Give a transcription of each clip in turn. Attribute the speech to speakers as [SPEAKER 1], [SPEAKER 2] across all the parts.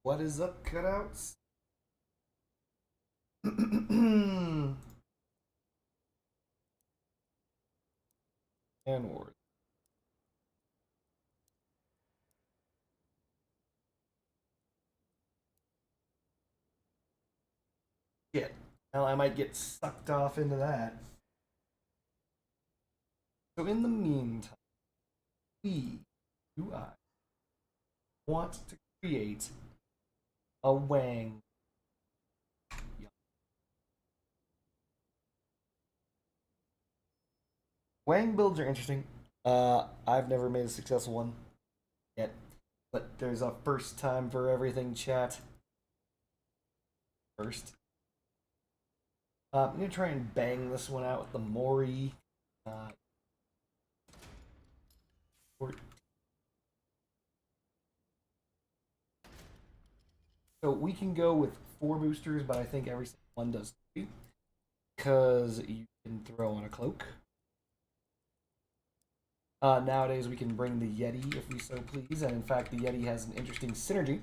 [SPEAKER 1] What is up, cutouts? And wars. Shit. Well, I might get sucked off into that. So in the meantime, we, you, I, want to create a Wang. Wang builds are interesting. I've never made a successful one yet, but there's a first time for everything, chat. First. I'm gonna try and bang this one out with the Mori. Uh, so we can go with 4 boosters, but I think every single one does 3. Because you can throw on a cloak. Nowadays we can bring the Yeti if we so please, and in fact the Yeti has an interesting synergy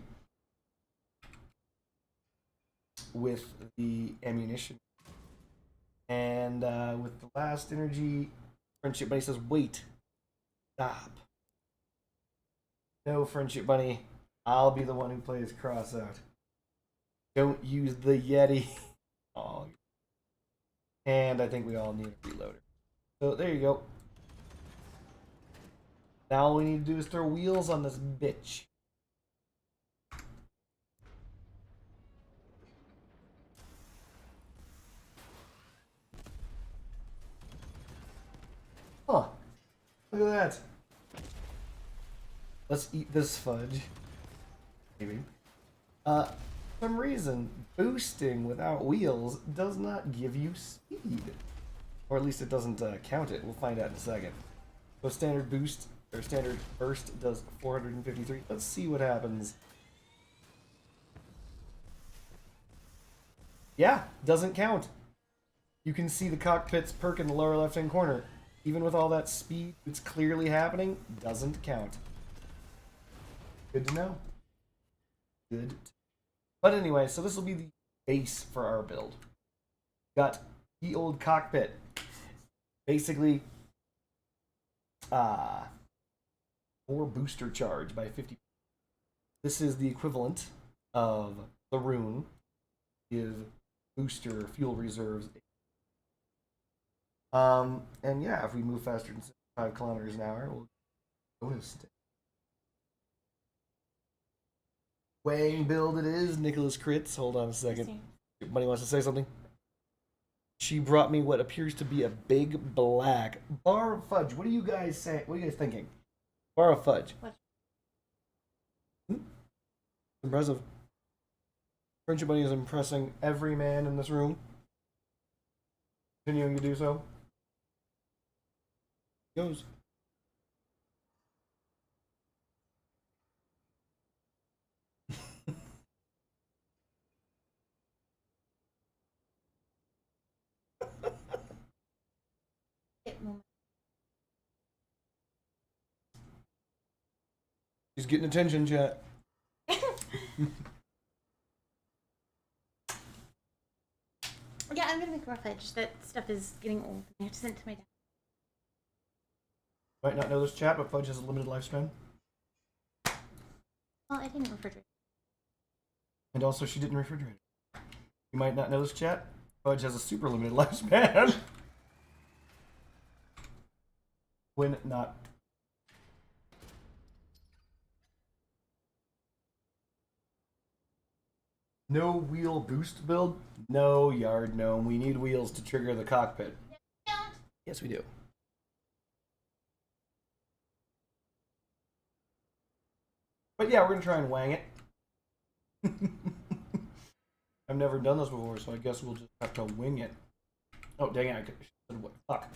[SPEAKER 1] with the ammunition. And with the last energy, Friendship Bunny says, wait, stop. No, Friendship Bunny, I'll be the one who plays Crossout. Don't use the Yeti. Oh. And I think we all need a reloader. So there you go. Now all we need to do is throw wheels on this bitch. Huh. Look at that. Let's eat this fudge. Maybe. For some reason, boosting without wheels does not give you speed. Or at least it doesn't count it. We'll find out in a second. So standard boost, or standard burst does 453. Let's see what happens. Yeah, doesn't count. You can see the cockpit's perk in the lower left-hand corner. Even with all that speed, it's clearly happening, doesn't count. Good to know. Good. But anyway, so this will be the base for our build. Got the old cockpit. Basically, 4 booster charge by 50. This is the equivalent of the rune. Give booster fuel reserves. And yeah, if we move faster than 5 kilometers an hour, we'll bonus. Wang build it is. Nicholas Crits. Hold on a second. Money wants to say something. She brought me what appears to be a big black bar of fudge. What are you guys saying? What are you guys thinking? Bar of fudge. What? Impressive. Friendship Bunny is impressing every man in this room. Continuing to do so. Goes. She's getting attention, chat.
[SPEAKER 2] Yeah, I'm gonna make more fudge. That stuff is getting old. I have to send it to my dad.
[SPEAKER 1] Might not know this, chat, but fudge has a limited lifespan.
[SPEAKER 2] Well, I didn't refrigerate.
[SPEAKER 1] And also, she didn't refrigerate it. You might not know this, chat. Fudge has a super limited lifespan. When not. No wheel boost build? No, Yard Gnome. We need wheels to trigger the cockpit. Yes, we do. But yeah, we're going to try and wang it. I've never done this before, so I guess we'll just have to wing it. Oh, dang it. I said what? Fuck.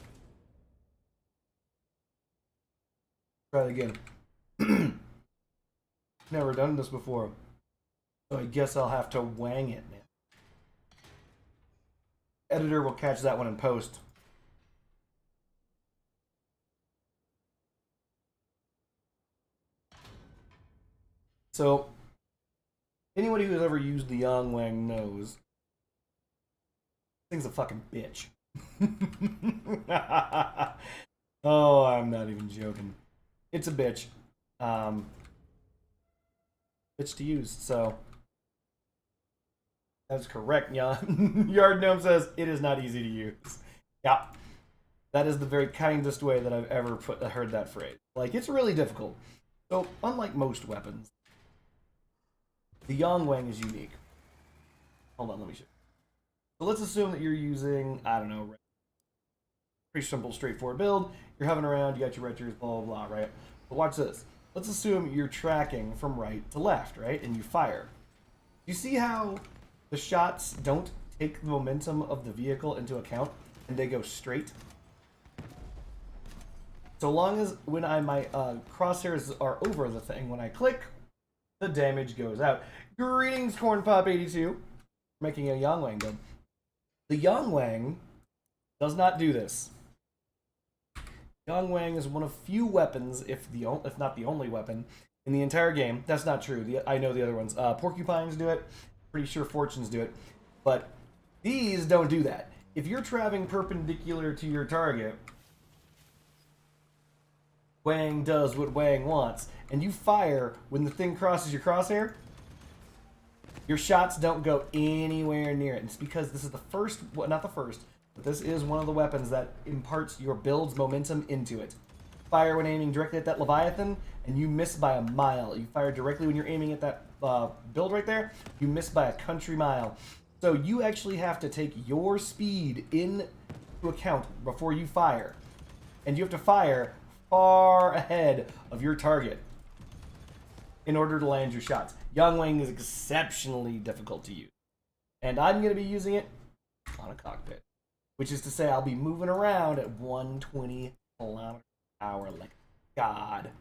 [SPEAKER 1] Try it again. Never done this before. So I guess I'll have to wang it, man. Editor will catch that one in post. So Anybody who's ever used the Yang Wang knows. This thing's a fucking bitch. Oh, I'm not even joking. It's a bitch. Bitch to use, so. That's correct, Yard Gnome says it is not easy to use. Yeah. That is the very kindest way that I've ever heard that phrase. Like, it's really difficult. So, unlike most weapons, the Yang Wang is unique. Hold on, let me show you. So let's assume that you're using, I don't know, pretty simple, straightforward build. You're hovering around, you got your retros, blah, blah, blah, right? But watch this. Let's assume you're tracking from right to left, right? And you fire. You see how the shots don't take the momentum of the vehicle into account and they go straight? So long as when my crosshairs are over the thing, when I click, the damage goes out. Greetings, CornPop82. Making a Yang Wang build. The Yang Wang does not do this. Yang Wang is one of few weapons, if not the only weapon, in the entire game. That's not true. I know the other ones. Porcupines do it. Pretty sure Fortunes do it. But these don't do that. If you're traveling perpendicular to your target, Wang does what Wang wants, and you fire when the thing crosses your crosshair, your shots don't go anywhere near it. And it's because this is the first, well, not the first, but this is one of the weapons that imparts your build's momentum into it. Fire when aiming directly at that Leviathan, and you miss by a mile. You fire directly when you're aiming at that build right there, you miss by a country mile. So you actually have to take your speed into account before you fire. And you have to fire far ahead of your target in order to land your shots. Yang Wang is exceptionally difficult to use. And I'm going to be using it on a cockpit. Which is to say I'll be moving around at 120 kilometers an hour like God.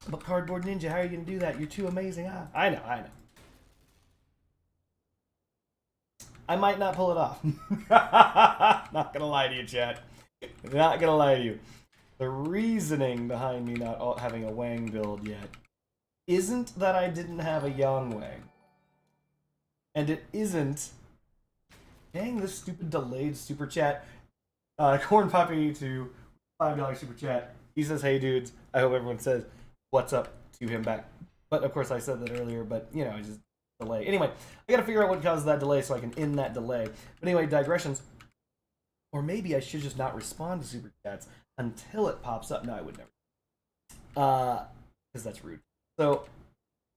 [SPEAKER 1] But Cardboard Ninja, how are you going to do that? You're too amazing. I know. I might not pull it off. Not going to lie to you, chat. Not going to lie to you. The reasoning behind me not having a Wang build yet isn't that I didn't have a Yang Wang. And it isn't... Dang, this stupid delayed super chat. CornPop82, $5 super chat. He says, hey dudes. I hope everyone says what's up to him back. But of course I said that earlier, but you know, just delay. Anyway, I gotta figure out what causes that delay so I can end that delay. But anyway, digressions. Or maybe I should just not respond to super chats until it pops up. No, I would never. Because that's rude. So,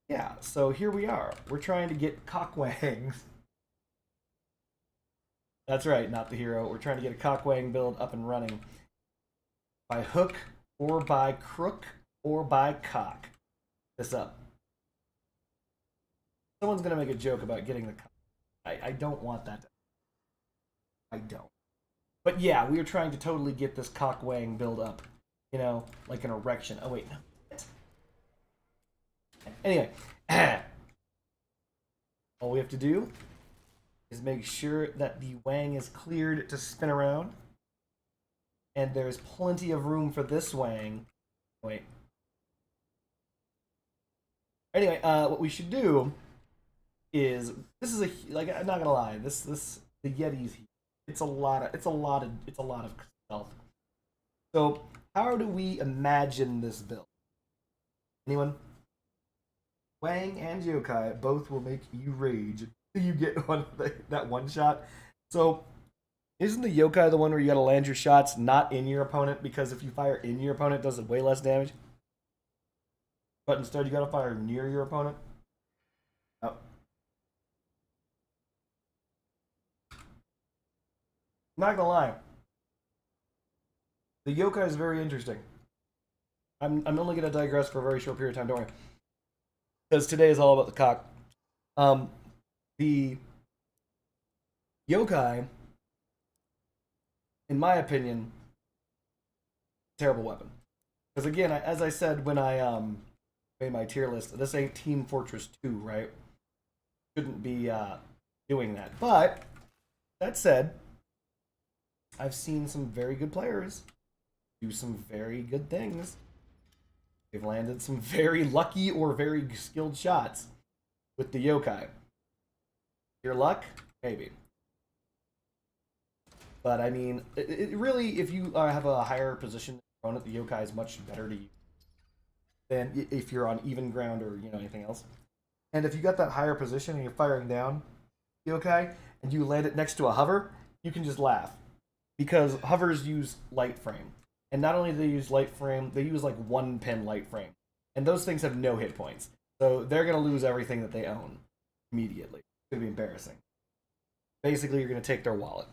[SPEAKER 1] yeah, so here we are. We're trying to get Cockwangs. That's right, not the hero. We're trying to get a Cockwang build up and running. By hook, or by crook, or by cock. This up. Someone's going to make a joke about getting the cock. I don't want that. I don't. But yeah, we are trying to totally get this Cockwang build up. You know, like an erection. Oh, wait, no. Anyway. All we have to do is make sure that the Wang is cleared to spin around. And there's plenty of room for this Wang. Wait. Anyway, what we should do is, this is like, I'm not gonna lie, the Yeti's, it's a lot of stealth. So, how do we imagine this build? Anyone? Wang and Yokai both will make you rage. You get that one shot. So, isn't the Yokai the one where you gotta land your shots not in your opponent? Because if you fire in your opponent, it does way less damage. But instead, you gotta fire near your opponent. Oh. Not gonna lie. The Yokai is very interesting. I'm only gonna digress for a very short period of time, don't worry. Because today is all about the cock. The Yokai, in my opinion, terrible weapon. Because again, as I said when I made my tier list, this ain't Team Fortress 2, right? Shouldn't be doing that. But that said, I've seen some very good players do some very good things. They've landed some very lucky or very skilled shots. with the yokai. Your luck, maybe. But I mean, it really, if you have a higher position opponent, the yokai is much better to use than if you're on even ground or anything else. And if you got that higher position and you're firing down yokai and you land it next to a hover, you can just laugh because hovers use light frame, and not only do they use light frame, they use like 1 pin light frame, and those things have no hit points, so they're gonna lose everything that they own immediately. It's gonna be embarrassing. Basically, you're gonna take their wallet.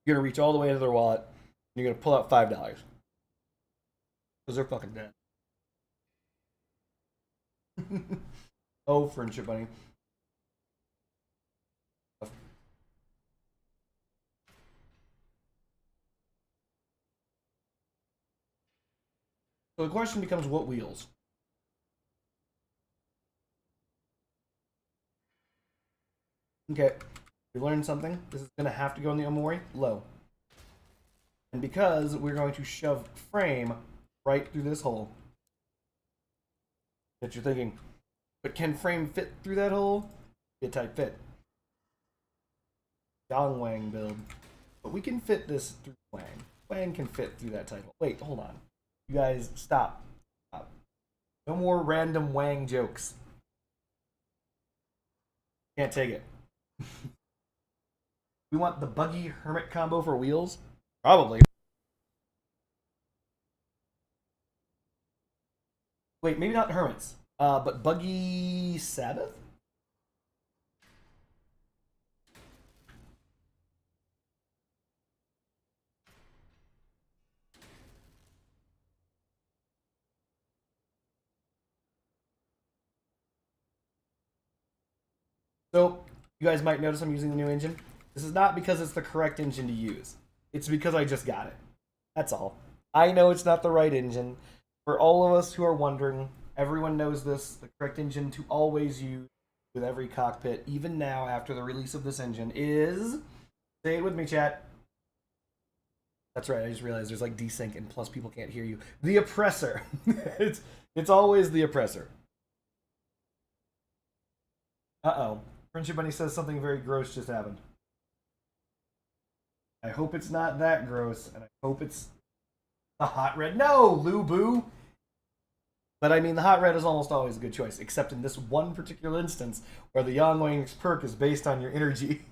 [SPEAKER 1] You're gonna reach all the way into their wallet, and you're gonna pull out $5 because they're fucking dead. Oh, friendship bunny. So the question becomes, what wheels? Okay, we learned something. This is going to have to go in the Omori low. And because we're going to shove frame right through this hole, that you're thinking, but can frame fit through that hole? Be a tight fit. Dong Wang build. But we can fit this through Wang. Wang can fit through that tight hole. Wait, hold on. You guys, stop. Stop. No more random Wang jokes. Can't take it. We want the buggy hermit combo for wheels? Probably. Wait, maybe not hermits. But buggy Sabbath? So, you guys might notice I'm using the new engine. This is not because it's the correct engine to use. It's because I just got it. That's all. I know it's not the right engine. For all of us who are wondering, everyone knows this. The correct engine to always use with every cockpit, even now after the release of this engine, is... Say it with me, chat. That's right, I just realized there's like desync and plus people can't hear you. The oppressor. it's always the oppressor. Uh-oh. Friendship Bunny says something very gross just happened. I hope it's not that gross, and I hope it's the hot red. No, Lou Boo! But I mean, the hot red is almost always a good choice, except in this one particular instance where the Yang Wang's perk is based on your energy.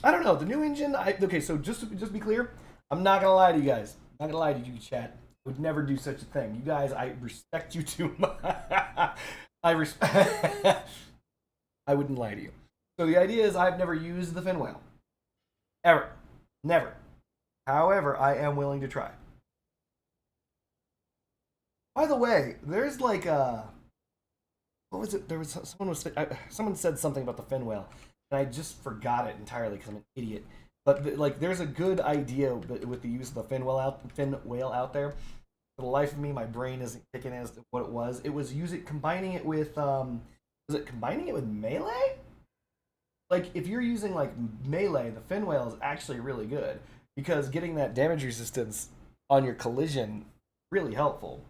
[SPEAKER 1] I don't know, the new engine, okay, so just to be clear, I'm not gonna lie to you guys. I'm not gonna lie to you, chat. I would never do such a thing. You guys, I respect you too much. I wouldn't lie to you. So the idea is I've never used the fin whale. Ever. Never. However, I am willing to try. By the way, there's like a... What was it? There was someone said something about the fin whale, and I just forgot it entirely because I'm an idiot. But like, there's a good idea with the use of the fin whale out there. For the life of me, my brain isn't kicking as to what it was. It was combining it with was it combining it with melee? Like, if you're using like melee, the fin whale is actually really good because getting that damage resistance on your collision really helpful.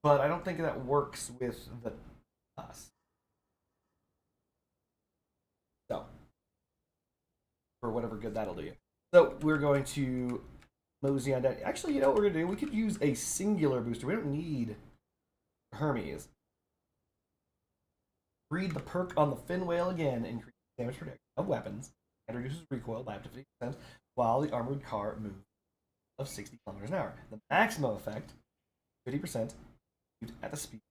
[SPEAKER 1] But I don't think that works with the us. So, for whatever good that'll do you. So we're going to mosey on down. Actually, you know what we're gonna do? We could use a singular booster. We don't need Hermes. Read the perk on the fin whale again. Increase damage protection of weapons and reduces recoil by up to 50% while the armored car moves of 60 kilometers an hour. The maximum effect, 50%. At the speed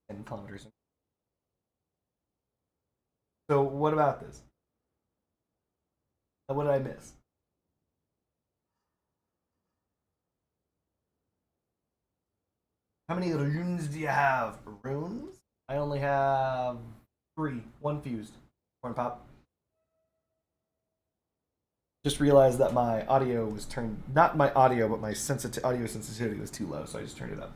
[SPEAKER 1] of 10 kilometers. So what about this? What did I miss? How many runes do you have? Runes? I only have 3. 1 fused. Corn pop. Just realized that my audio was turned... Not my audio, but my audio sensitivity was too low, so I just turned it up.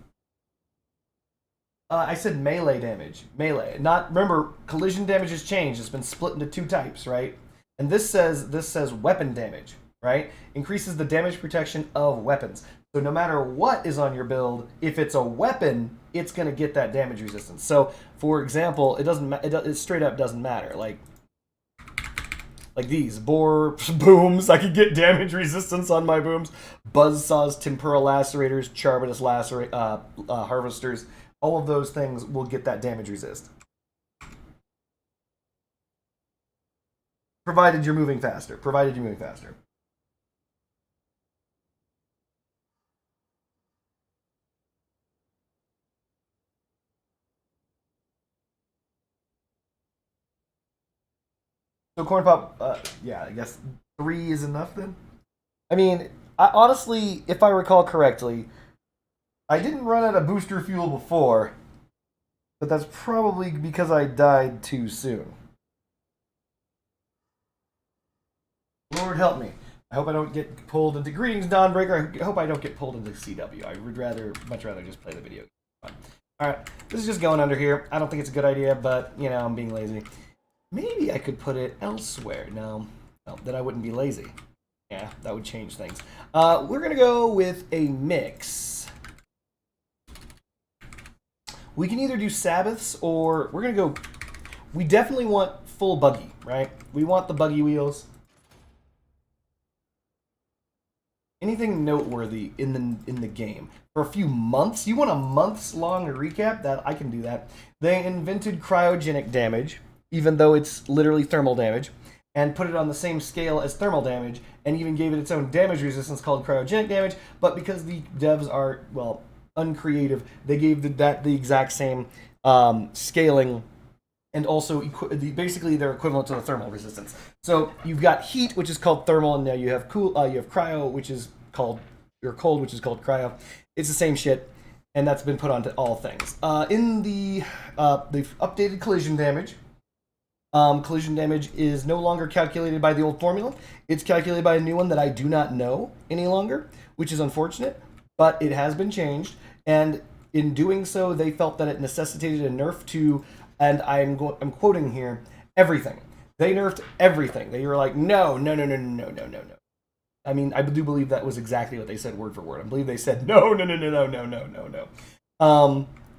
[SPEAKER 1] I said melee damage. Melee. Remember, collision damage has changed. It's been split into 2 types, right? And this says weapon damage, right? Increases the damage protection of weapons. So no matter what is on your build, if it's a weapon, it's going to get that damage resistance. So, for example, it straight up doesn't matter. Like these boar booms, I could get damage resistance on my booms. Buzzsaws, temporal lacerators, Charbitus harvesters, all of those things will get that damage resist. Provided you're moving faster. So corn pop, yeah, I guess 3 is enough then. I mean, honestly, if I recall correctly, I didn't run out of booster fuel before, but that's probably because I died too soon. Lord help me. I hope I don't get pulled into Greetings Dawnbreaker. I hope I don't get pulled into CW. I would much rather just play the video game. Alright, this is just going under here. I don't think it's a good idea, but, you know, I'm being lazy. Maybe I could put it elsewhere. No, then I wouldn't be lazy. Yeah, that would change things. We're going to go with a mix. We can either do Sabbaths or we're going to go... We definitely want full buggy, right? We want the buggy wheels. Anything noteworthy in the game. For a few months? You want a months long recap? That I can do that. They invented cryogenic damage, even though it's literally thermal damage, and put it on the same scale as thermal damage, and even gave it its own damage resistance called cryogenic damage, but because the devs are, well, uncreative, they gave that the exact same scaling, and also basically they're equivalent to the thermal resistance. So you've got heat, which is called thermal, and now you have you have cryo, which is called, or cold, which is called cryo. It's the same shit, and that's been put onto all things. In the they've updated collision damage. Collision damage is no longer calculated by the old formula. It's calculated by a new one that I do not know any longer, which is unfortunate, but it has been changed. And in doing so, they felt that it necessitated a nerf to, and I'm quoting here, everything. They nerfed everything. They were like, no. I mean, I do believe that was exactly what they said word for word. I believe they said, no.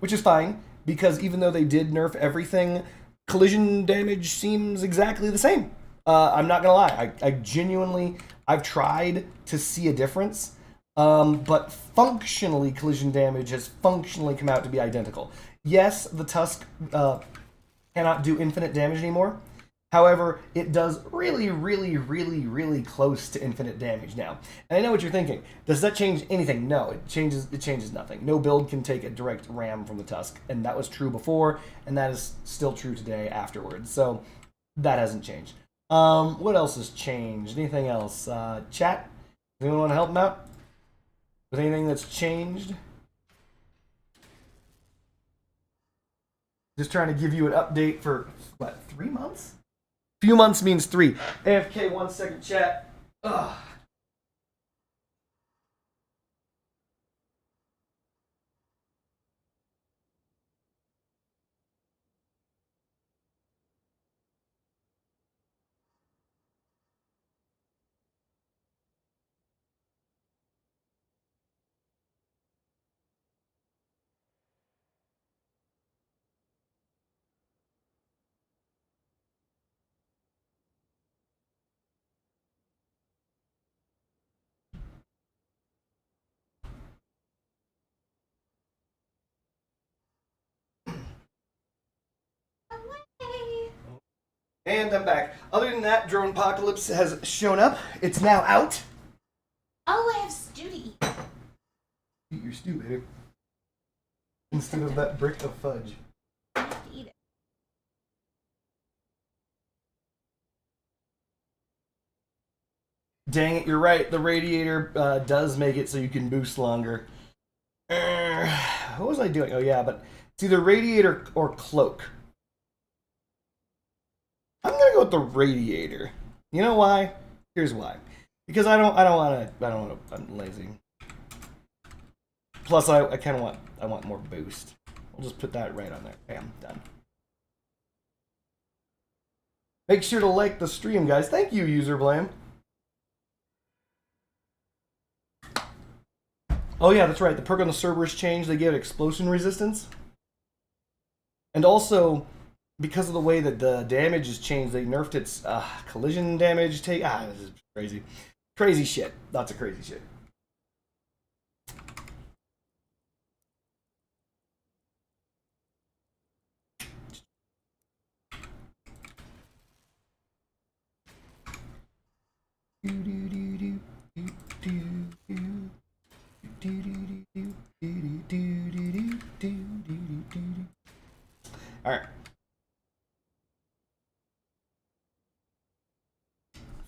[SPEAKER 1] Which is fine, because even though they did nerf everything, collision damage seems exactly the same. I'm not gonna lie. I genuinely, I've tried to see a difference, but functionally, collision damage has functionally come out to be identical. Yes, the Tusk cannot do infinite damage anymore. However, it does really close to infinite damage now. And I know what you're thinking. Does that change anything? No, it changes nothing. No build can take a direct ram from the Tusk, and that was true before, and that is still true today afterwards. So that hasn't changed. What else has changed? Anything else? Chat? Does anyone want to help them out with anything that's changed? Just trying to give you an update for, what, 3 months? Few months means 3. AFK, 1 second, chat. Ugh. And I'm back. Other than that, Drone Apocalypse has shown up. It's now out.
[SPEAKER 2] Oh, I have stew to eat.
[SPEAKER 1] Eat your stew, baby. Instead of that brick of fudge.
[SPEAKER 2] I have to eat it.
[SPEAKER 1] Dang it, you're right. The radiator does make it so you can boost longer. What was I doing? Oh, yeah, but it's either radiator or cloak. I'm gonna go with the radiator. You know why? Here's why. Because I don't wanna, I'm lazy. Plus I want more boost. I'll just put that right on there. Bam, done. Make sure to like the stream, guys. Thank you, User Blame. Oh yeah, that's right. The perk on the Cerberus changed. They gave it explosion resistance. And also, because of the way that the damage is changed, they nerfed its collision damage. This is crazy. Crazy shit. Lots of crazy shit. All right.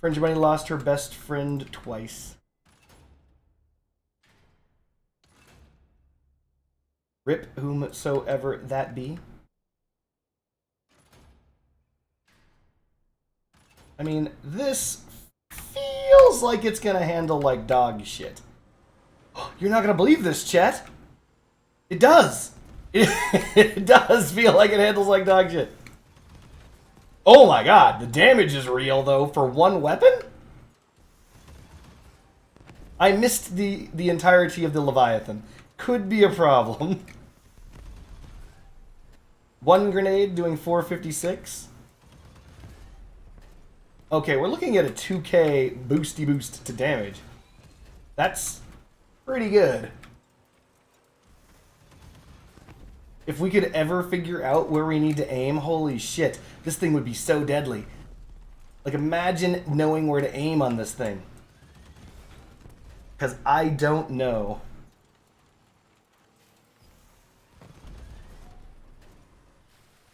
[SPEAKER 1] Friend Bunny lost her best friend twice. Rip whomsoever that be. I mean, this feels like it's gonna handle like dog shit. You're not gonna believe this, Chet. It does. It does feel like it handles like dog shit. Oh my god, the damage is real though for one weapon? I missed the entirety of the Leviathan. Could be a problem. One grenade doing 456. Okay, we're looking at a 2k boosty boost to damage. That's pretty good. If we could ever figure out where we need to aim, holy shit, this thing would be so deadly. Like, imagine knowing where to aim on this thing. Because I don't know.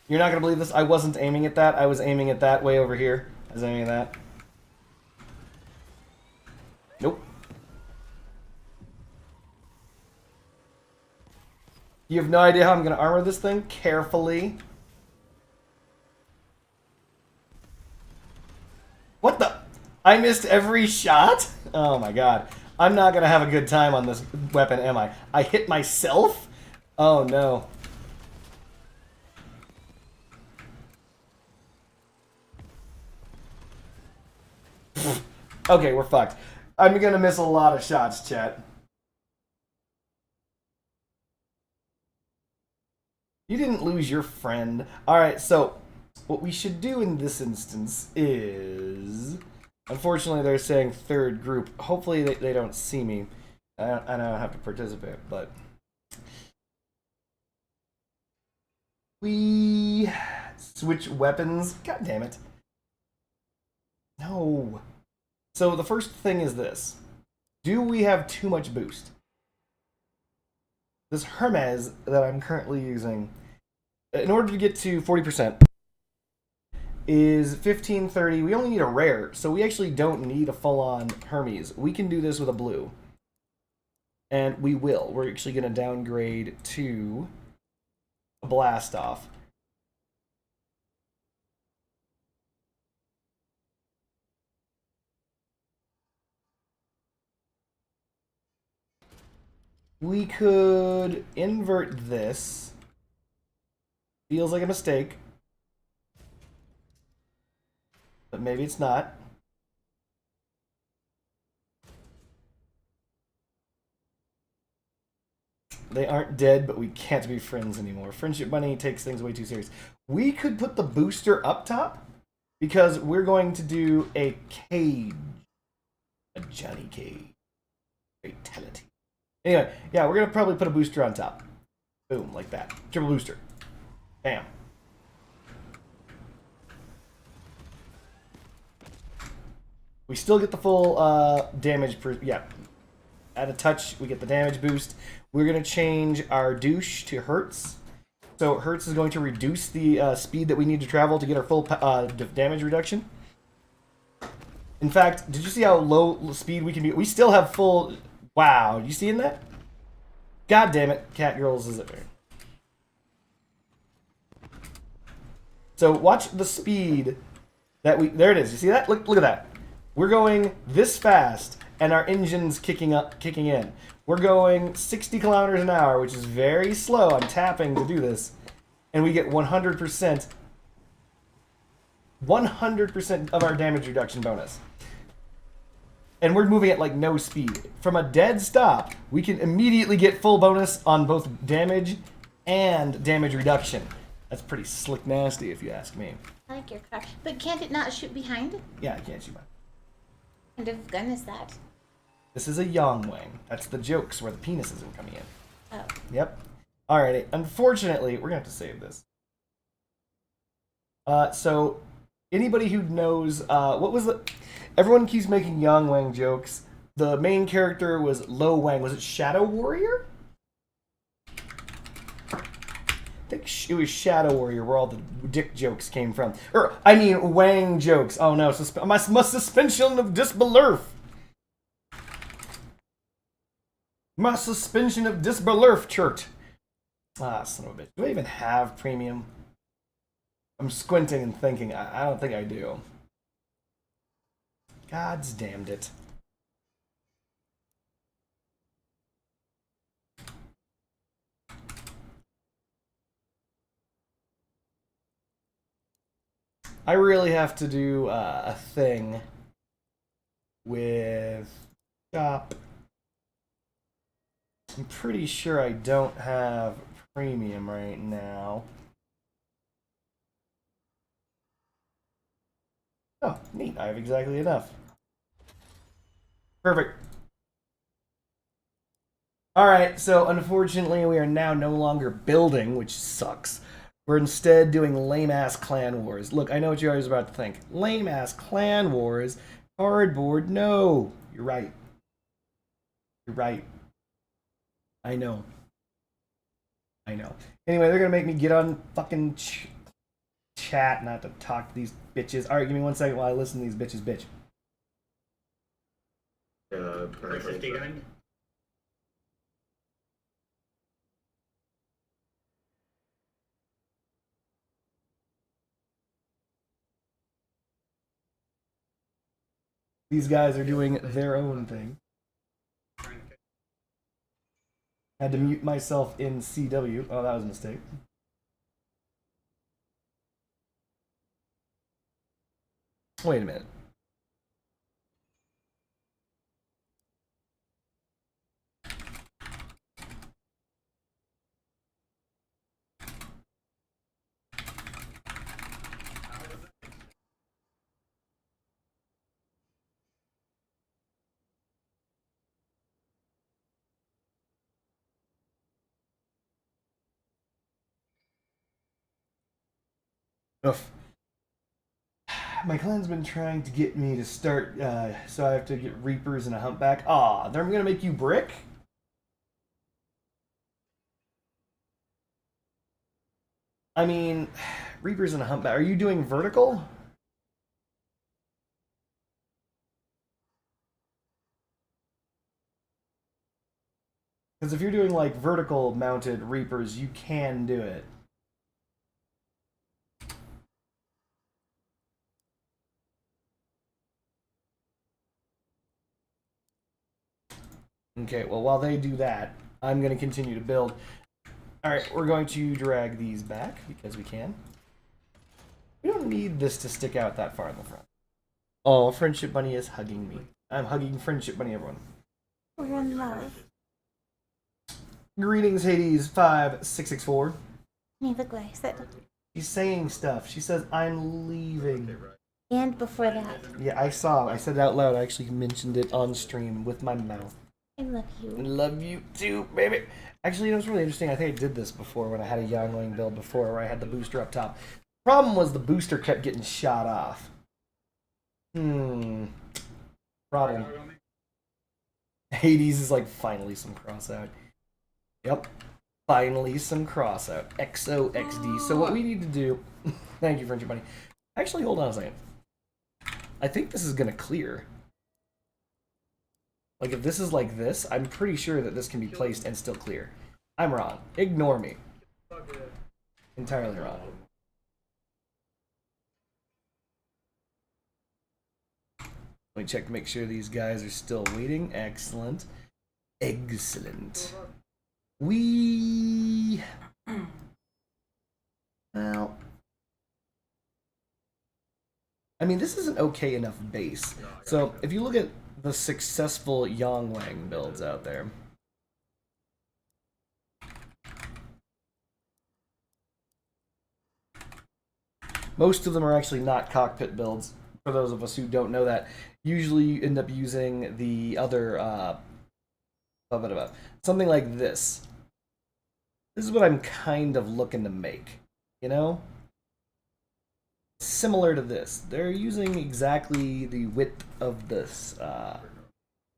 [SPEAKER 1] You're not going to believe this. I wasn't aiming at that. I was aiming at that way over here. I was aiming at that. Nope. You have no idea how I'm going to armor this thing? Carefully. What the? I missed every shot? Oh my god. I'm not going to have a good time on this weapon, am I? I hit myself? Oh no. Okay, we're fucked. I'm going to miss a lot of shots, chat. You didn't lose your friend. Alright, so what we should do in this instance is... Unfortunately, they're saying third group. Hopefully they don't see me. I don't have to participate, but... We switch weapons. God damn it. No. So the first thing is this. Do we have too much boost? This Hermes that I'm currently using, in order to get to 40%, is 1530. We only need a rare, so we actually don't need a full-on Hermes. We can do this with a blue. And we will. We're actually going to downgrade to a blast off. We could invert this. Feels like a mistake. But maybe it's not. They aren't dead, but we can't be friends anymore. Friendship Bunny takes things way too serious. We could put the booster up top, because we're going to do a cage. A Johnny Cage. Fatality. Anyway, yeah, we're going to probably put a booster on top. Boom, like that. Triple booster. Bam. We still get the full damage per... Yeah. At a touch, we get the damage boost. We're going to change our douche to Hertz. So Hertz is going to reduce the speed that we need to travel to get our full damage reduction. In fact, did you see how low speed we can be? We still have full... Wow, you seeing that? God damn it, Catgirls is it? So watch the speed that we... There it is. You see that? Look at that. We're going this fast, and our engine's kicking in. We're going 60 kilometers an hour, which is very slow. I'm tapping to do this. And we get 100% of our damage reduction bonus. and we're moving at like no speed. From a dead stop, we can immediately get full bonus on both damage and damage reduction. That's pretty slick nasty, if you ask me.
[SPEAKER 2] I like your car. But can't it not shoot behind?
[SPEAKER 1] Yeah, I can't shoot my.
[SPEAKER 2] What kind of gun is that?
[SPEAKER 1] This is a Yongwang. That's the jokes where the penis isn't coming in.
[SPEAKER 2] Oh.
[SPEAKER 1] Yep. Alrighty. Unfortunately, we're gonna have to save this. So anybody who knows, what was the? Everyone keeps making Yongwang jokes. The main character was Lo Wang. Was it Shadow Warrior? I think it was Shadow Warrior where all the dick jokes came from. Or, I mean, Wang jokes. Oh no, my suspension of disbelief. My suspension of disbelief, chert. Ah, son of a bitch. Do I even have premium? I'm squinting and thinking. I don't think I do. God's damned it. I really have to do a thing with shop. I'm pretty sure I don't have premium right now. Oh, neat. I have exactly enough. Perfect. Alright, so unfortunately we are now no longer building, which sucks. We're instead doing lame-ass clan wars. Look, I know what you guys are about to think. Lame-ass clan wars? Cardboard? No! You're right. You're right. I know. I know. Anyway, they're gonna make me get on fucking chat not to talk to these bitches. Alright, give me 1 second while I listen to these bitches bitch. These guys are doing their own thing. Had to mute myself in CW. Oh, that was a mistake. Wait a minute. Oof. My clan's been trying to get me to start, so I have to get Reapers and a Humpback. Aw, they're gonna make you brick? I mean, Reapers and a Humpback. Are you doing vertical? Because if you're doing like vertical mounted Reapers, you can do it. Okay, well, while they do that, I'm going to continue to build. Alright, we're going to drag these back because we can. We don't need this to stick out that far in the front. Oh, Friendship Bunny is hugging me. I'm hugging Friendship Bunny, everyone.
[SPEAKER 2] We're in love.
[SPEAKER 1] Greetings, Hades 5664.
[SPEAKER 2] Hey, look what I said.
[SPEAKER 1] She's saying stuff. She says, I'm leaving.
[SPEAKER 2] And before that.
[SPEAKER 1] Yeah, I saw. I said it out loud. I actually mentioned it on stream with my mouth.
[SPEAKER 2] I love you.
[SPEAKER 1] I love you too, baby. Actually, you know what's really interesting? I think I did this before when I had a Youngling build before where I had the booster up top. Problem was the booster kept getting shot off. Problem. Hades is like, finally some Crossout. Yep. Finally some Crossout. XOXD. So what we need to do... Thank you, Friendship Bunny. Actually, hold on a second. I think this is going to clear. Like, if this is like this, I'm pretty sure that this can be placed and still clear. I'm wrong. Ignore me. Entirely wrong. Let me check to make sure these guys are still waiting. Excellent. Excellent. Well... I mean, this is an okay enough base. So, if you look at the successful Yongwang builds out there. Most of them are actually not cockpit builds. For those of us who don't know that, usually you end up using the other something like this. This is what I'm kind of looking to make, you know? Similar to this. They're using exactly the width of this.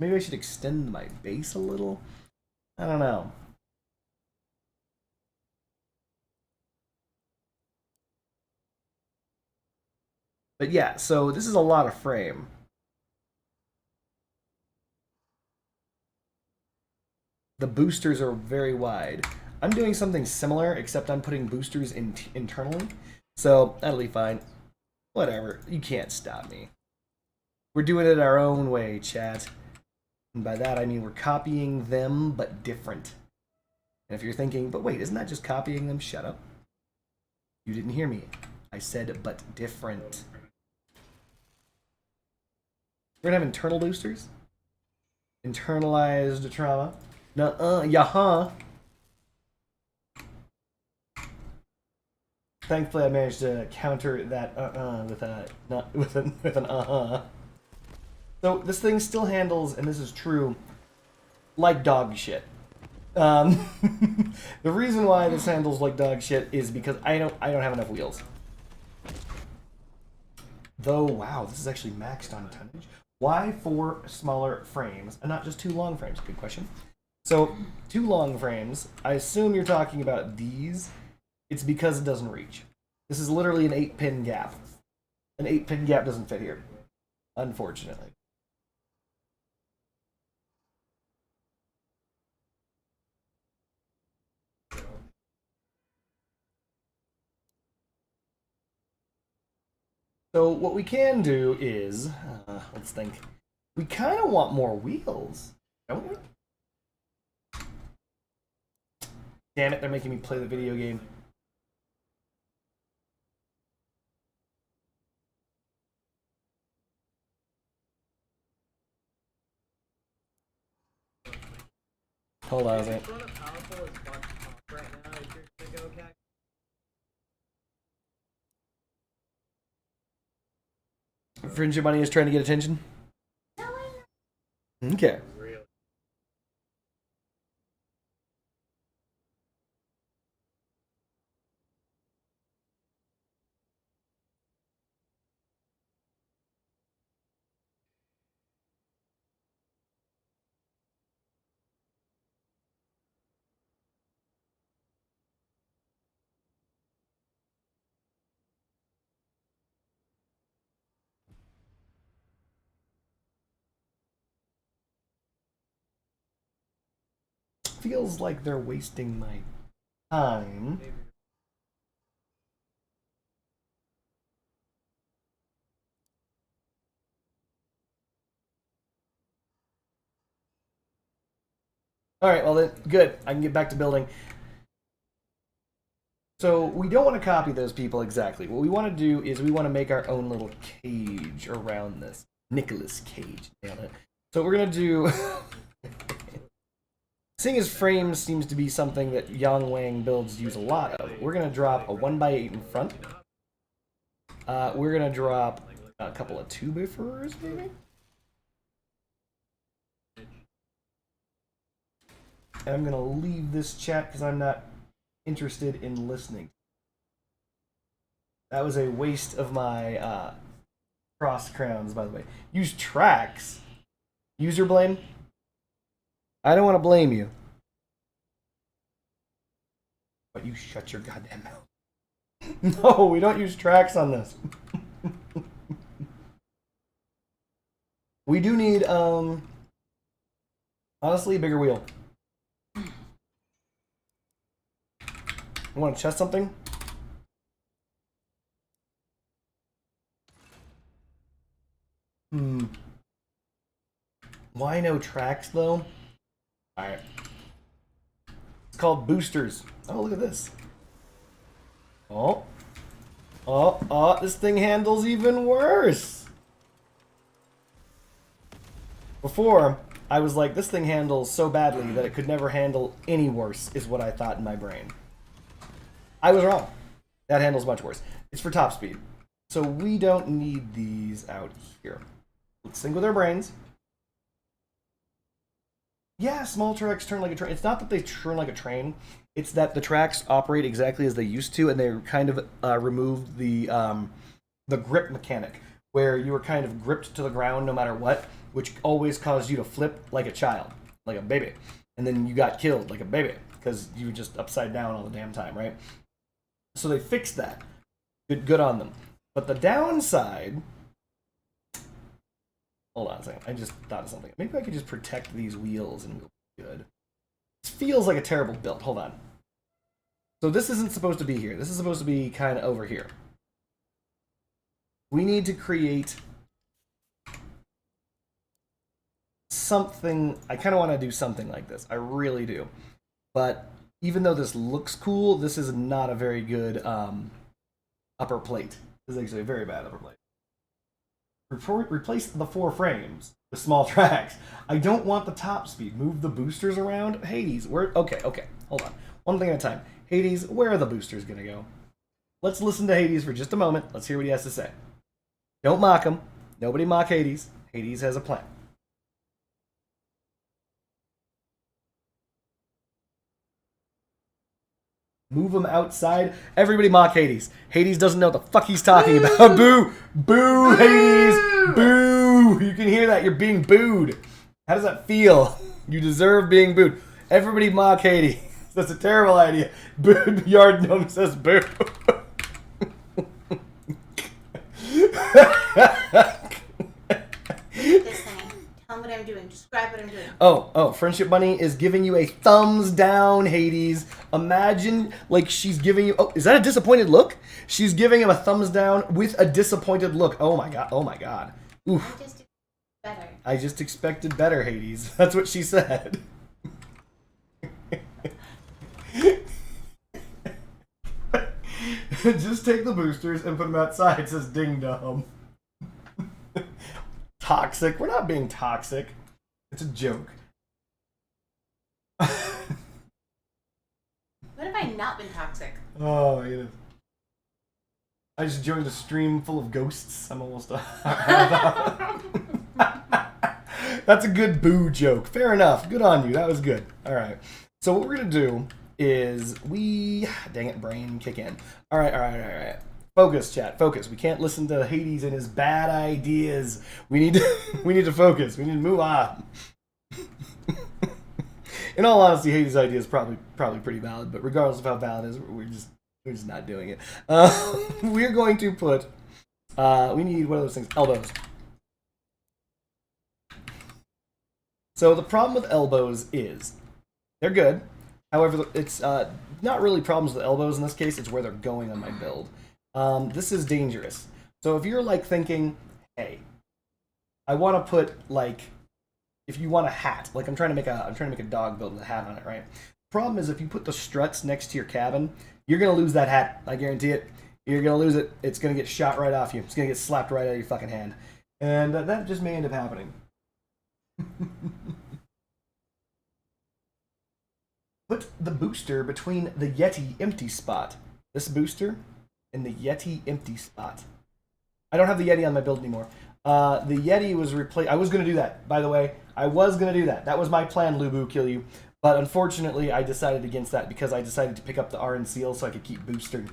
[SPEAKER 1] Maybe I should extend my base a little? I don't know. But yeah, so this is a lot of frame. The boosters are very wide. I'm doing something similar, except I'm putting boosters internally. So that'll be fine. Whatever. You can't stop me. We're doing it our own way, chat. And by that I mean we're copying them, but different. And if you're thinking, but wait, isn't that just copying them? Shut up. You didn't hear me. I said, but different. We're gonna have internal boosters. Internalized trauma. Nuh-uh, yeah-huh. Thankfully, I managed to counter that with an uh-huh. So this thing still handles, and this is true, like dog shit. The reason why this handles like dog shit is because I don't have enough wheels. Though, wow, this is actually maxed on tonnage. Why 4 smaller frames and not just 2 long frames? Good question. So 2 long frames. I assume you're talking about these. It's because it doesn't reach. This is literally an 8-pin gap. An 8-pin gap doesn't fit here, unfortunately. So what we can do is, let's think. We kind of want more wheels, don't we? Damn it, they're making me play the video game. Hold on a second. Fringe Money is trying to get attention? Okay. Feels like they're wasting my time. Alright, well then, good. I can get back to building. So we don't want to copy those people exactly. What we want to do is we want to make our own little cage around this. Nicolas Cage. Nailed it. So what we're going to do... Seeing as frames seems to be something that Yongwang builds use a lot of, we're going to drop a 1x8 in front. We're going to drop a couple of 2x4s, maybe? And I'm going to leave this chat because I'm not interested in listening. That was a waste of my cross crowns, by the way. Use tracks. User blame? I don't want to blame you. But you shut your goddamn mouth. No, we don't use tracks on this. We do need, honestly, a bigger wheel. You want to test something? Why no tracks, though? Alright. It's called boosters. Oh, look at this. Oh. Oh, this thing handles even worse. Before, I was like, this thing handles so badly that it could never handle any worse, is what I thought in my brain. I was wrong. That handles much worse. It's for top speed. So we don't need these out here. Let's think with our brains. Yeah, small tracks turn like a train. It's not that they turn like a train. It's that the tracks operate exactly as they used to, and they kind of removed the grip mechanic, where you were kind of gripped to the ground no matter what, which always caused you to flip like a child, like a baby. And then you got killed like a baby, because you were just upside down all the damn time, right? So they fixed that. Good on them. But the downside... Hold on a second. I just thought of something. Maybe I could just protect these wheels and we'll be good. This feels like a terrible build. Hold on. So this isn't supposed to be here. This is supposed to be kind of over here. We need to create something. I kind of want to do something like this. I really do. But even though this looks cool, this is not a very good upper plate. This is actually a very bad upper plate. Replace the 4 frames with small tracks. I don't want the top speed. Move the boosters around. Hades, where? Okay, hold on. One thing at a time. Hades, where are the boosters gonna go? Let's listen to Hades for just a moment. Let's hear what he has to say. Don't mock him. Nobody mock Hades. Hades has a plan. Move him outside. Everybody mock Hades. Hades doesn't know what the fuck he's talking about. Boo! Boo, Hades! Boo! You can hear that. You're being booed. How does that feel? You deserve being booed. Everybody mock Hades. That's a terrible idea. Boo! Yard gnome says boo.
[SPEAKER 2] This thing. Tell me what I'm doing. Describe what I'm doing.
[SPEAKER 1] Oh, Friendship Bunny is giving you a thumbs down, Hades. Imagine, like, she's giving you... Oh, is that a disappointed look? She's giving him a thumbs down with a disappointed look. Oh my god. Oof. I just expected better, Hades. That's what she said. Just take the boosters and put them outside, says Ding Dong. Toxic. We're not being toxic. It's a joke.
[SPEAKER 2] What have I not been toxic?
[SPEAKER 1] Oh my goodness. I just joined a stream full of ghosts. I'm almost That's a good boo joke. Fair enough. Good on you. That was good. Alright. So what we're gonna do is dang it, brain kick in. Alright. Focus, chat. Focus. We can't listen to Hades and his bad ideas. We need to focus. We need to move on. In all honesty, Hades' idea is probably pretty valid, but regardless of how valid it is, we're just not doing it. We're going to put we need, what are those things? Elbows. So the problem with elbows is they're good. However, it's not really problems with elbows in this case, it's where they're going on my build. This is dangerous. So if you're like thinking, hey, I want to put like, if you want a hat, like I'm trying to make a dog build with a hat on it, right? Problem is if you put the struts next to your cabin, you're gonna lose that hat. I guarantee it. You're gonna lose it. It's gonna get shot right off you. It's gonna get slapped right out of your fucking hand, and that just may end up happening. Put the booster between the Yeti empty spot. This booster and the Yeti empty spot. I don't have the Yeti on my build anymore. The Yeti was replaced. I was going to do that, by the way. I was going to do that. That was my plan, Lubu, kill you. But unfortunately, I decided against that because I decided to pick up the RN seal so I could keep boosting.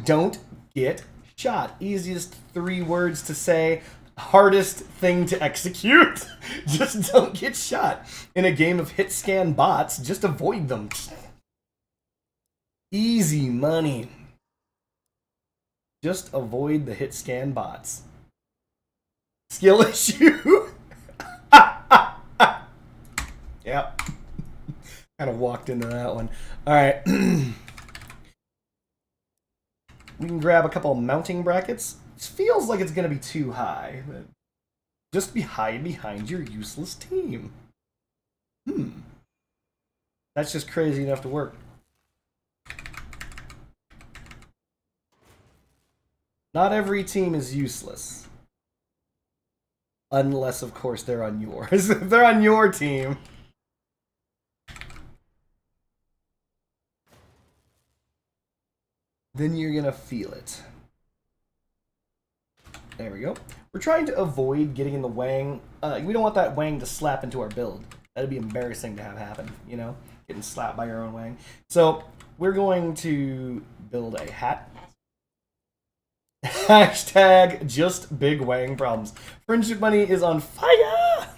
[SPEAKER 1] Don't get shot. Easiest 3 words to say. Hardest thing to execute. Just don't get shot. In a game of hit scan bots, just avoid them. Easy money. Just avoid the hit scan bots. Skill issue. Yep. Kind of walked into that one. Alright. We can grab a couple of mounting brackets. It feels like it's going to be too high. But just hide behind your useless team. That's just crazy enough to work. Not every team is useless. Unless, of course, they're on yours. If they're on your team. Then you're gonna feel it. There we go. We're trying to avoid getting in the wang. We don't want that wang to slap into our build. That'd be embarrassing to have happen, you know? Getting slapped by your own wang. So, we're going to build a hat. Hashtag just big wang problems. Friendship money is on fire!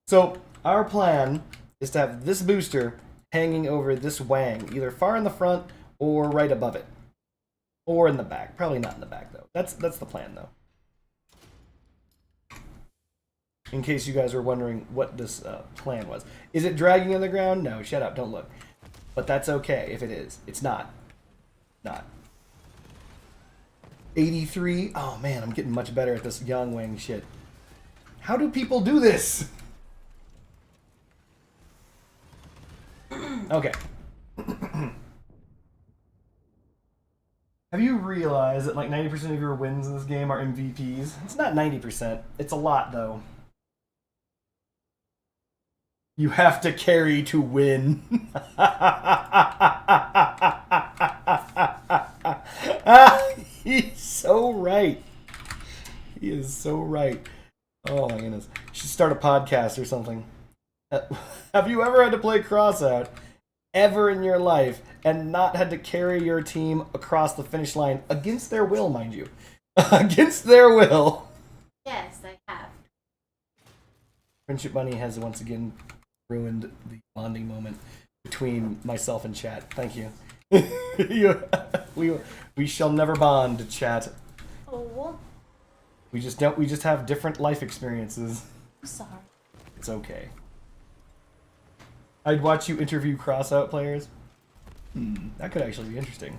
[SPEAKER 1] So, our plan is to have this booster hanging over this wang, either far in the front or right above it. Or in the back. Probably not in the back, though. That's the plan, though. In case you guys were wondering what this plan was. Is it dragging on the ground? No, shut up, don't look. But that's okay if it is. It's not. Not. 83. Oh, man, I'm getting much better at this Yang Wang shit. How do people do this? Okay. Have you realized that like 90% of your wins in this game are MVPs? It's not 90%. It's a lot, though. You have to carry to win. He's so right. He is so right. Oh my goodness. You should start a podcast or something. Have you ever had to play Crossout ever in your life and not had to carry your team across the finish line against their will, mind you? Against their will.
[SPEAKER 2] Yes, I have.
[SPEAKER 1] Friendship money has once again ruined the bonding moment between myself and chat. Thank you. we shall never bond, chat.
[SPEAKER 2] Oh.
[SPEAKER 1] We just have different life experiences.
[SPEAKER 2] I'm sorry.
[SPEAKER 1] It's okay. I'd watch you interview Crossout players. That could actually be interesting.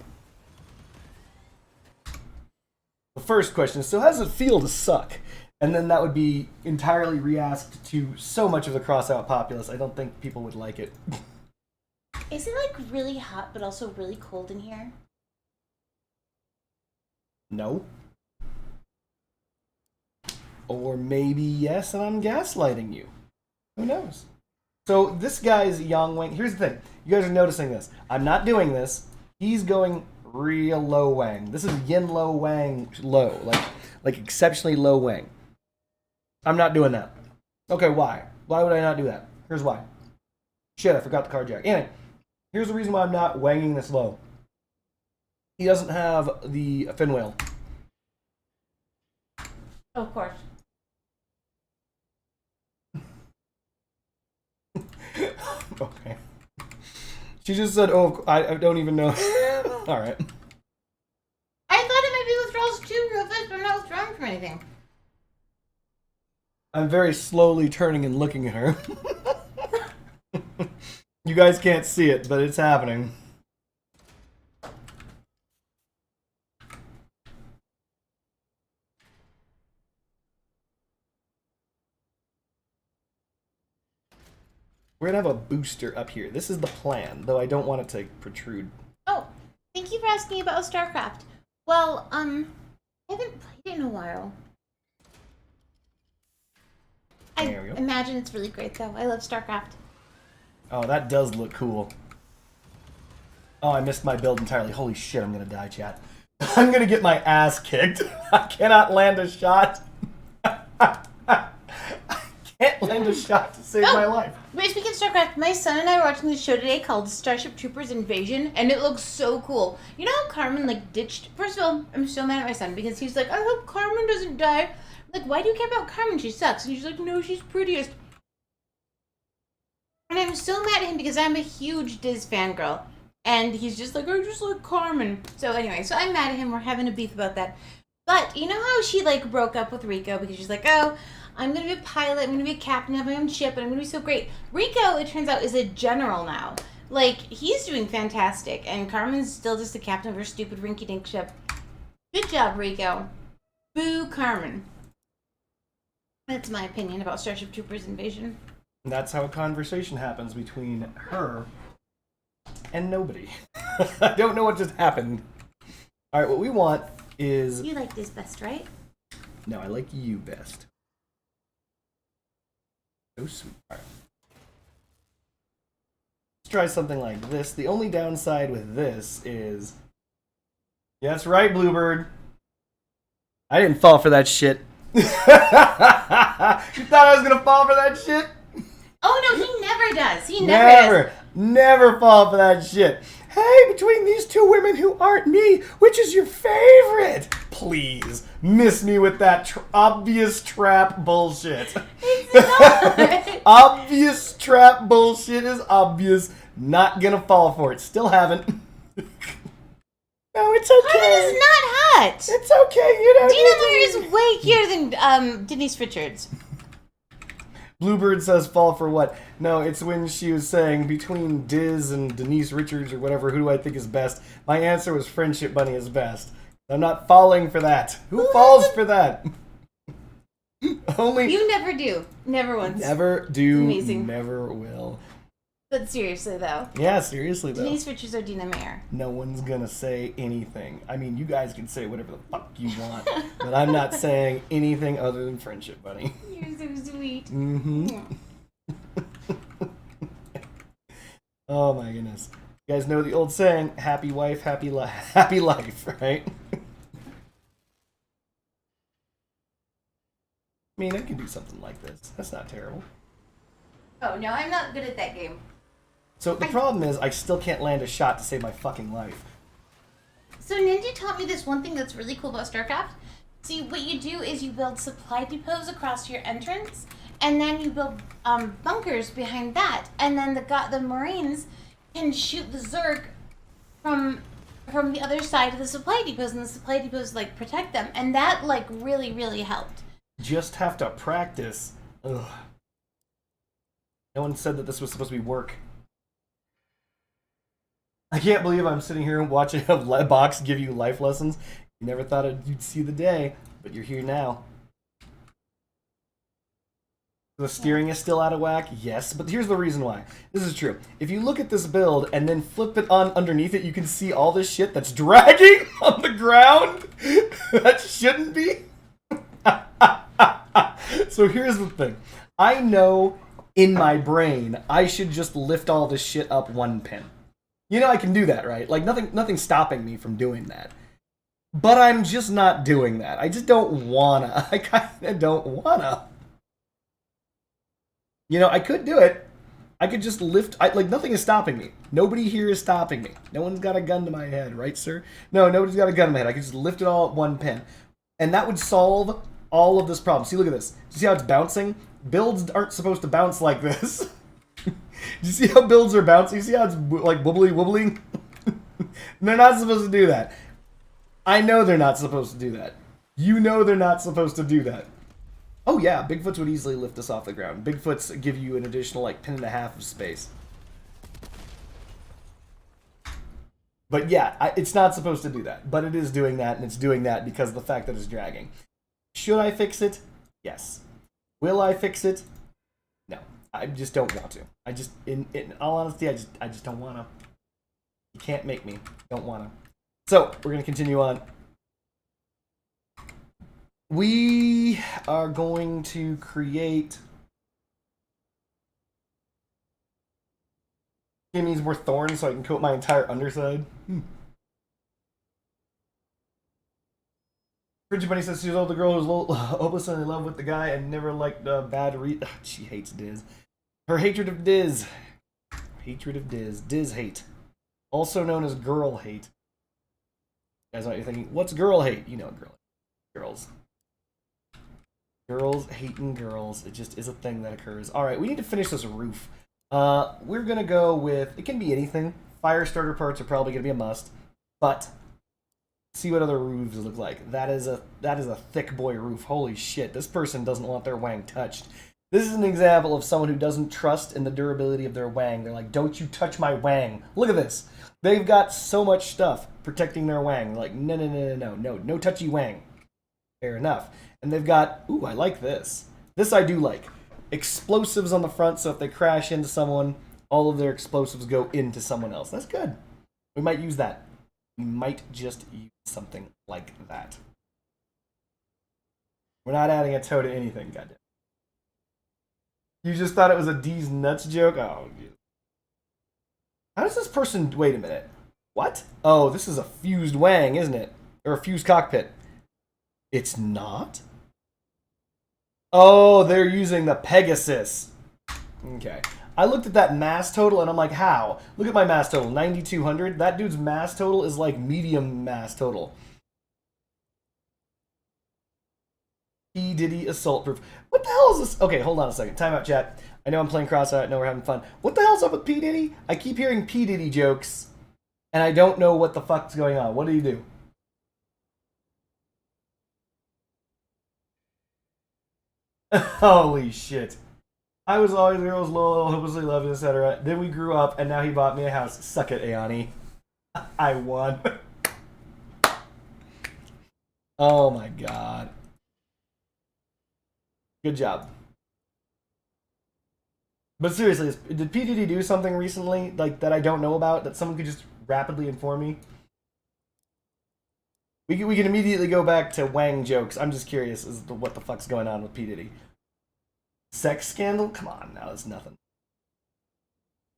[SPEAKER 1] The first question is, so how does it feel to suck? And then that would be entirely re-asked to so much of the Crossout populace. I don't think people would like it.
[SPEAKER 2] Is it like really hot but also really cold in here?
[SPEAKER 1] No. Or maybe yes, and I'm gaslighting you. Who knows? So this guy's Yang Wang. Here's the thing. You guys are noticing this. I'm not doing this. He's going real low Wang. This is Yin low Wang low. Like exceptionally low Wang. I'm not doing that. Okay, why? Why would I not do that? Here's why. Shit, I forgot the card jack. Anyway, here's the reason why I'm not wanging this low. He doesn't have the fin whale.
[SPEAKER 2] Oh, of course.
[SPEAKER 1] Okay. She just said, oh, I don't even know. Alright.
[SPEAKER 2] I thought it might be withdrawals too, real fast, but I'm not withdrawing from anything.
[SPEAKER 1] I'm very slowly turning and looking at her. You guys can't see it, but it's happening. We're gonna have a booster up here. This is the plan, though I don't want it to protrude.
[SPEAKER 2] Oh, thank you for asking about StarCraft. Well, I haven't played it in a while. I
[SPEAKER 1] There we go.
[SPEAKER 2] imagine it's really great, though. I love StarCraft.
[SPEAKER 1] Oh, that does look cool. Oh, I missed my build entirely. Holy shit, I'm gonna die, chat. I'm gonna get my ass kicked. I cannot land a shot. I can't land a shot to save my life.
[SPEAKER 2] Wait, speaking of StarCraft, my son and I were watching this show today called Starship Troopers Invasion, and it looks so cool. You know how Carmen, like, ditched... First of all, I'm so mad at my son, because he's like, I hope Carmen doesn't die. I'm like, why do you care about Carmen? She sucks. And she's like, no, she's prettiest. And I'm so mad at him because I'm a huge Diz fangirl. And he's just like, I just like Carmen. So anyway, so I'm mad at him. We're having a beef about that. But you know how she, like, broke up with Rico because she's like, oh, I'm going to be a pilot, I'm going to be a captain, have my own ship, and I'm going to be so great. Rico, it turns out, is a general now. Like, he's doing fantastic, and Carmen's still just the captain of her stupid rinky-dink ship. Good job, Rico. Boo, Carmen. That's my opinion about Starship Troopers Invasion.
[SPEAKER 1] That's how a conversation happens between her and nobody. I don't know what just happened. Alright, what we want is...
[SPEAKER 2] You like this best, right?
[SPEAKER 1] No, I like you best. So sweet. All right. Let's try something like this. The only downside with this is... Yeah, that's right, Bluebird. I didn't fall for that shit. You thought I was gonna fall for that shit?
[SPEAKER 2] Oh no, he never does. He never does.
[SPEAKER 1] Never fall for that shit. Hey, between these two women who aren't me, which is your favorite? Please, miss me with that obvious trap bullshit.
[SPEAKER 2] It's not.
[SPEAKER 1] Obvious trap bullshit is obvious. Not gonna fall for it. Still haven't. No, it's okay.
[SPEAKER 2] Carmen is not hot.
[SPEAKER 1] It's okay. You don't
[SPEAKER 2] Dina
[SPEAKER 1] need
[SPEAKER 2] Meyer
[SPEAKER 1] to...
[SPEAKER 2] is way cuter than Denise Richards.
[SPEAKER 1] Bluebird says fall for what? No, it's when she was saying between Diz and Denise Richards or whatever, who do I think is best? My answer was Friendship Bunny is best. I'm not falling for that. Who falls for that? Only
[SPEAKER 2] You never do. Never once.
[SPEAKER 1] Never do.
[SPEAKER 2] Amazing.
[SPEAKER 1] Never will.
[SPEAKER 2] But seriously though.
[SPEAKER 1] Yeah, seriously though.
[SPEAKER 2] Denise Richards or Dina Meyer.
[SPEAKER 1] No one's gonna say anything. I mean, you guys can say whatever the fuck you want, but I'm not saying anything other than Friendship Bunny.
[SPEAKER 2] You're so sweet.
[SPEAKER 1] Mm-hmm. Oh my goodness. You guys know the old saying, happy wife, happy life, right? I mean, I can do something like this. That's not terrible.
[SPEAKER 2] Oh no, I'm not good at that game.
[SPEAKER 1] So the problem is, I still can't land a shot to save my fucking life.
[SPEAKER 2] So Ninja taught me this one thing that's really cool about StarCraft. See, what you do is you build supply depots across your entrance, and then you build bunkers behind that, and then the Marines can shoot the Zerg from the other side of the supply depots, and the supply depots like protect them, and that like really really helped.
[SPEAKER 1] Just have to practice. Ugh. No one said that this was supposed to be work. I can't believe I'm sitting here watching a box give you life lessons. You never thought you'd see the day, but you're here now. The steering is still out of whack? Yes, but here's the reason why. This is true. If you look at this build and then flip it on underneath it, you can see all this shit that's dragging on the ground that shouldn't be. So here's the thing. I know in my brain I should just lift all this shit up one pin. You know I can do that, right? Like nothing's stopping me from doing that. But I'm just not doing that. I just don't wanna. I kinda don't wanna. You know, I could do it. I could just lift... like, nothing is stopping me. Nobody here is stopping me. No one's got a gun to my head, right, sir? No, nobody's got a gun to my head. I could just lift it all at one pin. And that would solve all of this problem. See, look at this. See how it's bouncing? Builds aren't supposed to bounce like this. You see how builds are bouncing? You see how it's, like, wobbling? They're not supposed to do that. I know they're not supposed to do that. You know they're not supposed to do that. Oh yeah, Bigfoots would easily lift us off the ground. Bigfoots give you an additional like pin and a half of space. But yeah, it's not supposed to do that. But it is doing that, and it's doing that because of the fact that it's dragging. Should I fix it? Yes. Will I fix it? No. I just don't want to. I just, in all honesty, I just don't want to. You can't make me. Don't want to. So, we're going to continue on. We are going to create... Give me more thorns so I can coat my entire underside. Frigid Bunny says she's the girl who's hopeless and in love with the guy and never liked bad she hates Diz. Her hatred of Diz. Hatred of Diz. Diz hate. Also known as girl hate. You guys know what you're thinking? What's girl hate? You know what girl hate. Girls. Girls hating girls. It just is a thing that occurs. Alright, we need to finish this roof. We're gonna go with... It can be anything. Fire starter parts are probably gonna be a must. But... see what other roofs look like. That is a thick boy roof. Holy shit, this person doesn't want their wang touched. This is an example of someone who doesn't trust in the durability of their wang. They're like, don't you touch my wang. Look at this. They've got so much stuff protecting their wang. They're like, no touchy wang. Fair enough. And they've got, ooh, I like this. This I do like. Explosives on the front, so if they crash into someone, all of their explosives go into someone else. That's good. We might use that. we might just use something like that. We're not adding a toe to anything, goddamn. You just thought it was a D's nuts joke? Oh, geez. How does this person... Wait a minute. What? Oh, this is a fused wang, isn't it? Or a fused cockpit. It's not? Oh, they're using the Pegasus. Okay. I looked at that mass total and I'm like, how? Look at my mass total, 9,200. That dude's mass total is like medium mass total. P. Diddy assault proof. What the hell is this? Okay, hold on a second. Time out, chat. I know I'm playing Crossout. I know we're having fun. What the hell's up with P. Diddy? I keep hearing P. Diddy jokes, and I don't know what the fuck's going on. What do you do? Holy shit. I was always girls, loyal, hopelessly loved, etc. Then we grew up, and now he bought me a house. Suck it, Ayani. I won. Oh my god. Good job. But seriously, did P. Diddy do something recently like that I don't know about that someone could just rapidly inform me? We can immediately go back to Wang jokes. I'm just curious as to what the fuck's going on with P. Diddy. Sex scandal? Come on, now that's nothing.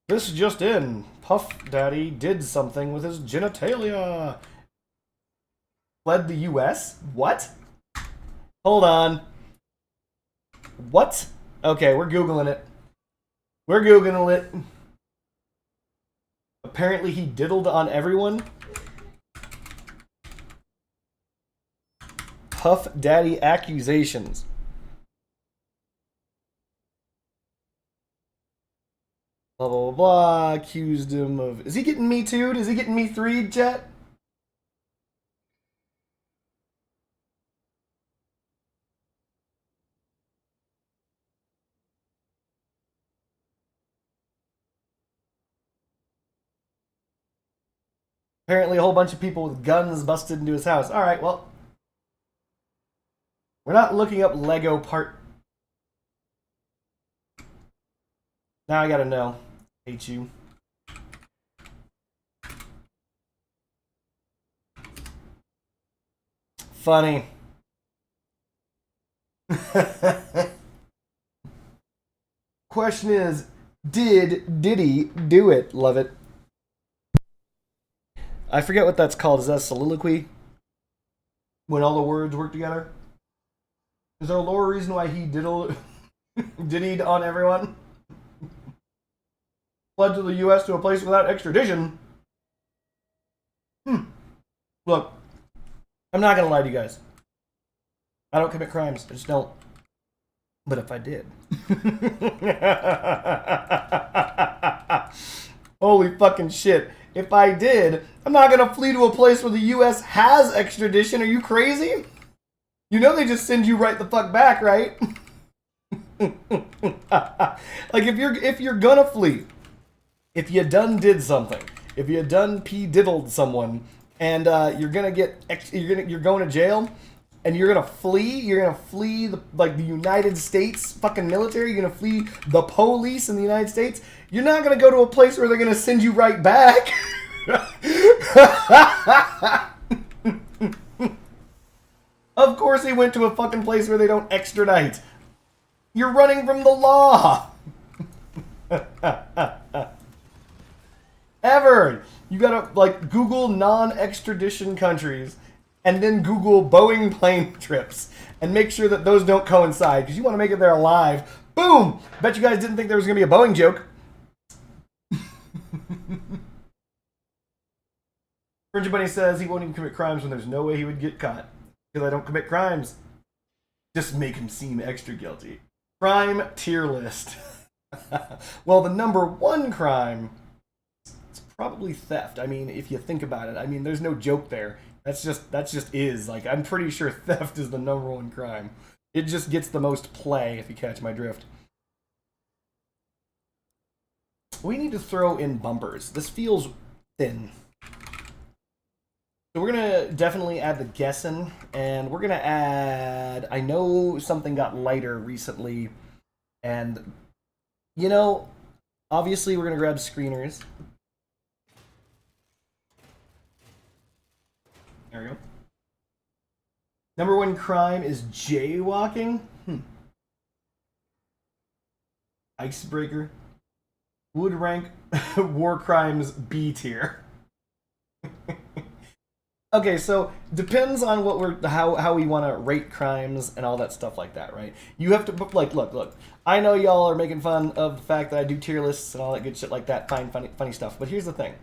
[SPEAKER 1] This just in. Puff Daddy did something with his genitalia. Fled the US? What? Hold on. What? Okay, we're Googling it. We're Googling it. Apparently he diddled on everyone. Puff Daddy accusations. Blah, blah, blah, blah. Accused him of... Is he getting me too? Is he getting me 3'd, chat? Apparently a whole bunch of people with guns busted into his house. Alright, well... We're not looking up Lego part... Now I gotta know. Hate you. Funny. Question is, did Diddy do it? Love it. I forget what that's called. Is that soliloquy? When all the words work together? Is there a lower reason why he diddied on everyone? Fled to the US to a place without extradition? Look, I'm not gonna lie to you guys. I don't commit crimes. I just don't. But if I did... Holy fucking shit. If I did, I'm not gonna flee to a place where the US has extradition. Are you crazy? You know they just send you right the fuck back, right? Like if you're gonna flee, if you done did something, if you done diddled someone, and you're gonna you're going to jail, and you're gonna flee the United States fucking military, you're gonna flee the police in the United States. You're not gonna go to a place where they're gonna send you right back. Of course he went to a fucking place where they don't extradite. You're running from the law. Ever. You gotta, like, Google non-extradition countries and then Google Boeing plane trips and make sure that those don't coincide because you want to make it there alive. Boom! Bet you guys didn't think there was going to be a Boeing joke. Fringe Bunny says he won't even commit crimes when there's no way he would get caught. Because I don't commit crimes. Just make him seem extra guilty. Crime tier list. Well, the number one crime is probably theft. I mean, if you think about it, I mean, there's no joke there. That's just is. Like, I'm pretty sure theft is the number one crime. It just gets the most play, if you catch my drift. We need to throw in bumpers. This feels thin. So we're going to definitely add the guessing, and we're going to add... I know something got lighter recently, and, you know, obviously we're going to grab screeners. There we go. Number 1 crime is jaywalking. Icebreaker. Would rank war crimes B tier. Okay, so depends on what we're how we want to rate crimes and all that stuff like that, right? You have to like look. I know y'all are making fun of the fact that I do tier lists and all that good shit like that, funny stuff. But here's the thing: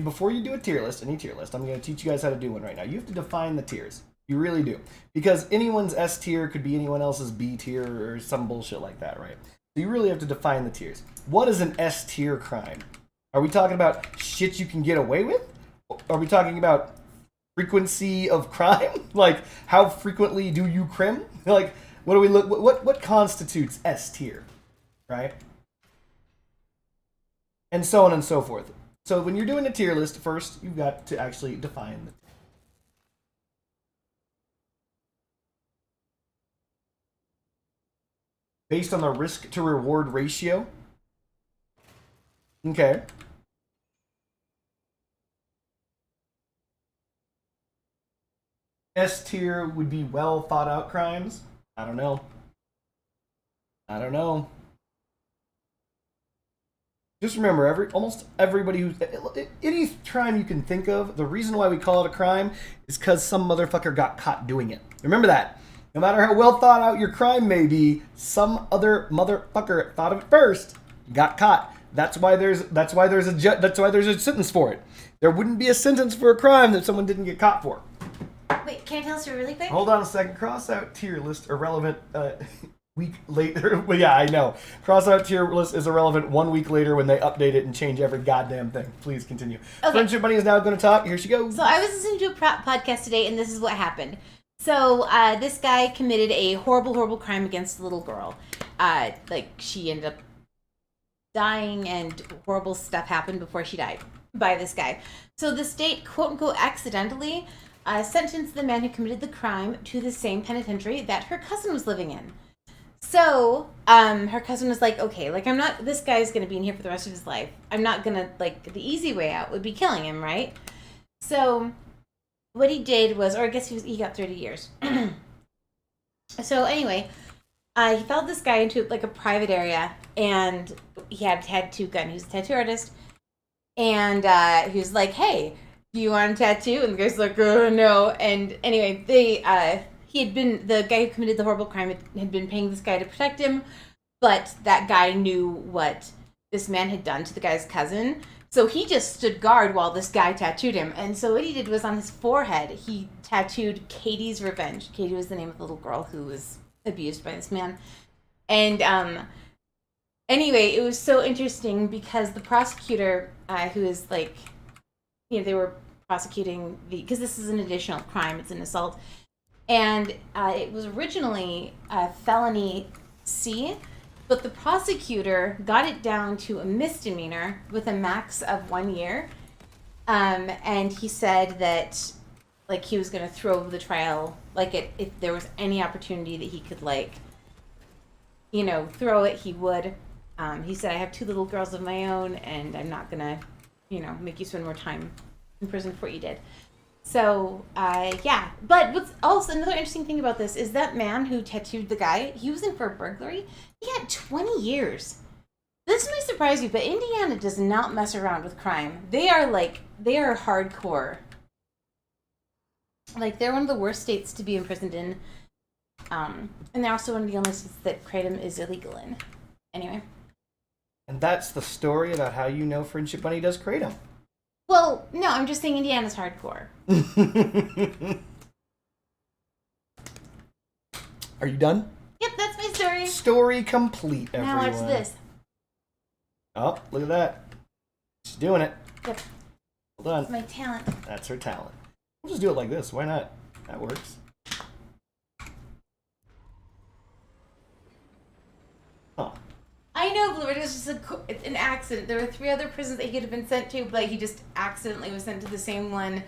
[SPEAKER 1] before you do a tier list, any tier list, I'm going to teach you guys how to do one right now. You have to define the tiers. You really do, because anyone's S tier could be anyone else's B tier or some bullshit like that, right? So you really have to define the tiers. What is an S tier crime? Are we talking about shit you can get away with? Are we talking about frequency of crime? Like, how frequently do you crim? Like, what do we look? What constitutes S tier, right? And so on and so forth. So when you're doing a tier list, first you've got to actually define the. Based on the risk to reward ratio. Okay. S tier would be well thought out crimes. I don't know. Just remember, almost everybody who's any crime you can think of, the reason why we call it a crime is because some motherfucker got caught doing it. Remember that. No matter how well thought out your crime may be, some other motherfucker thought of it first, got caught. That's why there's a sentence for it. There wouldn't be a sentence for a crime that someone didn't get caught for.
[SPEAKER 2] Wait, can I tell us really quick?
[SPEAKER 1] Hold on a second. Crossout tier list irrelevant week later. Well, yeah, I know. Crossout tier list is irrelevant 1 week later when they update it and change every goddamn thing. Please continue. Okay. Friendship Bunny is now going to talk. Here she goes.
[SPEAKER 2] So I was listening to a podcast today, and this is what happened. So this guy committed a horrible crime against a little girl. She ended up dying, and horrible stuff happened before she died by this guy. So the state, quote unquote, accidentally sentenced the man who committed the crime to the same penitentiary that her cousin was living in. So her cousin was like, okay, this guy's going to be in here for the rest of his life. I'm not going to, the easy way out would be killing him, right? So what he did was, or I guess he got 30 years. So anyway, he followed this guy into a private area, and he had a tattoo gun. He was a tattoo artist. And he was like, hey, do you want a tattoo? And the guy's like, oh, no. And anyway, the guy who committed the horrible crime had been paying this guy to protect him, but that guy knew what this man had done to the guy's cousin. So he just stood guard while this guy tattooed him. And so what he did was on his forehead, he tattooed Katie's Revenge. Katie was the name of the little girl who was abused by this man. And anyway, it was so interesting because the prosecutor, who is they were prosecuting because this is an additional crime, it's an assault. And it was originally a felony C, but the prosecutor got it down to a misdemeanor with a max of 1 year. And he said that he was going to throw the trial, if there was any opportunity that he could throw it, he would. He said, I have 2 little girls of my own, and I'm not going to, make you spend more time in prison for what you did. So, yeah. But what's also another interesting thing about this is that man who tattooed the guy, he was in for a burglary. He had 20 years. This may surprise you, but Indiana does not mess around with crime. They are hardcore. They're one of the worst states to be imprisoned in. And they're also one of the only states that kratom is illegal in. Anyway.
[SPEAKER 1] And that's the story about how you know Friendship Bunny does kratom.
[SPEAKER 2] Well, no, I'm just saying Indiana's hardcore.
[SPEAKER 1] Are you done?
[SPEAKER 2] Yep, that's my story.
[SPEAKER 1] Story complete, everyone.
[SPEAKER 2] Now watch this.
[SPEAKER 1] Oh, look at that. She's doing it.
[SPEAKER 2] Yep.
[SPEAKER 1] Hold on.
[SPEAKER 2] That's my talent.
[SPEAKER 1] That's her talent. We'll just do it like this. Why not? That works. Huh.
[SPEAKER 2] I know, Blue. It was just an accident. There were 3 other prisons that he could have been sent to, but he just accidentally was sent to the same one,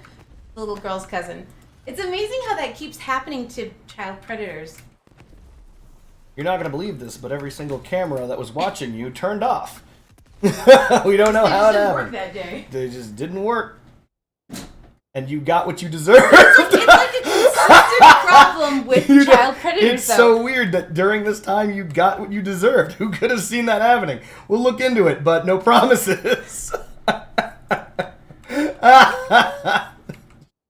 [SPEAKER 2] the little girl's cousin. It's amazing how that keeps happening to child predators.
[SPEAKER 1] You're not going to believe this, but every single camera that was watching you turned off. We don't know how it happened.
[SPEAKER 2] They just didn't work that day.
[SPEAKER 1] They just didn't work. and you got what you deserved.
[SPEAKER 2] It's like a consistent problem with child predators.
[SPEAKER 1] It's so weird that during this time you got what you deserved. Who could have seen that happening? We'll look into it, but no promises.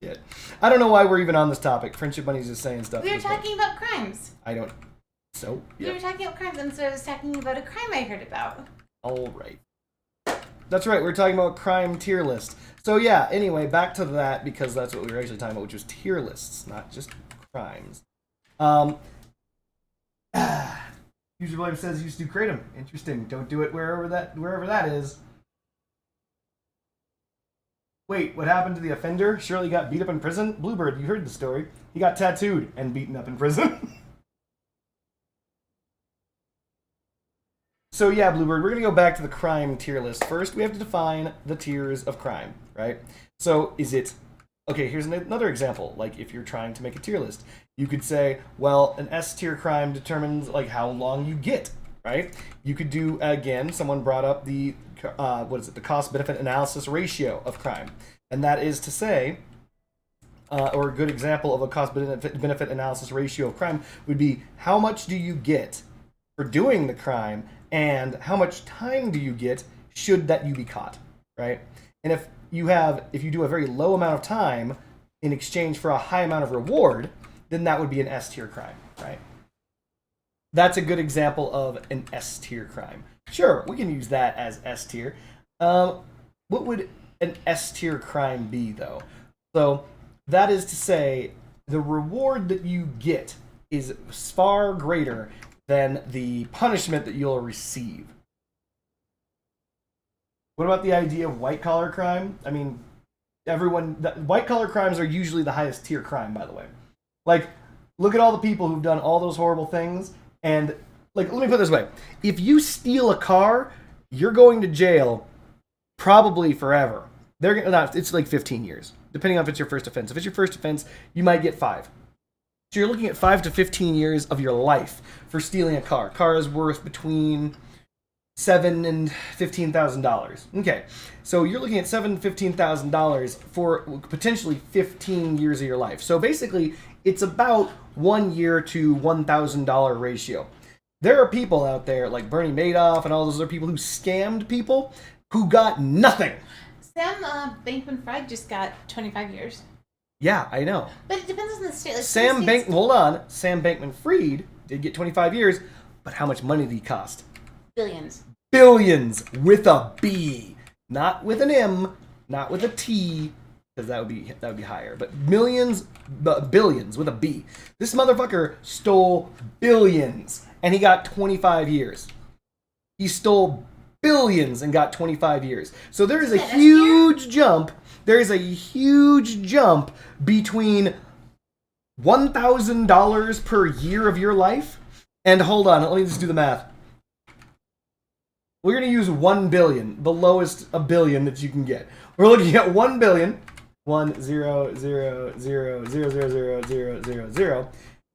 [SPEAKER 1] Shit. I don't know why we're even on this topic. Friendship Bunny's just saying stuff.
[SPEAKER 2] We were talking about crimes.
[SPEAKER 1] I don't. So?
[SPEAKER 2] We were talking about crimes, and so I was talking about a crime I heard about.
[SPEAKER 1] All right. That's right, we were talking about crime tier list. So yeah, anyway, back to that, because that's what we were actually talking about, which was tier lists, not just crimes. User Blame says used to create them. Interesting. Don't do it wherever that is. Wait, what happened to the offender? Surely got beat up in prison? Bluebird, you heard the story. He got tattooed and beaten up in prison. So yeah, Bluebird, we're going to go back to the crime tier list. First, we have to define the tiers of crime, right? So is it... Okay, here's another example. Like, if you're trying to make a tier list, you could say, well, an S-tier crime determines, like, how long you get, right? You could do, again, someone brought up the, the cost-benefit analysis ratio of crime. And that is to say, or a good example of a cost-benefit analysis ratio of crime would be, how much do you get for doing the crime, and how much time do you get should that you be caught, right? And if you do a very low amount of time in exchange for a high amount of reward, then that would be an S-tier crime, right? That's a good example of an S-tier crime. Sure, we can use that as S-tier. What would an S-tier crime be, though? So that is to say, the reward that you get is far greater than the punishment that you'll receive. What about the idea of white-collar crime? I mean, white-collar crimes are usually the highest tier crime, by the way. Like, look at all the people who've done all those horrible things, and, like, let me put it this way. If you steal a car, you're going to jail probably forever. It's like 15 years, depending on if it's your first offense. If it's your first offense, you might get 5. So you're looking at 5 to 15 years of your life for stealing a car. Car is worth between $7,000 and $15,000. Okay, so you're looking at $7,000 to $15,000 for potentially 15 years of your life. So basically, it's about 1 year to $1,000 ratio. There are people out there like Bernie Madoff and all those other people who scammed people who got nothing.
[SPEAKER 2] Sam Bankman-Fried just got 25 years.
[SPEAKER 1] Yeah, I know.
[SPEAKER 2] But it depends on the state. Like
[SPEAKER 1] Hold on. Sam Bankman-Fried did get 25 years, but how much money did he cost?
[SPEAKER 2] Billions.
[SPEAKER 1] Billions with a B, not with an M, not with a T, because that would be higher. But billions with a B. This motherfucker stole billions, and he got 25 years. He stole billions and got 25 years. So there is a huge jump. There is a huge jump between $1,000 per year of your life and, hold on, let me just do the math. We're going to use 1 billion, the lowest a billion that you can get. We're looking at 1 billion, 1 0 0 0 0 0 0 0 0 0,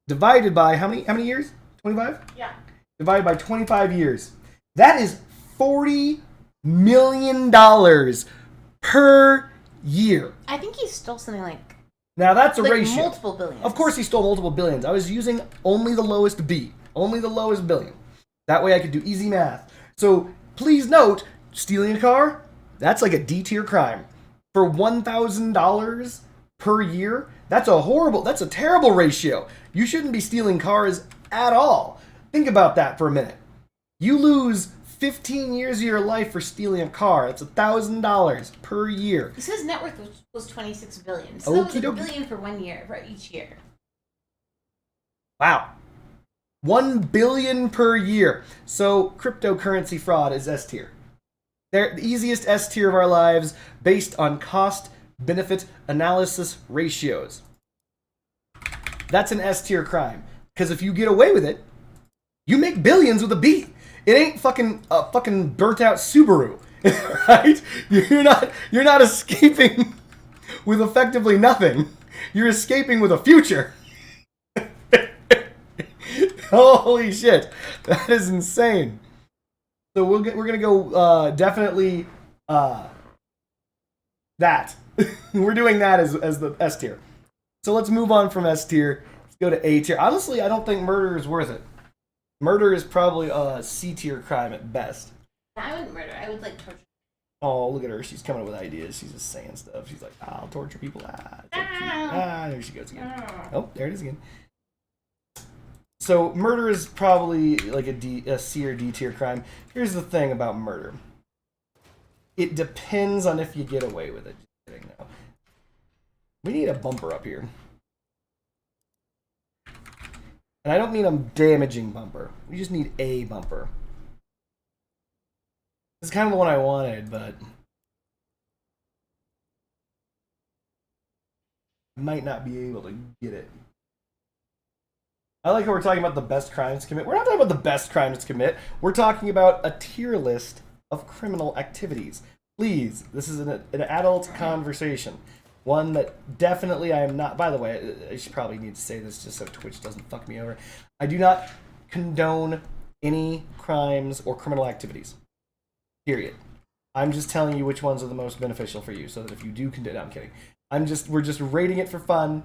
[SPEAKER 1] divided by how many years? 25?
[SPEAKER 2] Yeah.
[SPEAKER 1] Divided by 25 years. That is $40 million per year.
[SPEAKER 2] I think he stole something like...
[SPEAKER 1] Now that's a ratio.
[SPEAKER 2] Multiple billions.
[SPEAKER 1] Of course he stole multiple billions. I was using only the lowest B. Only the lowest billion. That way I could do easy math. So please note, stealing a car, that's like a D tier crime. For $1,000 per year, that's a terrible ratio. You shouldn't be stealing cars at all. Think about that for a minute. You lose 15 years of your life for stealing a car. That's $1,000 per year.
[SPEAKER 2] So his net worth was $26 billion. So that was $1 billion for 1 year, for each year.
[SPEAKER 1] Wow. $1 billion per year. So cryptocurrency fraud is S tier. They're the easiest S tier of our lives based on cost-benefit analysis ratios. That's an S tier crime. Because if you get away with it, you make billions with a B. It ain't fucking burnt out Subaru, right? You're not escaping with effectively nothing. You're escaping with a future. Holy shit, that is insane. So we're gonna go definitely that We're doing that as the S tier. So let's move on from S tier. Let's go to A tier. Honestly, I don't think murder is worth it. Murder is probably a C tier crime at best.
[SPEAKER 2] I wouldn't murder. I would like torture.
[SPEAKER 1] Oh, look at her. She's coming up with ideas. She's just saying stuff. She's like, I'll torture people. There she goes again. Oh, there it is again. So murder is probably like a C or D tier crime. Here's the thing about murder. It depends on if you get away with it. Just kidding, no. We need a bumper up here. And I don't mean a damaging bumper. We just need a bumper. This is kind of the one I wanted, but I might not be able to get it. I like how we're talking about the best crimes to commit. We're not talking about the best crimes to commit. We're talking about a tier list of criminal activities. Please, this is an adult conversation. One that definitely I am not... By the way, I should probably need to say this just so Twitch doesn't fuck me over. I do not condone any crimes or criminal activities. Period. I'm just telling you which ones are the most beneficial for you, so that if you do condone... No, I'm kidding. We're just rating it for fun,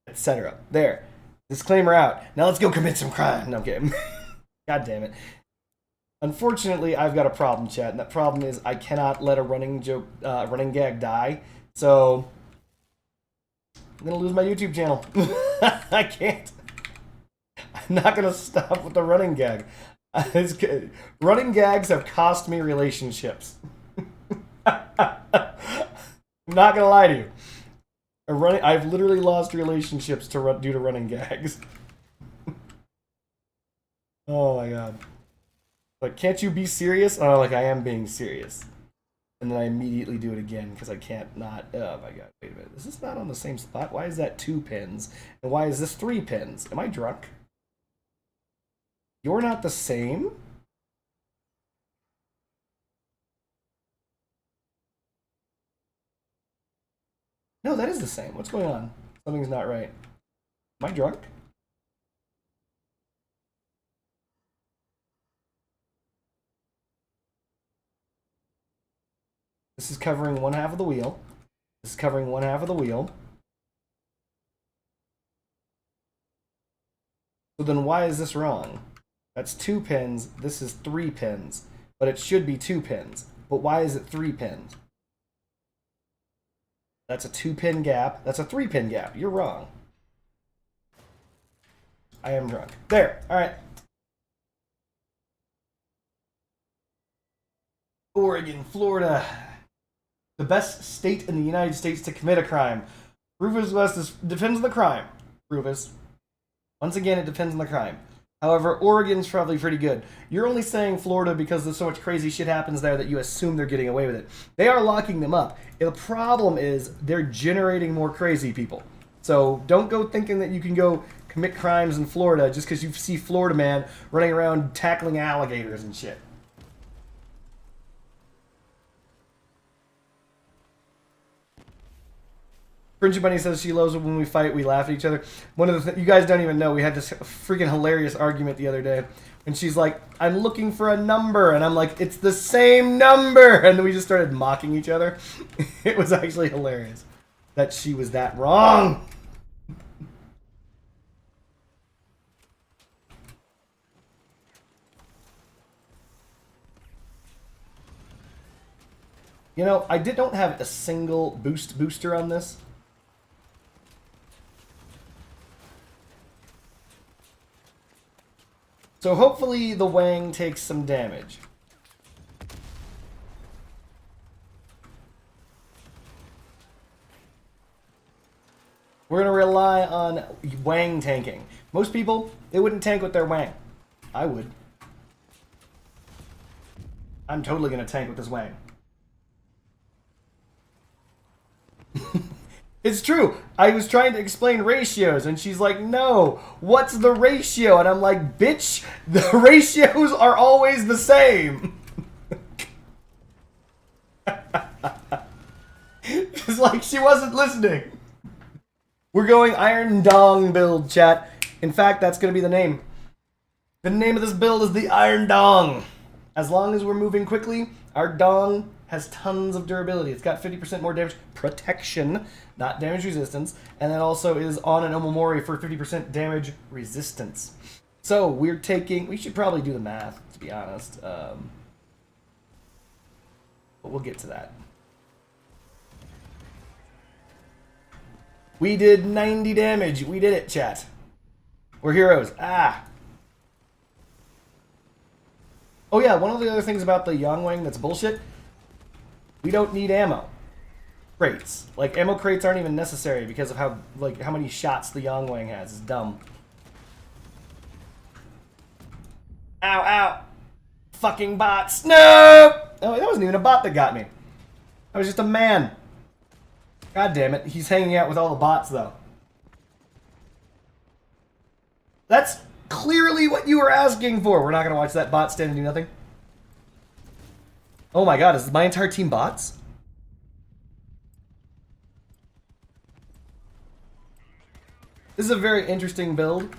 [SPEAKER 1] etc. There. Disclaimer out. Now let's go commit some crime. No, I'm kidding. God damn it. Unfortunately, I've got a problem, chat, and that problem is I cannot let a running gag die. So I'm gonna lose my YouTube channel. I can't. I'm not gonna stop with the running gag. Running gags have cost me relationships. I'm not gonna lie to you. I've literally lost relationships due to running gags. Oh my god. Like, can't you be serious? Oh, like I am being serious. And then I immediately do it again because I can't not. Oh my god, wait a minute. Is this not on the same spot? Why is that 2 pins? And why is this 3 pins? Am I drunk? You're not the same? No, that is the same. What's going on? Something's not right. Am I drunk? This is covering one half of the wheel. This is covering one half of the wheel. So then why is this wrong? That's 2 pins. This is 3 pins. But it should be 2 pins. But why is it 3 pins? That's a 2-pin gap. That's a 3-pin gap. You're wrong. I am drunk. There. All right. Oregon, Florida. The best state in the United States to commit a crime. Rufus West depends on the crime. Rufus. Once again, it depends on the crime. However, Oregon's probably pretty good. You're only saying Florida because there's so much crazy shit happens there that you assume they're getting away with it. They are locking them up. And the problem is they're generating more crazy people. So don't go thinking that you can go commit crimes in Florida just because you see Florida man running around tackling alligators and shit. Fringy Bunny says she loves it when we fight, we laugh at each other. One of the you guys don't even know, we had this freaking hilarious argument the other day. And she's like, I'm looking for a number. And I'm like, it's the same number. And then we just started mocking each other. It was actually hilarious that she was that wrong. You know, I don't have a single booster on this. So hopefully the Wang takes some damage. We're going to rely on Wang tanking. Most people, they wouldn't tank with their Wang. I would. I'm totally going to tank with this Wang. It's true. I was trying to explain ratios, and she's like, no, what's the ratio? And I'm like, bitch, the ratios are always the same. It's like she wasn't listening. We're going Iron Dong build, chat. In fact, that's going to be the name. The name of this build is the Iron Dong. As long as we're moving quickly, our dong has tons of durability. It's got 50% more damage protection, not damage resistance, and then also is on an Omamori for 50% damage resistance. So we're taking, we should probably do the math, to be honest, but we'll get to that. We did 90 damage. We did it, chat. We're heroes. Ah. Oh yeah, one of the other things about the Yangwang that's bullshit, we don't need ammo crates. Like, ammo crates aren't even necessary because of how many shots the Yangwang has. It's dumb. Ow, ow. Fucking bots. No! Oh, that wasn't even a bot that got me. That was just a man. God damn it. He's hanging out with all the bots, though. That's clearly what you were asking for. We're not going to watch that bot stand and do nothing. Oh my god, is my entire team bots? This is a very interesting build.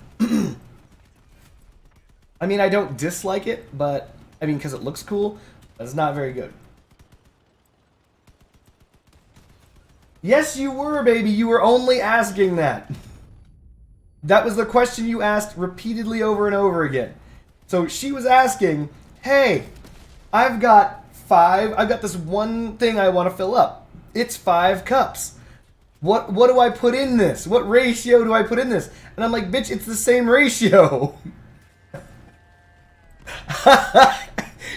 [SPEAKER 1] I mean, I don't dislike it, but... I mean, because it looks cool, but it's not very good. Yes, you were, baby. You were only asking that. That was the question you asked repeatedly over and over again. So she was asking, hey, I've got this one thing I want to fill up. It's 5 cups. What do I put in this? What ratio do I put in this? And I'm like, bitch, it's the same ratio.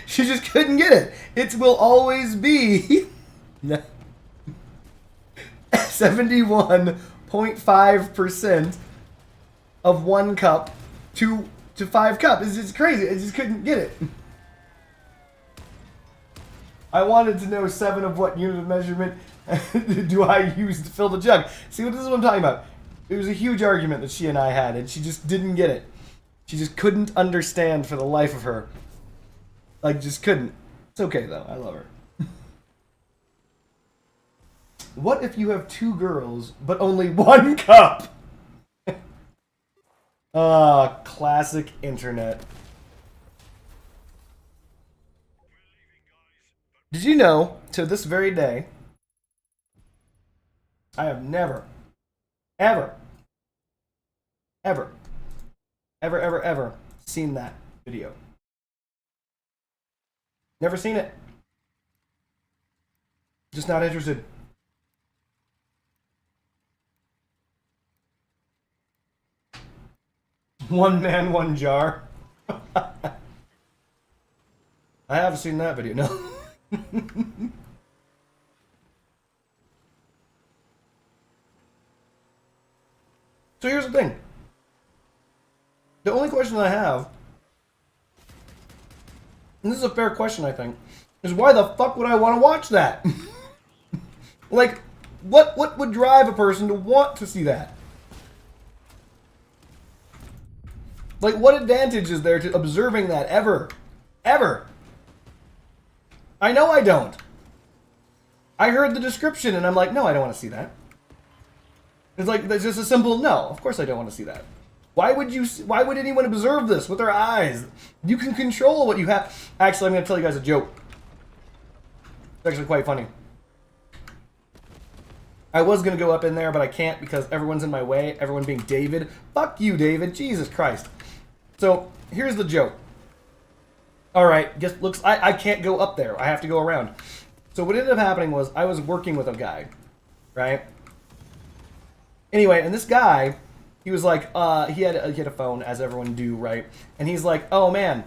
[SPEAKER 1] She just couldn't get it. It will always be 71.5% of 1 cup to 5 cups. It's just crazy. I just couldn't get it. I wanted to know 7 of what unit of measurement do I use to fill the jug. See, this is what I'm talking about. It was a huge argument that she and I had, and she just didn't get it. She just couldn't understand for the life of her. Like, just couldn't. It's okay, though. I love her. What if you have 2 girls, but only 1 cup? Ah, classic internet. Did you know, to this very day, I have never, ever seen that video. Never seen it. Just not interested. One man, one jar. I haven't seen that video, no. So here's the thing. The only question I have, and this is a fair question I think, is why the fuck would I want to watch that? Like, what would drive a person to want to see that? Like, what advantage is there to observing that ever? Ever? I know I don't. I heard the description and I'm like, no, I don't want to see that. It's like, it's just a simple no. Of course I don't want to see that. Why would anyone observe this with their eyes? You can control what you have. Actually, I'm going to tell you guys a joke. It's actually quite funny. I was going to go up in there, but I can't because everyone's in my way. Everyone being David. Fuck you, David. Jesus Christ. So, here's the joke. Alright, I can't go up there. I have to go around. So what ended up happening was I was working with a guy, right? Anyway, and this guy, he was like, he had a phone, as everyone do, right? And he's like, oh man,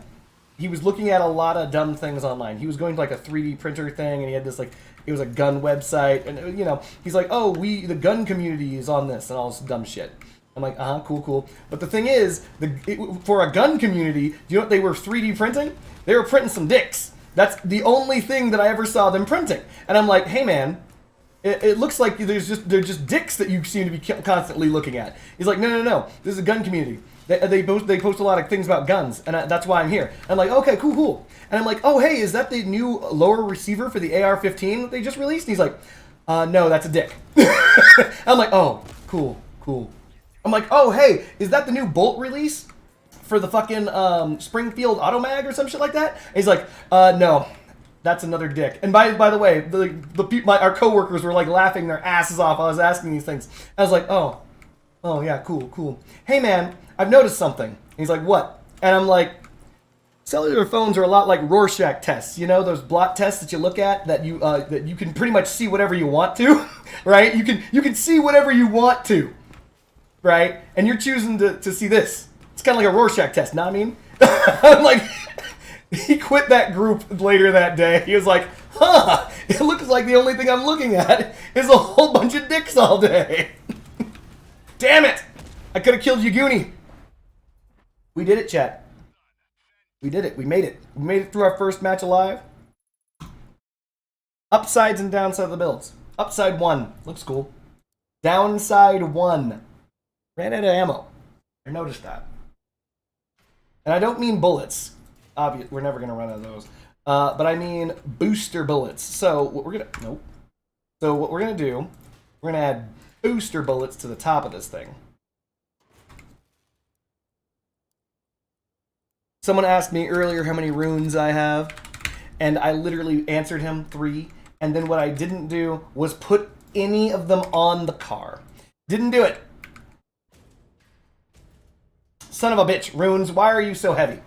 [SPEAKER 1] he was looking at a lot of dumb things online. He was going to like a 3D printer thing, and he had this like, it was a gun website, and you know, he's like, oh, the gun community is on this, and all this dumb shit. I'm like, cool. But the thing is, for a gun community, do you know what they were 3D printing? They were printing some dicks. That's the only thing that I ever saw them printing. And I'm like, hey man, it looks like they're just dicks that you seem to be constantly looking at. He's like, no, this is a gun community. They post a lot of things about guns, and that's why I'm here. I'm like, okay, cool. And I'm like, oh hey, is that the new lower receiver for the AR-15 that they just released? And he's like, no, that's a dick. I'm like, oh, cool. I'm like, oh hey, is that the new bolt release for the fucking Springfield Automag or some shit like that? And he's like, no, That's another dick. And by the way, our coworkers were like laughing their asses off. I was asking these things. I was like, oh yeah, cool. Hey man, I've noticed something. And he's like, what? And I'm like, cellular phones are a lot like Rorschach tests. You know, those blot tests that you look at that you can pretty much see whatever you want to, right? You can see whatever you want to, right? And you're choosing to see this. It's kind of like a Rorschach test. Know what I mean? I'm like. He quit that group later that day. He was like, it looks like the only thing I'm looking at is a whole bunch of dicks all day. Damn it! I could have killed Yaguni. We did it, chat. We did it. We made it. We made it through our first match alive. Upsides and downside of the builds. Upside 1. Looks cool. Downside 1. Ran out of ammo. I noticed that. And I don't mean bullets. We're never going to run out of those. But I mean booster bullets. So what we're going to... Nope. So what we're going to do, we're going to add booster bullets to the top of this thing. Someone asked me earlier how many runes I have. And I literally answered him 3. And then what I didn't do was put any of them on the car. Didn't do it. Son of a bitch. Runes, why are you so heavy?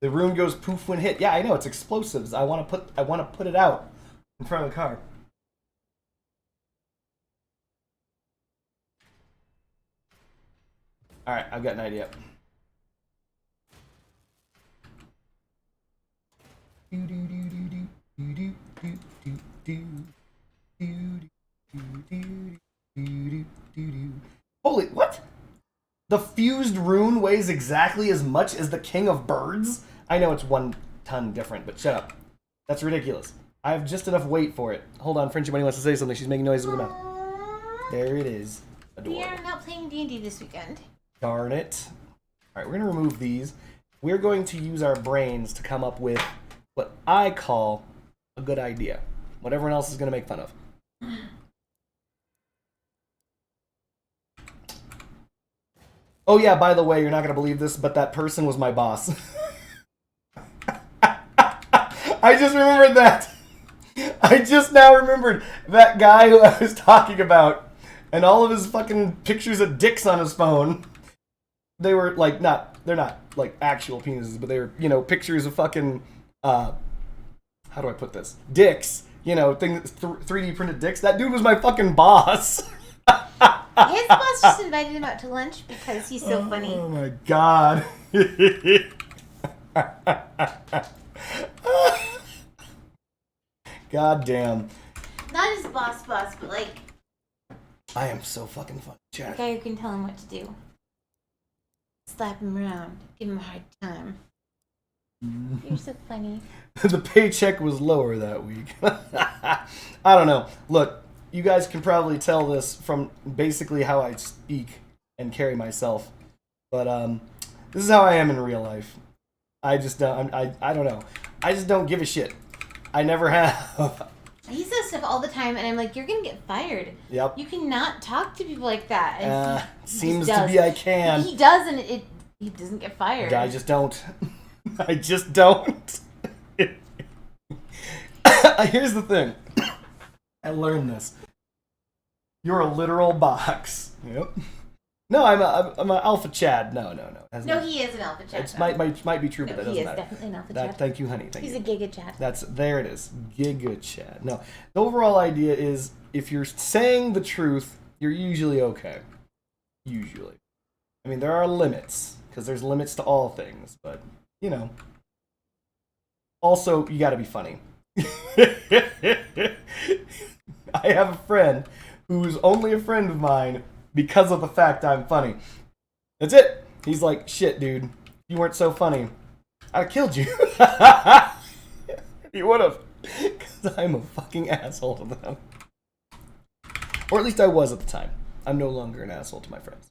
[SPEAKER 1] The rune goes poof when hit. Yeah, I know, it's explosives. I want to put it out in front of the car. All right, I've got an idea. Holy, what? The fused rune weighs exactly as much as the King of Birds? I know it's 1 ton different, but shut up. That's ridiculous. I have just enough weight for it. Hold on, Frenchie Bunny wants to say something. She's making noises with her mouth. There it is. Adorable.
[SPEAKER 2] We are not playing D&D this weekend.
[SPEAKER 1] Darn it. Alright, we're going to remove these. We're going to use our brains to come up with what I call a good idea. What everyone else is going to make fun of. Oh yeah, by the way, you're not going to believe this, but that person was my boss. I just remembered that. I just now remembered that guy who I was talking about and all of his fucking pictures of dicks on his phone. They were like they're not like actual penises, but they were, you know, pictures of fucking, how do I put this? Dicks, you know, 3D printed dicks. That dude was my fucking boss.
[SPEAKER 2] His boss just invited him out to lunch because he's so funny.
[SPEAKER 1] Oh my god. God damn.
[SPEAKER 2] Not his boss, but like...
[SPEAKER 1] I am so fucking funny, Jack.
[SPEAKER 2] The guy who can tell him what to do. Slap him around. Give him a hard time. You're so funny.
[SPEAKER 1] The paycheck was lower that week. I don't know. Look, you guys can probably tell this from basically how I speak and carry myself. But this is how I am in real life. I just don't, I don't know. I just don't give a shit. I never have.
[SPEAKER 2] He says stuff all the time, and I'm like, you're gonna get fired.
[SPEAKER 1] Yep.
[SPEAKER 2] You cannot talk to people like that. And
[SPEAKER 1] seems to be I can.
[SPEAKER 2] He does, and he doesn't get fired.
[SPEAKER 1] I just don't. I just don't. Here's the thing. I learned this. You're a literal box. Yep. No, I'm an alpha Chad. No.
[SPEAKER 2] No, he is an alpha Chad.
[SPEAKER 1] It might be true, but that doesn't matter.
[SPEAKER 2] He is definitely an alpha Chad.
[SPEAKER 1] Thank you, honey.
[SPEAKER 2] He's a Giga Chad.
[SPEAKER 1] There it is. Giga Chad. No, the overall idea is if you're saying the truth, you're usually okay. Usually. I mean, there are limits, because there's limits to all things, but, you know. Also, you gotta be funny. I have a friend who's only a friend of mine because of the fact I'm funny. That's it. He's like, shit, dude. If you weren't so funny, I'd have killed you. You would have. Because I'm a fucking asshole to them. Or at least I was at the time. I'm no longer an asshole to my friends.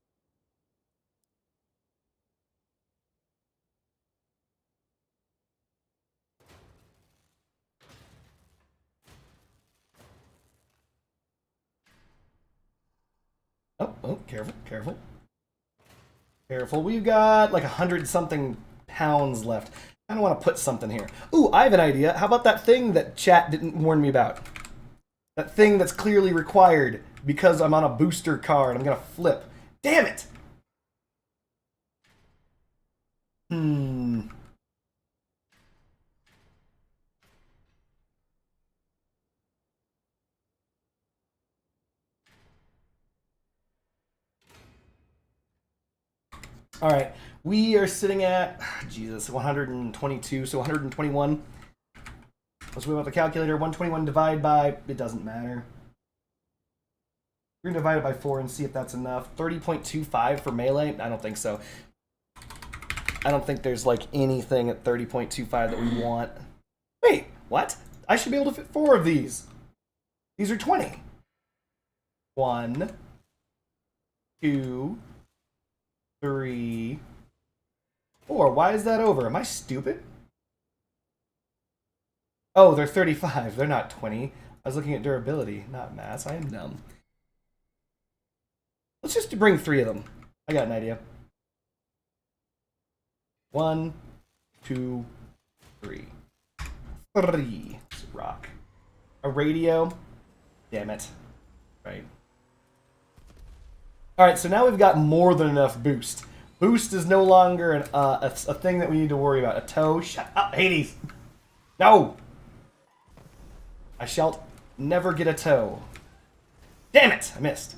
[SPEAKER 1] Oh, careful. We've got like 100-something pounds left. I don't want to put something here. Ooh, I have an idea. How about that thing that chat didn't warn me about? That thing that's clearly required because I'm on a booster car and I'm going to flip. Damn it! All right, we are sitting at, Jesus, 122, so 121. Let's move up the calculator. 121 divided by, it doesn't matter. We're going to divide it by 4 and see if that's enough. 30.25 for melee? I don't think so. I don't think there's like anything at 30.25 that we want. Wait, what? I should be able to fit 4 of these. These are 20. 1, 2, 3, 4. Why is that over? Am I stupid? Oh, they're 35. They're not 20. I was looking at durability, not mass. I am dumb. Let's just bring 3 of them. I got an idea. 1, 2, 3. 3. Rock. A radio. Damn it. Right. Alright, so now we've got more than enough boost. Boost is no longer a thing that we need to worry about. A toe. Shut up, Hades! No! I shall never get a toe. Damn it! I missed.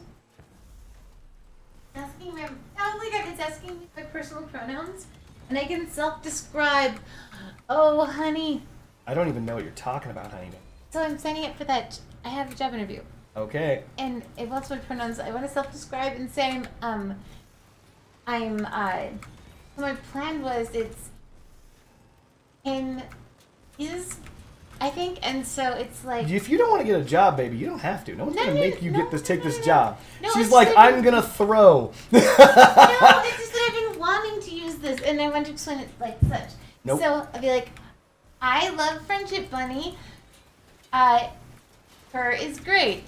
[SPEAKER 2] Asking me, oh my god, it's asking me my personal pronouns, and I can self-describe. Oh, honey. I
[SPEAKER 1] don't even know what you're talking about, honey.
[SPEAKER 2] So I'm signing up for that. I have a job interview.
[SPEAKER 1] Okay.
[SPEAKER 2] And it wants my pronouns. I want to self-describe and say so my plan was it's him, is, I think, and so it's like...
[SPEAKER 1] If you don't want to get a job, baby, you don't have to. No one's going to make you take this job.
[SPEAKER 2] No,
[SPEAKER 1] she's like, I'm going to throw.
[SPEAKER 2] No, it's just that I've been wanting to use this, and I want to explain it like such.
[SPEAKER 1] Nope.
[SPEAKER 2] So I'll be like, I love Friendship Bunny. Her is great.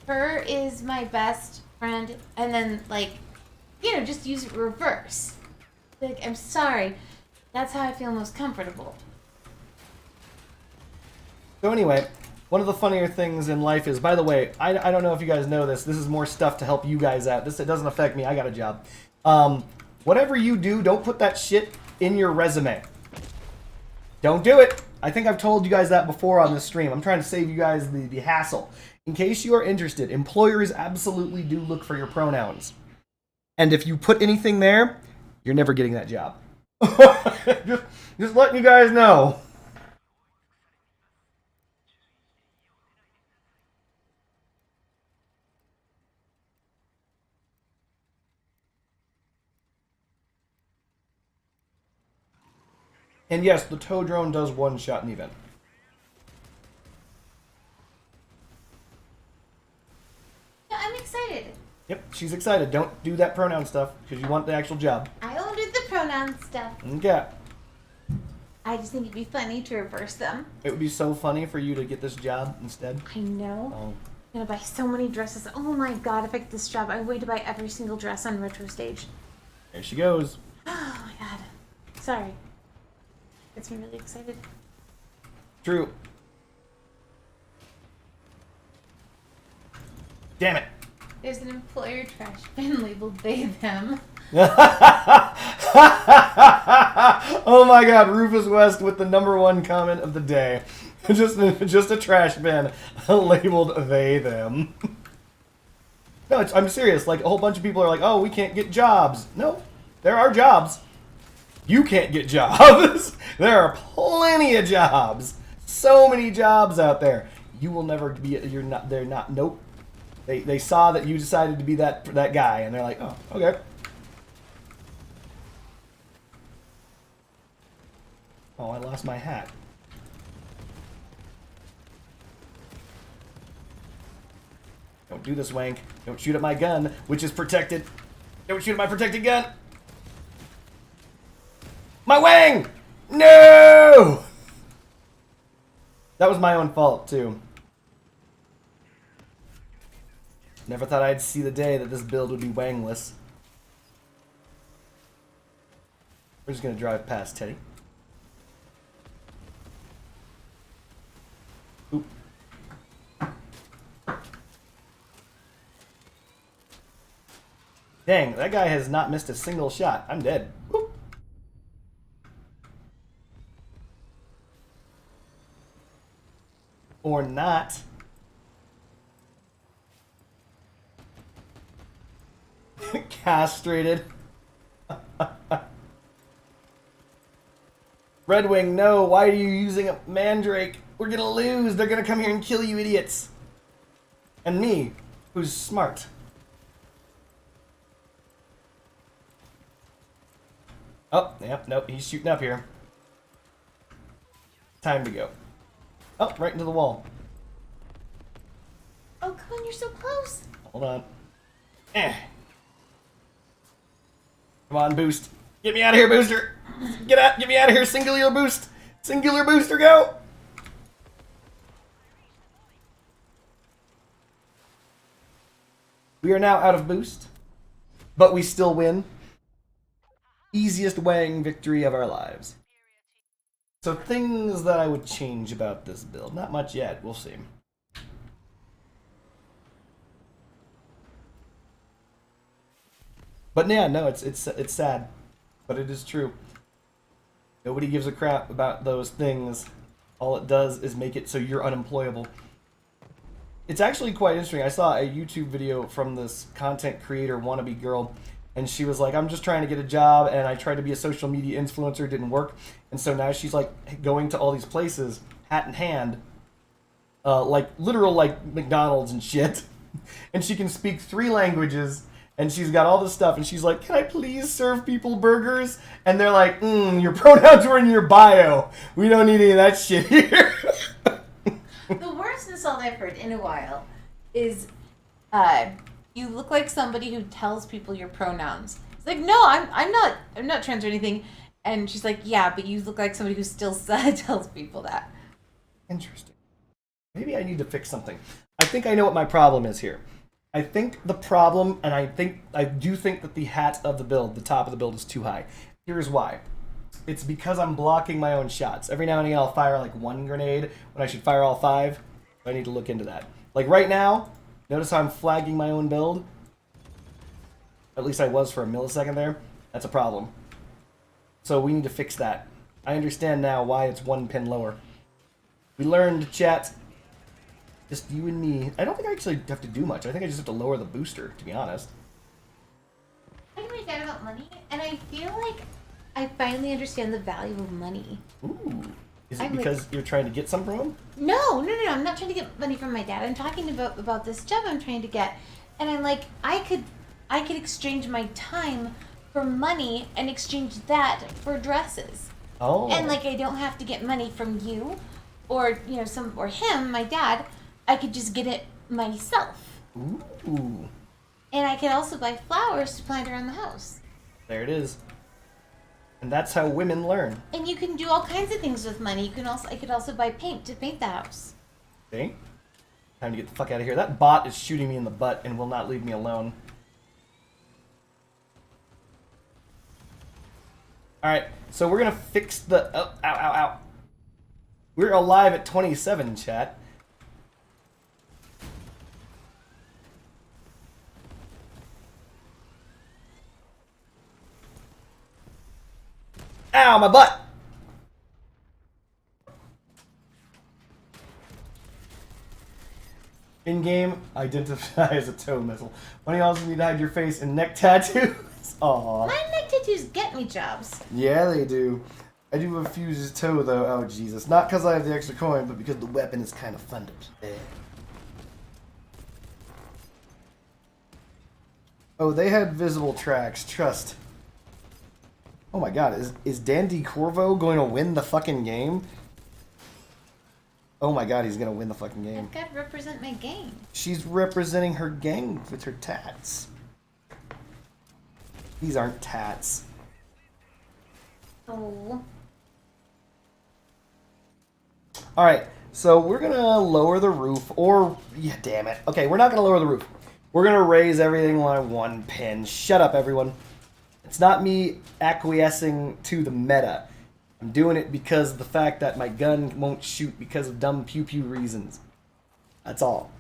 [SPEAKER 2] Her is my best friend, and then, like, you know, just use it reverse. Like, I'm sorry. That's how I feel most comfortable.
[SPEAKER 1] So anyway, one of the funnier things in life is, by the way, I don't know if you guys know this. This is more stuff to help you guys out. It doesn't affect me. I got a job. Whatever you do, don't put that shit in your resume. Don't do it. I think I've told you guys that before on this stream. I'm trying to save you guys the hassle. In case you are interested, employers absolutely do look for your pronouns. And if you put anything there, you're never getting that job. just letting you guys know. And yes, the tow drone does one shot in the event.
[SPEAKER 2] Yeah, I'm excited.
[SPEAKER 1] Yep, she's excited. Don't do that pronoun stuff, because you want the actual job.
[SPEAKER 2] I won't do the pronoun stuff.
[SPEAKER 1] Okay.
[SPEAKER 2] I just think it'd be funny to reverse them.
[SPEAKER 1] It would be so funny for you to get this job instead.
[SPEAKER 2] I know.
[SPEAKER 1] Oh.
[SPEAKER 2] I'm gonna buy so many dresses. Oh my god, if I get this job, I'm going to buy every single dress on Retro Stage.
[SPEAKER 1] There she goes.
[SPEAKER 2] Oh my god. Sorry. Gets me really excited.
[SPEAKER 1] True. Damn it.
[SPEAKER 2] There's an employer trash bin labeled they, them.
[SPEAKER 1] Oh my god, Rufus West with the #1 comment of the day. just a trash bin labeled they, them. No, I'm serious. Like, a whole bunch of people are like, oh, we can't get jobs. No, there are jobs. You can't get jobs. There are plenty of jobs. So many jobs out there. You will never be, they're not, nope. They saw that you decided to be that guy, and they're like, oh, okay. Oh, I lost my hat. Don't do this, Wank. Don't shoot at my gun, which is protected. Don't shoot at my protected gun. My wang! No! That was my own fault, too. Never thought I'd see the day that this build would be wangless. We're just gonna drive past Teddy. Oop. Dang, that guy has not missed a single shot. I'm dead. Oop. Or not. Castrated. Red Wing, no. Why are you using a mandrake? We're gonna lose. They're gonna come here and kill you idiots. And me, who's smart. Oh, yep, nope, he's shooting up here. Time to go. Oh, right into the wall.
[SPEAKER 2] Oh, come on, you're so close.
[SPEAKER 1] Hold on. Eh. Come on, boost. Get me out of here, booster. Get me out of here, singular boost. Singular booster, go. We are now out of boost, but we still win. Easiest weighing victory of our lives. So things that I would change about this build. Not much yet, we'll see. But yeah, no, it's sad, but it is true. Nobody gives a crap about those things. All it does is make it so you're unemployable. It's actually quite interesting. I saw a YouTube video from this content creator wannabe girl, and she was like, I'm just trying to get a job, and I tried to be a social media influencer, it didn't work. And so now she's like going to all these places, hat in hand, like literal like McDonald's and shit. And she can speak 3 languages, and she's got all this stuff, and she's like, can I please serve people burgers? And they're like, your pronouns were in your bio. We don't need any of that shit here.
[SPEAKER 2] The worst insult I've heard in a while is, you look like somebody who tells people your pronouns. It's like, no, I'm not trans or anything. And she's like, yeah, but you look like somebody who still tells people that.
[SPEAKER 1] Interesting. Maybe I need to fix something. I think I know what my problem is here. I think the problem, and I do think that the hat of the build, the top of the build, is too high. Here's why. It's because I'm blocking my own shots. Every now and again I'll fire like 1 grenade when I should fire all 5. I need to look into that. Like right now, notice how I'm flagging my own build? At least I was for a millisecond there. That's a problem. So we need to fix that. I understand now why it's 1 pin lower. We learned, chat. Just you and me. I don't think I actually have to do much. I think I just have to lower the booster, to be honest.
[SPEAKER 2] I can make out about money, and I feel like I finally understand the value of money.
[SPEAKER 1] Ooh. Is it because you're trying to get some from him?
[SPEAKER 2] No. I'm not trying to get money from my dad. I'm talking about this job I'm trying to get. And I'm like, I could exchange my time for money and exchange that for dresses.
[SPEAKER 1] Oh.
[SPEAKER 2] And like I don't have to get money from you or or him, my dad. I could just get it myself.
[SPEAKER 1] Ooh.
[SPEAKER 2] And I could also buy flowers to plant around the house.
[SPEAKER 1] There it is. And that's how women learn.
[SPEAKER 2] And you can do all kinds of things with money. I could also buy paint to paint the house.
[SPEAKER 1] See? Time to get the fuck out of here. That bot is shooting me in the butt and will not leave me alone. Alright, so we're gonna fix the... Oh, ow. We're alive at 27, chat. Ow, my butt! In-game, identify as a toe missile. Why do you also need to hide your face and neck tattoos? Aww.
[SPEAKER 2] My neck tattoos get me jobs.
[SPEAKER 1] Yeah, they do. I do have Fuse's toe, though. Oh, Jesus. Not because I have the extra coin, but because the weapon is kind of fun to play. Oh, they had visible tracks. Trust. Oh my god, is Dandy Corvo going to win the fucking game? Oh my god, he's going to win the fucking game.
[SPEAKER 2] I've got to represent my gang.
[SPEAKER 1] She's representing her gang with her tats. These aren't tats.
[SPEAKER 2] Oh.
[SPEAKER 1] Alright, so we're going to lower the roof, or... Yeah, damn it. Okay, we're not going to lower the roof. We're going to raise everything by 1 pin. Shut up, everyone. It's not me acquiescing to the meta. I'm doing it because of the fact that my gun won't shoot because of dumb pew-pew reasons. That's all.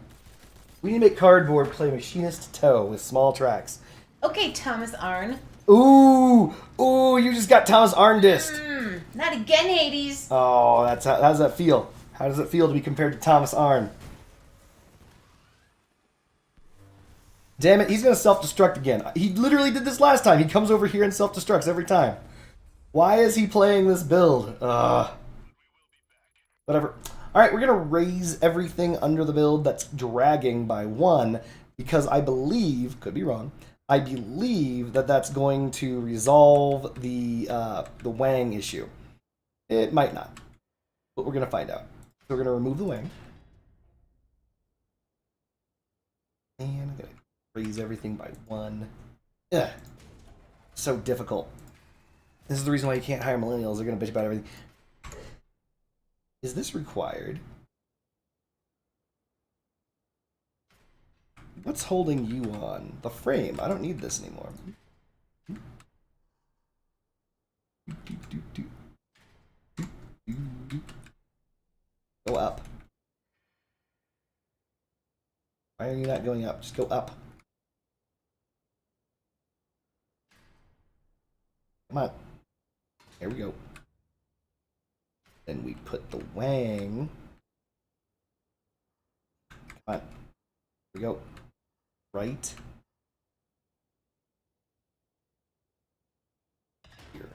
[SPEAKER 1] We need to make cardboard play machinist toe with small tracks.
[SPEAKER 2] Okay, Thomas Arn.
[SPEAKER 1] Ooh! Ooh, you just got Thomas Arn dissed.
[SPEAKER 2] Not again, Hades.
[SPEAKER 1] Oh, how does that feel? How does it feel to be compared to Thomas Arn? Damn it, he's gonna self-destruct again. He literally did this last time. He comes over here and self-destructs every time. Why is he playing this build? Whatever. Alright, we're gonna raise everything under the build that's dragging by 1, because I believe, could be wrong, I believe that that's going to resolve the Wang issue. It might not, but we're gonna find out. So we're gonna remove the Wang. And I'm gonna raise everything by 1. Ugh. So difficult. This is the reason why you can't hire millennials. They're gonna bitch about everything. Is this required? What's holding you on? The frame. I don't need this anymore. Go up. Why are you not going up? Just go up. Come on. There we go. Then we put the Wang. Come on. Here we go. Right. Here.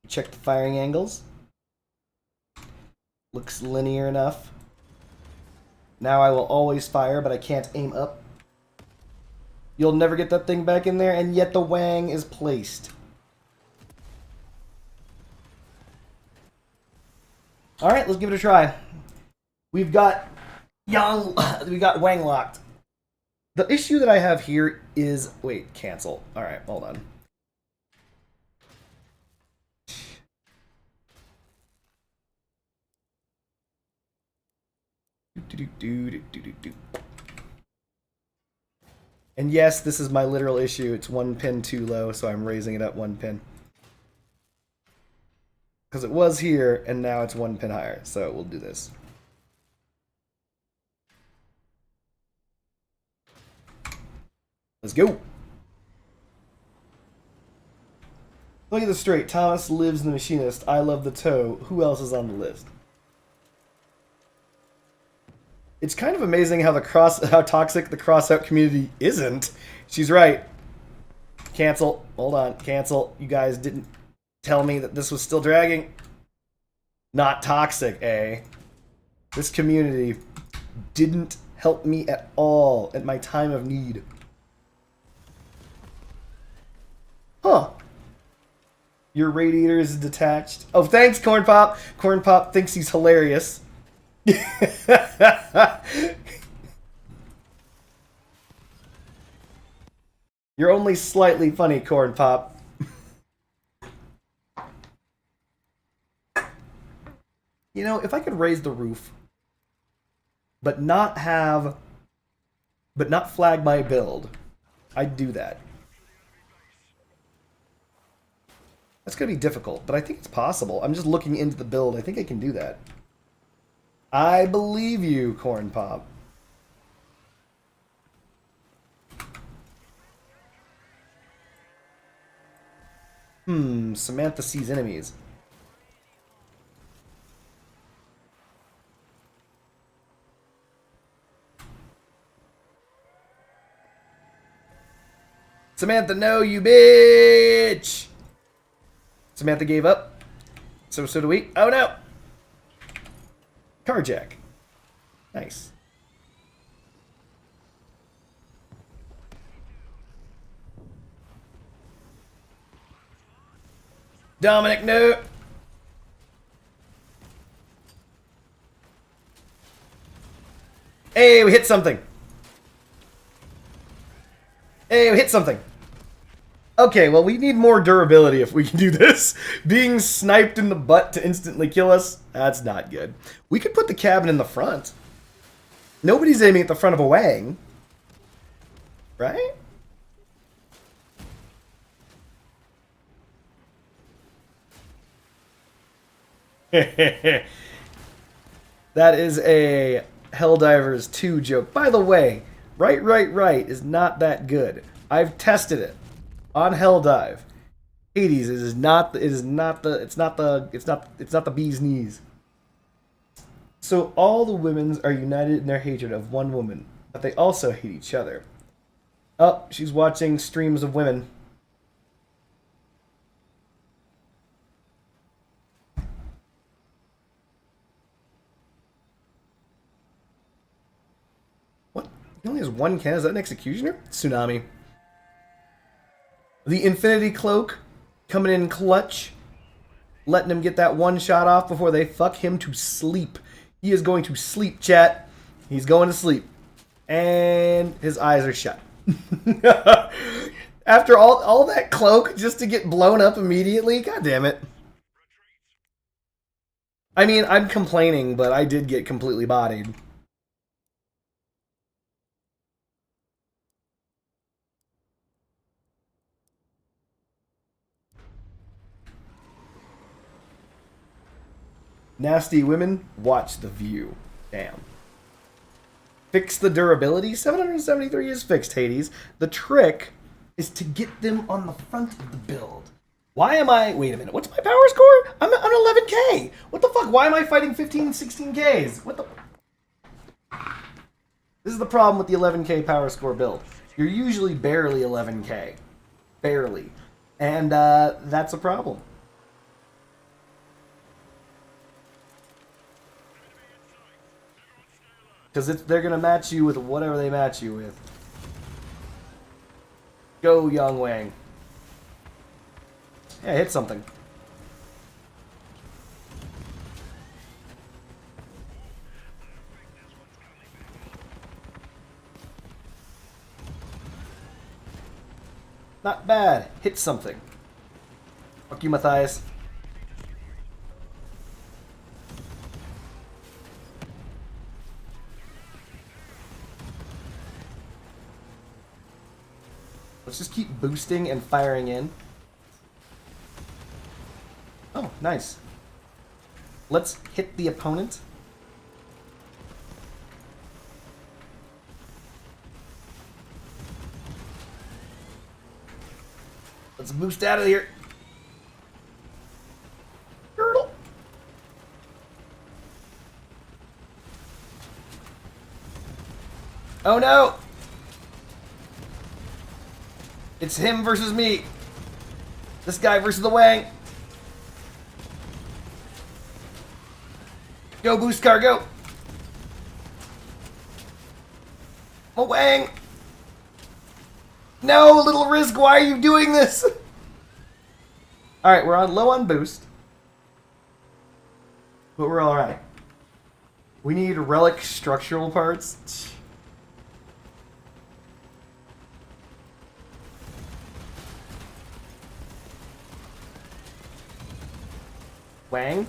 [SPEAKER 1] Check the firing angles. Looks linear enough. Now I will always fire, but I can't aim up. You'll never get that thing back in there, and yet the Wang is placed. Alright, let's give it a try. We've got Wang locked. The issue that I have here is... Wait, cancel. Alright, hold on. And yes, this is my literal issue. It's 1 pin too low, so I'm raising it up 1 pin. Because it was here, and now it's 1 pin higher. So we'll do this. Let's go. Look at this straight. Thomas lives the machinist. I love the toe. Who else is on the list? It's kind of amazing how how toxic the Crossout community isn't. She's right. Cancel. Hold on. Cancel. You guys didn't tell me that this was still dragging. Not toxic, eh? This community didn't help me at all at my time of need. Huh. Your radiator is detached. Oh, thanks, Corn Pop. Corn Pop thinks he's hilarious. You're only slightly funny, Corn Pop. You know, if I could raise the roof, but not flag my build, I'd do that. That's gonna be difficult, but I think it's possible. I'm just looking into the build. I think I can do that. I believe you, Corn Pop. Samantha sees enemies. Samantha, no, you bitch! Samantha gave up. So do we. Oh no! Carjack. Nice. Dominic, no! Hey, we hit something! Hey, we hit something! Okay, well, we need more durability if we can do this. Being sniped in the butt to instantly kill us, that's not good. We could put the cabin in the front. Nobody's aiming at the front of a Wang. Right? That is a Helldivers 2 joke. By the way, right is not that good. I've tested it on Helldive. Hades is not the bee's knees. So all the women are united in their hatred of one woman, but they also hate each other. Oh, she's watching streams of women. What? He only has one cannon? Is that an executioner? Tsunami. The Infinity Cloak coming in clutch. Letting him get that one shot off before they fuck him to sleep. He is going to sleep, chat. He's going to sleep. And his eyes are shut. After all that cloak just to get blown up immediately? God damn it. I mean, I'm complaining, but I did get completely bodied. Nasty women, watch the view. Damn. Fix the durability. 773 is fixed, Hades. The trick is to get them on the front of the build. Why am I... Wait a minute. What's my power score? I'm 11k. What the fuck? Why am I fighting 15, 16ks? What the... This is the problem with the 11k power score build. You're usually barely 11k. Barely. And that's a problem. Because they're going to match you with whatever they match you with. Go, Young Wang. Yeah, hit something. Not bad. Hit something. Fuck you, Matthias. Let's just keep boosting and firing in. Oh, nice. Let's hit the opponent. Let's boost out of here. Girdle. Oh no! It's him versus me. This guy versus the Wang. Go, boost car, go. Oh, Wang. No, little Risk, why are you doing this? Alright, we're on low on boost. But we're alright. We need relic structural parts. Wang?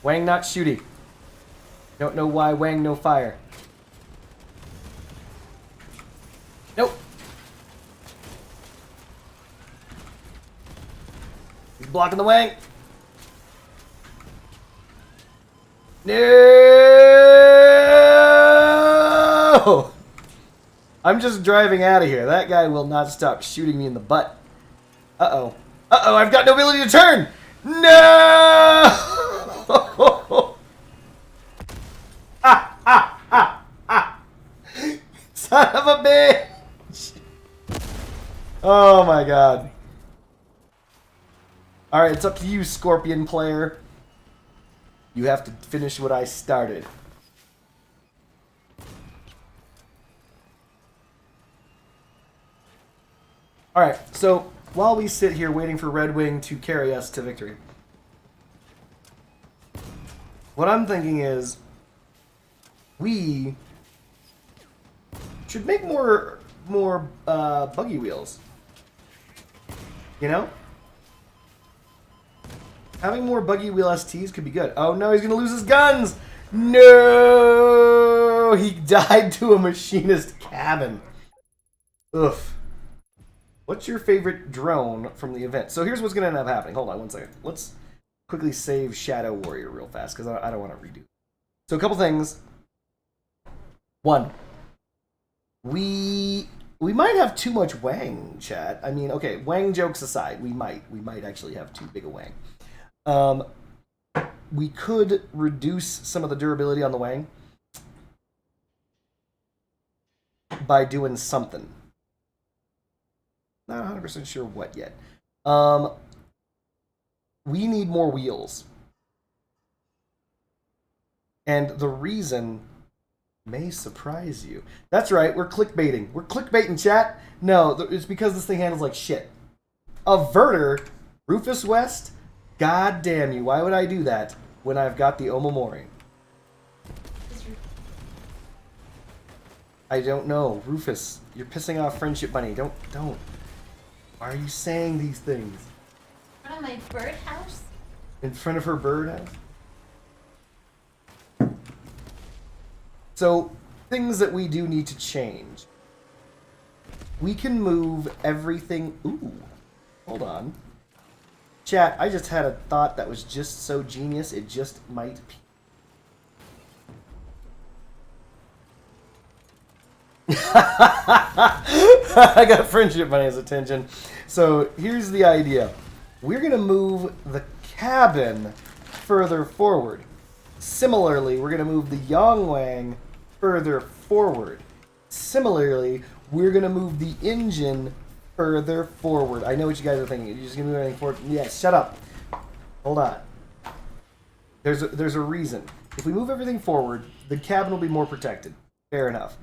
[SPEAKER 1] Wang not shooting. Don't know why Wang no fire. Nope. He's blocking the Wang. No! I'm just driving out of here. That guy will not stop shooting me in the butt. Uh-oh. Uh-oh, I've got no ability to turn! No! Son of a bitch! Oh my god. Alright, it's up to you, Scorpion player. You have to finish what I started. Alright, so while we sit here waiting for Red Wing to carry us to victory, what I'm thinking is we should make more buggy wheels. You know? Having more buggy wheel STs could be good. Oh no, he's gonna lose his guns! No! He died to a machinist cabin. Oof. What's your favorite drone from the event? So here's what's gonna end up happening. Hold on one second. Let's quickly save Shadow Warrior real fast because I don't want to redo it. So a couple things. One, we might have too much Wang, chat. I mean, okay, Wang jokes aside, we might actually have too big a Wang. We could reduce some of the durability on the Wang by doing something. Not 100% sure what yet. We need more wheels. And the reason may surprise you. That's right, we're clickbaiting. We're clickbaiting, chat. No, it's because this thing handles like shit. Averter, Rufus West, god damn you. Why would I do that when I've got the Omamori? I don't know. Rufus, you're pissing off Friendship Bunny. Don't. Why are you saying these things?
[SPEAKER 2] In front of my birdhouse?
[SPEAKER 1] In front of her birdhouse? So, things that we do need to change. We can move everything... Ooh, hold on. Chat, I just had a thought that was just so genius, it just might... I got Friendship Bunny's attention. So, here's the idea. We're going to move the cabin further forward. Similarly, we're going to move the Yongwang further forward. Similarly, we're going to move the engine further forward. I know what you guys are thinking. You're just going to move everything forward. Yes, shut up. Hold on. There's a reason. If we move everything forward, the cabin will be more protected. Fair enough.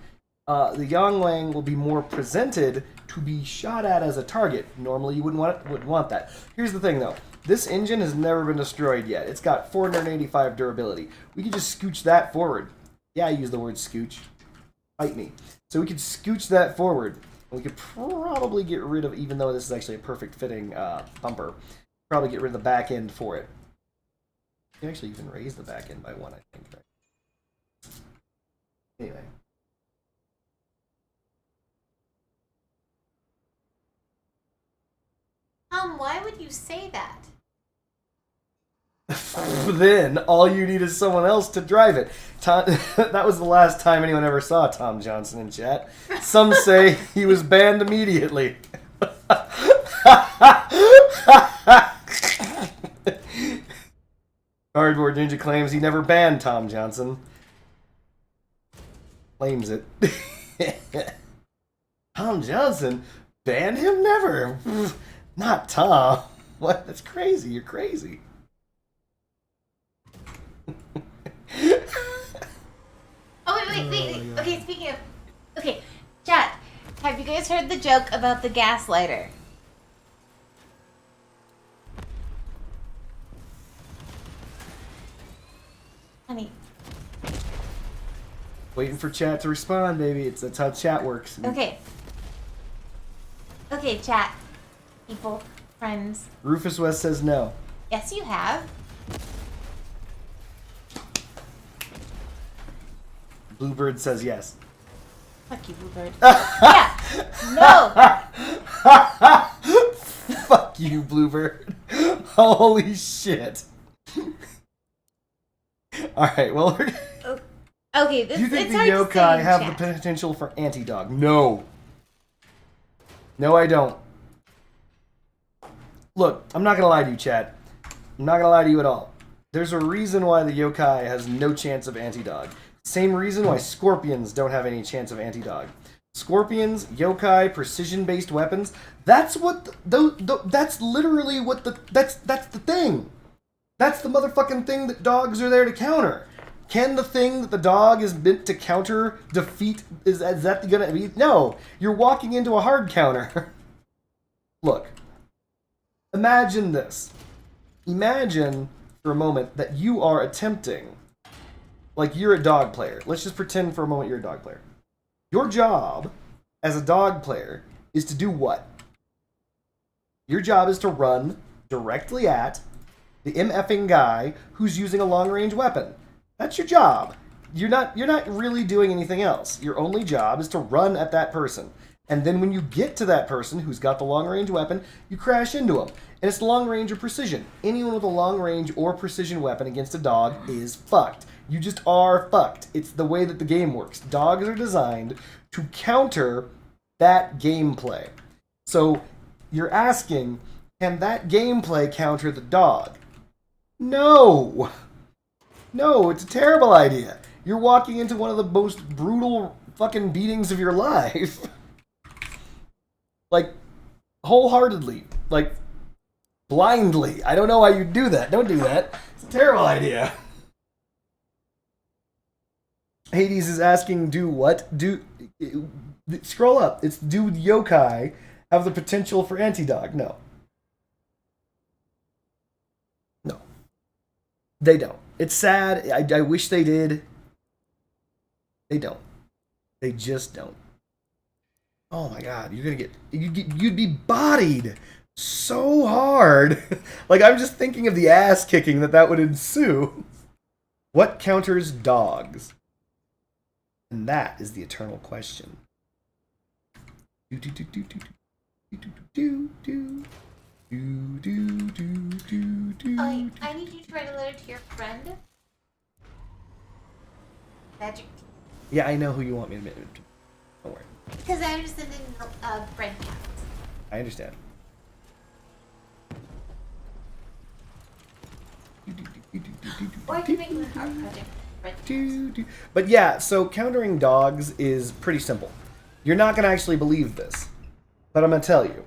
[SPEAKER 1] The Yongwang will be more presented to be shot at as a target. Normally, you wouldn't want that. Here's the thing, though. This engine has never been destroyed yet. It's got 485 durability. We can just scooch that forward. Yeah, I use the word scooch. Fight me. So we could scooch that forward. And we could probably get rid of, even though this is actually a perfect fitting bumper, probably get rid of the back end for it. You can actually even raise the back end by one, I think. Right? Anyway.
[SPEAKER 2] Why would you say that?
[SPEAKER 1] Then all you need is someone else to drive it. That was the last time anyone ever saw Tom Johnson in chat. Some say he was banned immediately. Cardboard Ninja claims he never banned Tom Johnson. Claims it. Tom Johnson? Banned him? Never. Not Tom. What? That's crazy. You're crazy.
[SPEAKER 2] Wait. Okay, speaking of... Okay, chat. Have you guys heard the joke about the gas lighter? Honey.
[SPEAKER 1] Waiting for chat to respond, baby. That's how chat works.
[SPEAKER 2] Okay. Okay, chat. People. Friends.
[SPEAKER 1] Rufus West says no.
[SPEAKER 2] Yes, you have.
[SPEAKER 1] Bluebird says yes.
[SPEAKER 2] Fuck you, Bluebird. Yeah. No.
[SPEAKER 1] Fuck you, Bluebird. Holy shit. Alright, well,
[SPEAKER 2] okay, this,
[SPEAKER 1] do you think
[SPEAKER 2] it's
[SPEAKER 1] the
[SPEAKER 2] hard to say
[SPEAKER 1] yokai
[SPEAKER 2] in
[SPEAKER 1] have
[SPEAKER 2] chat.
[SPEAKER 1] the potential for anti-dog? No. No, I don't. Look, I'm not gonna lie to you, chat. I'm not gonna lie to you at all. There's a reason why the yokai has no chance of anti-dog. Same reason why scorpions don't have any chance of anti-dog. Scorpions, yokai, precision-based weapons, that's what that's literally what that's the thing. That's the motherfucking thing that dogs are there to counter. Can the thing that the dog is meant to counter defeat, is that gonna be? No, you're walking into a hard counter. Look, imagine this. Imagine for a moment that you are attempting, like you're a dog player. Let's just pretend for a moment you're a dog player. Your job as a dog player is to do what? Your job is to run directly at the MFing guy who's using a long-range weapon. That's your job. You're not really doing anything else. Your only job is to run at that person. And then when you get to that person who's got the long-range weapon, you crash into him. and it's long range or precision. Anyone with a long range or precision weapon against a dog is fucked. You just are fucked. It's the way that the game works. Dogs are designed to counter that gameplay. So you're asking, can that gameplay counter the dog? No! No, it's a terrible idea. You're walking into one of the most brutal fucking beatings of your life. Like, wholeheartedly. Like, blindly. I don't know why you'd do that. Don't do that. It's a terrible idea. Hades is asking, do what? Scroll up. It's, do yokai have the potential for anti-dog? No. No. They don't. It's sad. I wish they did. They don't. They just don't. Oh my god, you'd be bodied so hard. Like, I'm just thinking of the ass kicking that would ensue. What counters dogs? And that is the eternal question. I
[SPEAKER 2] need you to write a letter to your friend. Magic.
[SPEAKER 1] Yeah, I know who you want me to make. Don't worry.
[SPEAKER 2] Because I'm just sending a bread count.
[SPEAKER 1] I understand.
[SPEAKER 2] Or I can make an art project.
[SPEAKER 1] But yeah, so countering dogs is pretty simple. You're not going to actually believe this, but I'm going to tell you.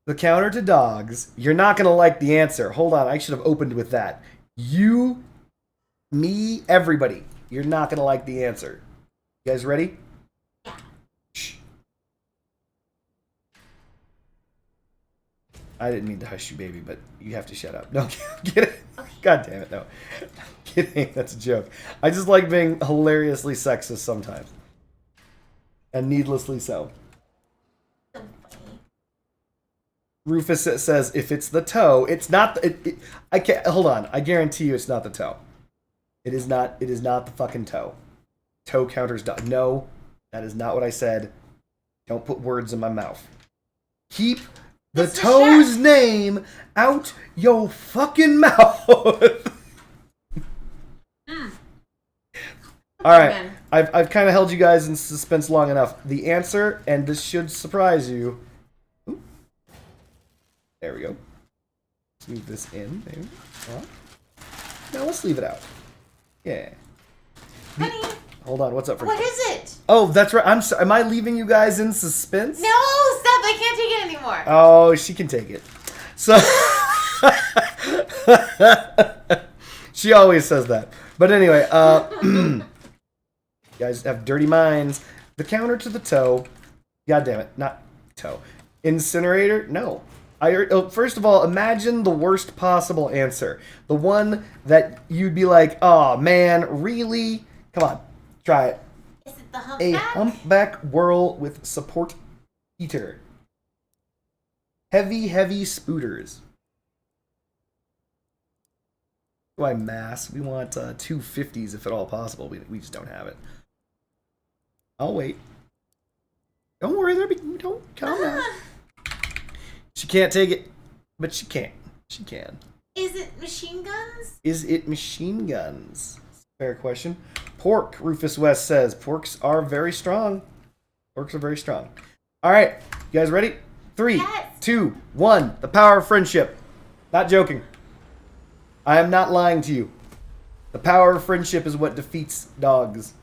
[SPEAKER 1] The counter to dogs, you're not going to like the answer. Hold on, I should have opened with that. You, me, everybody, you're not going to like the answer. You guys ready?
[SPEAKER 2] Yeah.
[SPEAKER 1] Shh. I didn't mean to hush you, baby, but you have to shut up. No, get it?
[SPEAKER 2] Okay.
[SPEAKER 1] God damn it, no. I'm kidding, that's a joke. I just like being hilariously sexist sometimes. And needlessly so.
[SPEAKER 2] So funny.
[SPEAKER 1] Rufus says, if it's the toe, it's not. I can't. Hold on. I guarantee you, it's not the toe. It is not. It is not the fucking toe. Toe counters dog. No, that is not what I said. Don't put words in my mouth. Keep the toe's name out your fucking mouth. All right, I've kind of held you guys in suspense long enough. The answer, and this should surprise you. Ooh. There we go. Let's move this in. Maybe. Now let's leave it out. Yeah.
[SPEAKER 2] Honey.
[SPEAKER 1] Hold on. What's up for
[SPEAKER 2] What is it?
[SPEAKER 1] Oh, that's right. I'm sorry. Am I leaving you guys in suspense?
[SPEAKER 2] No, stop! I can't take it anymore.
[SPEAKER 1] Oh, she can take it. So she always says that. But anyway, you guys have dirty minds. The counter to the toe. God damn it, not toe. Incinerator? No. First of all, imagine the worst possible answer. The one that you'd be like, oh man, really? Come on, try it.
[SPEAKER 2] Is it the
[SPEAKER 1] A
[SPEAKER 2] humpback?
[SPEAKER 1] humpback whirl with support heater. Heavy spooters. Why mass? We want 250s if at all possible. We just don't have it. I'll wait. Don't worry, don't calm down. She can't take it, but she can. She can.
[SPEAKER 2] Is it machine guns?
[SPEAKER 1] Is it machine guns? Fair question. Pork, Rufus West says. Porks are very strong. Porks are very strong. All right, you guys ready? 3,
[SPEAKER 2] Yes.
[SPEAKER 1] 2, 1. The power of friendship. Not joking. I am not lying to you. The power of friendship is what defeats dogs.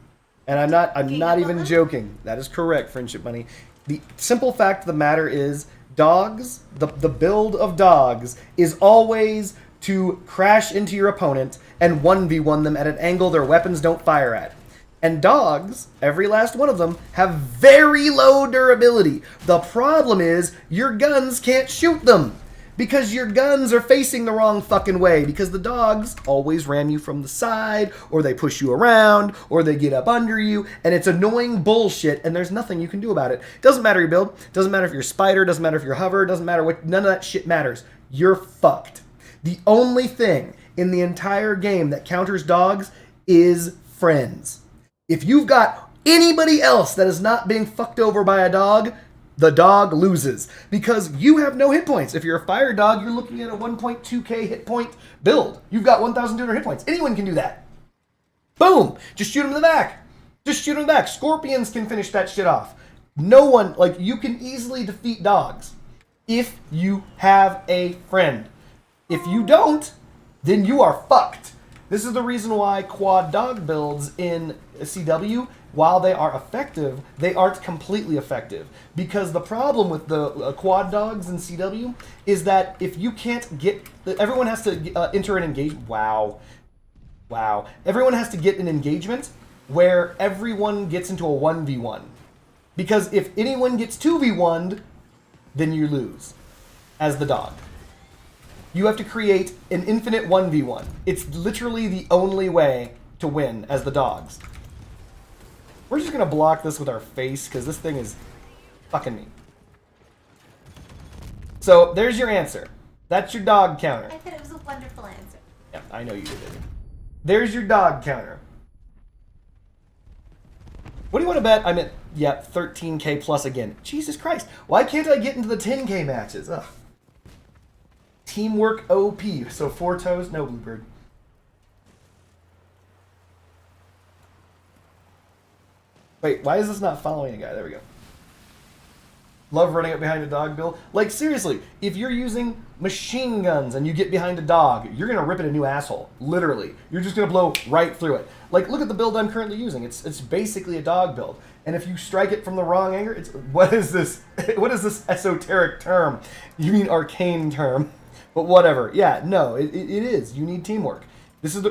[SPEAKER 1] And I'm not even joking. That is correct, Friendship Money. The simple fact of the matter is dogs, the build of dogs is always to crash into your opponent and 1v1 them at an angle their weapons don't fire at. And dogs, every last one of them, have very low durability. The problem is your guns can't shoot them. Because your guns are facing the wrong fucking way. Because the dogs always ram you from the side, or they push you around, or they get up under you, and it's annoying bullshit, and there's nothing you can do about it. Doesn't matter your build, doesn't matter if you're spider, doesn't matter if you're hover, doesn't matter what, none of that shit matters. You're fucked. The only thing in the entire game that counters dogs is friends. If you've got anybody else that is not being fucked over by a dog, the dog loses because you have no hit points. If you're a fire dog, you're looking at a 1.2k hit point build. You've got 1,200 hit points. Anyone can do that. Boom! Just shoot him in the back. Just shoot him in the back. Scorpions can finish that shit off. No one, like, you can easily defeat dogs if you have a friend. If you don't, then you are fucked. This is the reason why quad dog builds in CW, while they are effective, they aren't completely effective. Because the problem with the quad dogs in CW is that if you can't get... Everyone has to enter an engagement... Wow. Everyone has to get an engagement where everyone gets into a 1v1. Because if anyone gets 2v1'd, then you lose as the dog. You have to create an infinite 1v1. It's literally the only way to win as the dogs. We're just going to block this with our face because this thing is fucking me. So there's your answer. That's your dog counter.
[SPEAKER 2] I thought it was a wonderful answer.
[SPEAKER 1] Yeah, I know you did. There's your dog counter. What do you want to bet? I'm at, 13k plus again. Jesus Christ. Why can't I get into the 10k matches? Ugh. Teamwork OP. So 4 toes, no bluebird. Wait, why is this not following a guy? There we go. Love running up behind a dog, Bill. Like, seriously, if you're using machine guns and you get behind a dog, you're going to rip it a new asshole. Literally. You're just going to blow right through it. Like, look at the build I'm currently using. It's basically a dog build. And if you strike it from the wrong angle, it's... What is this? What is this esoteric term? You mean arcane term. But whatever. Yeah, no, it is. You need teamwork. This is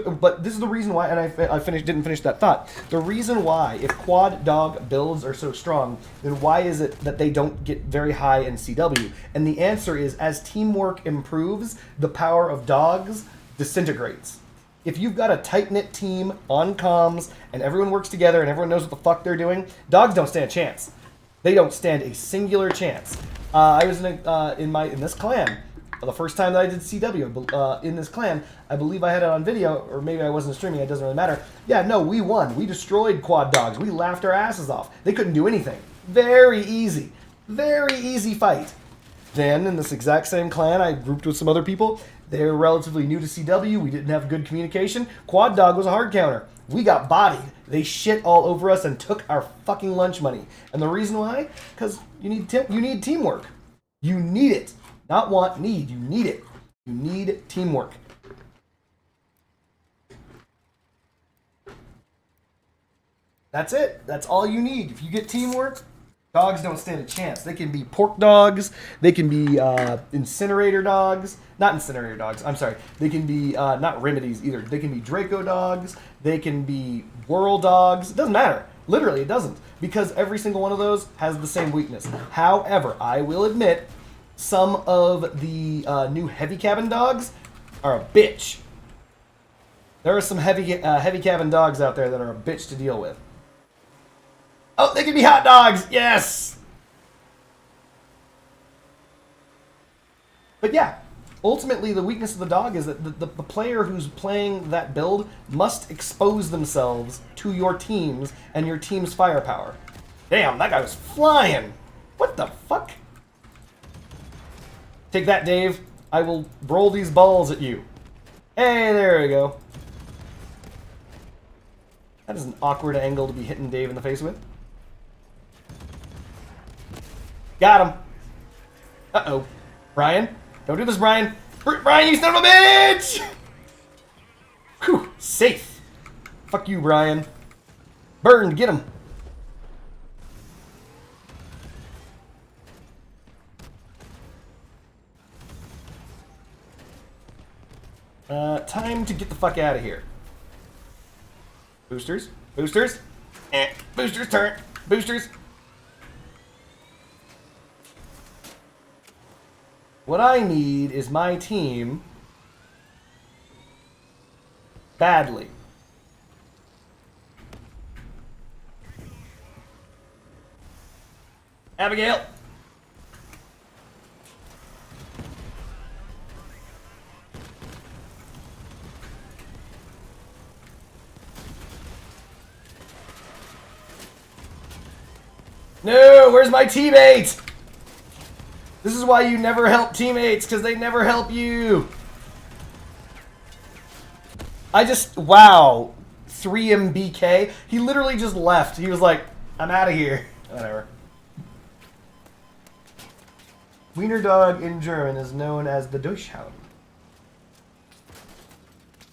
[SPEAKER 1] the reason why, and I didn't finish that thought. The reason why, if quad dog builds are so strong, then why is it that they don't get very high in CW? And the answer is, as teamwork improves, the power of dogs disintegrates. If you've got a tight-knit team on comms, and everyone works together, and everyone knows what the fuck they're doing, dogs don't stand a chance. They don't stand a singular chance. I was in this clan. The first time that I did CW in this clan, I believe I had it on video, or maybe I wasn't streaming, it doesn't really matter. Yeah, no, we won. We destroyed quad dogs. We laughed our asses off. They couldn't do anything. Very easy. Very easy fight. Then, in this exact same clan, I grouped with some other people. They were relatively new to CW. We didn't have good communication. Quad dog was a hard counter. We got bodied. They shit all over us and took our fucking lunch money. And the reason why? Because you need teamwork. You need it. Not want, need. You need it. You need teamwork. That's it. That's all you need. If you get teamwork, dogs don't stand a chance. They can be pork dogs. They can be incinerator dogs. Not incinerator dogs. I'm sorry. They can be not remedies either. They can be Draco dogs. They can be whirl dogs. It doesn't matter. Literally, it doesn't. Because every single one of those has the same weakness. However, I will admit, some of the new heavy cabin dogs are a bitch. There are some heavy cabin dogs out there that are a bitch to deal with. Oh, they can be hot dogs! Yes! But yeah, ultimately the weakness of the dog is that the player who's playing that build must expose themselves to your teams and your team's firepower. Damn, that guy was flying! What the fuck? Take that, Dave. I will roll these balls at you. Hey, there we go. That is an awkward angle to be hitting Dave in the face with. Got him. Uh-oh. Brian? Don't do this, Brian. Brian, you son of a bitch! Whew. Safe. Fuck you, Brian. Burned. Get him. Time to get the fuck out of here. Boosters. Boosters. Boosters turn. Boosters. What I need is my team badly. Abigail. No, where's my teammate? This is why you never help teammates, because they never help you. Wow. 3MBK. He literally just left. He was like, I'm out of here. Whatever. Wiener dog in German is known as the Durchhauen.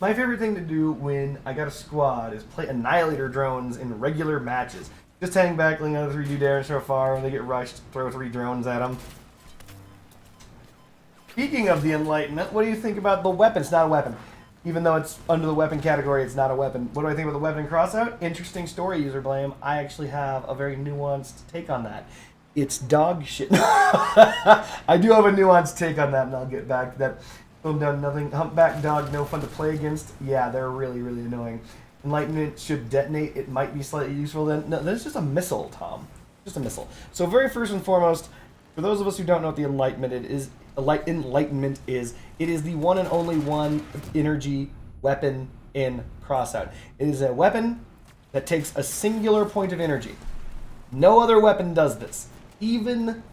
[SPEAKER 1] My favorite thing to do when I got a squad is play Annihilator drones in regular matches. Just hang back, letting the other 3 do damage so far. When they get rushed, throw 3 drones at them. Speaking of the Enlightenment, what do you think about the weapon? It's not a weapon. Even though it's under the weapon category, it's not a weapon. What do I think about the weapon in Crossout? Interesting story, user blame. I actually have a very nuanced take on that. It's dog shit. I do have a nuanced take on that, and I'll get back to that. Done nothing. Humpback dog, no fun to play against. Yeah, they're really, really annoying. Enlightenment should detonate. It might be slightly useful then. No, that's just a missile, Tom. Just a missile. So very first and foremost, for those of us who don't know what the Enlightenment is, it is the one and only one energy weapon in Crossout. It is a weapon that takes a singular point of energy. No other weapon does this. Even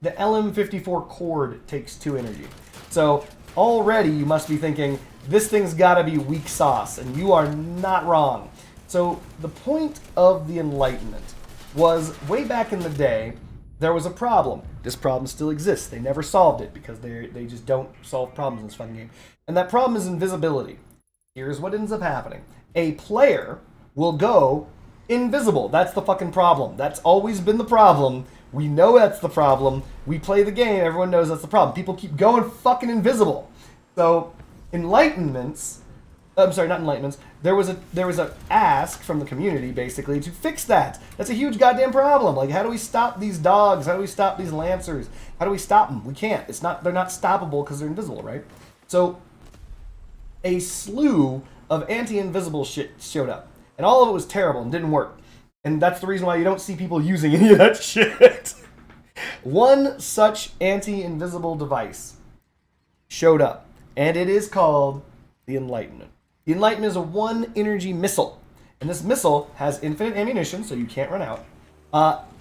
[SPEAKER 1] the LM54 Cord takes 2 energy. So already you must be thinking, this thing's gotta be weak sauce, and you are not wrong. So the point of the Enlightenment was, way back in the day, there was a problem. This problem still exists. They never solved it because they just don't solve problems in this fucking game. And that problem is invisibility. Here's what ends up happening. A player will go invisible. That's the fucking problem. That's always been the problem. We know that's the problem. We play the game. Everyone knows that's the problem. People keep going fucking invisible. So, enlightenments... I'm sorry, not enlightenments. There was a ask from the community, basically, to fix that. That's a huge goddamn problem. Like, how do we stop these dogs? How do we stop these lancers? How do we stop them? We can't. They're not stoppable because they're invisible, right? So, a slew of anti-invisible shit showed up. And all of it was terrible and didn't work. And that's the reason why you don't see people using any of that shit. One such anti-invisible device showed up. And it is called the Enlightenment. The Enlightenment is a 1 energy missile. And this missile has infinite ammunition, so you can't run out.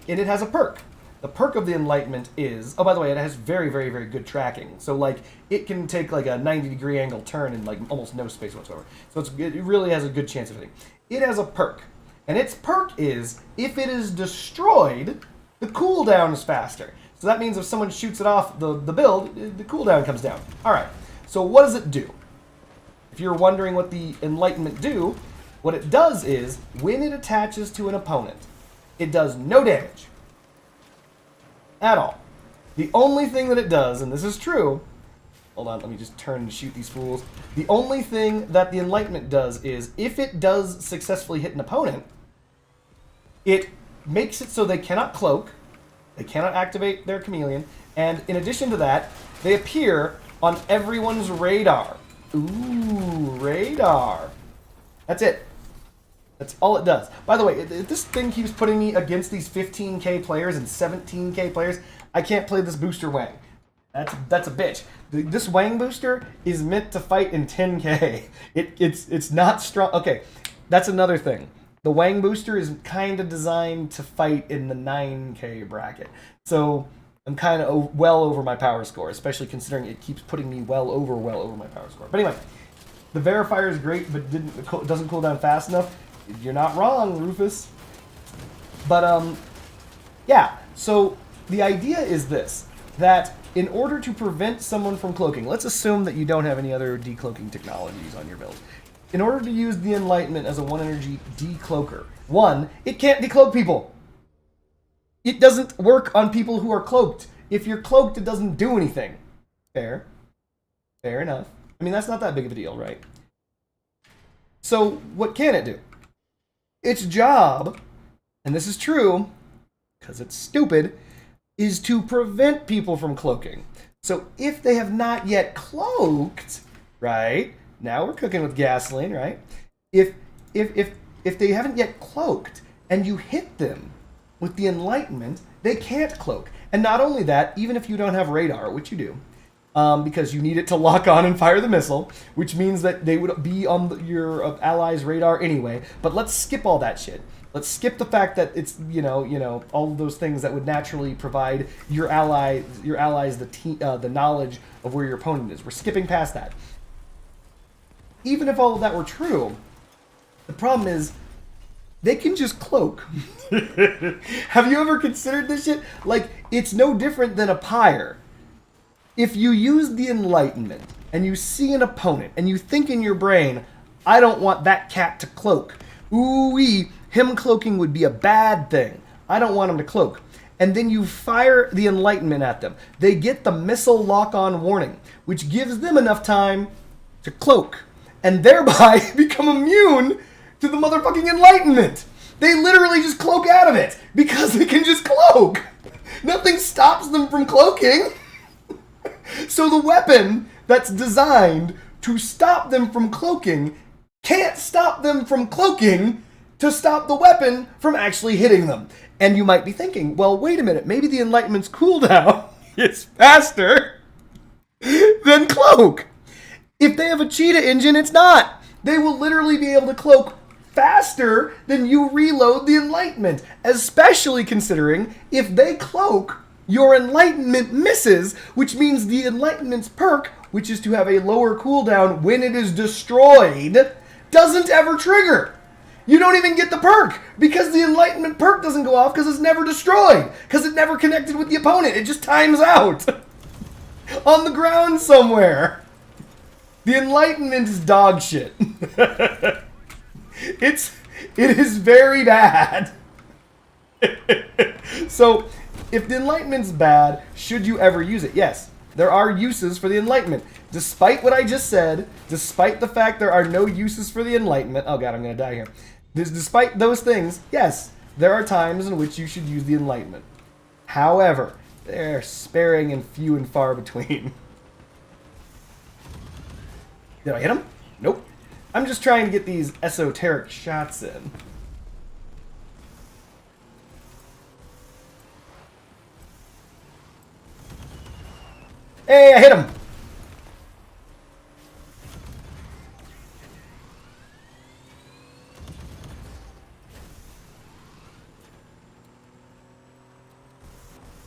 [SPEAKER 1] And it has a perk. The perk of the Enlightenment is... Oh, by the way, it has very, very, very good tracking. So, like, it can take, like, a 90-degree angle turn in, like, almost no space whatsoever. So it really has a good chance of hitting. It has a perk. And its perk is, if it is destroyed, the cooldown is faster. So that means if someone shoots it off the build, the cooldown comes down. Alright, so what does it do? If you're wondering what the Enlightenment do, what it does is, when it attaches to an opponent, it does no damage. At all. The only thing that it does, and this is true... Hold on, let me just turn and shoot these fools. The only thing that the Enlightenment does is, if it does successfully hit an opponent, it makes it so they cannot cloak, they cannot activate their chameleon, and in addition to that, they appear on everyone's radar. Ooh, radar. That's it. That's all it does. By the way, if this thing keeps putting me against these 15k players and 17k players, I can't play this booster Wang. That's a bitch. This Wang booster is meant to fight in 10k. It's not strong. Okay, that's another thing. The Wang booster is kind of designed to fight in the 9k bracket. So I'm kind of well over my power score, especially considering it keeps putting me well over my power score. But anyway, the verifier is great, but doesn't cool down fast enough. You're not wrong, Rufus. But yeah. So the idea is this: that in order to prevent someone from cloaking, let's assume that you don't have any other decloaking technologies on your build. In order to use the Enlightenment as a 1 energy decloaker, 1, it can't decloak people. It doesn't work on people who are cloaked. If you're cloaked, it doesn't do anything. Fair. Fair enough. I mean, that's not that big of a deal, right? So, what can it do? Its job, and this is true, because it's stupid, is to prevent people from cloaking. So, if they have not yet cloaked, right? Now we're cooking with gasoline, right? If they haven't yet cloaked, and you hit them with the Enlightenment, they can't cloak. And not only that, even if you don't have radar, which you do, because you need it to lock on and fire the missile, which means that they would be on your allies' radar anyway. But let's skip all that shit. Let's skip the fact that it's all of those things that would naturally provide your allies the knowledge of where your opponent is. We're skipping past that. Even if all of that were true, the problem is they can just cloak. Have you ever considered this shit? Like, it's no different than a pyre. If you use the Enlightenment and you see an opponent and you think in your brain, I don't want that cat to cloak. Ooh-wee, him cloaking would be a bad thing. I don't want him to cloak. And then you fire the Enlightenment at them. They get the missile lock-on warning, which gives them enough time to cloak, and thereby become immune to the motherfucking Enlightenment. They literally just cloak out of it, because they can just cloak. Nothing stops them from cloaking. So the weapon that's designed to stop them from cloaking can't stop them from cloaking to stop the weapon from actually hitting them. And you might be thinking, well, wait a minute, maybe the Enlightenment's cooldown is faster than cloak. If they have a cheetah engine, it's not. They will literally be able to cloak faster than you reload the Enlightenment, especially considering if they cloak, your Enlightenment misses, which means the Enlightenment's perk, which is to have a lower cooldown when it is destroyed, doesn't ever trigger. You don't even get the perk, because the Enlightenment perk doesn't go off because it's never destroyed, because it never connected with the opponent. It just times out on the ground somewhere. The Enlightenment is dog shit. It is very bad. So, if the Enlightenment's bad, should you ever use it? Yes, there are uses for the Enlightenment. Despite what I just said, despite the fact there are no uses for the Enlightenment, oh god, I'm gonna die here. Despite those things, yes, there are times in which you should use the Enlightenment. However, they're sparing and few and far between. Did I hit him? Nope. I'm just trying to get these esoteric shots in. Hey, I hit him!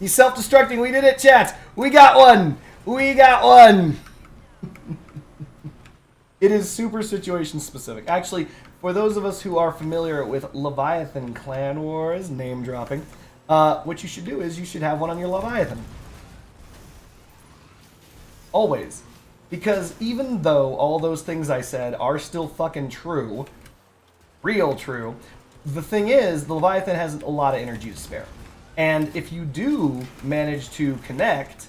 [SPEAKER 1] He's self-destructing. We did it, chat. We got one. We got one. It is super situation specific. Actually, for those of us who are familiar with Leviathan Clan Wars, name dropping, what you should do is you should have one on your Leviathan. Always. Because even though all those things I said are still fucking true, real true, the thing is, the Leviathan has a lot of energy to spare. And if you do manage to connect,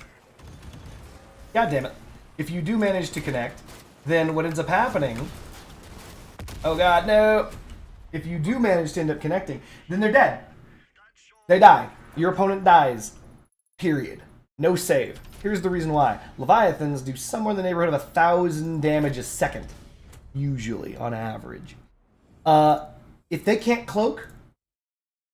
[SPEAKER 1] god damn it, if you do manage to connect, then what ends up happening, oh god, no, if you do manage to end up connecting, then they're dead. They die. Your opponent dies. Period. No save. Here's the reason why. Leviathans do somewhere in the neighborhood of 1,000 damage a second, usually, on average. If they can't cloak,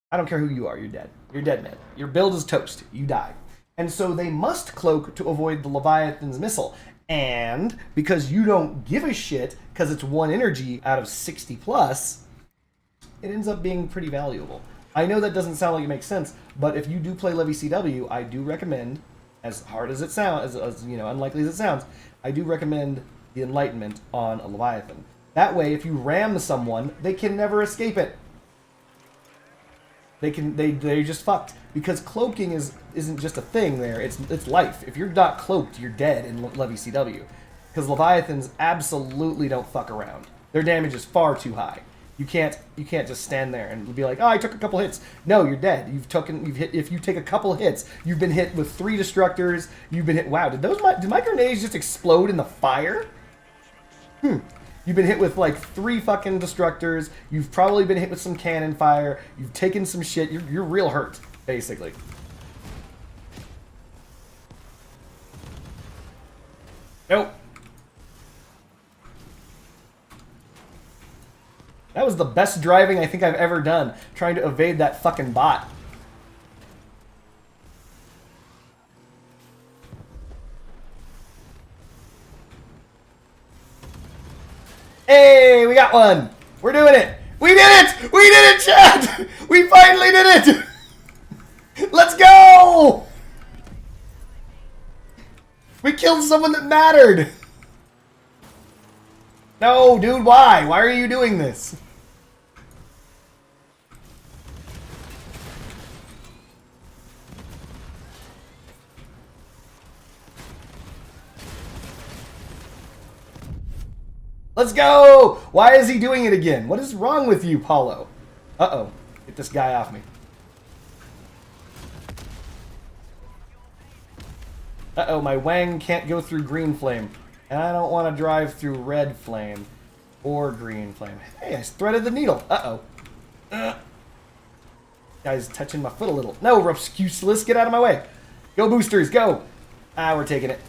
[SPEAKER 1] I don't care who you are, you're dead. You're dead, man. Your build is toast. You die. And so they must cloak to avoid the Leviathan's missile. And because you don't give a shit, because it's 1 energy out of 60 plus, it ends up being pretty valuable. I know that doesn't sound like it makes sense, but if you do play Levy CW, I do recommend, as hard as it sounds, as unlikely as it sounds, I do recommend the Enlightenment on a Leviathan. That way, if you ram someone, they can never escape it. They're just fucked, because cloaking isn't just a thing there, it's life. If you're not cloaked, you're dead in Levy CW, because Leviathans absolutely don't fuck around. Their damage is far too high. You can't just stand there and be like, oh, I took a couple hits. No, you're dead. If you take a couple hits, you've been hit with 3 destructors. You've been hit. Wow, did my grenades just explode in the fire? You've been hit with like 3 fucking destructors. You've probably been hit with some cannon fire. You've taken some shit. You're real hurt, basically. Nope. That was the best driving I think I've ever done, trying to evade that fucking bot. Hey, we got one! We're doing it! We did it! We did it, chat! We finally did it! Let's go! We killed someone that mattered! No, dude, why? Why are you doing this? Let's go! Why is he doing it again? What is wrong with you, Paulo? Uh-oh. Get this guy off me. Uh-oh, my Wang can't go through green flame. And I don't want to drive through red flame. Or green flame. Hey, I threaded the needle. Uh-oh. Guy's touching my foot a little. No, Robscuseless, get out of my way. Go boosters, go! Ah, we're taking it.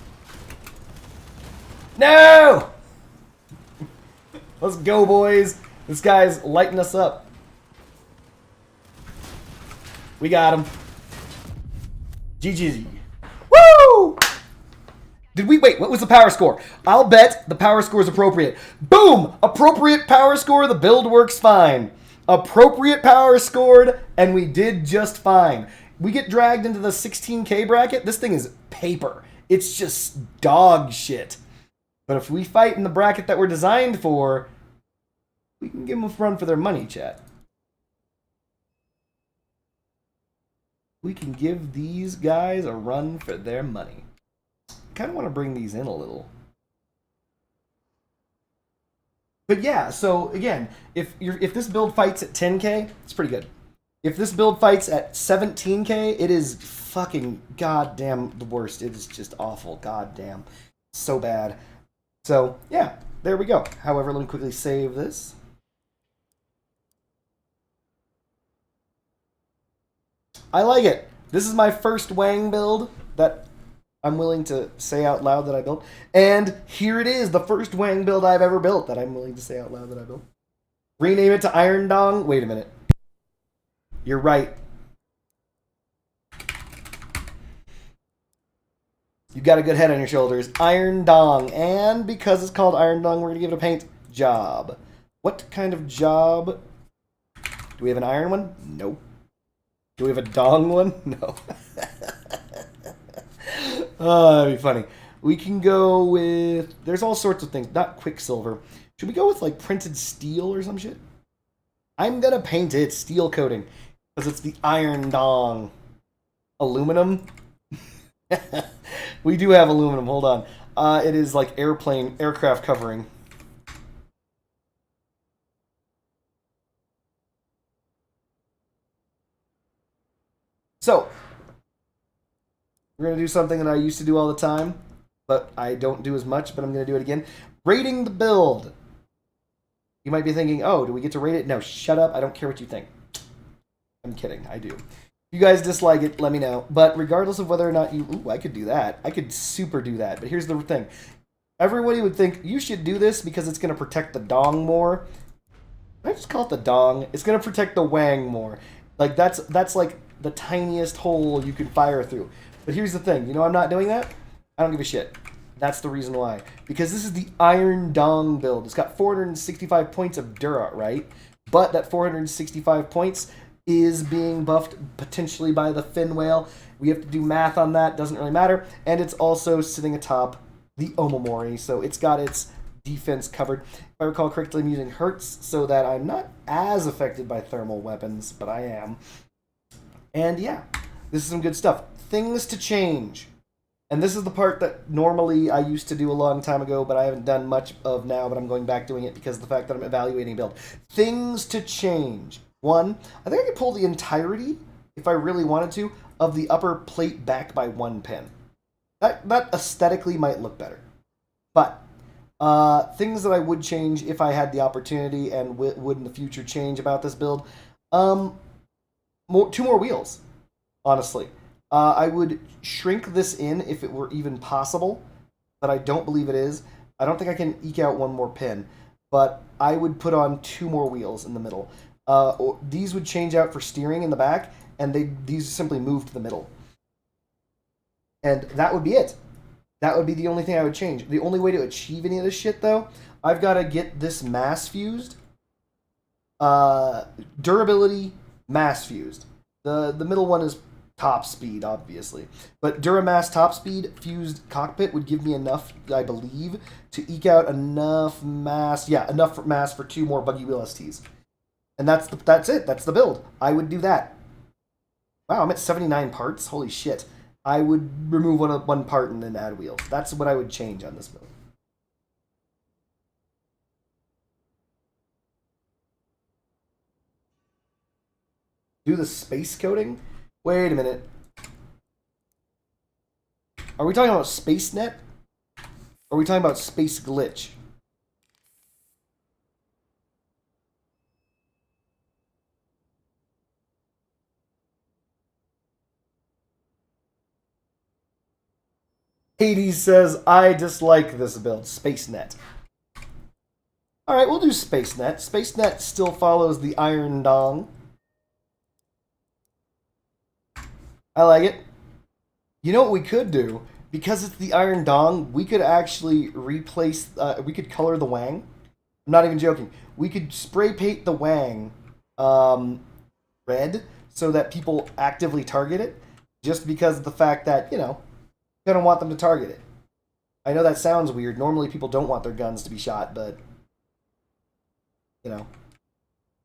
[SPEAKER 1] No! Let's go, boys. This guy's lighting us up. We got him. GG. Woo! Did we... Wait, what was the power score? I'll bet the power score is appropriate. Boom! Appropriate power score, the build works fine. Appropriate power scored, and we did just fine. We get dragged into the 16K bracket. This thing is paper. It's just dog shit. But if we fight in the bracket that we're designed for, we can give them a run for their money, chat. We can give these guys a run for their money. Kind of want to bring these in a little. But yeah, so again, if this build fights at 10K, it's pretty good. If this build fights at 17K, it is fucking goddamn the worst. It is just awful. Goddamn. So bad. So, yeah, there we go. However, let me quickly save this. I like it. This is my first Wang build that I'm willing to say out loud that I built. And here it is, the first Wang build I've ever built that I'm willing to say out loud that I built. Rename it to Iron Dong. Wait a minute. You're right. You've got a good head on your shoulders. Iron Dong. And because it's called Iron Dong, we're going to give it a paint job. What kind of job? Do we have an iron one? Nope. Do we have a dong one? No. Oh, that'd be funny. We can go with... There's all sorts of things. Not Quicksilver. Should we go with, like, printed steel or some shit? I'm going to paint it steel coating. Because it's the Iron Dong. Aluminum? We do have aluminum. Hold on. It is like aircraft covering. So, we're going to do something that I used to do all the time, but I don't do as much, but I'm going to do it again. Rating the build. You might be thinking, oh, do we get to rate it? No, shut up. I don't care what you think. I'm kidding. I do. If you guys dislike it, let me know. But regardless of whether or not you... Ooh, I could do that. I could super do that. But here's the thing. Everybody would think, you should do this because it's going to protect the dong more. I just call it the dong. It's going to protect the wang more. Like, that's like the tiniest hole you can fire through. But here's the thing. You know I'm not doing that? I don't give a shit. That's the reason why. Because this is the Iron Dong build. It's got 465 points of Dura, right? But that 465 points is being buffed potentially by the fin whale. We have to do math on that. Doesn't really matter. And it's also sitting atop the Omamori. So it's got its defense covered. If I recall correctly, I'm using Hertz so that I'm not as affected by thermal weapons, but I am. And yeah, this is some good stuff. Things to change. And this is the part that normally I used to do a long time ago, but I haven't done much of now, but I'm going back doing it because of the fact that I'm evaluating a build. Things to change. One, I think I could pull the entirety, if I really wanted to, of the upper plate back by 1 pin. That aesthetically might look better. But things that I would change if I had the opportunity and would in the future change about this build. 2 more wheels, honestly. I would shrink this in if it were even possible, but I don't believe it is. I don't think I can eke out 1 more pin, but I would put on 2 more wheels in the middle. These would change out for steering in the back, and these simply move to the middle. And that would be it. That would be the only thing I would change. The only way to achieve any of this shit, though, I've got to get this mass fused. Durability, mass fused. The middle one is top speed, obviously. But Duramass top speed fused cockpit would give me enough, I believe, to eke out enough mass. Yeah, enough mass for 2 more buggy wheel STs. And that's it. That's the build. I would do that. Wow, I'm at 79 parts. Holy shit. I would remove one part and then add wheels. That's what I would change on this build. Do the space coding? Wait a minute. Are we talking about SpaceNet? Or are we talking about Space Glitch? Hades says, I dislike this build. SpaceNet. Alright, we'll do SpaceNet. SpaceNet still follows the Iron Dong. I like it. You know what we could do? Because it's the Iron Dong, we could actually replace... we could color the Wang. I'm not even joking. We could spray paint the Wang red so that people actively target it. Just because of the fact that, you know, you don't want them to target it. I know that sounds weird. Normally people don't want their guns to be shot, but... You know,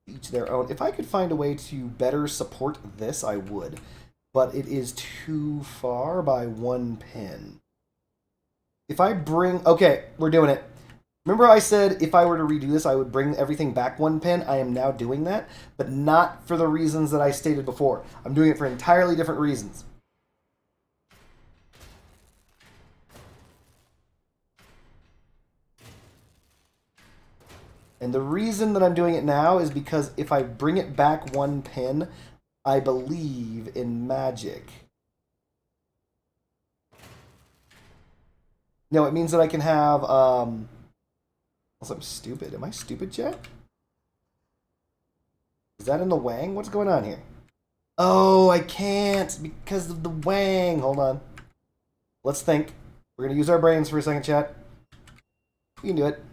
[SPEAKER 1] each their own. If I could find a way to better support this, I would. But it is too far by 1 pin. If I bring... Okay, we're doing it. Remember I said if I were to redo this, I would bring everything back 1 pin? I am now doing that, but not for the reasons that I stated before. I'm doing it for entirely different reasons. And the reason that I'm doing it now is because if I bring it back 1 pin, I believe in magic. No, it means that I can have, also, I'm stupid. Am I stupid, Jet? Is that in the Wang? What's going on here? Oh, I can't because of the Wang. Hold on. Let's think. We're going to use our brains for a second, chat. We can do it.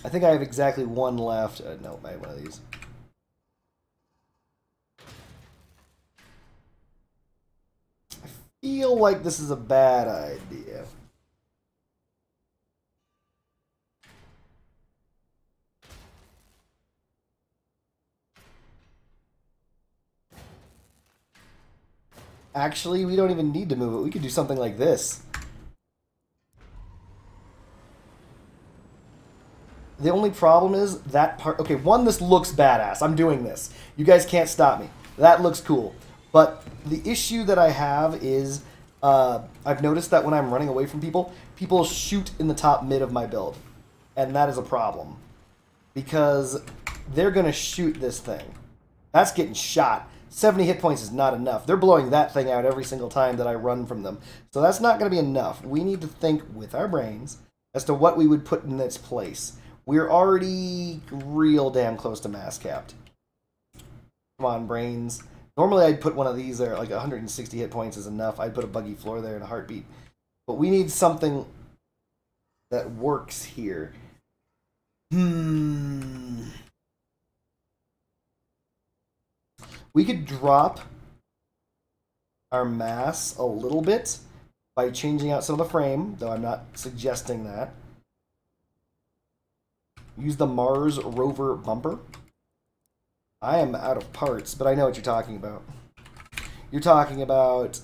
[SPEAKER 1] I think I have exactly 1 left. No, I have one of these. I feel like this is a bad idea. Actually, we don't even need to move it. We could do something like this. The only problem is that part... Okay, one, this looks badass. I'm doing this. You guys can't stop me. That looks cool. But the issue that I have is... I've noticed that when I'm running away from people, people shoot in the top mid of my build. And that is a problem. Because they're going to shoot this thing. That's getting shot. 70 hit points is not enough. They're blowing that thing out every single time that I run from them. So that's not going to be enough. We need to think with our brains as to what we would put in its place. We're already real damn close to mass capped. Come on, brains. Normally I'd put one of these there, like 160 hit points is enough. I'd put a buggy floor there in a heartbeat. But we need something that works here. We could drop our mass a little bit by changing out some of the frame, though I'm not suggesting that. Use the Mars rover bumper. I am out of parts, but I know what you're talking about. You're talking about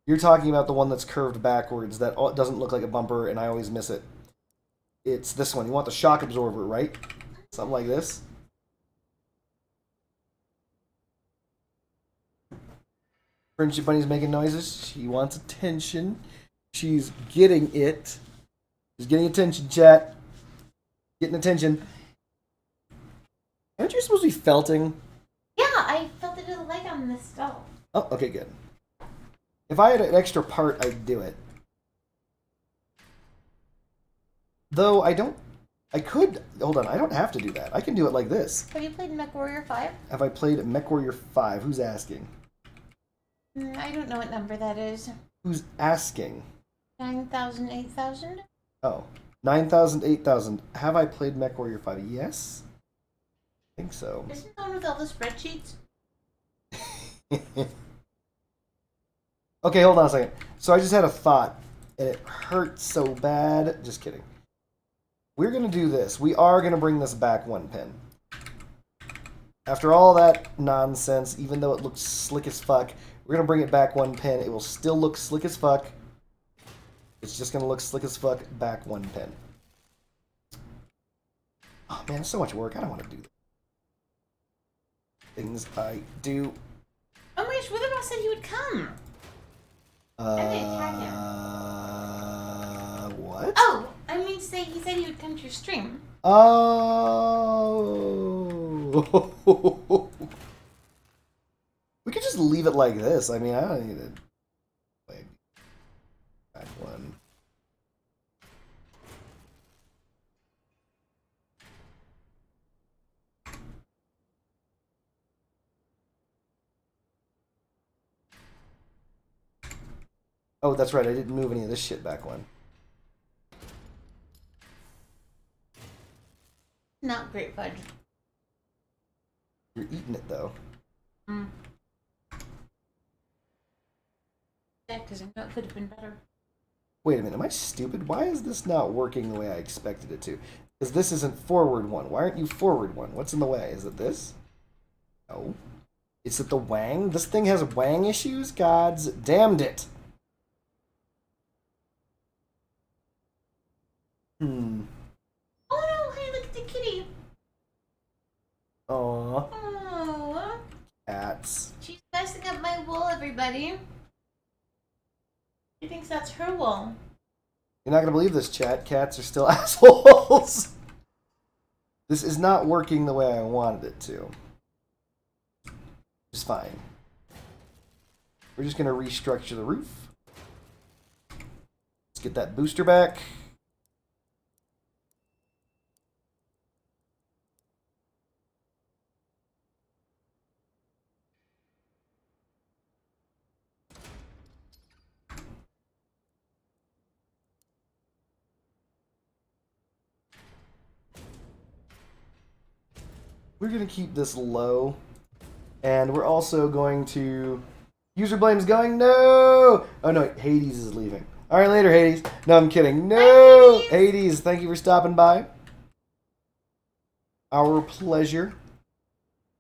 [SPEAKER 1] the one that's curved backwards that doesn't look like a bumper, and I always miss it. It's this one. You want the shock absorber, right? Something like this. Friendship Bunny's making noises. She wants attention. She's getting it. She's getting attention, chat. Getting attention. Aren't you supposed to be felting?
[SPEAKER 2] Yeah, I felt it with a leg on this stove.
[SPEAKER 1] Oh, okay, good. If I had an extra part, I'd do it. Though I don't... I could... Hold on, I don't have to do that. I can do it like this.
[SPEAKER 2] Have you played MechWarrior 5?
[SPEAKER 1] Have I played MechWarrior 5? Who's asking?
[SPEAKER 2] I don't know what number that is.
[SPEAKER 1] Who's asking?
[SPEAKER 2] 9,000, 8,000?
[SPEAKER 1] Oh. 9,000, 8,000. Have I played MechWarrior 5? Yes? I think so.
[SPEAKER 2] Isn't the one with all the spreadsheets?
[SPEAKER 1] Okay, hold on a second. So I just had a thought, and it hurts so bad. Just kidding. We're going to do this. We are going to bring this back 1 pin. After all that nonsense, even though it looks slick as fuck, we're going to bring it back 1 pin. It will still look slick as fuck. It's just going to look slick as fuck back 1 pin. Oh man, it's so much work. I don't want to do that. Things I do.
[SPEAKER 2] Oh my gosh, Witherboss said he would come.
[SPEAKER 1] What?
[SPEAKER 2] Oh, I mean, say he said he would come to your stream.
[SPEAKER 1] Oh. We could just leave it like this. I mean, I don't need to play back 1. Oh, that's right. I didn't move any of this shit back 1.
[SPEAKER 2] Not great fudge.
[SPEAKER 1] You're eating it, though.
[SPEAKER 2] Mm. Yeah, because I know it could have been better.
[SPEAKER 1] Wait a minute. Am I stupid? Why is this not working the way I expected it to? Because this isn't forward 1. Why aren't you forward 1? What's in the way? Is it this? No. Is it the wang? This thing has wang issues? God's damned it. Hmm.
[SPEAKER 2] Oh no, hey, look at the kitty.
[SPEAKER 1] Aww.
[SPEAKER 2] Oh.
[SPEAKER 1] Cats.
[SPEAKER 2] She's messing up my wool, everybody. She thinks that's her wool.
[SPEAKER 1] You're not going to believe this, chat. Cats are still assholes. This is not working the way I wanted it to. It's fine. We're just going to restructure the roof. Let's get that booster back. We're going to keep this low. And we're also going to... User blame's going, no! Oh no, Hades is leaving. Alright, later, Hades. No, I'm kidding. No! Hades, thank you for stopping by. Our pleasure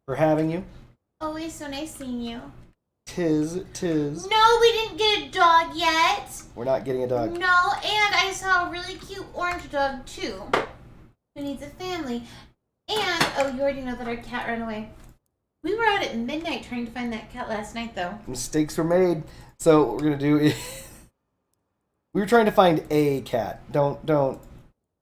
[SPEAKER 1] for having you.
[SPEAKER 2] Always so nice seeing you.
[SPEAKER 1] Tis.
[SPEAKER 2] No, we didn't get a dog yet.
[SPEAKER 1] We're not getting a dog.
[SPEAKER 2] No, and I saw a really cute orange dog too, who needs a family. And, oh, you already know that our cat ran away. We were out at midnight trying to find that cat last night, though.
[SPEAKER 1] Mistakes were made. So what we're gonna do is we were trying to find a cat. Don't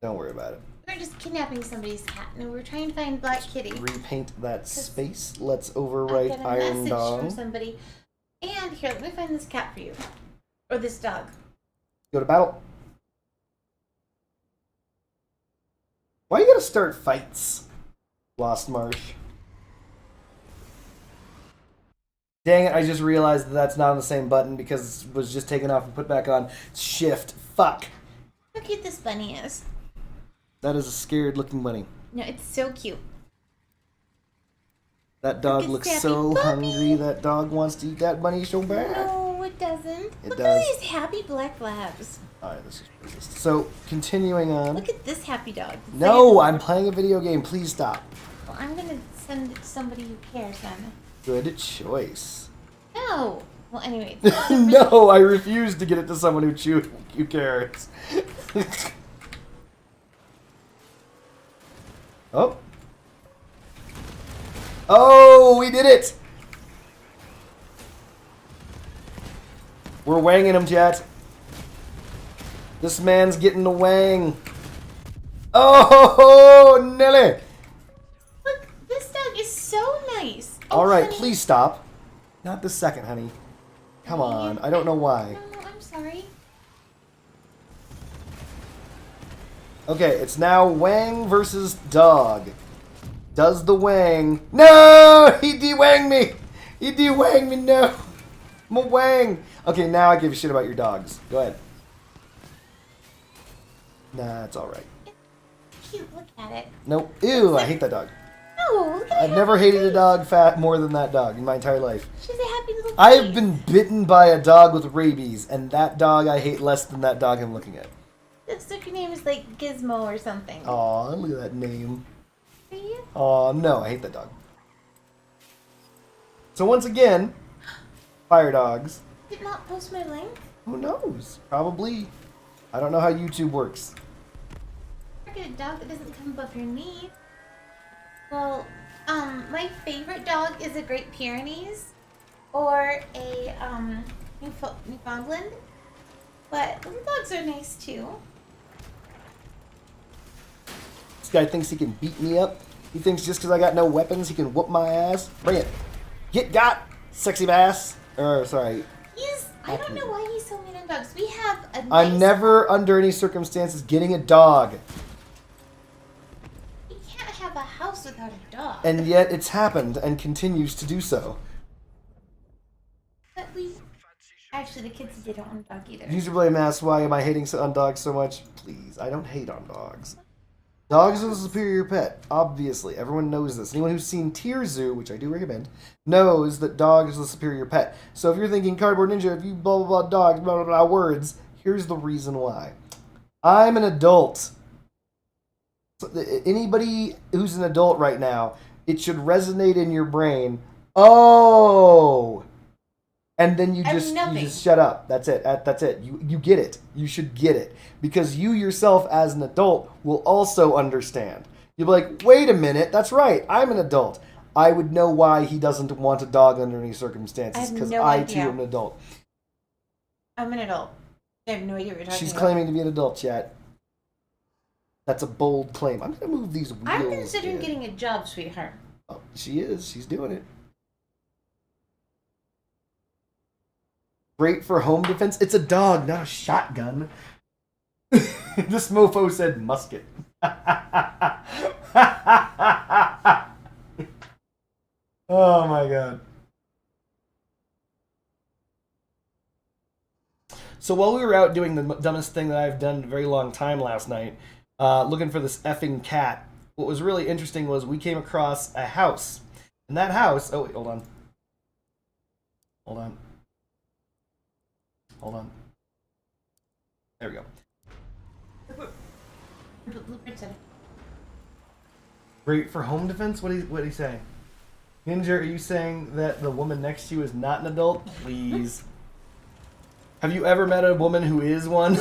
[SPEAKER 1] worry about it.
[SPEAKER 2] We were just kidnapping somebody's cat, and we were trying to find Black Kitty.
[SPEAKER 1] Repaint that space. Let's
[SPEAKER 2] I
[SPEAKER 1] overwrite
[SPEAKER 2] got a
[SPEAKER 1] Iron
[SPEAKER 2] message
[SPEAKER 1] Dog.
[SPEAKER 2] from somebody. And here, let me find this cat for you, or this dog.
[SPEAKER 1] Go to battle. Why you gotta start fights, Lost Marsh? Dang it, I just realized that that's not on the same button because it was just taken off and put back on. Shift. Fuck.
[SPEAKER 2] Look how cute this bunny is.
[SPEAKER 1] That is a scared looking bunny.
[SPEAKER 2] No, it's so cute.
[SPEAKER 1] That dog
[SPEAKER 2] at
[SPEAKER 1] looks
[SPEAKER 2] Sappy
[SPEAKER 1] so
[SPEAKER 2] Puppy.
[SPEAKER 1] hungry. That dog wants to eat that bunny so bad.
[SPEAKER 2] No, it doesn't. Look
[SPEAKER 1] does.
[SPEAKER 2] at all these happy black labs.
[SPEAKER 1] Alright, this is racist. So, continuing on.
[SPEAKER 2] Look at this happy dog.
[SPEAKER 1] No, I'm playing a video game. Please stop.
[SPEAKER 2] Well, I'm gonna send it to somebody who cares then.
[SPEAKER 1] Good choice.
[SPEAKER 2] No. Well, anyway.
[SPEAKER 1] No, I refuse to get it to someone who cares. Oh. Oh, we did it! We're wanging him, chat. This man's getting the wang. Oh, Nelly!
[SPEAKER 2] Look, this dog is so nice. Oh,
[SPEAKER 1] All right,
[SPEAKER 2] honey.
[SPEAKER 1] please stop. Not this second, honey. Come on, I don't know why.
[SPEAKER 2] No, I'm sorry.
[SPEAKER 1] Okay, it's now Wang versus Dog. Does the Wang... No! He de-wanged me! He de-wanged me, no! Mwang! Okay, now I give a shit about your dogs. Go ahead. Nah, it's alright.
[SPEAKER 2] It's cute. Look at it.
[SPEAKER 1] Nope. Ew, I hate that dog.
[SPEAKER 2] No, look at
[SPEAKER 1] I've never hated a dog fat more than that dog in my entire life.
[SPEAKER 2] She's a happy little face.
[SPEAKER 1] I've been bitten by a dog with rabies, and that dog I hate less than that dog I'm looking at.
[SPEAKER 2] Looks like your name is like Gizmo or something.
[SPEAKER 1] Aw, look at that name.
[SPEAKER 2] Are you?
[SPEAKER 1] Aw, no, I hate that dog. So once again, fire dogs.
[SPEAKER 2] Did not post my link?
[SPEAKER 1] Who knows? Probably. I don't know how YouTube works.
[SPEAKER 2] Get a dog that doesn't come above your knee. Well, my favorite dog is a Great Pyrenees or a Newfoundland, but little dogs are nice too.
[SPEAKER 1] This guy thinks he can beat me up. He thinks just because I got no weapons, he can whoop my ass. Bring it. Get got, sexy bass. Or, sorry.
[SPEAKER 2] I don't know why he's so mean on dogs. We have a nice...
[SPEAKER 1] I'm never, under any circumstances, getting a dog.
[SPEAKER 2] You can't have a house without a dog.
[SPEAKER 1] And yet it's happened and continues to do so.
[SPEAKER 2] But we... Actually, the kids, they don't want a dog either.
[SPEAKER 1] User blame asks, why am I hating on dogs so much? Please, I don't hate on dogs. Dogs are the superior pet, obviously. Everyone knows this. Anyone who's seen Tier Zoo, which I do recommend, knows that dogs are the superior pet. So if you're thinking Cardboard Ninja, if you blah blah blah dogs, blah blah blah words, here's the reason why. I'm an adult. So anybody who's an adult right now, it should resonate in your brain. Oh! And then you just shut up. That's it. That's it. You get it. You should get it. Because you yourself as an adult will also understand. You'll be like, wait a minute, that's right, I'm an adult. I would know why he doesn't want a dog under any circumstances. Because I too am an adult.
[SPEAKER 2] I'm an adult. I have no idea what you're talking
[SPEAKER 1] She's
[SPEAKER 2] about.
[SPEAKER 1] claiming to be an adult, chat. That's a bold claim. I'm going to move these wheels.
[SPEAKER 2] I'm considering getting a job, sweetheart.
[SPEAKER 1] Oh, she is. She's doing it. Great for home defense. It's a dog, not a shotgun. This mofo said musket. Oh my god. So while we were out doing the dumbest thing that I've done in a very long time last night, looking for this effing cat, what was really interesting was we came across a house. And that house... Oh, wait, hold on. Hold on. Hold on. There we go. Great for home defense? What are you saying? Ninja, are you saying that the woman next to you is not an adult? Please. Have you ever met a woman who is one?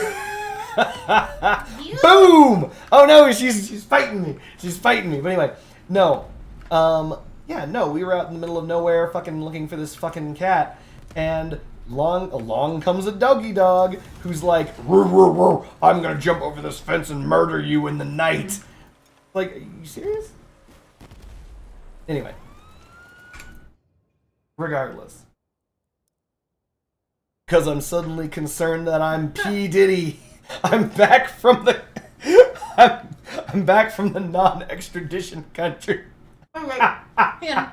[SPEAKER 1] Boom! Oh no, she's fighting me. She's fighting me. But anyway, no. Yeah, no, we were out in the middle of nowhere fucking looking for this fucking cat, and along comes a doggy dog who's like, "Roo, roo, roo, I'm gonna jump over this fence and murder you in the night." Like, are you serious? Anyway. Regardless. Because I'm suddenly concerned that I'm P. Diddy. I'm back from the... I'm back from the non-extradition country.
[SPEAKER 2] Yeah.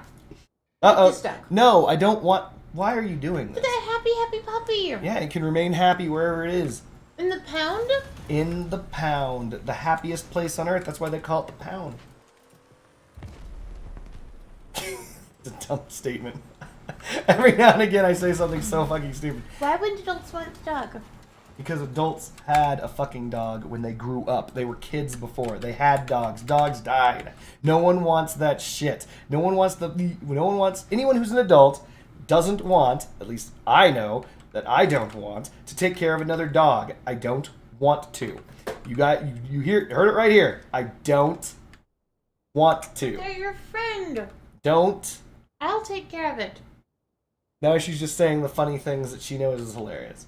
[SPEAKER 1] Uh-oh. No, I don't want... Why are you doing this?
[SPEAKER 2] Look at that happy puppy.
[SPEAKER 1] Yeah, it can remain happy wherever it is.
[SPEAKER 2] In the pound?
[SPEAKER 1] In the pound. The happiest place on earth. That's why they call it the pound. It's a dumb statement. Every now and again I say something so fucking stupid.
[SPEAKER 2] Why wouldn't adults want a dog?
[SPEAKER 1] Because adults had a fucking dog when they grew up. They were kids before. They had dogs. Dogs died. No one wants that shit. No one wants anyone who's an adult doesn't want, at least I know that I don't want, to take care of another dog. I don't want to. You heard it right here. I don't want to.
[SPEAKER 2] They're your friend.
[SPEAKER 1] Don't.
[SPEAKER 2] I'll take care of it.
[SPEAKER 1] Now she's just saying the funny things that she knows is hilarious.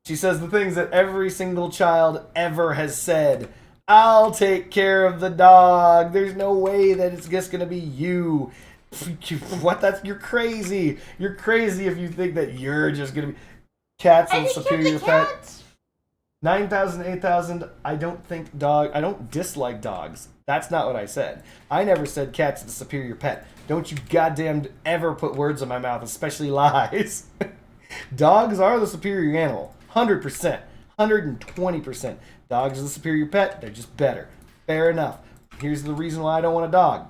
[SPEAKER 1] She says the things that every single child ever has said. I'll take care of the dog. There's no way that it's just going to be you. What? You're crazy. You're crazy if you think that you're just going to be... Cat's a superior pet. 9,000, 8,000. I don't dislike dogs. That's not what I said. I never said cats the superior pet. Don't you goddamn ever put words in my mouth, especially lies. Dogs are the superior animal. 100%. 120%. Dogs are the superior pet. They're just better. Fair enough. Here's the reason why I don't want a dog.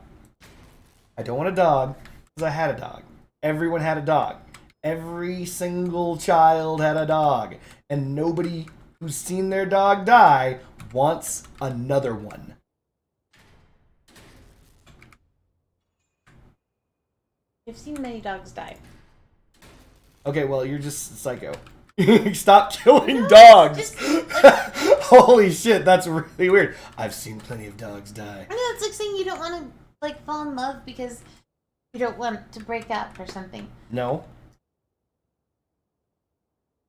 [SPEAKER 1] I don't want a dog because I had a dog. Everyone had a dog. Every single child had a dog. And nobody who's seen their dog die wants another one.
[SPEAKER 2] I've seen many dogs die.
[SPEAKER 1] Okay, well, you're just psycho. Stop killing dogs!
[SPEAKER 2] Just,
[SPEAKER 1] Holy shit, that's really weird. I've seen plenty of dogs die.
[SPEAKER 2] I know, it's like saying you don't want to, like, fall in love because you don't want to break up or something.
[SPEAKER 1] No.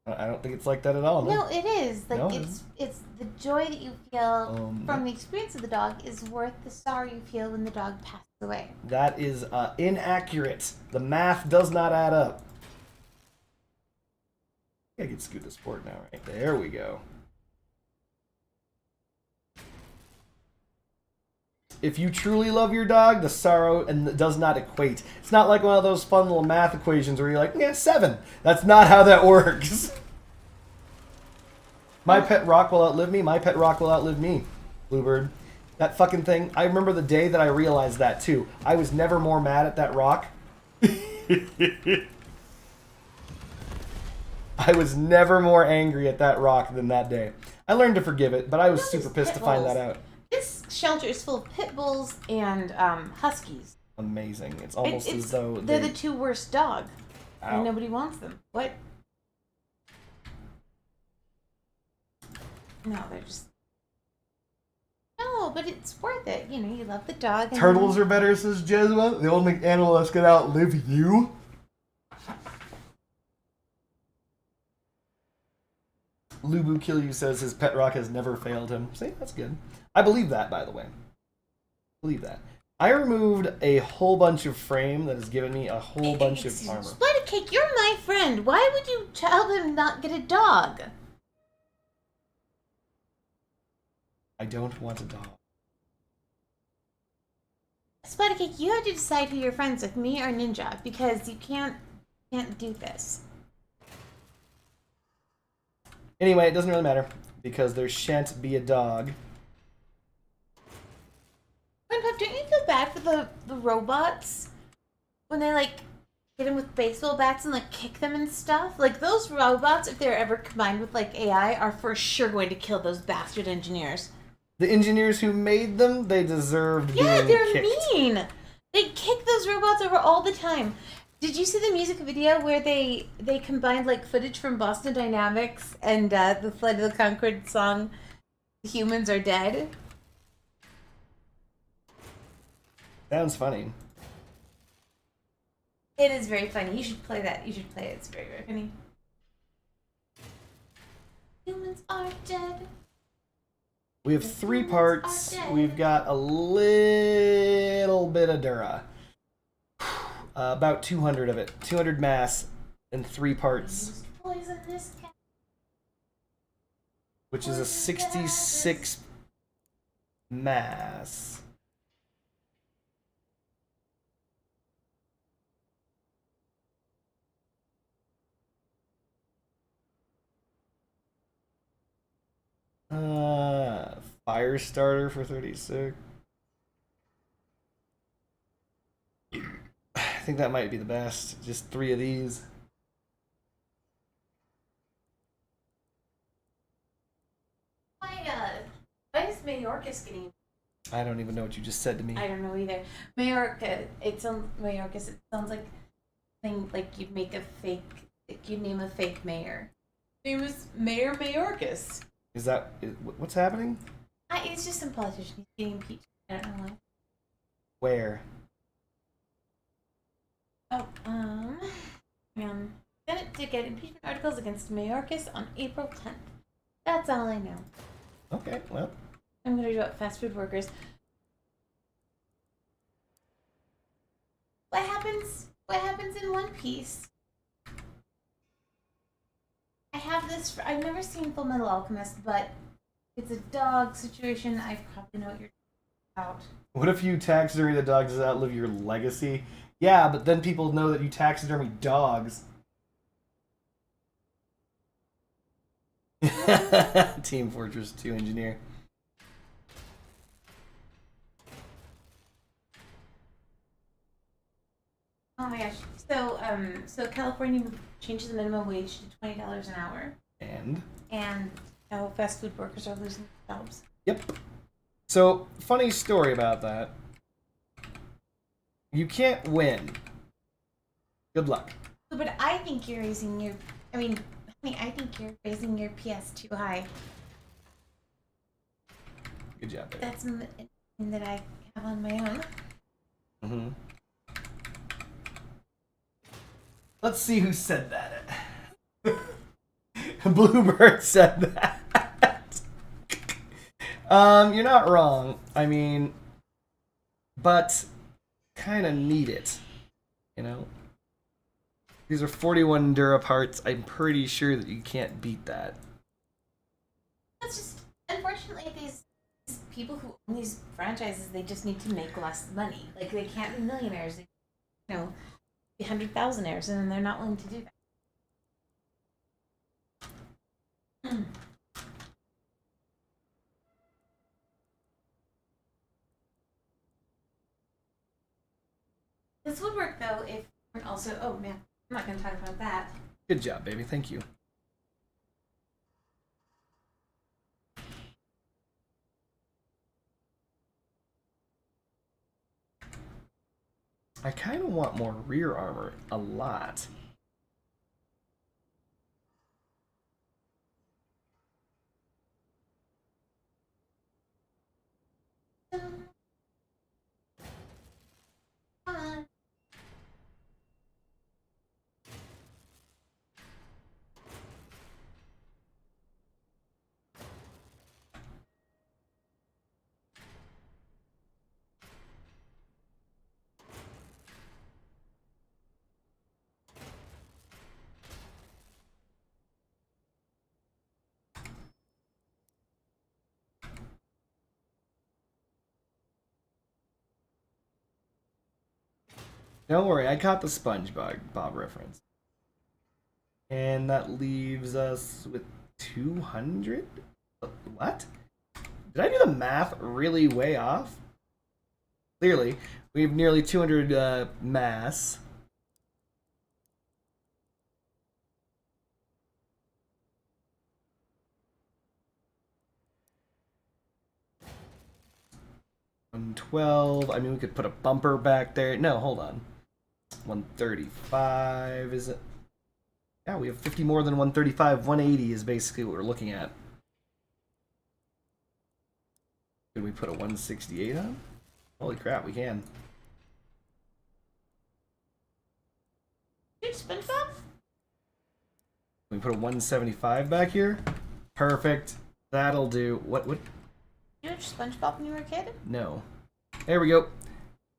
[SPEAKER 1] I don't think it's like that at all.
[SPEAKER 2] No, it is. Like,
[SPEAKER 1] No,
[SPEAKER 2] it's the joy that you feel from the experience of the dog is worth the sorrow you feel when the dog passes away.
[SPEAKER 1] That is inaccurate. The math does not add up. I can scoot this forward now, right? There we go. If you truly love your dog, the sorrow does not equate. It's not like one of those fun little math equations where you're like, yeah, 7. That's not how that works. My pet rock will outlive me. My pet rock will outlive me. Bluebird. That fucking thing. I remember the day that I realized that too. I was never more mad at that rock. I was never more angry at that rock than that day. I learned to forgive it, but I was super pissed to find that out.
[SPEAKER 2] This shelter is full of pit bulls and huskies.
[SPEAKER 1] Amazing. It's almost as though
[SPEAKER 2] they're the two worst dogs.
[SPEAKER 1] Ow.
[SPEAKER 2] And nobody wants them. What? No, they're just... No, but it's worth it. You know, you love the dog. And
[SPEAKER 1] Turtles are better, says Jesua. The only animal that's gonna outlive you. Lubu Kill You says his pet rock has never failed him. See, that's good. I believe that, by the way. Believe that. I removed a whole bunch of frame that has given me a whole bunch of armor.
[SPEAKER 2] Spider Cake, you're my friend. Why would you tell him not get a dog?
[SPEAKER 1] I don't want a dog.
[SPEAKER 2] Spider Cake, you have to decide who you're friends with, me or Ninja, because you can't do this.
[SPEAKER 1] Anyway, it doesn't really matter because there shan't be a dog.
[SPEAKER 2] Don't you feel bad for the robots when they like hit them with baseball bats and like kick them and stuff? Like those robots, if they're ever combined with like AI, are for sure going to kill those bastard engineers.
[SPEAKER 1] The engineers who made them, they deserved being kicked.
[SPEAKER 2] Yeah, they're mean. They kick those robots over all the time. Did you see the music video where they combined like footage from Boston Dynamics and the Flight of the Conchord song "Humans Are Dead"?
[SPEAKER 1] Sounds funny.
[SPEAKER 2] It is very funny. You should play that. You should play it. It's very, very funny. Humans are dead.
[SPEAKER 1] We have 3 parts. We've got a little bit of Dura. About 200 of it. 200 mass in 3 parts.
[SPEAKER 2] Poison this cat.
[SPEAKER 1] Which is a 66 mass. Fire starter for 36. I think that might be the best. Just 3 of these.
[SPEAKER 2] Why is Majorcus getting?
[SPEAKER 1] I don't even know what you just said to me.
[SPEAKER 2] I don't know either. Majorca. Majorcus. It sounds like thing like you'd make a fake. Like you'd name a fake mayor.
[SPEAKER 3] Name is Mayor Majorcus.
[SPEAKER 1] Is that what's happening?
[SPEAKER 2] It's just some politician. He's getting impeached. I don't know why.
[SPEAKER 1] Where?
[SPEAKER 2] Oh, Senate to get impeachment articles against Majorcus on April 10th. That's all I know.
[SPEAKER 1] Okay, well.
[SPEAKER 2] I'm gonna do it. Fast food workers. What happens in One Piece? I have this. I've never seen Full Metal Alchemist, but it's a dog situation. I probably know what you're talking about.
[SPEAKER 1] What if you taxidermy the dog? Does that outlive your legacy? Yeah, but then people know that you taxidermy dogs. Team Fortress 2 engineer.
[SPEAKER 2] Oh my gosh. So California changes the minimum wage to $20 an hour.
[SPEAKER 1] And
[SPEAKER 2] Now fast food workers are losing their jobs.
[SPEAKER 1] Yep. So, funny story about that. You can't win. Good luck.
[SPEAKER 2] But I think you're raising your. Honey, I think you're raising your PS too high.
[SPEAKER 1] Good job, baby.
[SPEAKER 2] That's something that I have on my own.
[SPEAKER 1] Mm-hmm. Let's see who said that. Bluebird said that. You're not wrong. I mean, but kind of need it, you know? These are 41 Dura parts. I'm pretty sure that you can't beat that.
[SPEAKER 2] It's just, unfortunately, these people who own these franchises, they just need to make less money. Like, they can't be millionaires. They, be 100,000aires, and they're not willing to do that. This would work, though, if also... Oh, man. I'm not going to talk about that.
[SPEAKER 1] Good job, baby. Thank you. I kind of want more rear armor. A lot.
[SPEAKER 2] Come on.
[SPEAKER 1] Don't worry, I caught the SpongeBob reference. And that leaves us with 200? What? Did I do the math really way off? Clearly, we have nearly 200 mass. $112. I mean, we could put a bumper back there. No, hold on. 135, is it? Yeah, we have 50 more than 135. 180 is basically what we're looking at. Could we put a 168 on? Holy crap, we can.
[SPEAKER 2] Dude, SpongeBob?
[SPEAKER 1] Can we put a 175 back here? Perfect. That'll do. What?
[SPEAKER 2] Did you watch SpongeBob when you were a kid?
[SPEAKER 1] No. There we go.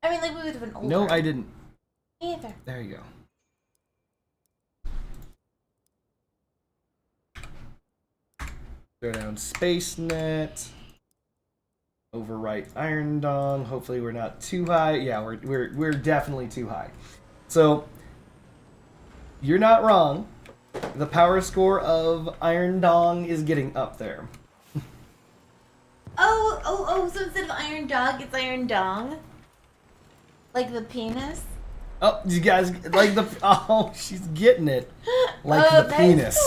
[SPEAKER 2] I mean, like, we would have been older.
[SPEAKER 1] No, I didn't.
[SPEAKER 2] Me either.
[SPEAKER 1] There you go. Throw down Space Net. Overwrite Iron Dong. Hopefully we're not too high. Yeah, we're definitely too high. So you're not wrong. The power score of Iron Dong is getting up there.
[SPEAKER 2] So instead of Iron Dog, it's Iron Dong? Like the penis?
[SPEAKER 1] Oh, you guys like the? Oh, she's getting it. Like the penis.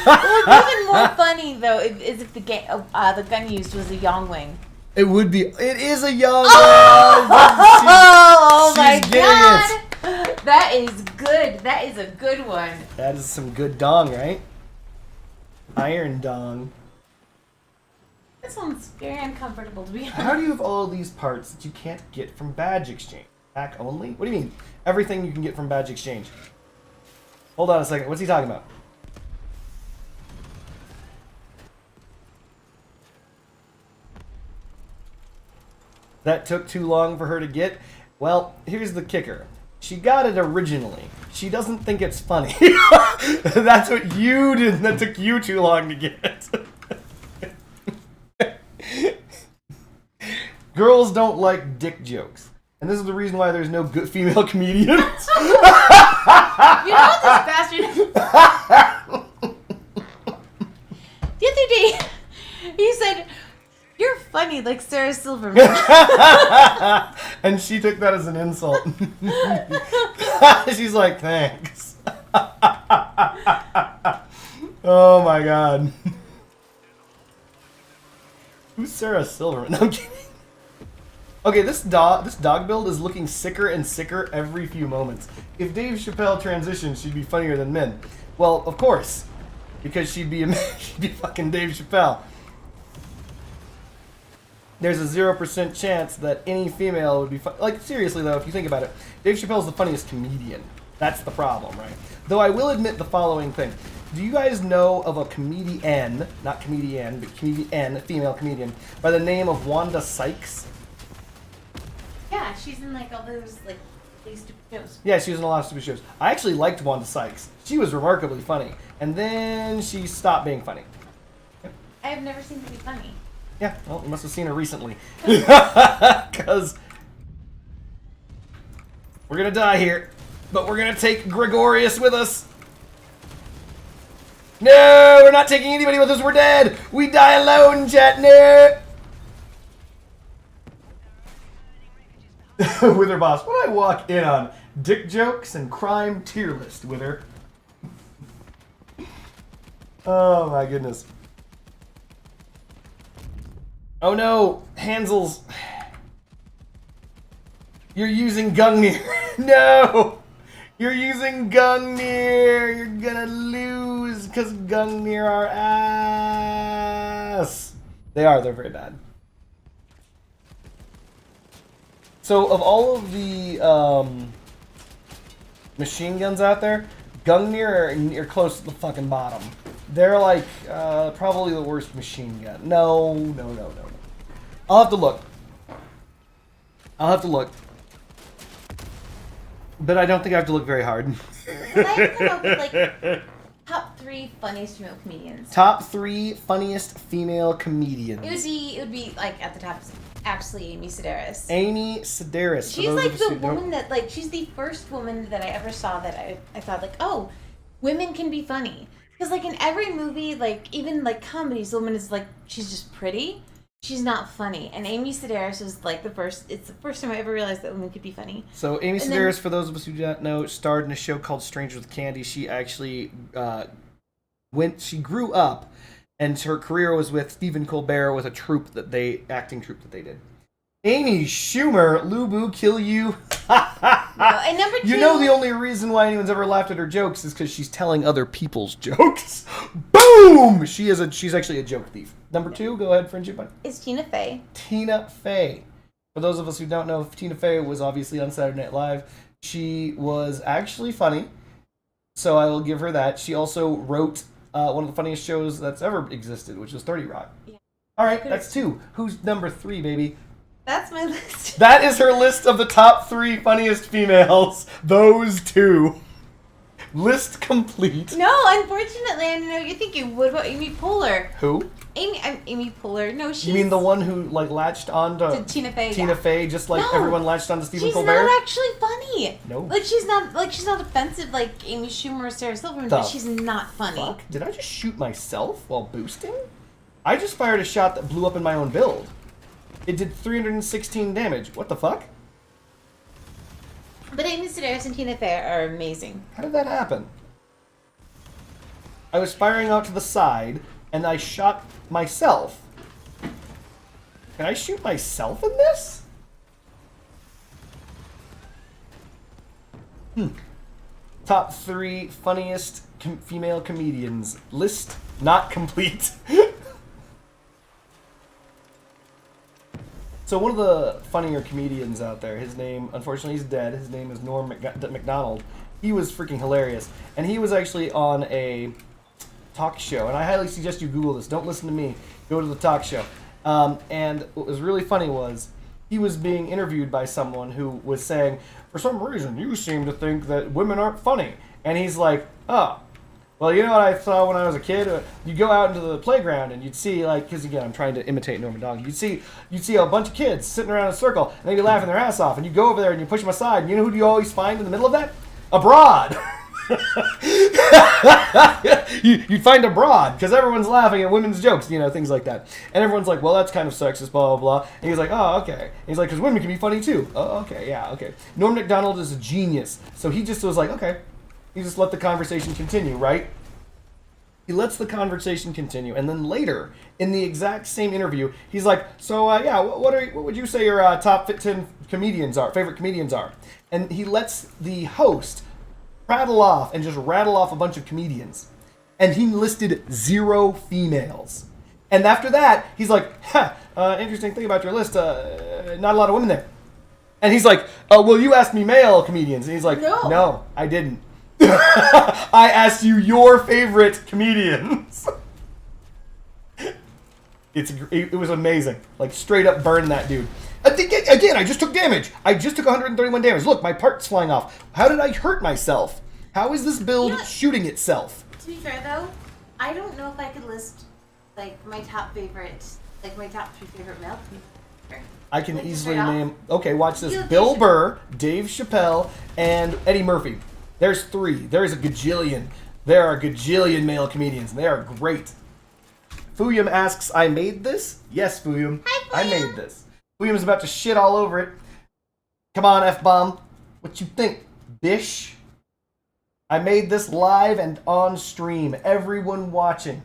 [SPEAKER 2] Well, even more funny though is if the gun used was a Yongwing.
[SPEAKER 1] It would be. It is a young.
[SPEAKER 2] Oh my
[SPEAKER 1] she's
[SPEAKER 2] god! That is good. That is a good one.
[SPEAKER 1] That is some good dong, right? Iron Dong.
[SPEAKER 2] This one's very uncomfortable to be honest.
[SPEAKER 1] How do you have all these parts that you can't get from badge exchange? Pack only? What do you mean? Everything you can get from badge exchange. Hold on a second. What's he talking about? That took too long for her to get? Well, here's the kicker. She got it originally. She doesn't think it's funny. That's what you did. That took you too long to get. Girls don't like dick jokes. And this is the reason why there's no good female comedians.
[SPEAKER 2] You know what this bastard... The other day, he said, "You're funny like Sarah Silverman."
[SPEAKER 1] And she took that as an insult. She's like, thanks. Oh my god. Who's Sarah Silverman? No, I'm kidding. Okay, this dog build is looking sicker and sicker every few moments. If Dave Chappelle transitioned, she'd be funnier than men. Well, of course, because she'd be fucking Dave Chappelle. There's a 0% chance that any female would be like, seriously though, if you think about it, Dave Chappelle's the funniest comedian. That's the problem, right? Though I will admit the following thing. Do you guys know of a comedian, not comedian, but comedian, female comedian, by the name of Wanda Sykes?
[SPEAKER 2] Yeah, she's in like all those like these stupid shows.
[SPEAKER 1] Yeah, she was in a lot of stupid shows. I actually liked Wanda Sykes. She was remarkably funny. And then she stopped being funny. Yep.
[SPEAKER 2] I have never seen her be funny.
[SPEAKER 1] Yeah, well, you must have seen her recently. Because we're going to die here. But we're going to take Gregorius with us. No, we're not taking anybody with us. We're dead. We die alone, chat. No. Wither boss, what do I walk in on? Dick jokes and crime tier list, Wither. Oh my goodness. Oh no, Hansel's. You're using Gungnir. No! You're using Gungnir. You're gonna lose because Gungnir are ass. They are, they're very bad. So, of all of the machine guns out there, Gungnir are close to the fucking bottom. They're like probably the worst machine gun. No. I'll have to look. But I don't think I have to look very hard.
[SPEAKER 2] When I come up with like top 3 funniest female comedians.
[SPEAKER 1] Top 3 funniest female comedians.
[SPEAKER 2] It would be like at the top. Absolutely, Amy Sedaris.
[SPEAKER 1] Amy Sedaris.
[SPEAKER 2] She's like the woman that, like, she's the first woman that I ever saw that I thought, like, oh, women can be funny. Because, like, in every movie, like, even, like, comedies, the woman is, like, she's just pretty. She's not funny. And Amy Sedaris is, like, it's the first time I ever realized that women could be funny.
[SPEAKER 1] So, Amy Sedaris, for those of us who do not know, starred in a show called Strangers with Candy. She actually she grew up, and her career was with Stephen Colbert with a acting troupe that they did. Amy Schumer, Lubu, kill you.
[SPEAKER 2] No, and number 2.
[SPEAKER 1] You know the only reason why anyone's ever laughed at her jokes is because she's telling other people's jokes. Boom! She's actually a joke thief. Number 2, go ahead, friendship.
[SPEAKER 2] Is Tina Fey.
[SPEAKER 1] Tina Fey. For those of us who don't know, Tina Fey was obviously on Saturday Night Live. She was actually funny, so I will give her that. She also wrote one of the funniest shows that's ever existed, which was 30 Rock. Yeah. All right, that's 2. Who's number 3, baby?
[SPEAKER 2] That's my list.
[SPEAKER 1] That is her list of the top 3 funniest females. Those 2. List complete.
[SPEAKER 2] No, unfortunately, I know you're thinking, what about Amy Poehler?
[SPEAKER 1] Who?
[SPEAKER 2] Amy Poehler. No, she's...
[SPEAKER 1] You mean the one who, like, latched on to
[SPEAKER 2] Tina Fey?
[SPEAKER 1] Tina Fey, just like everyone latched on to Stephen Colbert?
[SPEAKER 2] She's not actually funny.
[SPEAKER 1] No.
[SPEAKER 2] Like, she's not offensive like Amy Schumer or Sarah Silverman, but she's not funny.
[SPEAKER 1] Fuck? Did I just shoot myself while boosting? I just fired a shot that blew up in my own build. It did 316 damage. What the fuck?
[SPEAKER 2] But Amy Sedaris and Tina Fey are amazing.
[SPEAKER 1] How did that happen? I was firing out to the side, and I shot myself. Can I shoot myself in this? Top 3 funniest female comedians. List not complete. So one of the funnier comedians out there, his name, unfortunately he's dead, his name is Norm Macdonald. He was freaking hilarious. And he was actually on a talk show. And I highly suggest you Google this. Don't listen to me. Go to the talk show. And what was really funny was he was being interviewed by someone who was saying, for some reason, you seem to think that women aren't funny. And he's like, oh, well, you know what I saw when I was a kid? You go out into the playground and you'd see, like, because again, I'm trying to imitate Norman Dong. You'd see a bunch of kids sitting around in a circle and they'd be laughing their ass off. And you go over there and you push them aside. And you know who do you always find in the middle of that? A broad. You'd find a broad because everyone's laughing at women's jokes, you know, things like that. And everyone's like, well, that's kind of sexist, blah, blah, blah. And he's like, oh, okay. And he's like, because women can be funny too. Oh, okay, yeah, okay. Norm Macdonald is a genius. So he just was like, okay. He just let the conversation continue, right? He lets the conversation continue. And then later, in the exact same interview, he's like, so, yeah, what would you say your top 10 comedians are, favorite comedians are? And he lets the host rattle off a bunch of comedians. And he listed 0 females. And after that, he's like, interesting thing about your list, not a lot of women there. And he's like, oh, well, you asked me male comedians. And he's like, no, I didn't. I asked you your favorite comedians. It was amazing. Like, straight up burn that dude. Again, I just took damage. I just took 131 damage. Look, my part's flying off. How did I hurt myself? How is this build shooting itself?
[SPEAKER 2] To be fair, though, I don't know if I could list, like, my top 3 favorite male comedians.
[SPEAKER 1] I can
[SPEAKER 2] Like,
[SPEAKER 1] easily
[SPEAKER 2] straight off?
[SPEAKER 1] name... Okay, watch this.
[SPEAKER 2] You-
[SPEAKER 1] Bill Burr, Dave Chappelle, and Eddie Murphy. There's 3. There's a gajillion. There are a gajillion male comedians, and they are great. Fuyum asks, I made this? Yes, Fuyum.
[SPEAKER 2] Hi,
[SPEAKER 1] I
[SPEAKER 2] Fuyum.
[SPEAKER 1] made this. Fuyum's about to shit all over it. Come on, F-bomb. What you think, bish? I made this live and on stream. Everyone watching.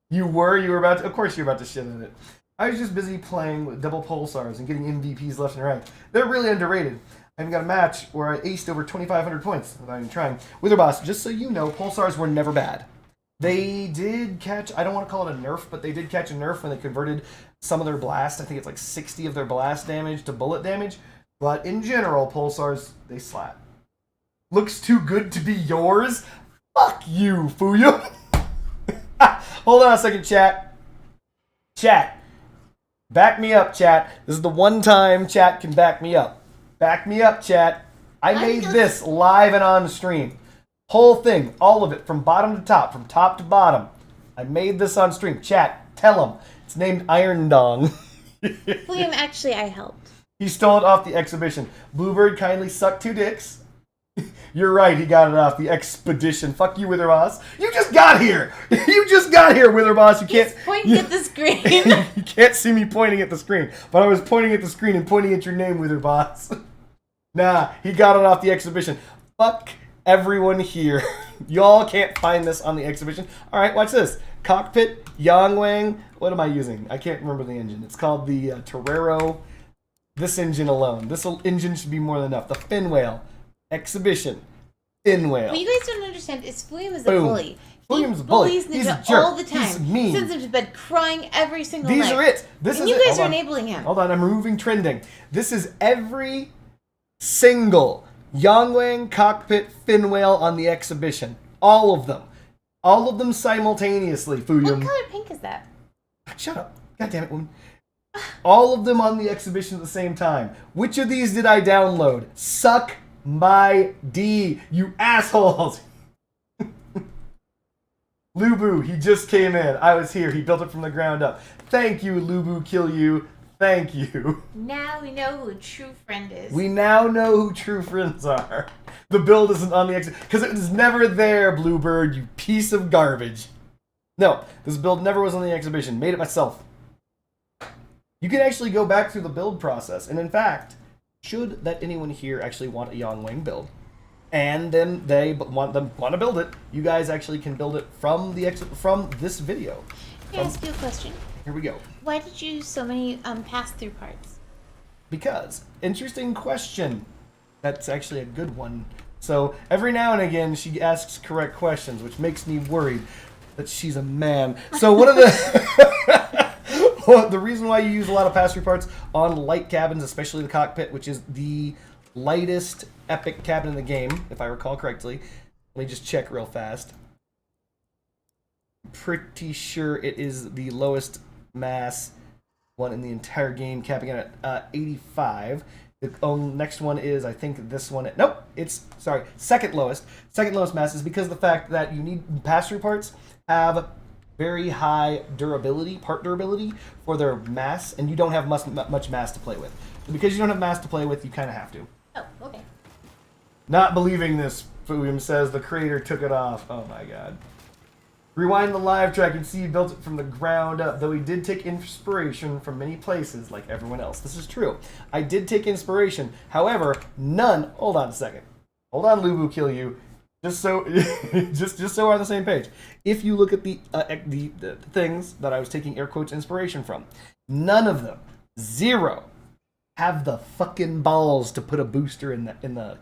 [SPEAKER 1] You were about to... Of course you're about to shit on it. I was just busy playing with double pulsars and getting MVPs left and right. They're really underrated. I even got a match where I aced over 2,500 points without even trying. Wither Boss, just so you know, pulsars were never bad. They did catch, I don't want to call it a nerf, but they did catch a nerf when they converted some of their blast. I think it's like 60 of their blast damage to bullet damage. But in general, pulsars, they slap. Looks too good to be yours? Fuck you, Fuyu. Hold on a second, chat. Chat. Back me up, chat. This is the one time chat can back me up. Back me up, chat. I made this live and on stream. Whole thing, all of it, from bottom to top, from top to bottom. I made this on stream. Chat, tell him. It's named Iron Dong.
[SPEAKER 2] William, actually, I helped.
[SPEAKER 1] He stole it off the exhibition. Bluebird kindly sucked 2 dicks. You're right, he got it off the expedition. Fuck you, Witherboss. You just got here! You just got here, Witherboss. You can't...
[SPEAKER 2] He's pointing at the screen.
[SPEAKER 1] You can't see me pointing at the screen. But I was pointing at the screen and pointing at your name, Witherboss. Nah, he got it off the exhibition. Fuck everyone here. Y'all can't find this on the exhibition. Alright, watch this. Cockpit, Yangwang. What am I using? I can't remember the engine. It's called the Torero. This engine alone. This engine should be more than enough. The fin whale. Exhibition. Fin whale.
[SPEAKER 2] What you guys don't understand is William is a
[SPEAKER 1] Boom.
[SPEAKER 2] bully.
[SPEAKER 1] William's a bully.
[SPEAKER 2] Bullies
[SPEAKER 1] He's
[SPEAKER 2] Ninja
[SPEAKER 1] a jerk.
[SPEAKER 2] all the time.
[SPEAKER 1] He's mean.
[SPEAKER 2] Sends him to bed crying every single night.
[SPEAKER 1] These are it. This
[SPEAKER 2] and
[SPEAKER 1] is
[SPEAKER 2] you
[SPEAKER 1] it.
[SPEAKER 2] guys
[SPEAKER 1] Hold
[SPEAKER 2] are
[SPEAKER 1] on.
[SPEAKER 2] enabling him.
[SPEAKER 1] Hold on, I'm removing trending. This is every single Yangwang cockpit fin whale on the exhibition. All of them. All of them simultaneously,
[SPEAKER 2] What
[SPEAKER 1] Fuyum.
[SPEAKER 2] color pink is that?
[SPEAKER 1] Shut up. God damn it, woman. All of them on the exhibition at the same time. Which of these did I download? Suck my D, you assholes. Lubu, he just came in. I was here. He built it from the ground up. Thank you, Lubu, kill you. Thank you.
[SPEAKER 2] Now we know who a true friend is.
[SPEAKER 1] We now know who true friends are. The build isn't on the exit because it was never there, Bluebird, you piece of garbage. No, this build never was on the exhibition. Made it myself. You can actually go back through the build process, and in fact, should that anyone here actually want a Yangwang build, and then they want to build it, you guys actually can build it from this video.
[SPEAKER 2] Can I ask you a question?
[SPEAKER 1] Here we go.
[SPEAKER 2] Why did you use so many pass-through parts?
[SPEAKER 1] Because, interesting question. That's actually a good one. So, every now and again, she asks correct questions, which makes me worried that she's a man. So, what are the... Well, the reason why you use a lot of pass-through parts on light cabins, especially the cockpit, which is the lightest epic cabin in the game, if I recall correctly. Let me just check real fast. Pretty sure it is the lowest mass one in the entire game, capping it at 85. The next one is, I think this one. Nope, it's, sorry, second lowest. Second lowest mass is because of the fact that you need pass-through parts have very high durability, part durability for their mass, and you don't have much mass to play with. So because you don't have mass to play with, you kind of have to.
[SPEAKER 2] Oh, okay.
[SPEAKER 1] Not believing this, William says the creator took it off. Oh my god. Rewind the live track and see he built it from the ground up, though he did take inspiration from many places like everyone else. This is true. I did take inspiration. However, none. Hold on a second. Hold on, Lubu Kill You. Just so just so we're on the same page. If you look at the things that I was taking air quotes inspiration from, none of them, zero, have the fucking balls to put a booster in the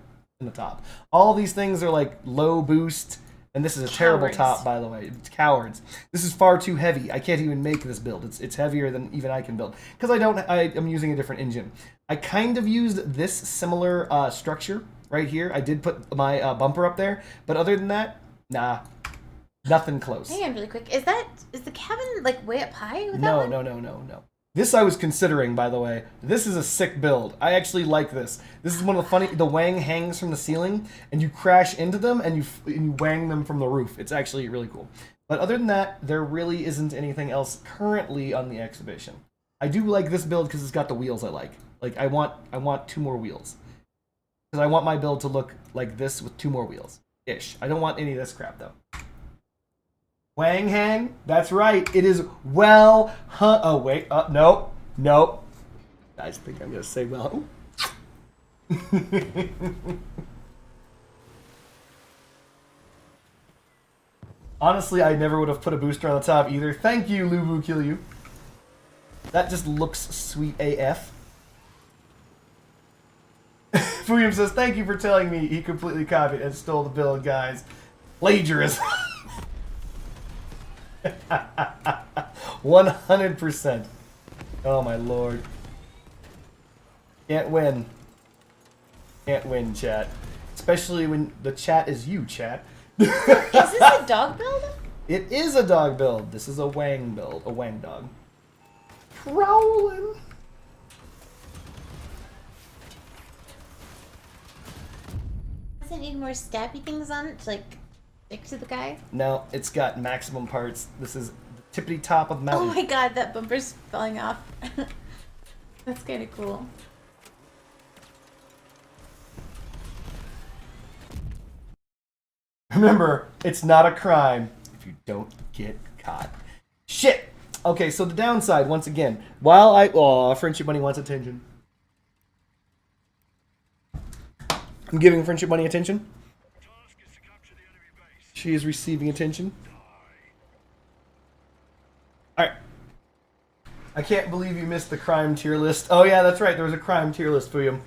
[SPEAKER 1] top. All these things are like low boost. And this is a terrible top, by the way. It's cowards. This is far too heavy. I can't even make this build. It's heavier than even I can build. Because I'm using a different engine. I kind of used this similar structure right here. I did put my bumper up there. But other than that, nah. Nothing close.
[SPEAKER 2] Hang on really quick. Is the cabin like way up high with
[SPEAKER 1] No,
[SPEAKER 2] that one?
[SPEAKER 1] No. This I was considering, by the way. This is a sick build. I actually like this. This is one of the funny. The wang hangs from the ceiling, and you crash into them, and you wang them from the roof. It's actually really cool. But other than that, there really isn't anything else currently on the exhibition. I do like this build because it's got the wheels I like. Like I want 2 more wheels, because I want my build to look like this with 2 more wheels ish. I don't want any of this crap though. Wang hang? That's right. It is well hung. Oh, wait. Nope. I just think I'm going to say well. Honestly, I never would have put a booster on the top either. Thank you, Lubu Kill You. That just looks sweet AF. Fuyum says, thank you for telling me he completely copied and stole the build, guys. Plagiarism. 100%. Oh my lord. Can't win. Can't win, chat. Especially when the chat is you, chat.
[SPEAKER 2] Is this a dog build?
[SPEAKER 1] It is a dog build. This is a wang build. A wang dog. Prowling.
[SPEAKER 2] Does it need more stabby things on it to like stick to the guy?
[SPEAKER 1] No, it's got maximum parts. This is the tippity top of the mountain.
[SPEAKER 2] Oh my god, that bumper's falling off. That's kind of cool.
[SPEAKER 1] Remember, it's not a crime if you don't get caught. Shit! Okay, so the downside, once again, while Friendship Money wants attention. I'm giving Friendship Money attention. She is receiving attention. Alright. I can't believe you missed the crime tier list. Oh yeah, that's right, there was a crime tier list for you.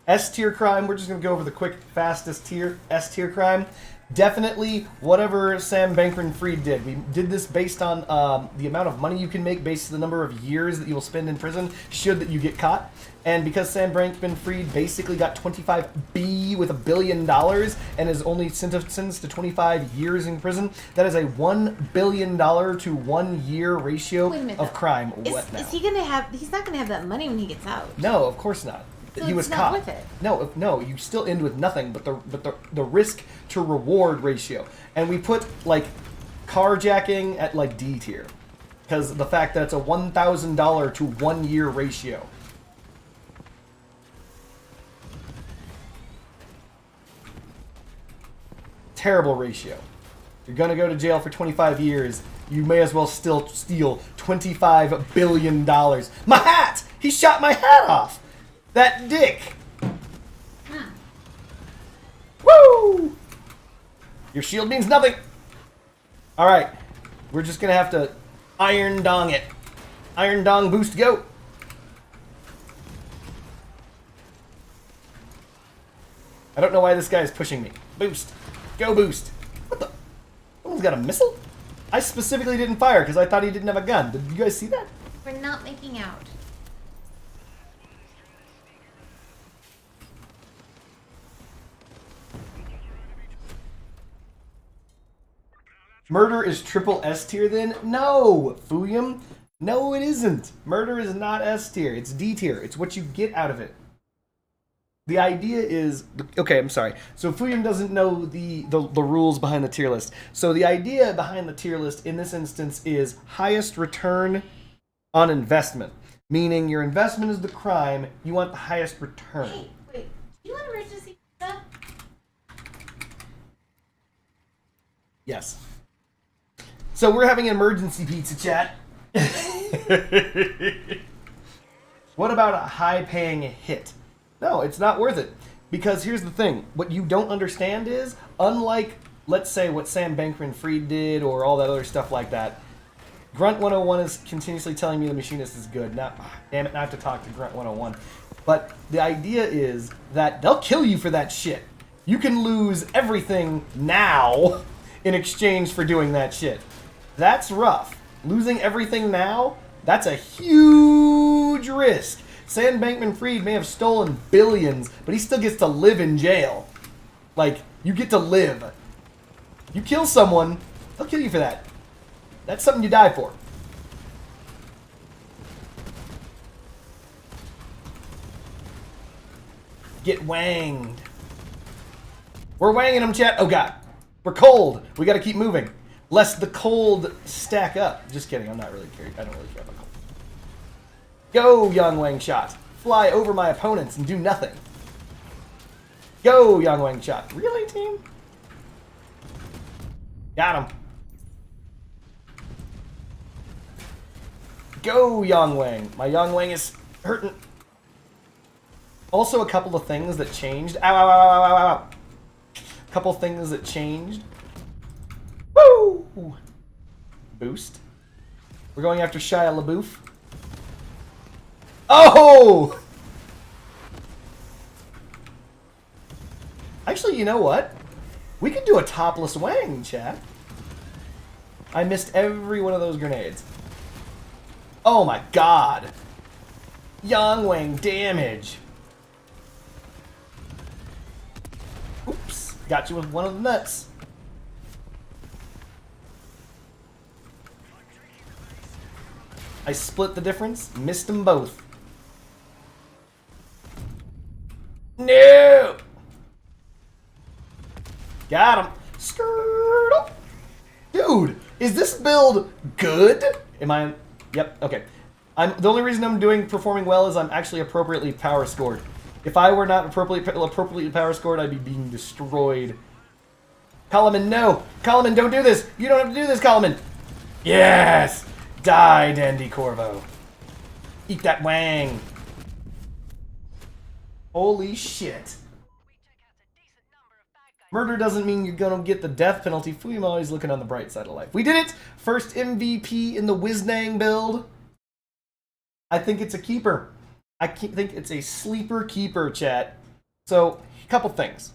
[SPEAKER 1] S tier crime, we're just going to go over the quick, fastest tier. S tier crime. Definitely whatever Sam Bankman-Fried did. We did this based on the amount of money you can make based on the number of years that you will spend in prison should that you get caught. And because Sam Bankman-Fried basically got 25B with $1 billion and is only sentenced to 25 years in prison, that is a $1 billion to 1 year ratio of crime. What now?
[SPEAKER 2] Is he gonna have? He's not gonna have that money when he gets out.
[SPEAKER 1] No, of course not.
[SPEAKER 2] So
[SPEAKER 1] he was
[SPEAKER 2] it's
[SPEAKER 1] caught.
[SPEAKER 2] not worth it.
[SPEAKER 1] No, you still end with nothing but the risk to reward ratio. And we put like carjacking at like D tier because the fact that it's a $1,000 to 1 year ratio. Terrible ratio. You're gonna go to jail for 25 years. You may as well still steal $25 billion. My hat! He shot my hat off! That dick! Woo! Your shield means nothing! Alright. We're just gonna have to iron dong it. Iron dong boost go! I don't know why this guy is pushing me. Boost. Go boost. What the? Someone's got a missile? I specifically didn't fire because I thought he didn't have a gun. Did you guys see that?
[SPEAKER 2] We're not making out.
[SPEAKER 1] Murder is triple S tier then? No, Fuyum. No, it isn't. Murder is not S tier. It's D tier. It's what you get out of it. The idea is, okay, I'm sorry. So Fuyun doesn't know the rules behind the tier list. So the idea behind the tier list in this instance is highest return on investment. Meaning your investment is the crime, you want the highest return.
[SPEAKER 2] Hey, wait. Do you want emergency pizza?
[SPEAKER 1] Yes. So we're having an emergency pizza chat. What about a high-paying hit? No, it's not worth it. Because here's the thing. What you don't understand is, unlike, let's say, what Sam Bankman-Fried did or all that other stuff like that, Grunt 101 is continuously telling me the machinist is good. Now, damn it, now I have to talk to Grunt 101. But the idea is that they'll kill you for that shit. You can lose everything now in exchange for doing that shit. That's rough. Losing everything now, that's a huge risk. Sam Bankman-Fried may have stolen billions, but he still gets to live in jail. Like, you get to live. You kill someone, they'll kill you for that. That's something you die for. Get wanged. We're wanging them, chat. Oh, God. We're cold. We got to keep moving. Lest the cold stack up. Just kidding. I'm not really curious. I don't really care about cold. Go, Yang Wang shot. Fly over my opponents and do nothing. Go, Yang Wang shot. Really, team? Got him. Go, Yang Wang. My Yang Wang is hurting. Also, a couple of things that changed. Ow, ow, ow, ow, ow, ow. A couple of things that changed. Woo! Boost. We're going after Shia LaBeouf. Oh! Actually, you know what? We could do a topless Wang, chat. I missed every one of those grenades. Oh my god. Yang Wang damage. Oops. Got you with one of the nuts. I split the difference. Missed them both. No! Got him. Skirt. Dude, is this build good? Am I... Yep, okay. The only reason I'm performing well is I'm actually appropriately power scored. If I were not appropriately power scored, I'd be being destroyed. Kalaman, no! Kalaman, don't do this! You don't have to do this, Kalaman! Yes! Die, Dandy Corvo. Eat that Wang. Holy shit. Murder doesn't mean you're gonna get the death penalty. Fuyum always looking on the bright side of life. We did it! First MVP in the Wiznang build. I think it's a keeper. I think it's a sleeper keeper, chat. So, a couple things.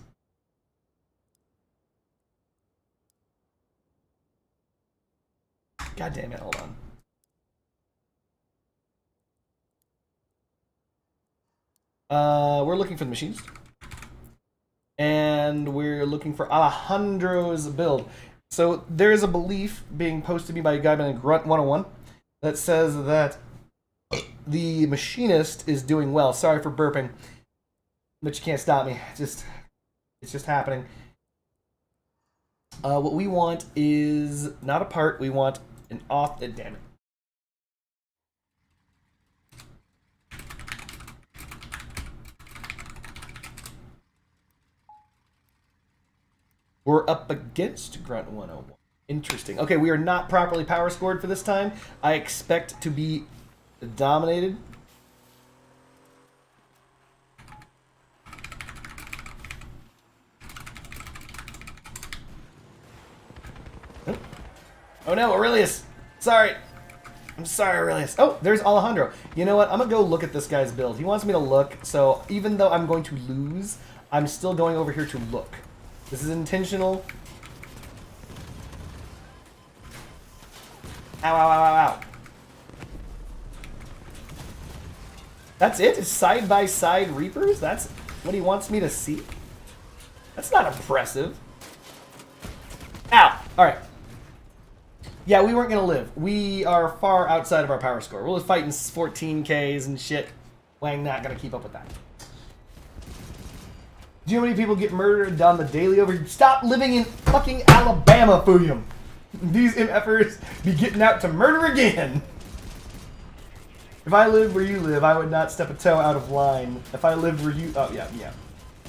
[SPEAKER 1] God damn it, hold on. We're looking for the machines. And we're looking for Alejandro's build. So there's a belief being posted to me by a guy named Grunt 101 that says that the machinist is doing well. Sorry for burping, but you can't stop me. It's just happening. What we want is not a part. We want an off. Damn it. We're up against Grunt 101. Interesting. Okay, we are not properly power scored for this time. I expect to be dominated. Oh no, Aurelius! Sorry! I'm sorry, Aurelius. Oh, there's Alejandro. You know what? I'm gonna go look at this guy's build. He wants me to look, so even though I'm going to lose, I'm still going over here to look. This is intentional. Ow, ow, ow, ow, ow. That's it? It's side-by-side Reapers? That's what he wants me to see? That's not impressive. Ow! Alright. Yeah, we weren't going to live. We are far outside of our power score. We're fighting 14Ks and shit. Wang not going to keep up with that. Do you know how many people get murdered on the daily over here? Stop living in fucking Alabama, Fuyum. These MFers be getting out to murder again. If I lived where you live, I would not step a toe out of line. If I lived where you... Oh, yeah.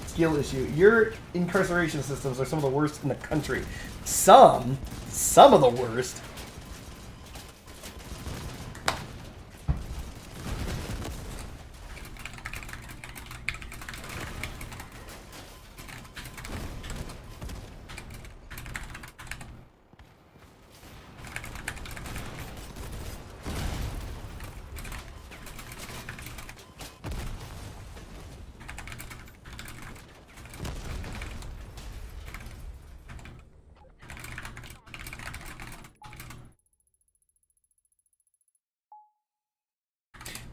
[SPEAKER 1] Skill issue. Your incarceration systems are some of the worst in the country. Some of the worst.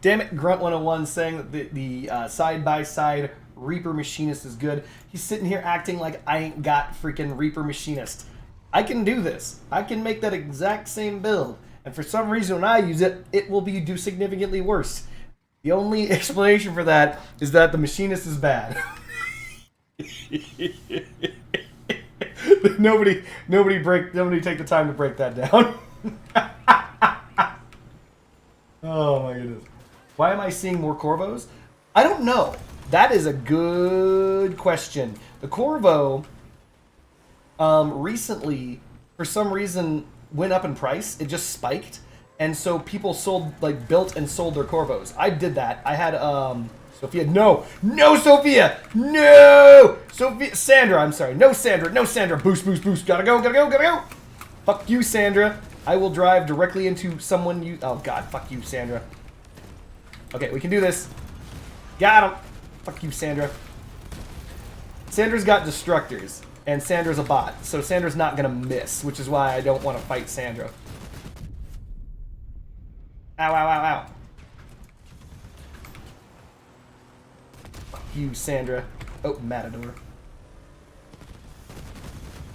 [SPEAKER 1] Damn it, Grunt101 saying that the side-by-side Reaper Machinist is good. He's sitting here acting like I ain't got freaking Reaper Machinist. I can do this. I can make that exact same build. And for some reason when I use it, it will do significantly worse. The only explanation for that is that the Machinist is bad. Nobody take the time to break that down. Oh my goodness. Why am I seeing more Corvos? I don't know. That is a good question. The Corvo recently, for some reason, went up in price. It just spiked. And so people built and sold their Corvos. I did that. I had, Sophia. No, Sophia. No, Sophia. Sandra, I'm sorry. No, Sandra. Boost. Gotta go. Fuck you, Sandra. I will drive directly into someone you... Oh, God. Fuck you, Sandra. Okay, we can do this. Got him. Fuck you, Sandra. Sandra's got Destructors, and Sandra's a bot, so Sandra's not going to miss, which is why I don't want to fight Sandra. Ow. Fuck you, Sandra. Oh, Matador.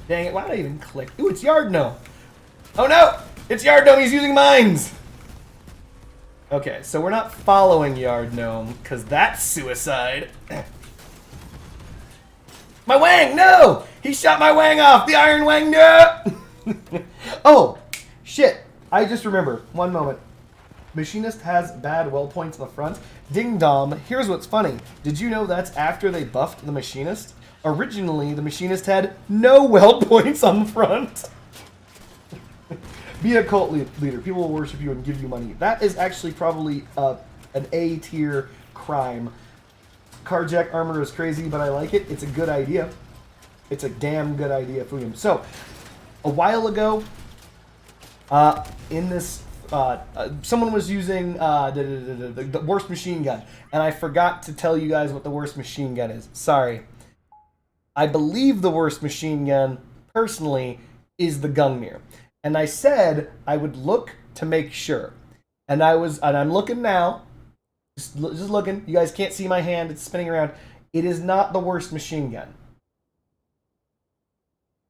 [SPEAKER 1] Dang it, why did I even click? Ooh, it's Yard Gnome. Oh no! It's Yard Gnome, he's using mines! Okay, so we're not following Yard Gnome, because that's suicide. My Wang, no! He shot my Wang off! The Iron Wang, no! Oh, shit. I just remember. One moment. Machinist has bad well points in the front. Ding dong. Here's what's funny. Did you know that's after they buffed the Machinist? Originally, the Machinist had no well points on the front. Be a cult leader. People will worship you and give you money. That is actually probably an A-tier crime. Carjack armor is crazy, but I like it. It's a good idea. It's a damn good idea, Fuyum. So, a while ago, in this, someone was using the worst machine gun, and I forgot to tell you guys what the worst machine gun is. Sorry. I believe the worst machine gun, personally, is the Gungnir. And I said I would look to make sure. And I'm looking now. Just looking. You guys can't see my hand. It's spinning around. It is not the worst machine gun.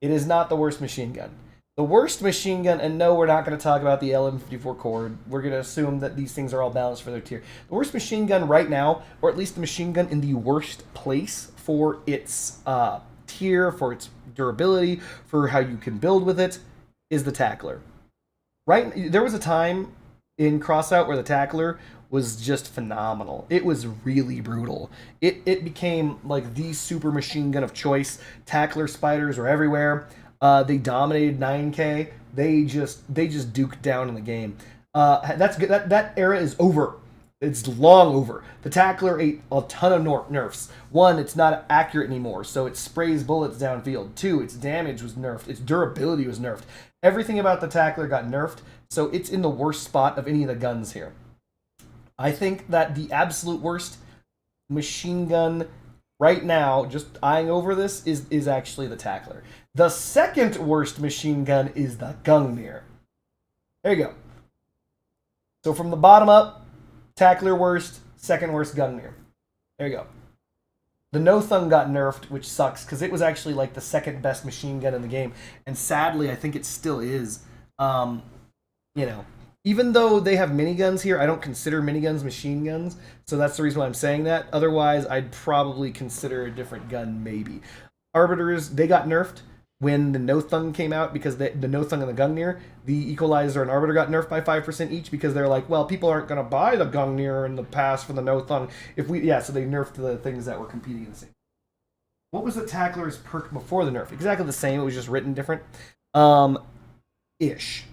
[SPEAKER 1] It is not the worst machine gun. The worst machine gun, and no, we're not going to talk about the LM54 Cord. We're going to assume that these things are all balanced for their tier. The worst machine gun right now, or at least the machine gun in the worst place for its tier, for its durability, for how you can build with it, is the Tackler. Right? There was a time in Crossout where the Tackler was just phenomenal. It was really brutal. It became like the super machine gun of choice. Tackler spiders are everywhere. They dominated 9K. They just duked down in the game. That's good. That era is over. It's long over. The Tackler ate a ton of nerfs. One, it's not accurate anymore, so it sprays bullets downfield. Two, its damage was nerfed. Its durability was nerfed. Everything about the Tackler got nerfed, so it's in the worst spot of any of the guns here. I think that the absolute worst machine gun right now, just eyeing over this, is actually the Tackler. The second worst machine gun is the Gungnir. There you go. So from the bottom up, Tackler worst, second worst Gungnir. There you go. The No Thung got nerfed, which sucks, because it was actually like the second best machine gun in the game. And sadly, I think it still is. You know, Even though they have miniguns here, I don't consider miniguns machine guns, so that's the reason why I'm saying that. Otherwise, I'd probably consider a different gun, maybe. Arbiters, they got nerfed when the No-Thung came out, because the No-Thung and the Gungnir, the Equalizer and Arbiter got nerfed by 5% each, because they're like, well, people aren't going to buy the Gungnir in the past for the No-Thung. So they nerfed the things that were competing in the same. What was the Tackler's perk before the nerf? Exactly the same, it was just written different. Ish.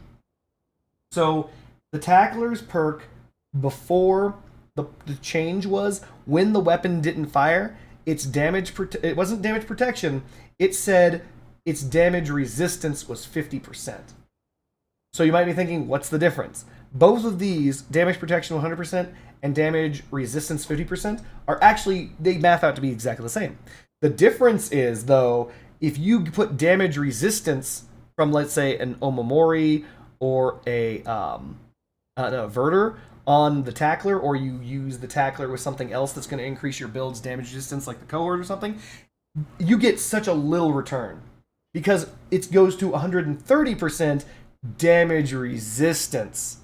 [SPEAKER 1] So, the Tackler's perk before the change was when the weapon didn't fire, its damage it wasn't damage protection, it said its damage resistance was 50%. So you might be thinking, what's the difference? Both of these, damage protection 100% and damage resistance 50%, are actually, they math out to be exactly the same. The difference is, though, if you put damage resistance from, let's say, an Omamori or an Averter on the Tackler, or you use the Tackler with something else that's going to increase your build's damage resistance, like the Cohort or something, you get such a little return. Because it goes to 130% damage resistance,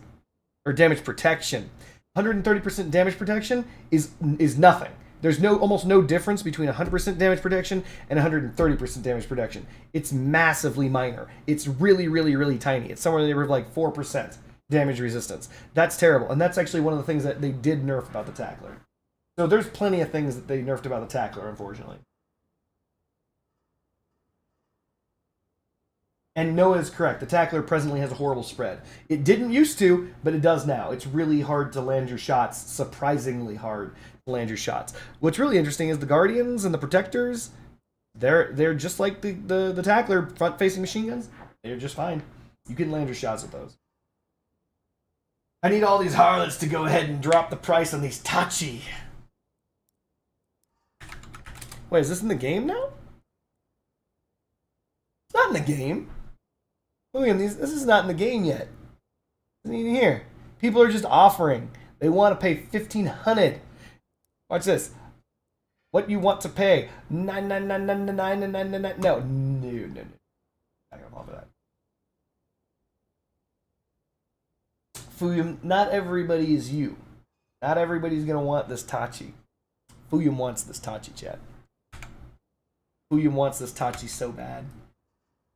[SPEAKER 1] or damage protection. 130% damage protection is nothing. There's almost no difference between 100% damage protection and 130% damage protection. It's massively minor. It's really, really, really tiny. It's somewhere in the neighborhood of like 4% damage resistance. That's terrible, and that's actually one of the things that they did nerf about the Tackler. So there's plenty of things that they nerfed about the Tackler, unfortunately. And Noah is correct. The Tackler presently has a horrible spread. It didn't used to, but it does now. It's really hard to land your shots. Surprisingly hard to land your shots. What's really interesting is the Guardians and the Protectors, they're just like the Tackler front-facing machine guns. They're just fine. You can land your shots with those. I need all these harlots to go ahead and drop the price on these Tachi. Wait, is this in the game now? It's not in the game. William, this is not in the game yet. Isn't even here. People are just offering. They want to pay $1,500. Watch this. What you want to pay? $9,999,999. No. I got all of that. Fuyum, not everybody is you. Not everybody's gonna want this Tachi. Fuyum wants this Tachi, chat. Fuyum wants this Tachi so bad.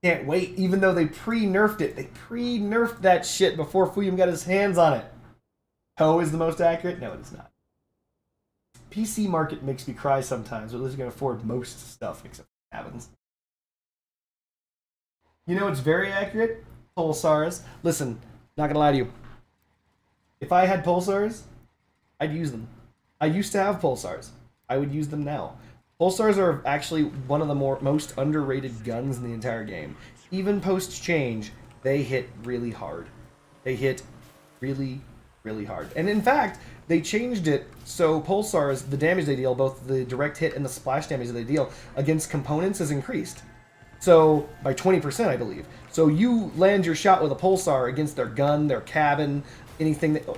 [SPEAKER 1] Can't wait, even though they pre-nerfed it. They pre-nerfed that shit before Fuyum got his hands on it. Ho is the most accurate? No, it is not. PC market makes me cry sometimes, but at least you can afford most stuff, except cabins. You know what's very accurate? Pulsars. Listen, not gonna lie to you. If I had Pulsars, I'd use them. I used to have Pulsars. I would use them now. Pulsars are actually one of the most underrated guns in the entire game. Even post-change, they hit really hard. They hit really, really hard. And in fact, they changed it so Pulsars, the damage they deal, both the direct hit and the splash damage that they deal against components has increased. So, by 20%, I believe. So you land your shot with a Pulsar against their gun, their cabin, anything that... Oh,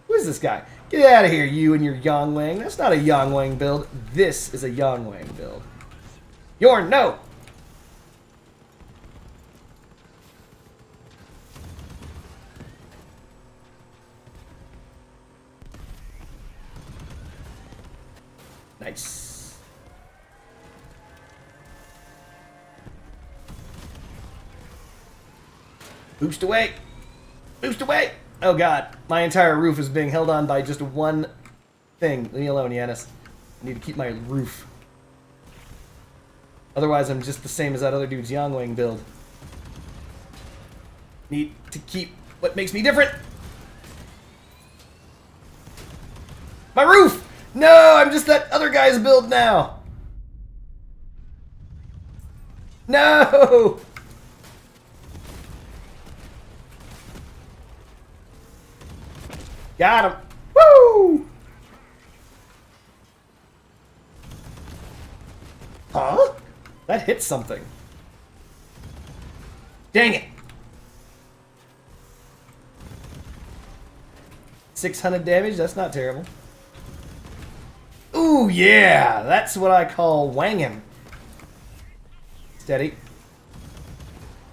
[SPEAKER 1] who is this guy? Get out of here, you and your Yangwang. That's not a Yangwang build. This is a Yangwang build. Yorn, no! Nice. Boost away! Boost away! Oh god, my entire roof is being held on by just one thing. Leave me alone, Yanis. I need to keep my roof. Otherwise, I'm just the same as that other dude's Yangwang build. Need to keep what makes me different. My roof! No, I'm just that other guy's build now. No! Got him! Woo! Huh? That hit something. Dang it! 600 damage? That's not terrible. Ooh, yeah! That's what I call wanging. Steady.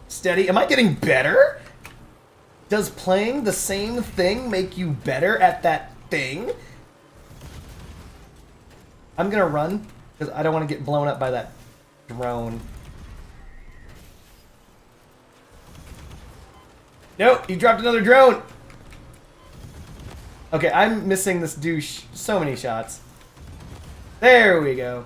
[SPEAKER 1] Steady. Am I getting better? Does playing the same thing make you better at that thing? I'm gonna run, because I don't want to get blown up by that drone. Nope, he dropped another drone! Okay, I'm missing this douche so many shots. There we go.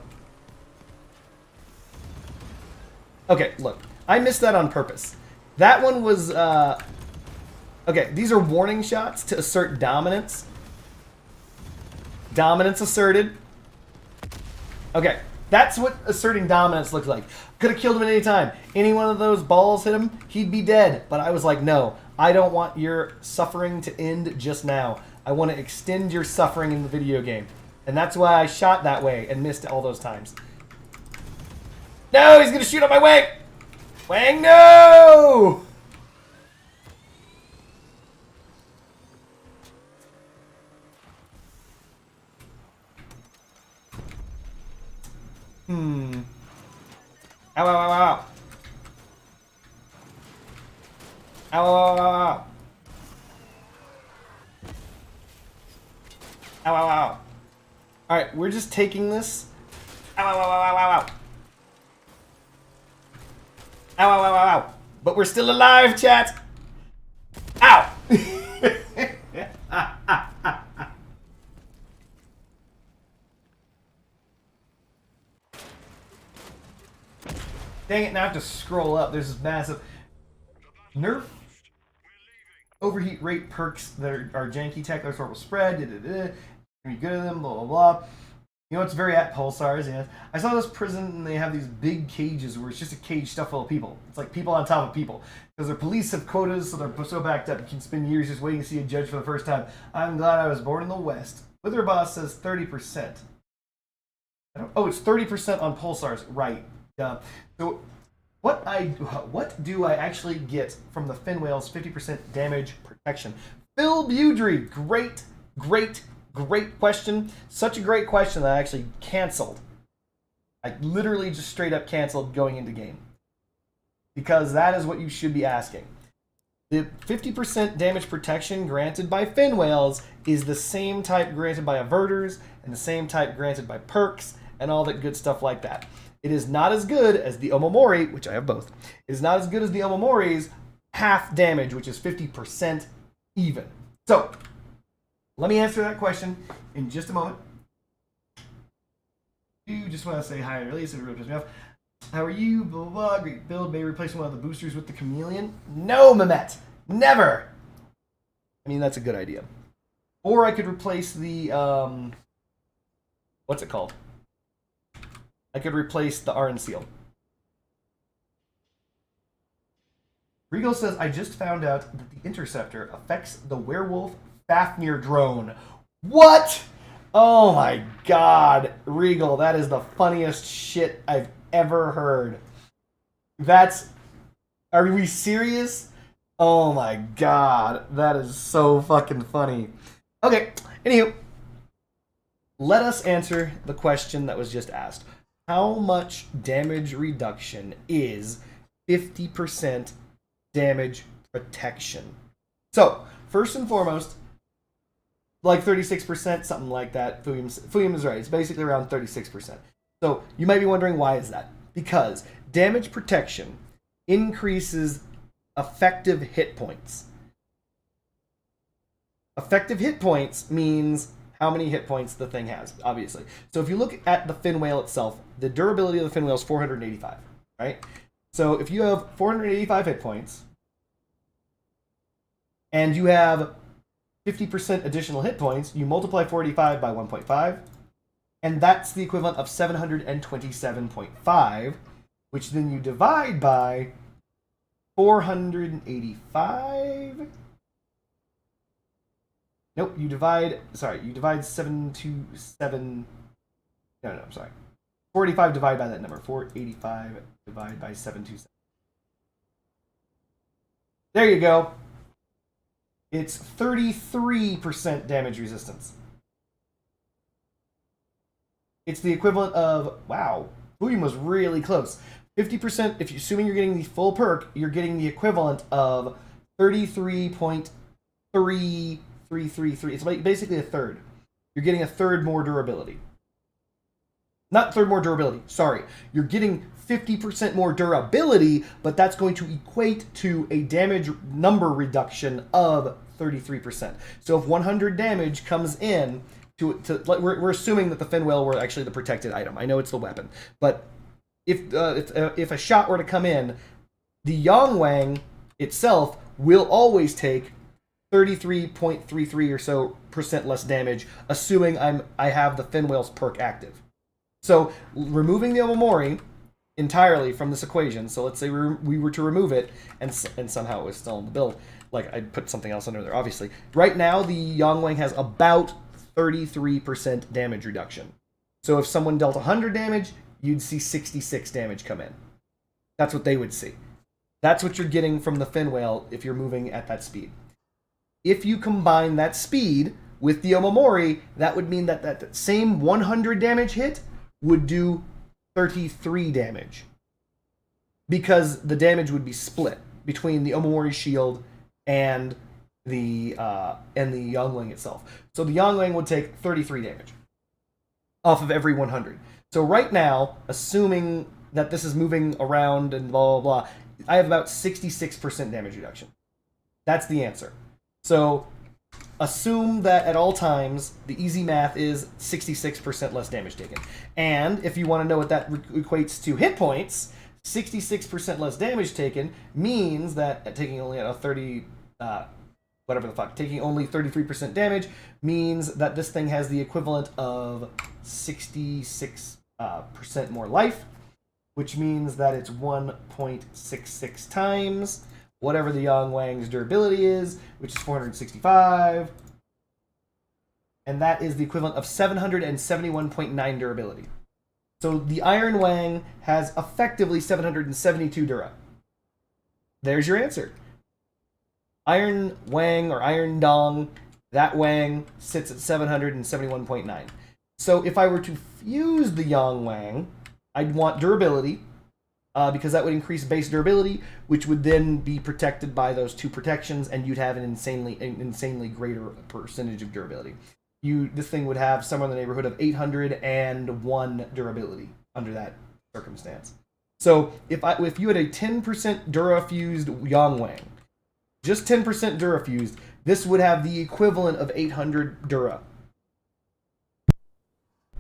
[SPEAKER 1] Okay, look. I missed that on purpose. That one was, okay, these are warning shots to assert dominance. Dominance asserted. Okay, that's what asserting dominance looks like. Could have killed him at any time. Any one of those balls hit him, he'd be dead. But I was like, no, I don't want your suffering to end just now. I want to extend your suffering in the video game. And that's why I shot that way and missed all those times. No, he's going to shoot at my wing! Wang, no! Ow, ow, ow, ow. Ow, ow, ow, ow, ow. Ow, ow, ow. Alright, we're just taking this. Ow, ow, ow, ow, ow, ow. Ow, ow, ow, ow, ow. But we're still alive, chat. Ow! Dang it, now I have to scroll up. There's this massive nerf overheat rate perks that are janky tech, their sort will spread, be good at them, blah, blah, blah. You know, it's very at Pulsars, yeah. I saw this prison and they have these big cages where it's just a cage stuffed full of people. It's like people on top of people. Because their police have quotas, so they're so backed up you can spend years just waiting to see a judge for the first time. I'm glad I was born in the West. Wither Boss says 30%. Oh, it's 30% on Pulsars. Right. So what do I actually get from the Fin Whale's 50% damage protection? Phil Budry, great question. Such a great question that I actually canceled. I literally just straight up canceled going into game. Because that is what you should be asking. The 50% damage protection granted by Fin Whales is the same type granted by Averters and the same type granted by Perks and all that good stuff like that. It is not as good as the Omamori, which I have both. It is not as good as the Omamori's half damage, which is 50% even. So, let me answer that question in just a moment. You just want to say hi, release it really pissed me off. How are you? Blah, blah, blah. Great build. Maybe replacing one of the boosters with the chameleon. No, Mehmet. Never. I mean, that's a good idea. Or I could replace the, what's it called? I could replace the Arn Seal. Regal says, I just found out that the Interceptor affects the werewolf Fafnir drone. What? Oh my god. Regal, that is the funniest shit I've ever heard. That's... Are we serious? Oh my god. That is so fucking funny. Okay, anywho. Let us answer the question that was just asked. How much damage reduction is 50% damage protection? So, first and foremost, like 36%, something like that. Fuyum is right. It's basically around 36%. So, you might be wondering, why is that? Because damage protection increases effective hit points. Effective hit points means how many hit points the thing has, obviously. So if you look at the Fin Whale itself, the durability of the Fin Whale is 485, right? So if you have 485 hit points, and you have 50% additional hit points, you multiply 485 by 1.5, and that's the equivalent of 727.5, which then you divide by 485... Nope, you divide 727... No, I'm sorry. 485 divided by that number. 485 divided by 727. There you go. It's 33% damage resistance. It's the equivalent of... Wow, Fuyum was really close. 50%, if you're assuming you're getting the full perk, you're getting the equivalent of 33.3333. It's basically a third. You're getting a third more durability. Not third more durability, sorry. You're getting 50% more durability, but that's going to equate to a damage number reduction of 33%. So if 100 damage comes in, we're assuming that the Finwhale were actually the protected item. I know it's the weapon, but if a shot were to come in, the Yongwang itself will always take 33.33 or so percent less damage, assuming I have the Finwhale's perk active. So removing the Omamori entirely from this equation. So let's say we were to remove it, and somehow it was still in the build. Like I put something else under there, obviously. Right now, the Yongwang has about 33% damage reduction. So if someone dealt 100 damage, you'd see 66 damage come in. That's what they would see. That's what you're getting from the Finwhale if you're moving at that speed. If you combine that speed with the Omamori, that would mean that that same 100 damage hit would do 33 damage. Because the damage would be split between the Omamori shield and the Yongwang itself. So the Yongwang would take 33 damage off of every 100. So right now, assuming that this is moving around and blah, blah, blah, I have about 66% damage reduction. That's the answer. So assume that at all times, the easy math is 66% less damage taken. And if you want to know what that equates to hit points, 66% less damage taken means that taking only a 30... taking only 33% damage means that this thing has the equivalent of 66% more life, which means that it's 1.66 times whatever the Yongwang's durability is, which is 465, and that is the equivalent of 771.9 durability. So the Iron Wang has effectively 772 dura. There's your answer. Iron Wang or Iron Dong, that Wang sits at 771.9. So if I were to fuse the Yongwang, I'd want durability, because that would increase base durability, which would then be protected by those two protections, and you'd have an insanely greater percentage of durability. This thing would have somewhere in the neighborhood of 801 durability under that circumstance. So if you had a 10% Dura fused Yongwang, just 10% Dura fused, this would have the equivalent of 800 Dura.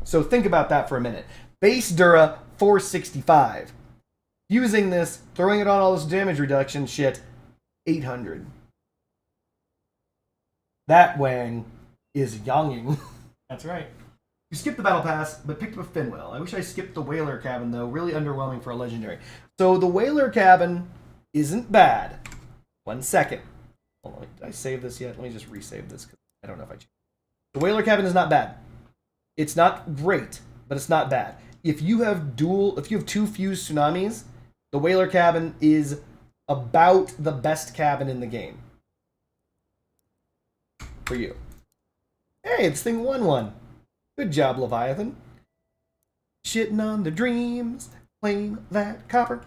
[SPEAKER 1] So think about that for a minute. Base Dura, 465. Fusing this, throwing it on all this damage reduction shit, 800. That Wang is Yonging.
[SPEAKER 4] That's right.
[SPEAKER 1] You skipped the battle pass, but picked up a Finwhale. I wish I skipped the Whaler cabin, though. Really underwhelming for a legendary. So the Whaler cabin isn't bad. 1 second. Hold on, did I save this yet? Let me just resave this, because I don't know if I changed. The Whaler cabin is not bad. It's not great, but it's not bad. If you have two fused tsunamis, the Whaler cabin is about the best cabin in the game. For you. Hey, this thing won one. Good job, Leviathan. Shitting on the dreams, claim that copper.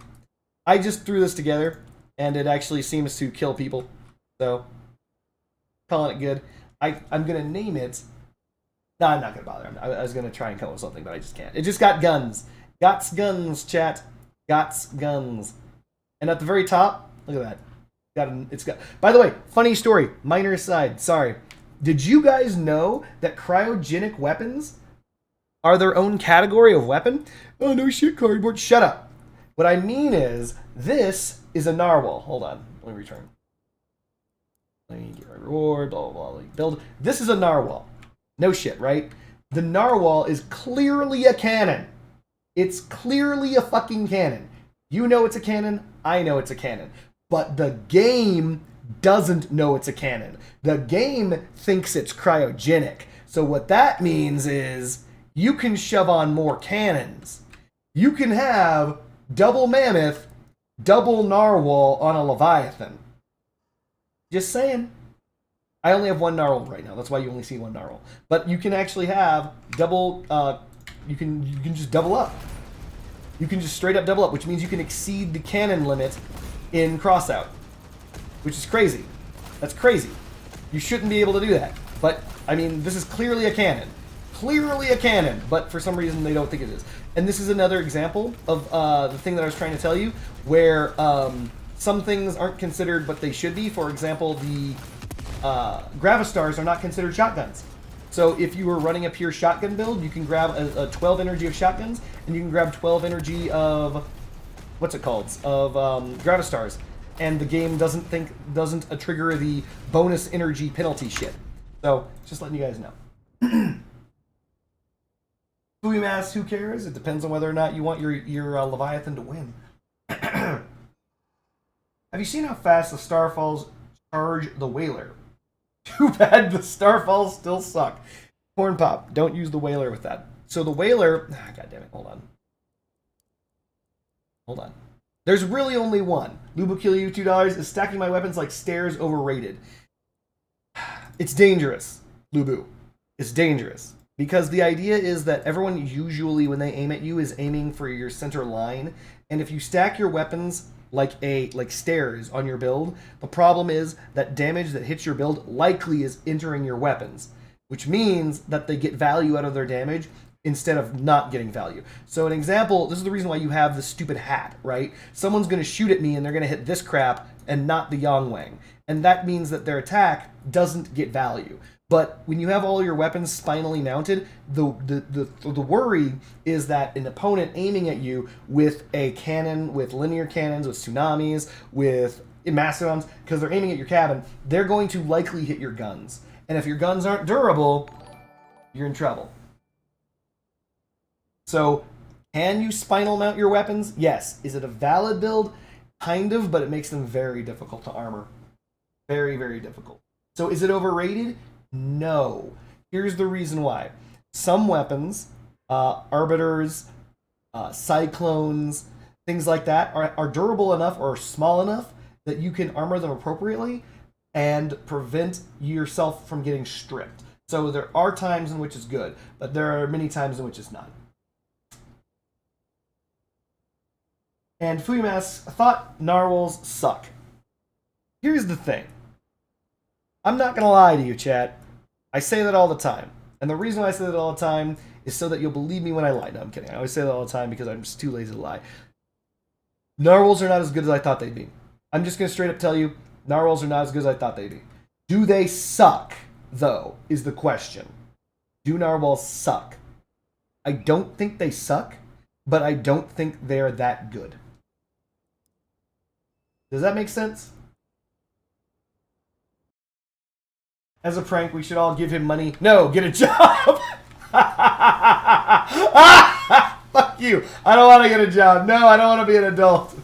[SPEAKER 1] I just threw this together, and it actually seems to kill people. So, calling it good. I'm going to name it... No, I'm not going to bother. I was going to try and come up with something, but I just can't. It just got guns. Gots guns, chat. Gots guns. And at the very top, look at that. By the way, funny story. Minor aside. Sorry. Did you guys know that cryogenic weapons are their own category of weapon? Oh, no shit, cardboard. Shut up. What I mean is, this is a narwhal. Hold on. Let me return. Let me get my reward. Blah, blah, blah. Build. This is a narwhal. No shit, right? The narwhal is clearly a cannon. It's clearly a fucking cannon. You know it's a cannon. I know it's a cannon. But the game doesn't know it's a cannon. The game thinks it's cryogenic. So what that means is you can shove on more cannons. You can have double mammoth, double narwhal on a Leviathan. Just saying. I only have one narwhal right now. That's why you only see one narwhal. But you can actually have double... You can just double up. You can just straight up double up, which means you can exceed the cannon limit in Crossout. which is crazy. That's crazy. You shouldn't be able to do that. But, I mean, this is clearly a canon. Clearly a canon, but for some reason they don't think it is. And this is another example of the thing that I was trying to tell you, where some things aren't considered but they should be. For example, the Gravistars are not considered shotguns. So if you were running a pure shotgun build, you can grab a 12 energy of shotguns, and you can grab 12 energy of, what's it called, of Gravistars. And the game doesn't trigger the bonus energy penalty shit. So, just letting you guys know. Fui Mass, who cares? It depends on whether or not you want your Leviathan to win. Have you seen how fast the Starfalls charge the Whaler? Too bad the Starfalls still suck. Corn Pop, don't use the Whaler with that. So the Whaler... God damn it, hold on. Hold on. There's really only one. Lube will kill you, $2. Is stacking my weapons like stairs overrated? It's dangerous, Lubu. It's dangerous. Because the idea is that everyone usually, when they aim at you, is aiming for your center line. And if you stack your weapons like stairs on your build, the problem is that damage that hits your build likely is entering your weapons. Which means that they get value out of their damage instead of not getting value. So an example, this is the reason why you have this stupid hat, right? Someone's going to shoot at me and they're going to hit this crap and not the Yangwang. And that means that their attack doesn't get value. But when you have all your weapons spinally mounted, the worry is that an opponent aiming at you with a cannon, with linear cannons, with tsunamis, with mastodons, because they're aiming at your cabin, they're going to likely hit your guns. And if your guns aren't durable, you're in trouble. So, can you spinal mount your weapons? Yes. Is it a valid build? Kind of, but it makes them very difficult to armor. Very, very difficult. So is it overrated? No. Here's the reason why. Some weapons, arbiters, cyclones, things like that, are durable enough or small enough that you can armor them appropriately and prevent yourself from getting stripped. So there are times in which it's good, but there are many times in which it's not. And Fuimas thought narwhals suck. Here's the thing. I'm not going to lie to you, chat. I say that all the time. And the reason I say that all the time is so that you'll believe me when I lie. No, I'm kidding. I always say that all the time because I'm just too lazy to lie. Narwhals are not as good as I thought they'd be. I'm just going to straight up tell you, narwhals are not as good as I thought they'd be. Do they suck, though, is the question. Do narwhals suck? I don't think they suck, but I don't think they're that good. Does that make sense? As a prank, we should all give him money. No, get a job! Fuck you. I don't want to get a job. No, I don't want to be an adult.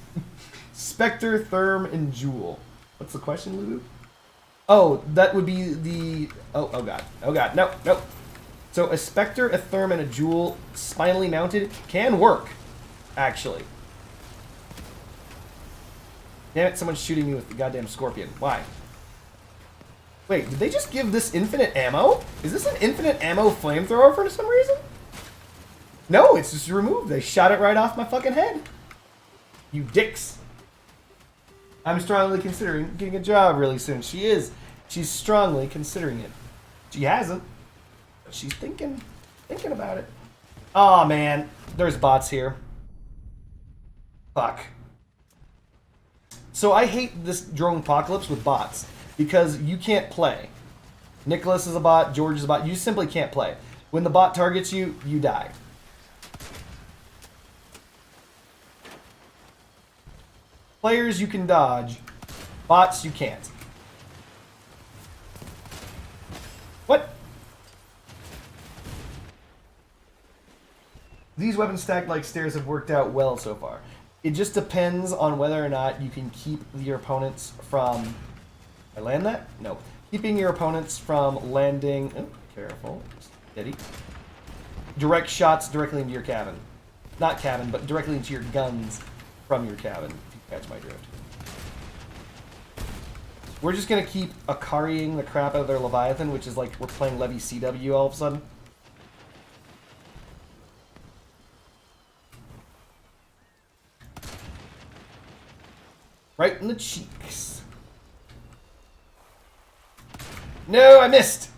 [SPEAKER 1] Spectre, Therm, and Jewel. What's the question, Lulu? Oh, that would be the... Oh god. Oh god. Nope, nope. So a Spectre, a Therm, and a Jewel spinally mounted can work, actually. Damn it, someone's shooting me with the goddamn scorpion. Why? Wait, did they just give this infinite ammo? Is this an infinite ammo flamethrower for some reason? No, it's just removed. They shot it right off my fucking head. You dicks. I'm strongly considering getting a job really soon. She is. She's strongly considering it. She hasn't. But she's thinking about it. Aw, man. There's bots here. Fuck. So I hate this drone apocalypse with bots. Because you can't play. Nicholas is a bot, George is a bot. You simply can't play. When the bot targets you, you die. Players you can dodge. Bots you can't. What? These weapons stacked like stairs have worked out well so far. It just depends on whether or not you can keep your opponents from... I land that? No. Keeping your opponents from landing... Oh, careful. Steady. Direct shots directly into your cabin. Not cabin, but directly into your guns from your cabin, if you catch my drift. We're just going to keep Akariing the crap out of their Leviathan, which is like we're playing Levy CW all of a sudden. Right in the cheeks. No, I missed!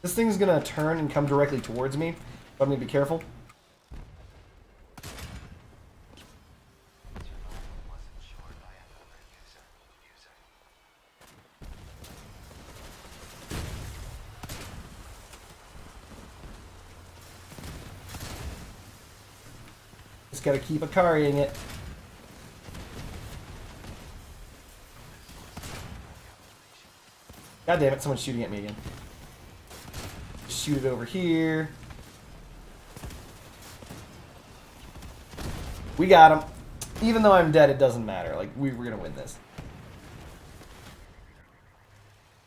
[SPEAKER 1] This thing's gonna turn and come directly towards me. So I'm gonna be careful. Just gotta keep Akariing it. God damn it, someone's shooting at me again. Shoot it over here. We got him. Even though I'm dead, it doesn't matter. Like, we're gonna win this.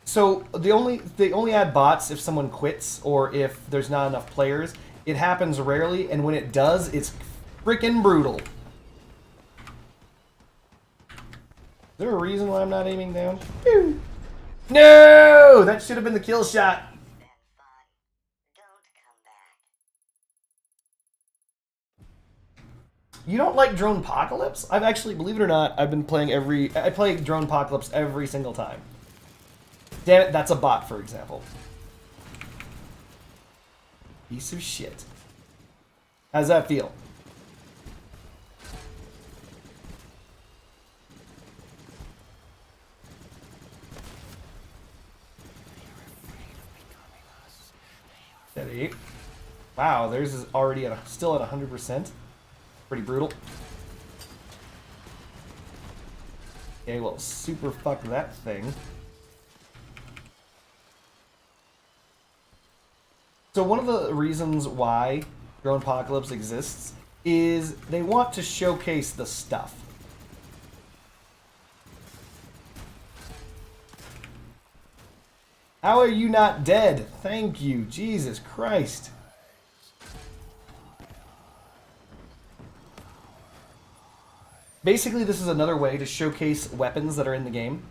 [SPEAKER 1] So, they only add bots if someone quits or if there's not enough players. It happens rarely, and when it does, it's freaking brutal. Is there a reason why I'm not aiming down? Pew! No! That should have been the kill shot. You don't like Drone Apocalypse? I've actually, believe it or not, I've been playing I play Drone Apocalypse every single time. Damn it, that's a bot, for example. Piece of shit. How's that feel? Steady. Wow, theirs is already still at 100%. Pretty brutal. Okay, well, super fuck that thing. So one of the reasons why Drone Apocalypse exists is they want to showcase the stuff. How are you not dead? Thank you, Jesus Christ. Basically, this is another way to showcase weapons that are in the game,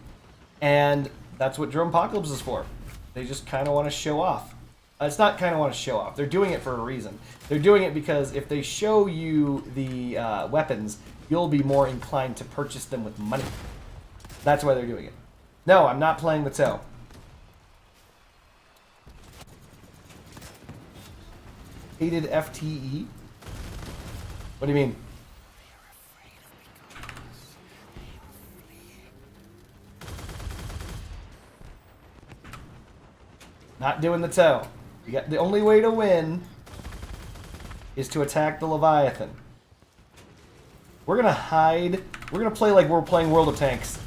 [SPEAKER 1] and that's what Drone Apocalypse is for. They just kind of want to show off. It's not kind of want to show off. They're doing it for a reason. They're doing it because if they show you the weapons, you'll be more inclined to purchase them with money. That's why they're doing it. No, I'm not playing the toe. Hated FTE? What do you mean? Not doing the toe. You got, the only way to win is to attack the Leviathan. We're gonna hide. We're gonna play like we're playing World of Tanks.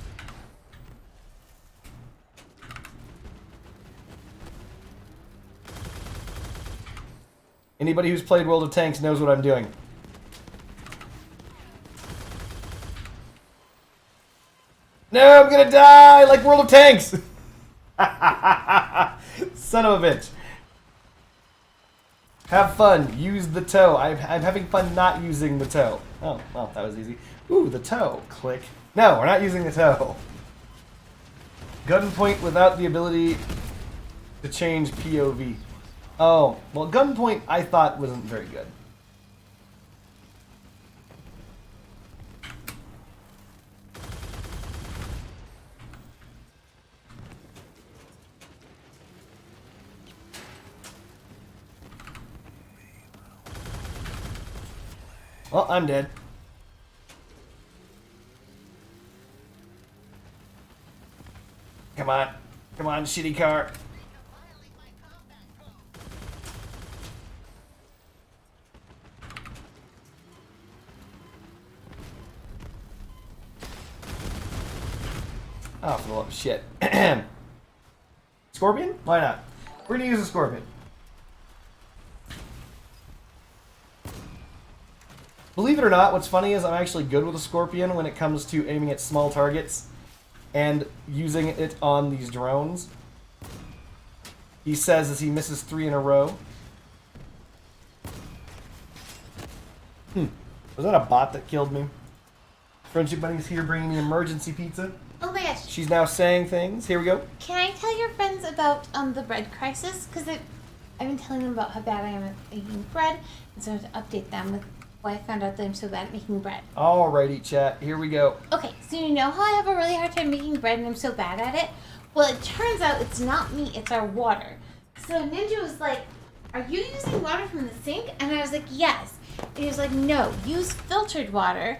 [SPEAKER 1] Anybody who's played World of Tanks knows what I'm doing. No, I'm gonna die like World of Tanks! Son of a bitch. Have fun. Use the toe. I'm having fun not using the toe. Oh, well, that was easy. Ooh, the toe. Click. No, we're not using the toe. Gunpoint without the ability to change POV. Oh, well, gunpoint I thought wasn't very good. Well, I'm dead. Come on. Come on, shitty car. Oh, for the love of shit. Scorpion? Why not? We're gonna use a scorpion. Believe it or not, what's funny is I'm actually good with a scorpion when it comes to aiming at small targets and using it on these drones. He says as he misses 3 in a row. Was that a bot that killed me? Friendship Buddy's here bringing me emergency pizza.
[SPEAKER 2] Oh my gosh.
[SPEAKER 1] She's now saying things. Here we go.
[SPEAKER 2] Can I tell your friends about the bread crisis? Because I've been telling them about how bad I am at making bread, and so I have to update them with why I found out that I'm so bad at making bread.
[SPEAKER 1] Alrighty, chat. Here we go.
[SPEAKER 2] Okay, so you know how I have a really hard time making bread and I'm so bad at it? Well, it turns out it's not me, it's our water. So Ninja was like, are you using water from the sink? And I was like, yes. And he was like, no, use filtered water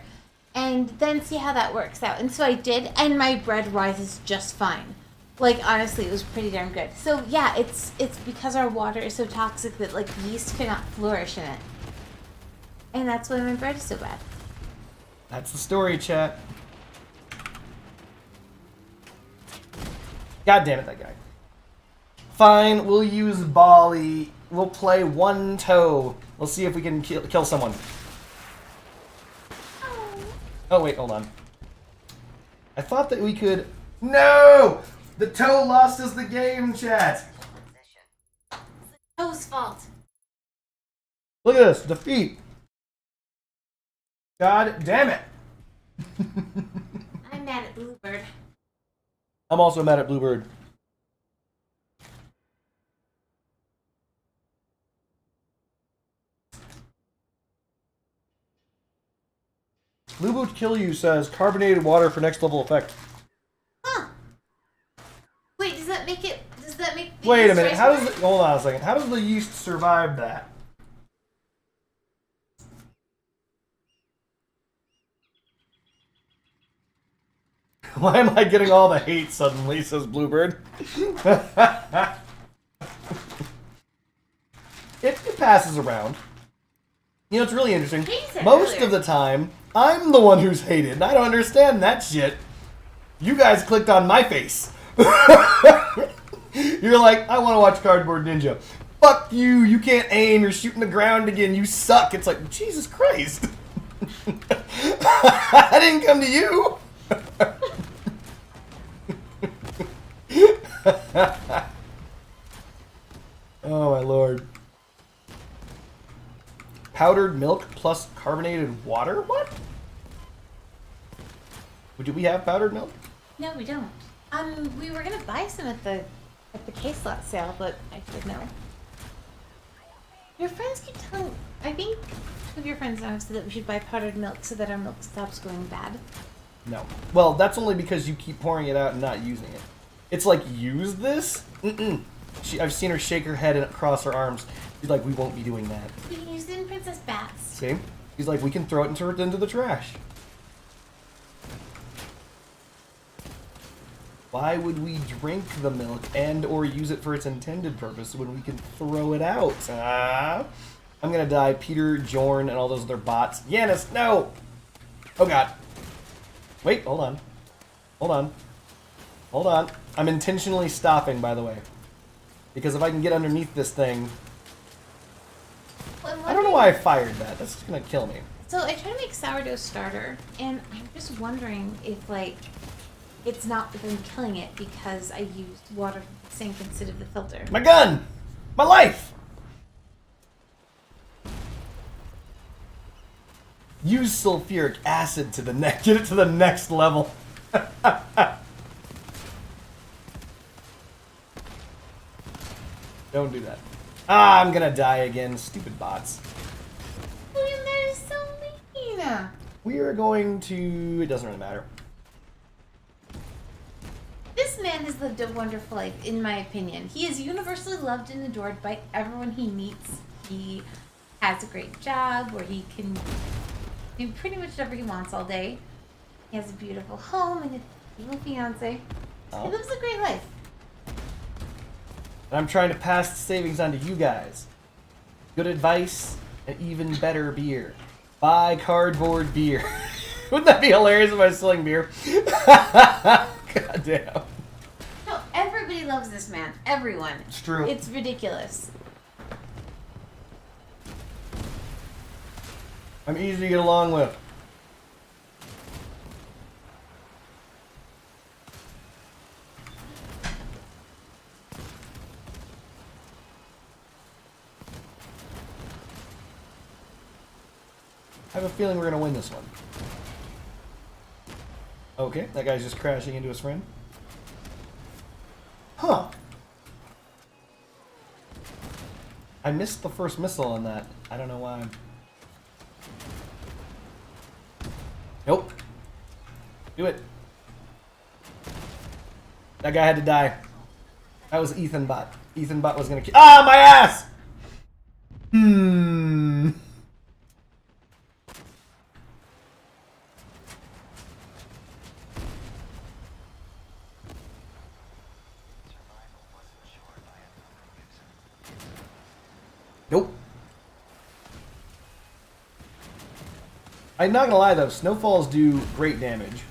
[SPEAKER 2] and then see how that works out. And so I did, and my bread rises just fine. Like, honestly, it was pretty darn good. So yeah, it's because our water is so toxic that like yeast cannot flourish in it. And that's why my bread is so bad.
[SPEAKER 1] That's the story, chat. God damn it, that guy. Fine, we'll use Bali. We'll play one toe. We'll see if we can kill someone. Oh, wait, hold on. I thought that we could... No! The toe lost us the game, chat.
[SPEAKER 2] Toe's fault.
[SPEAKER 1] Look at this. Defeat. God damn it.
[SPEAKER 2] I'm mad at Bluebird.
[SPEAKER 1] I'm also mad at Bluebird. Bluebird Kill You says carbonated water for next level effect.
[SPEAKER 2] Huh. Wait, does that make...
[SPEAKER 1] Wait a minute. How does hold on a second. How does the yeast survive that? Why am I getting all the hate suddenly, says Bluebird. It passes around. You know, it's really interesting. Most of the time, I'm the one who's hated, and I don't understand that shit. You guys clicked on my face. You're like, I want to watch Cardboard Ninja. Fuck you, you can't aim, you're shooting the ground again, you suck. It's like, Jesus Christ. I didn't come to you. Oh my lord. Powdered milk plus carbonated water? What? Do we have powdered milk?
[SPEAKER 2] No, we don't. We were gonna buy some at the case lot sale, but I said no. Your friends keep telling... I think two of your friends now have said that we should buy powdered milk so that our milk stops going bad.
[SPEAKER 1] No. Well, that's only because you keep pouring it out and not using it. It's like, use this? Mm-mm. I've seen her shake her head and cross her arms. She's like, we won't be doing that.
[SPEAKER 2] We can use it in Princess Baths.
[SPEAKER 1] See? He's like, we can throw it into the trash. Why would we drink the milk and or use it for its intended purpose when we can throw it out? I'm gonna die. Peter, Jorn, and all those other bots. Yanis, no! Oh god. Wait, hold on. Hold on. Hold on. I'm intentionally stopping, by the way. Because if I can get underneath this thing... I don't know why I fired that. That's just gonna kill me.
[SPEAKER 2] So I tried to make sourdough starter, and I'm just wondering if, like, it's not been killing it because I used water from the sink instead of the filter.
[SPEAKER 1] My gun! My life! Use sulfuric acid to the next. Get it to the next level. Don't do that. Ah, I'm gonna die again. Stupid bots.
[SPEAKER 2] William, that is so mean.
[SPEAKER 1] We are going to... It doesn't really matter.
[SPEAKER 2] This man has lived a wonderful life, in my opinion. He is universally loved and adored by everyone he meets. He has a great job where he can do pretty much whatever he wants all day. He has a beautiful home and a beautiful fiance.
[SPEAKER 1] Oh.
[SPEAKER 2] He lives a great life.
[SPEAKER 1] And I'm trying to pass the savings on to you guys. Good advice and even better beer. Buy cardboard beer. Wouldn't that be hilarious if I was selling beer? God damn.
[SPEAKER 2] No, everybody loves this man. Everyone.
[SPEAKER 1] It's true.
[SPEAKER 2] It's ridiculous.
[SPEAKER 1] I'm easy to get along with. I have a feeling we're going to win this one. Okay, that guy's just crashing into his friend. Huh. I missed the first missile on that. I don't know why. Nope. Do it. That guy had to die. That was Ethan Butt. Ethan Butt was gonna kill. Ah, my ass! Hmm. Nope. I'm not gonna lie though, snowfalls do great damage.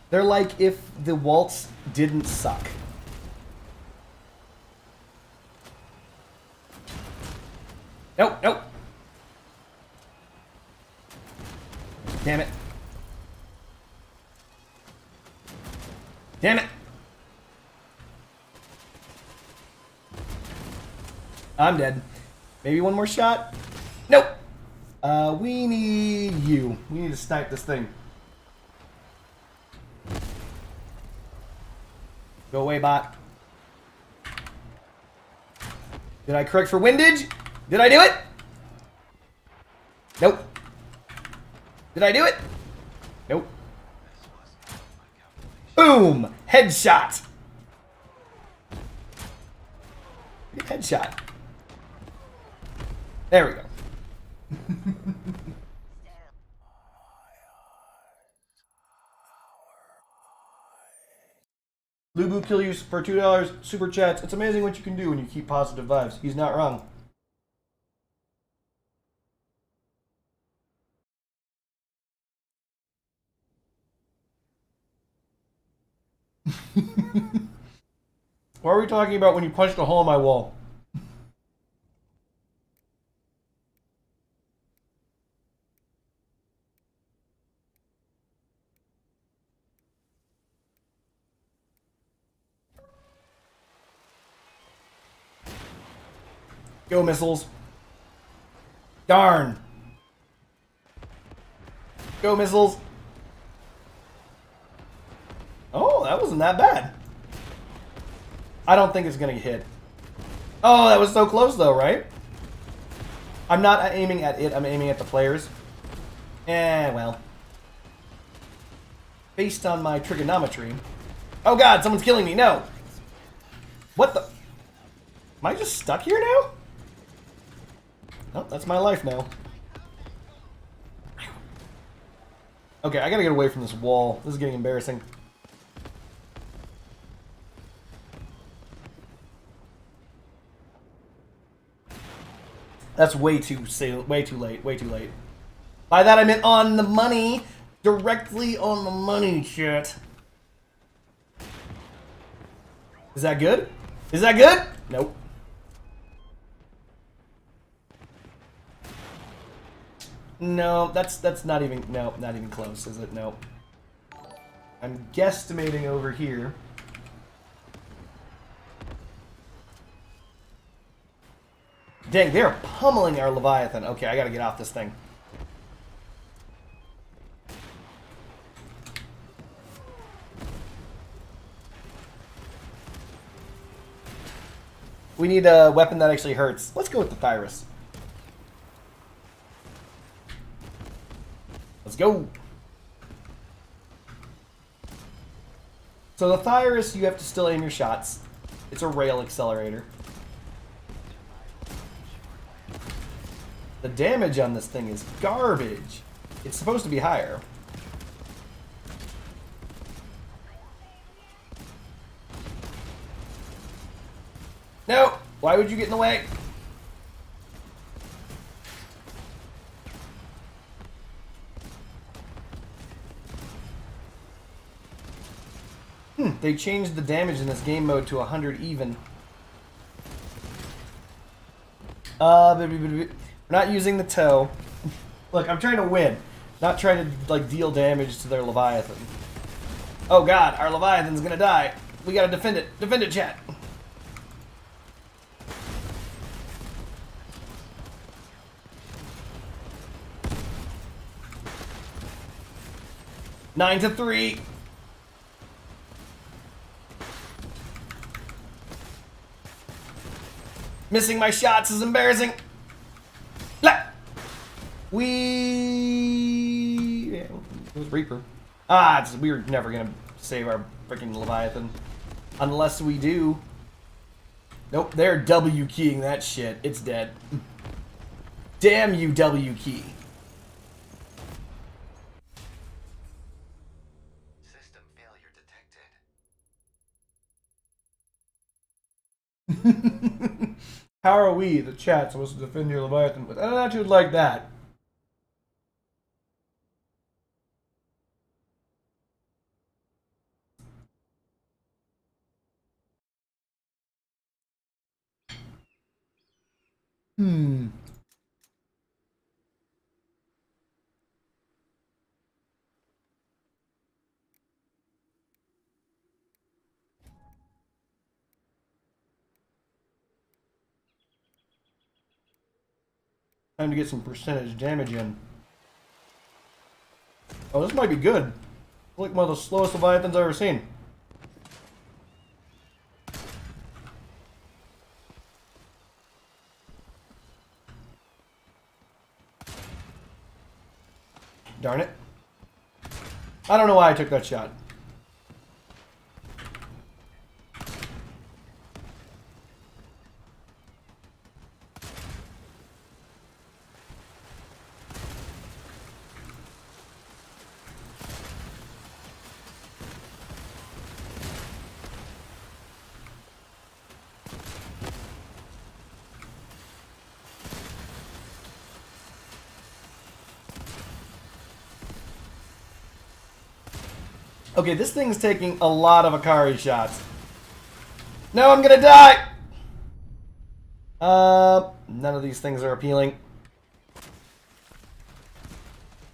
[SPEAKER 1] They're like if the waltz didn't suck. Nope, nope. Damn it. Damn it. I'm dead. Maybe one more shot? Nope. We need you. We need to snipe this thing. Go away, bot. Did I correct for windage? Did I do it? Nope. Did I do it? Nope. Boom! Headshot! Headshot. There we go. Lubu kill you for $2 super chats. It's amazing what you can do when you keep positive vibes. He's not wrong. What are we talking about when you punched a hole in my wall? Go missiles. Darn. Go missiles. Oh, that wasn't that bad. I don't think it's gonna hit. Oh, that was so close though, right? I'm not aiming at it, I'm aiming at the players. Eh, well. Based on my trigonometry. Oh god, someone's killing me, no! What the? Am I just stuck here now? Oh, that's my life now. Okay, I gotta get away from this wall. This is getting embarrassing. That's way too late, way too late. By that I meant on the money. Directly on the money, shit. Is that good? Is that good? Nope. No, that's not even, no, not even close, is it? No. I'm guesstimating over here. Dang, they're pummeling our Leviathan. Okay, I gotta get off this thing. We need a weapon that actually hurts. Let's go with the Thyrus. Let's go. So the Thyrus, you have to still aim your shots. It's a rail accelerator. The damage on this thing is garbage. It's supposed to be higher. No! Why would you get in the way? They changed the damage in this game mode to 100 even. We're not using the toe. Look, I'm trying to win. Not trying to, like, deal damage to their Leviathan. Oh god, our Leviathan's gonna die. We gotta defend it. Defend it, chat. Nine to 3. Missing my shots is embarrassing. Blah. Yeah, it was Reaper. Ah, we're never gonna save our freaking Leviathan. Unless we do. Nope, they're W keying that shit. It's dead. Damn you, W key.
[SPEAKER 4] System failure detected.
[SPEAKER 1] How are we, the chat, supposed to defend your Leviathan with an attitude like that? Hmm. Time to get some percentage damage in. Oh, this might be good. Like one of the slowest Leviathans I've ever seen. Darn it. I don't know why I took that shot. Okay, this thing's taking a lot of Akari shots. No, I'm gonna die! None of these things are appealing.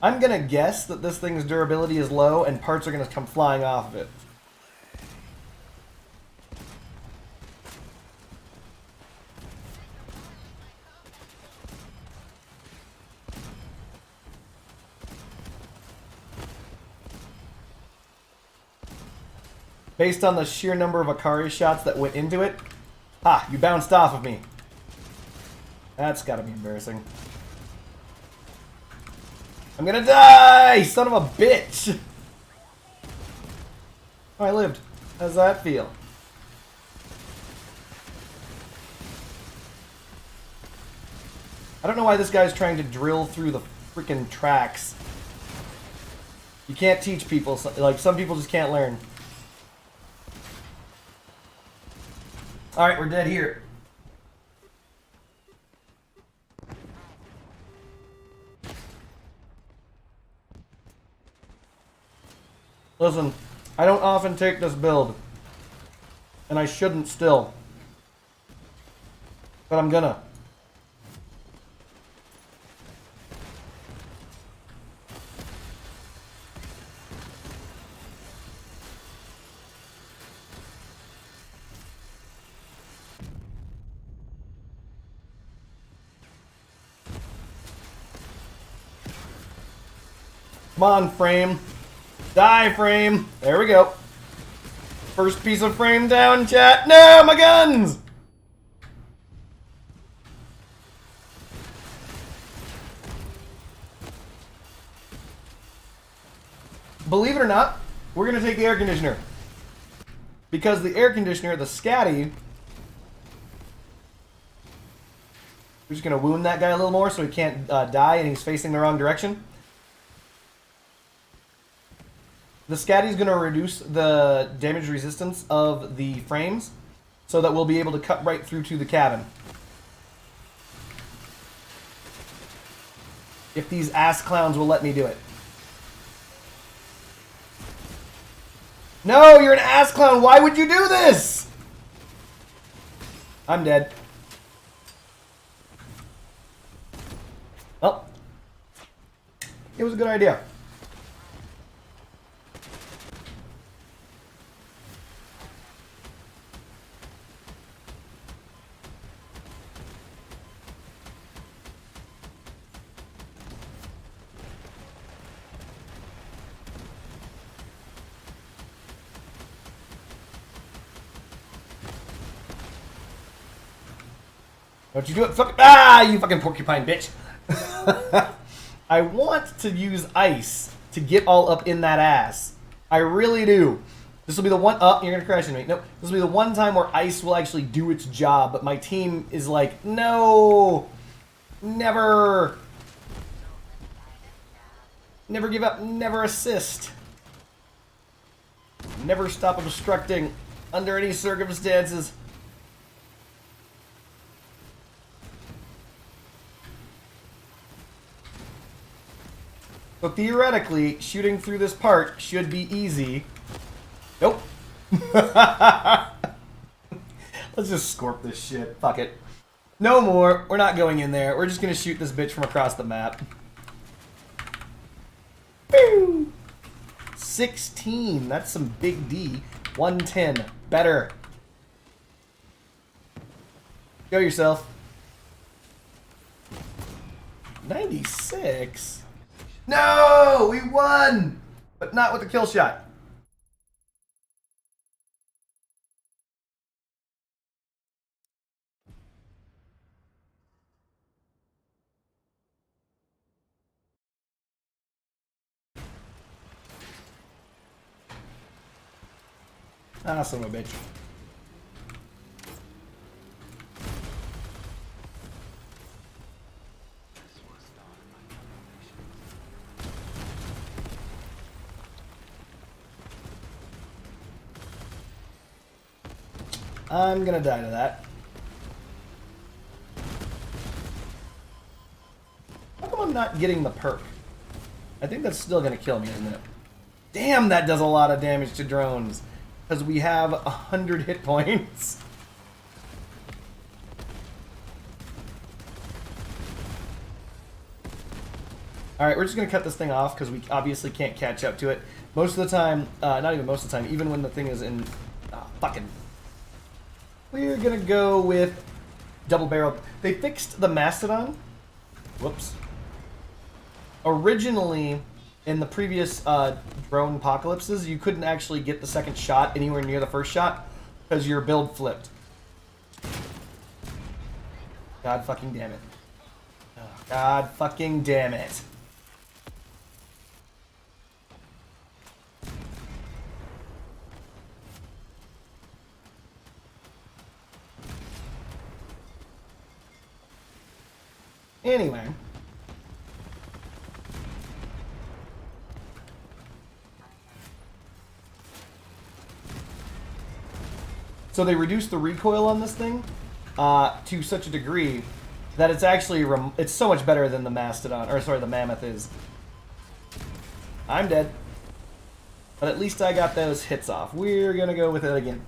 [SPEAKER 1] I'm gonna guess that this thing's durability is low and parts are gonna come flying off of it. Based on the sheer number of Akari shots that went into it. Ah, you bounced off of me. That's gotta be embarrassing. I'm gonna die! Son of a bitch! Oh, I lived. How's that feel? I don't know why this guy's trying to drill through the freaking tracks. You can't teach people. Like, some people just can't learn. Alright, we're dead here. Listen, I don't often take this build. And I shouldn't still. But I'm gonna. Come on, frame. Die, frame. There we go. First piece of frame down, chat. No, my guns! Believe it or not, we're going to take the air conditioner. Because the air conditioner, the scatty... We're just going to wound that guy a little more so he can't die and he's facing the wrong direction. The scatty is going to reduce the damage resistance of the frames so that we'll be able to cut right through to the cabin. If these ass clowns will let me do it. No, you're an ass clown. Why would you do this? I'm dead. Well, it was a good idea. Don't you do it, fuck. Ah, you fucking porcupine bitch. I want to use ice to get all up in that ass. I really do. This will be the one... Oh, you're going to crash into me. Nope. This will be the one time where ice will actually do its job, but my team is like, no! Never! Never give up, never assist. Never stop obstructing under any circumstances. So theoretically, shooting through this part should be easy. Nope. Let's just scorp this shit. Fuck it. No more. We're not going in there. We're just gonna shoot this bitch from across the map. Woo! 16. That's some big D. 110. Better. Go yourself. 96. No! We won! But not with the kill shot. Ah, son of a bitch. I'm gonna die to that. How come I'm not getting the perk? I think that's still gonna kill me, isn't it? Damn, that does a lot of damage to drones. Because we have 100 hit points. Alright, we're just going to cut this thing off because we obviously can't catch up to it. Most of the time, not even most of the time, even when the thing is in... fucking... We're going to go with double barrel. They fixed the Mastodon. Whoops. Originally... in the previous drone apocalypses, you couldn't actually get the second shot anywhere near the first shot because your build flipped. God fucking damn it. Oh, God fucking damn it. Anyway. So they reduced the recoil on this thing to such a degree that it's actually it's so much better than the Mastodon, or sorry, the Mammoth is. I'm dead, but at least I got those hits off. We're gonna go with it again.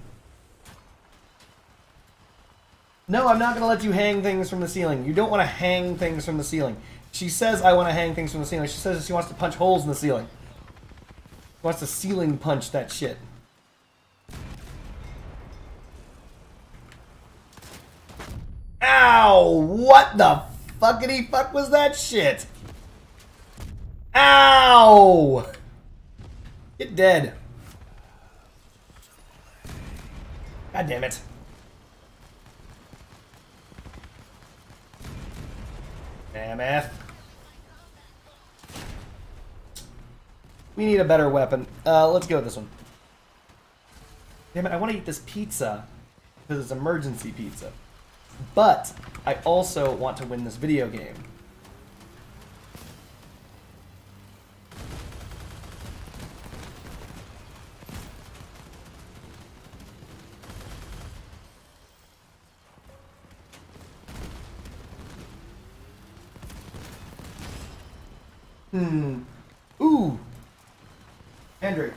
[SPEAKER 1] No, I'm not gonna let you hang things from the ceiling. You don't want to hang things from the ceiling. She says I want to hang things from the ceiling. She says she wants to punch holes in the ceiling. She wants to ceiling punch that shit. Ow! What the fuckity fuck was that shit? Ow! Get dead. God damn it. Mammoth. We need a better weapon. Let's go with this one. Damn it, I want to eat this pizza because it's emergency pizza. But I also want to win this video game. Ooh. Andrew.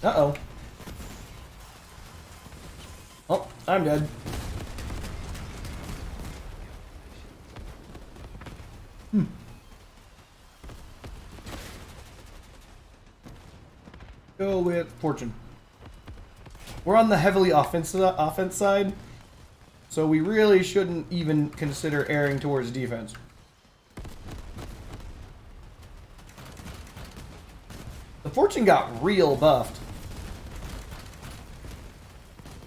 [SPEAKER 1] Uh-oh. Oh, I'm dead. Go with Fortune. We're on the heavily offense side, so we really shouldn't even consider erring towards defense. The Fortune got real buffed.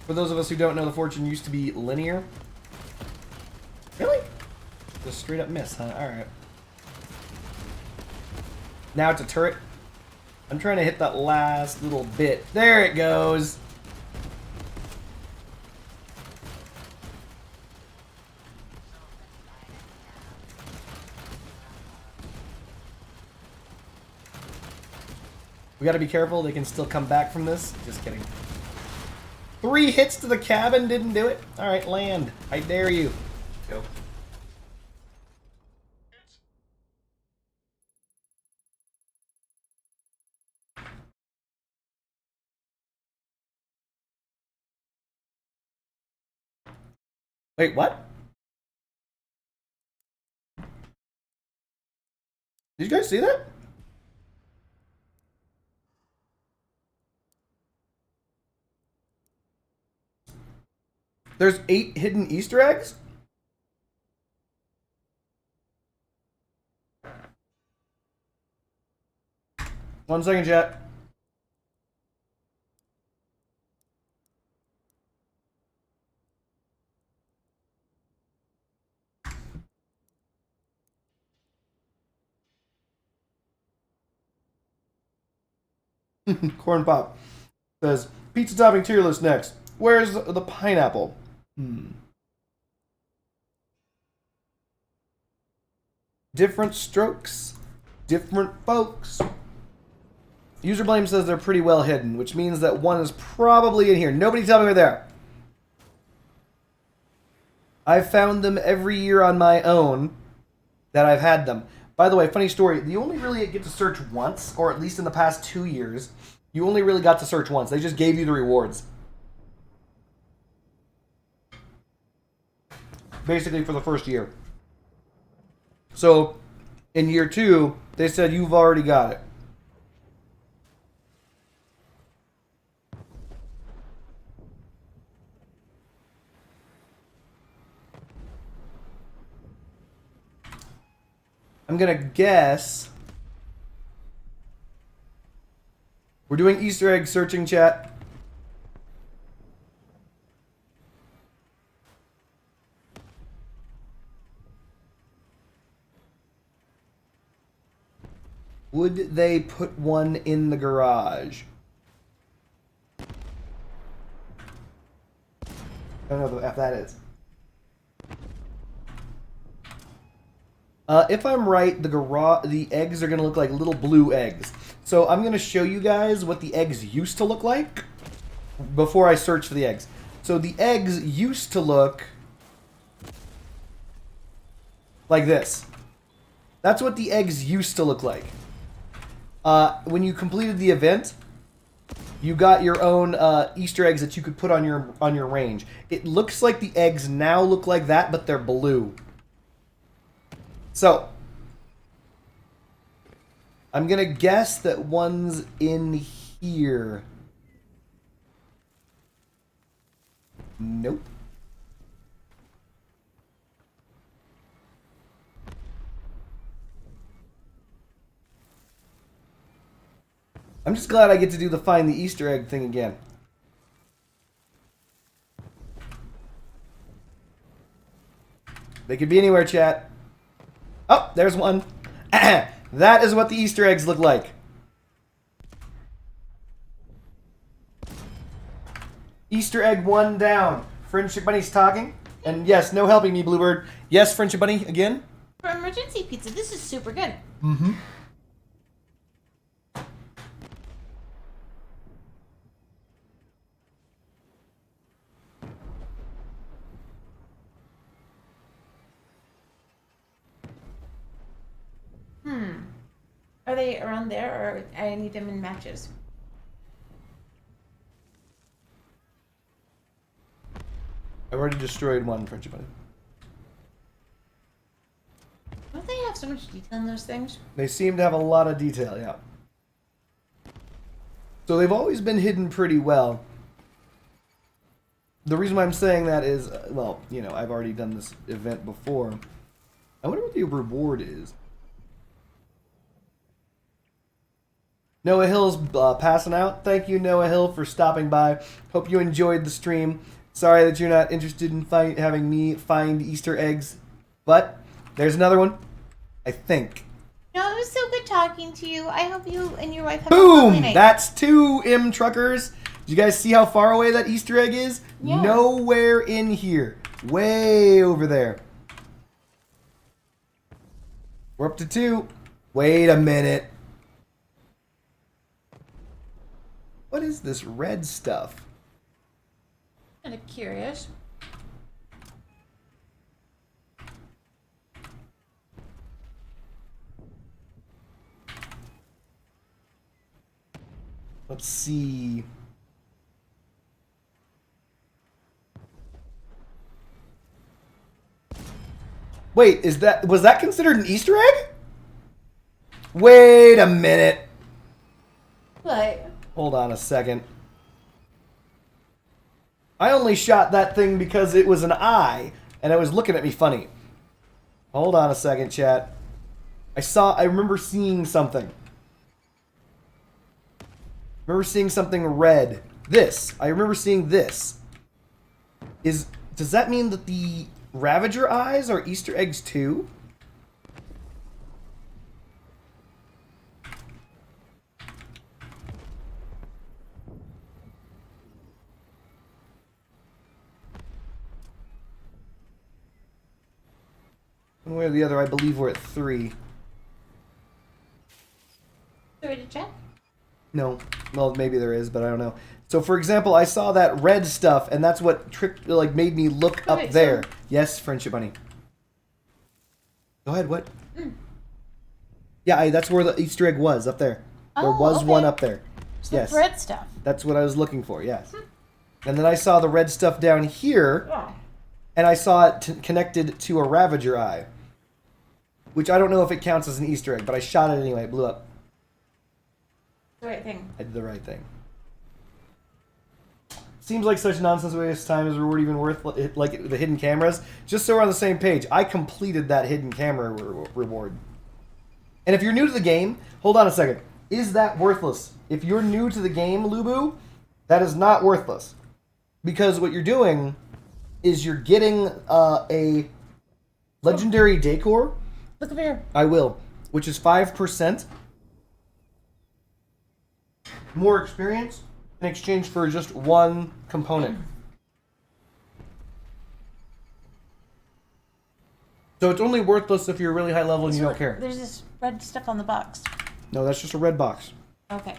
[SPEAKER 1] For those of us who don't know, the Fortune used to be linear. Just straight up miss, huh? Alright. Now it's a turret. I'm trying to hit that last little bit. There it goes. We gotta be careful. They can still come back from this. Just kidding. 3 hits to the cabin didn't do it. Alright, land. I dare you. Go. Wait, what? Did you guys see that? There's 8 hidden Easter eggs? One second, chat. Corn Pop says, pizza topping tier list next. Where's the pineapple? Different strokes, different folks. User Blame says they're pretty well hidden, which means that one is probably in here. Nobody tell me they're there. I've found them every year on my own that I've had them. By the way, funny story, you only really get to search once, or at least in the past 2 years, you only really got to search once. They just gave you the rewards. Basically for the first year. So, in year 2, they said you've already got it. I'm gonna guess we're doing Easter egg searching, chat. Would they put one in the garage? I don't know if that is. If I'm right, the eggs are going to look like little blue eggs. So I'm going to show you guys what the eggs used to look like before I search for the eggs. So the eggs used to look like this. That's what the eggs used to look like. When you completed the event, you got your own Easter eggs that you could put on your range. It looks like the eggs now look like that, but they're blue. So, I'm going to guess that one's in here. Nope. I'm just glad I get to do the find the Easter egg thing again. They could be anywhere, chat. Oh, there's one. That is what the Easter eggs look like. Easter egg 1 down. Friendship Bunny's talking. And yes, no helping me, Bluebird. Yes, Friendship Bunny, again.
[SPEAKER 2] For emergency pizza, this is super good.
[SPEAKER 1] Mm-hmm.
[SPEAKER 2] Are they around there, or I need them in matches?
[SPEAKER 1] I've already destroyed one, Friendship Bunny.
[SPEAKER 2] Don't they have so much detail in those things?
[SPEAKER 1] They seem to have a lot of detail, yeah. So they've always been hidden pretty well. The reason why I'm saying that is, well, you know, I've already done this event before. I wonder what the reward is. Noah Hill's passing out. Thank you, Noah Hill, for stopping by. Hope you enjoyed the stream. Sorry that you're not interested in having me find Easter eggs, but There's another one. I think.
[SPEAKER 2] No, it was so good talking to you. I hope you and your wife have a lovely
[SPEAKER 1] Boom!
[SPEAKER 2] night.
[SPEAKER 1] That's 2 M truckers. Did you guys see how far away that Easter egg is?
[SPEAKER 2] Yeah.
[SPEAKER 1] Nowhere in here. Way over there. We're up to 2. Wait a minute. What is this red stuff?
[SPEAKER 3] Kind of curious.
[SPEAKER 1] Let's see. Wait, was that considered an Easter egg? Wait a minute.
[SPEAKER 3] What?
[SPEAKER 1] Hold on a second. I only shot that thing because it was an eye, and it was looking at me funny. Hold on a second, chat. I remember seeing something. Remember seeing something red. This. I remember seeing this. Does that mean that the Ravager eyes are Easter eggs too? One way or the other, I believe we're at 3.
[SPEAKER 2] Sorry to check.
[SPEAKER 1] No. Well, maybe there is, but I don't know. So, for example, I saw that red stuff, and that's what made me look up
[SPEAKER 3] Alright,
[SPEAKER 1] there.
[SPEAKER 3] so-
[SPEAKER 1] Yes, Friendship Bunny. Go ahead, what? Yeah, that's where the Easter egg was, up there. There
[SPEAKER 2] Oh,
[SPEAKER 1] was
[SPEAKER 2] okay.
[SPEAKER 1] one up there.
[SPEAKER 3] So
[SPEAKER 1] Yes.
[SPEAKER 3] red stuff.
[SPEAKER 1] That's what I was looking for, yes. And then I saw the red stuff down here,
[SPEAKER 3] Yeah.
[SPEAKER 1] and I saw it connected to a Ravager eye. Which I don't know if it counts as an Easter egg, but I shot it anyway. It blew up.
[SPEAKER 2] The right thing.
[SPEAKER 1] I did the right thing. Seems like such nonsense waste of time. Is reward even worth like the hidden cameras? Just so we're on the same page, I completed that hidden camera reward. And if you're new to the game, hold on a second. Is that worthless? If you're new to the game, Lubu, that is not worthless. Because what you're doing is you're getting a legendary decor.
[SPEAKER 3] Look over here.
[SPEAKER 1] I will, which is 5% more experience in exchange for just one component. So it's only worthless if you're really high level and you don't care.
[SPEAKER 3] There's this red stuff on the box.
[SPEAKER 1] No, that's just a red box.
[SPEAKER 3] Okay.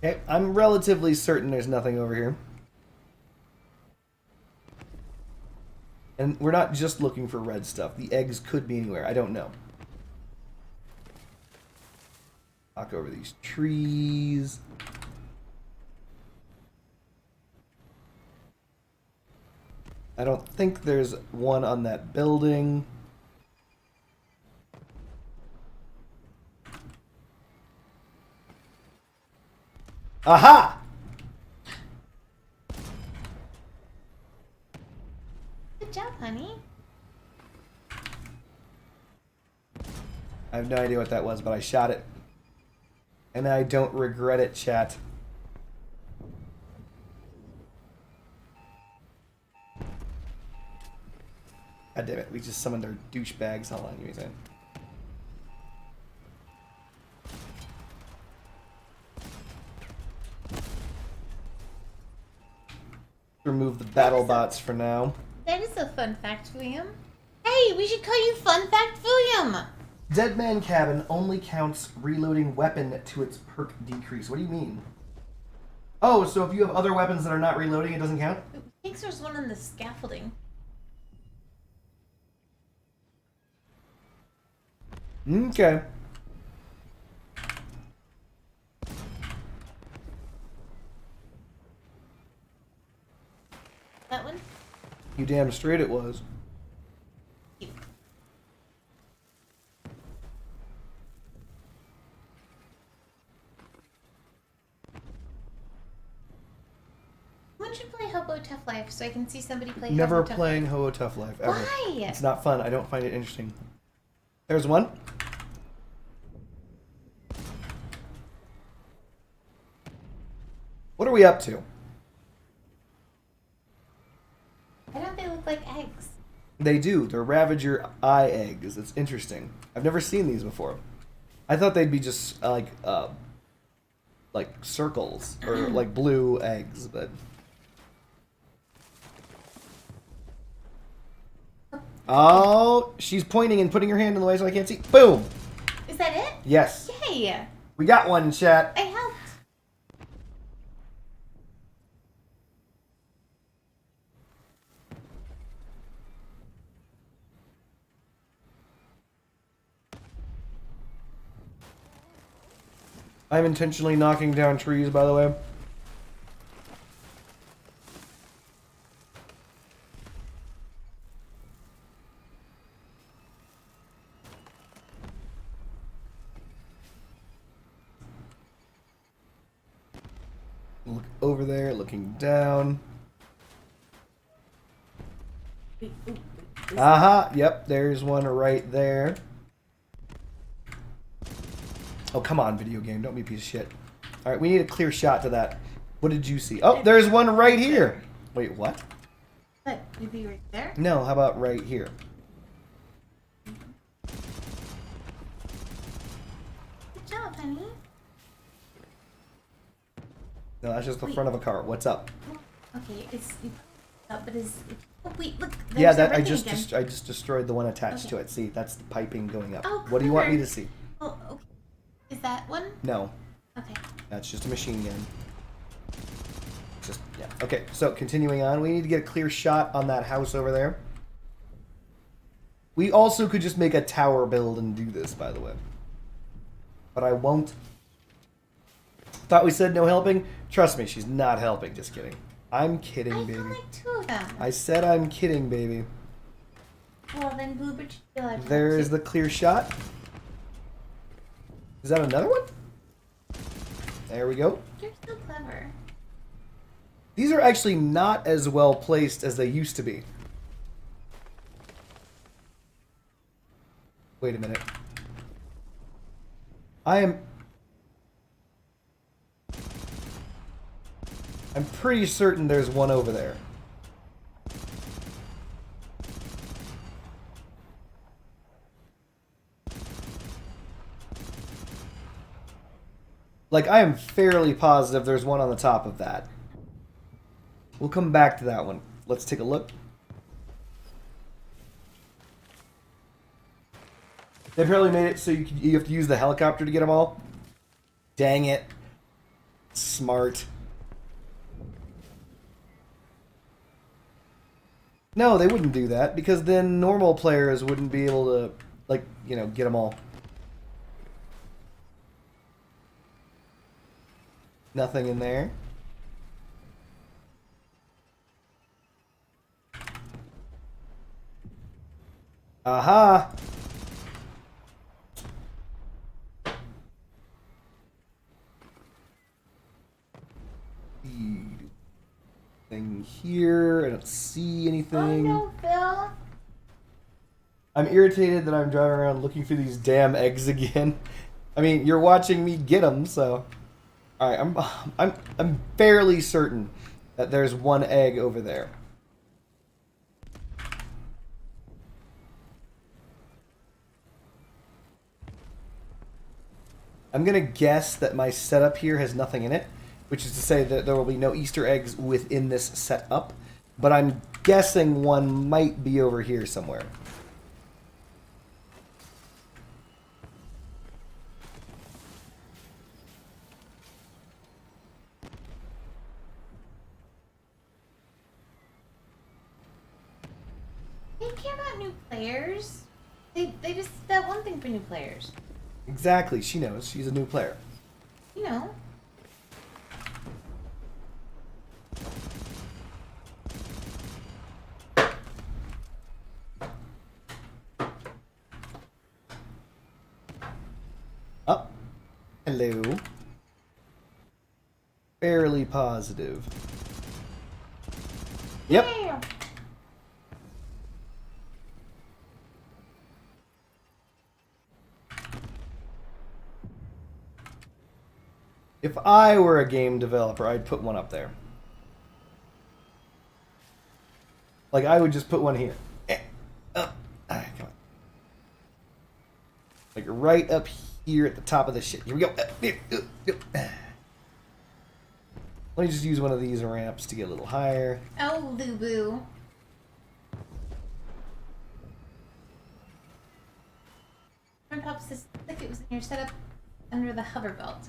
[SPEAKER 1] Okay, I'm relatively certain there's nothing over here. And we're not just looking for red stuff. The eggs could be anywhere. I don't know. Walk over these trees. I don't think there's one on that building. Aha!
[SPEAKER 2] Good job, honey.
[SPEAKER 1] I have no idea what that was, but I shot it. And I don't regret it, chat. God damn it, we just summoned our douchebags. Hold on, give me a second. Remove the battle bots for now.
[SPEAKER 2] That is a fun fact, William. Hey, we should call you Fun Fact William.
[SPEAKER 1] Dead Man Cabin only counts reloading weapon to its perk decrease. What do you mean? Oh, so if you have other weapons that are not reloading, it doesn't count?
[SPEAKER 2] I think there's one on the scaffolding.
[SPEAKER 1] Okay.
[SPEAKER 2] That one?
[SPEAKER 1] You damn straight it was.
[SPEAKER 2] Someone should play Hobo Tough Life so I can see somebody play
[SPEAKER 1] Never
[SPEAKER 2] Hobo Tough
[SPEAKER 1] playing
[SPEAKER 2] Life.
[SPEAKER 1] Ho-Oh Tough Life ever.
[SPEAKER 2] Why?
[SPEAKER 1] It's not fun. I don't find it interesting. There's one. What are we up to?
[SPEAKER 2] Why don't they look like eggs?
[SPEAKER 1] They do. They're Ravager eye eggs. It's interesting. I've never seen these before. I thought they'd be just like circles or like blue eggs, but oh, she's pointing and putting her hand in the way so I can't see. Boom.
[SPEAKER 2] Is that it?
[SPEAKER 1] Yes,
[SPEAKER 2] Yay!
[SPEAKER 1] we got one, chat.
[SPEAKER 2] I helped.
[SPEAKER 1] I'm intentionally knocking down trees, by the way. Look over there, looking down. Aha, yep, there's one right there. Oh, come on, video game. Don't be a piece of shit. All right, we need a clear shot to that. What did you see? Oh, there's one right here. Wait, what?
[SPEAKER 2] What? Maybe right there?
[SPEAKER 1] No, how about right here?
[SPEAKER 2] Good job, honey.
[SPEAKER 1] No, that's just the front of a car. What's up?
[SPEAKER 2] Okay, it's up, but is oh wait, look.
[SPEAKER 1] Yeah,
[SPEAKER 2] there's
[SPEAKER 1] that I
[SPEAKER 2] everything
[SPEAKER 1] just
[SPEAKER 2] again.
[SPEAKER 1] I just destroyed the one attached to
[SPEAKER 2] Okay.
[SPEAKER 1] it. See, that's the piping going up.
[SPEAKER 2] Oh,
[SPEAKER 1] What do you want me
[SPEAKER 2] clever.
[SPEAKER 1] to see?
[SPEAKER 2] Oh, okay. Is that one?
[SPEAKER 1] No,
[SPEAKER 2] Okay.
[SPEAKER 1] that's just a machine gun. Just yeah. Okay, so continuing on, we need to get a clear shot on that house over there. We also could just make a tower build and do this, by the way. But I won't. Thought we said no helping? Trust me, she's not helping. Just kidding. I'm kidding,
[SPEAKER 2] I
[SPEAKER 1] baby.
[SPEAKER 2] feel like two of them.
[SPEAKER 1] I said I'm kidding, baby.
[SPEAKER 2] Well, then Bluebird should be allowed to
[SPEAKER 1] There
[SPEAKER 2] have
[SPEAKER 1] is
[SPEAKER 2] two.
[SPEAKER 1] the clear shot. Is that another one? There we go.
[SPEAKER 2] You're so clever.
[SPEAKER 1] These are actually not as well placed as they used to be. Wait a minute. I'm pretty certain there's one over there. Like, I am fairly positive there's one on the top of that. We'll come back to that one. Let's take a look. They apparently made it so you have to use the helicopter to get them all. Dang it. Smart. No, they wouldn't do that because then normal players wouldn't be able to, like, you know, get them all. Nothing in there. Aha! Thing here. I don't see
[SPEAKER 2] Oh
[SPEAKER 1] anything.
[SPEAKER 2] no, Phil.
[SPEAKER 1] I'm irritated that I'm driving around looking for these damn eggs again. I mean, you're watching me get them, so. All right, I'm fairly certain that there's one egg over there. I'm gonna guess that my setup here has nothing in it, which is to say that there will be no Easter eggs within this setup. But I'm guessing one might be over here somewhere.
[SPEAKER 2] They care about new players. They just that one thing for new players.
[SPEAKER 1] Exactly, she knows. She's a new player.
[SPEAKER 2] You know.
[SPEAKER 1] Oh, hello. Fairly positive. Yep.
[SPEAKER 3] Yeah.
[SPEAKER 1] If I were a game developer, I'd put one up there. Like, I would just put one here. Up. Come on. Like, right up here at the top of this shit. Here we go. Let me just use one of these ramps to get a little higher.
[SPEAKER 2] Oh, boo boo. Front Pop says like it was in your setup under the hover belt.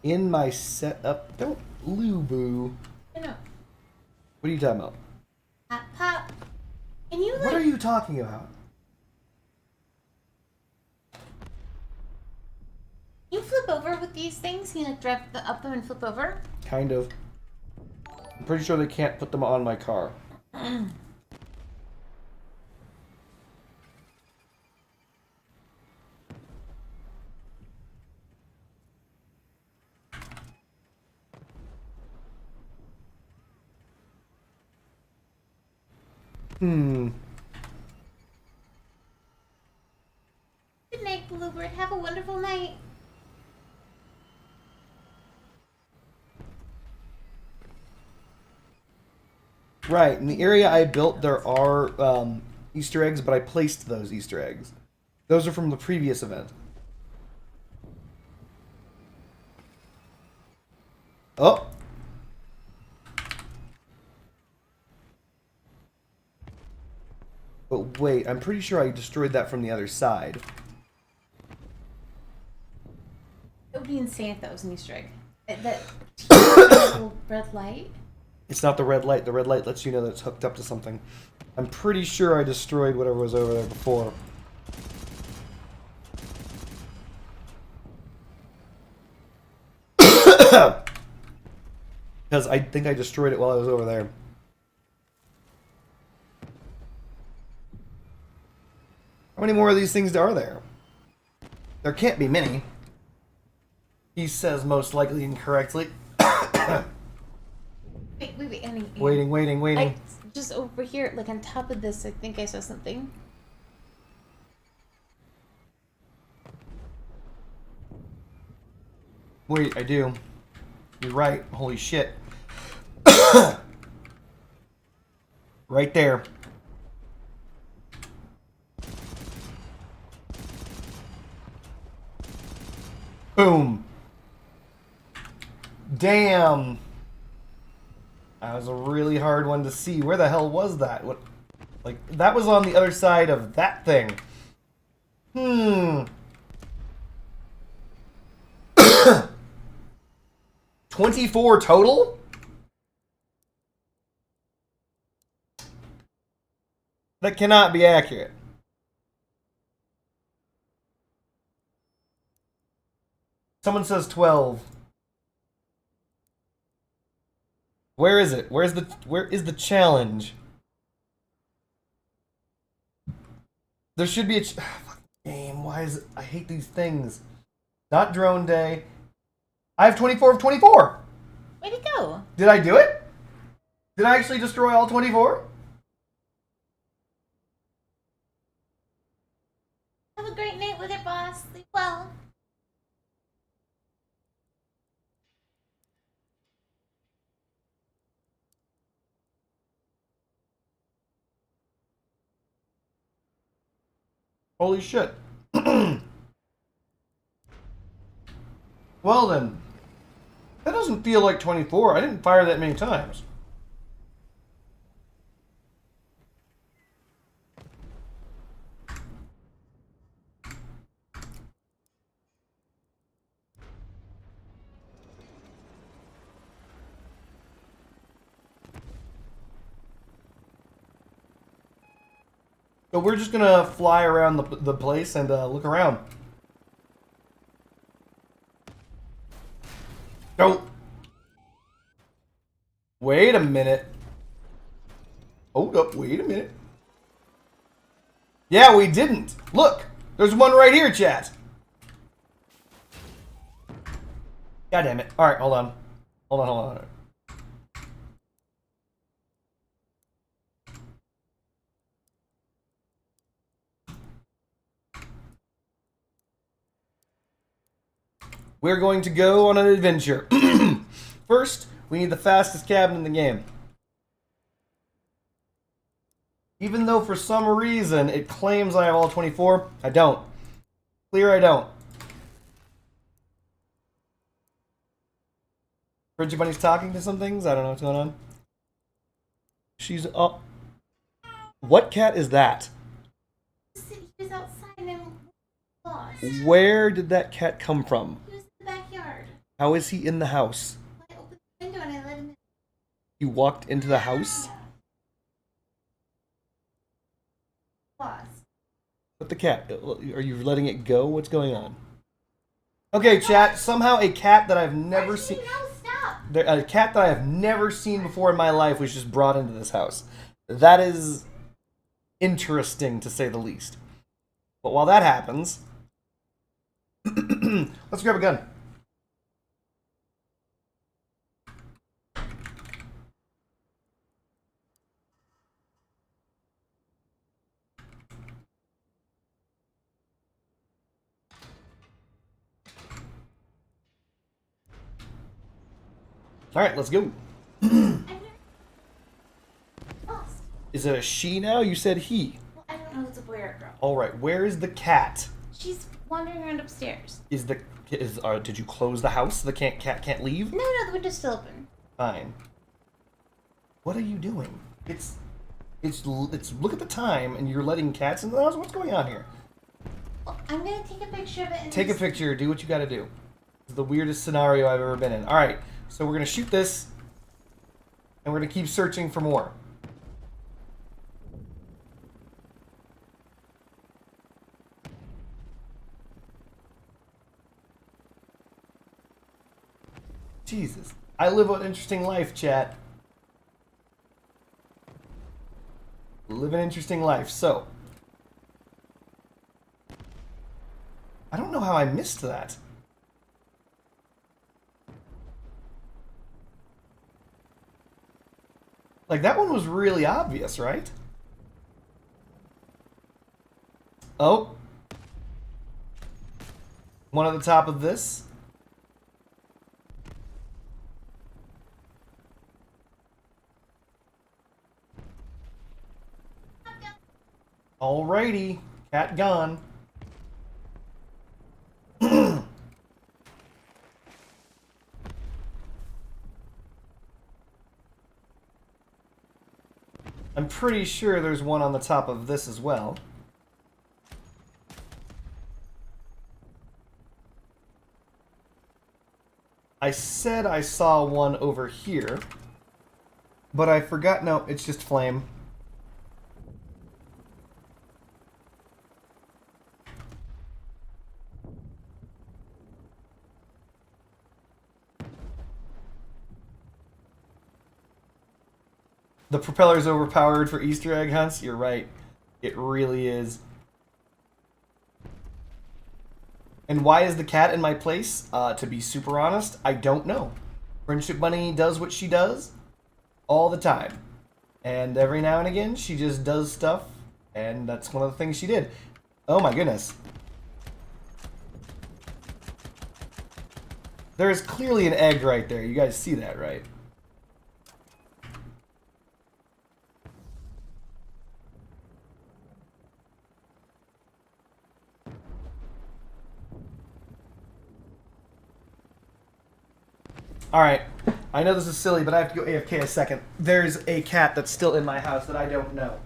[SPEAKER 1] In my setup. Don't loo-boo.
[SPEAKER 2] I know.
[SPEAKER 1] What are you talking about?
[SPEAKER 2] Pop, pop. Can you, like...
[SPEAKER 1] What are you talking about?
[SPEAKER 2] You flip over with these things? Can you, like, drive up them and flip over?
[SPEAKER 1] Kind of. I'm pretty sure they can't put them on my car. Hmm.
[SPEAKER 2] Good night, Bluebird. Have a wonderful night.
[SPEAKER 1] Right, in the area I built, there are Easter eggs, but I placed those Easter eggs. Those are from the previous event. Oh! But wait, I'm pretty sure I destroyed that from the other side.
[SPEAKER 2] It would be insane if that was an Easter egg. That little red light.
[SPEAKER 1] It's not the red light. The red light lets you know that it's hooked up to something. I'm pretty sure I destroyed whatever was over there before. Because I think I destroyed it while I was over there. How many more of these things are there? There can't be many. He says most likely incorrectly.
[SPEAKER 2] Wait, Annie.
[SPEAKER 1] Waiting.
[SPEAKER 2] I, just over here, like on top of this, I think I saw something.
[SPEAKER 1] Wait, I do. You're right. Holy shit. Right there. Boom. Damn. That was a really hard one to see. Where the hell was that? What? Like, that was on the other side of that thing. 24 total? That cannot be accurate. Someone says 12. Where is it? Where is the challenge? There should be a game. Why is it? I hate these things. Not drone day. I have 24 of 24.
[SPEAKER 2] Way to go.
[SPEAKER 1] Did I do it? Did I actually destroy all 24?
[SPEAKER 2] Have a great night with it, boss. Sleep well.
[SPEAKER 1] Holy shit. Well then. That doesn't feel like 24. I didn't fire that many times. So we're just gonna fly around the place and look around. Go. Wait a minute. Hold up, wait a minute. Yeah, we didn't. Look, there's one right here, chat. God damn it. All right, hold on. Hold on. We're going to go on an adventure. First, we need the fastest cabin in the game. Even though for some reason it claims I have all 24, I don't. Clear, I don't. Bridget Bunny's talking to some things. I don't know what's going on. She's up. What cat is that?
[SPEAKER 2] He was outside and I'm lost.
[SPEAKER 1] Where did that cat come from?
[SPEAKER 2] He was in the backyard.
[SPEAKER 1] How is he in the house?
[SPEAKER 2] I opened the window and I let him in.
[SPEAKER 1] You walked into the house?
[SPEAKER 2] Lost.
[SPEAKER 1] What the cat? Are you letting it go? What's going on? Okay, chat. Somehow a cat that I've never seen.
[SPEAKER 2] No, stop.
[SPEAKER 1] A cat that I have never seen before in my life was just brought into this house. That is interesting, to say the least. But while that happens, let's grab a gun. All right, let's go.
[SPEAKER 2] Lost.
[SPEAKER 1] Is it a she now? You said he.
[SPEAKER 2] Well, I don't know if it's a boy or a girl.
[SPEAKER 1] All right, where is the cat?
[SPEAKER 2] She's wandering around upstairs.
[SPEAKER 1] Did you close the house so the cat can't leave?
[SPEAKER 2] No, the window's still open.
[SPEAKER 1] Fine. What are you doing? It's look at the time and you're letting cats into the house? What's going on here?
[SPEAKER 2] Well, I'm gonna take a picture of it and
[SPEAKER 1] Take a picture, do what you gotta do. It's the weirdest scenario I've ever been in. Alright, so we're gonna shoot this and we're gonna keep searching for more. Jesus. I live an interesting life, chat. Live an interesting life. So, I don't know how I missed that. Like, that one was really obvious, right? Oh. One at the top of this. Alrighty. Cat gone. I'm pretty sure there's one on the top of this as well. I said I saw one over here, but I forgot. No, it's just flame. The propeller's overpowered for Easter egg hunts. You're right. It really is. And why is the cat in my place? To be super honest, I don't know. Friendship Bunny does what she does all the time. And every now and again, she just does stuff. And that's one of the things she did. Oh my goodness. There is clearly an egg right there. You guys see that, right? Alright, I know this is silly, but I have to go AFK a second. There's a cat that's still in my house that I don't know.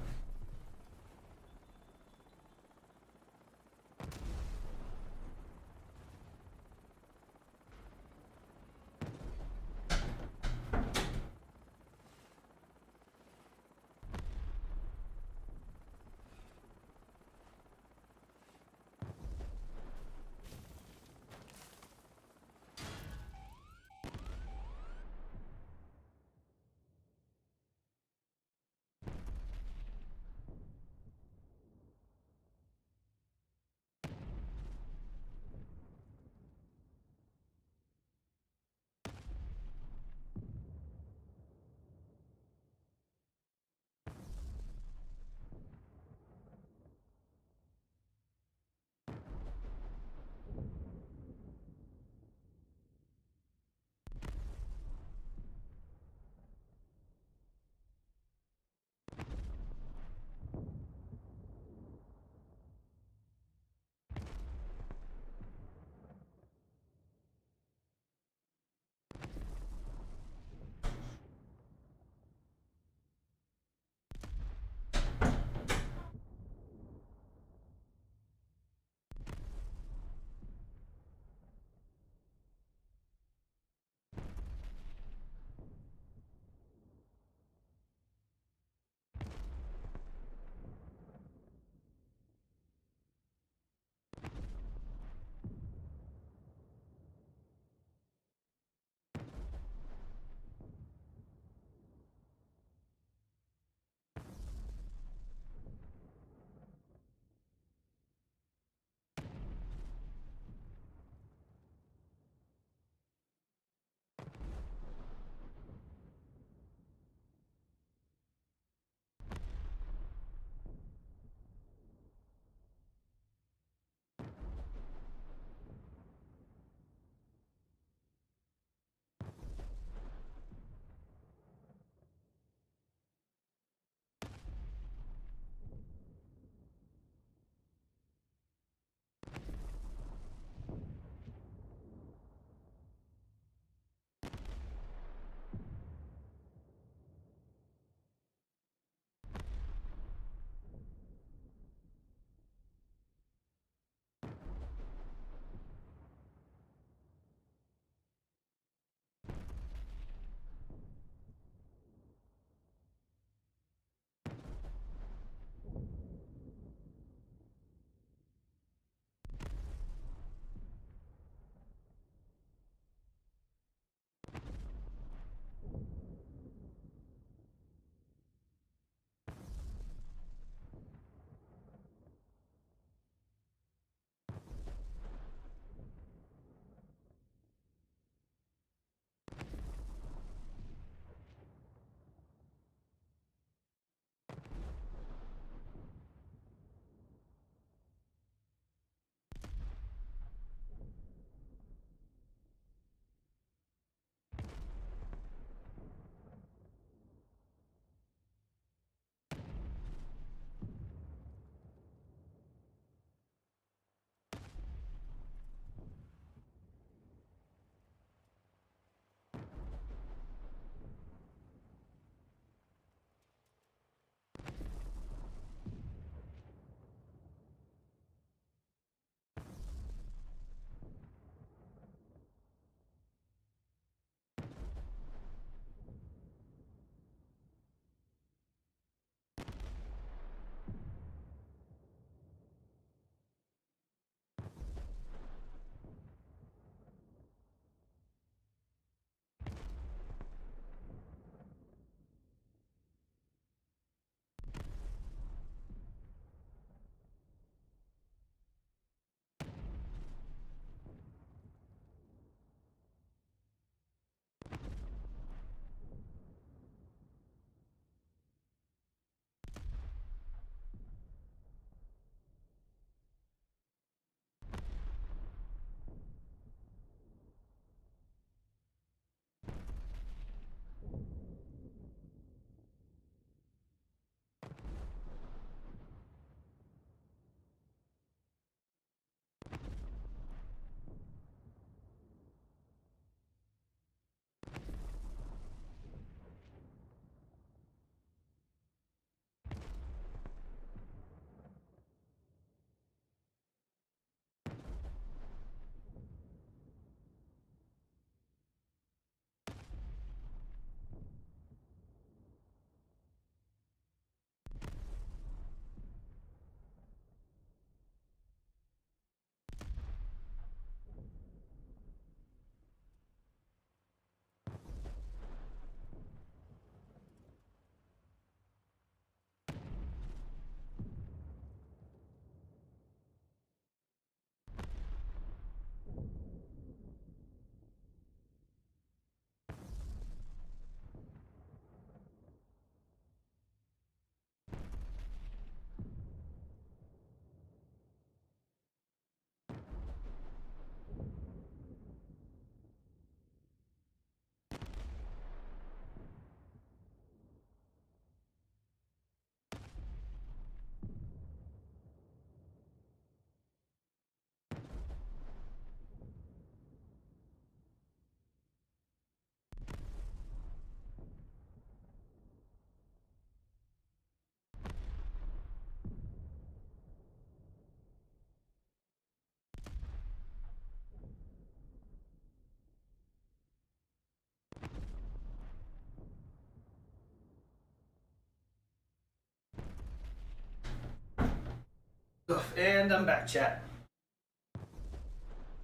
[SPEAKER 1] And I'm back, chat.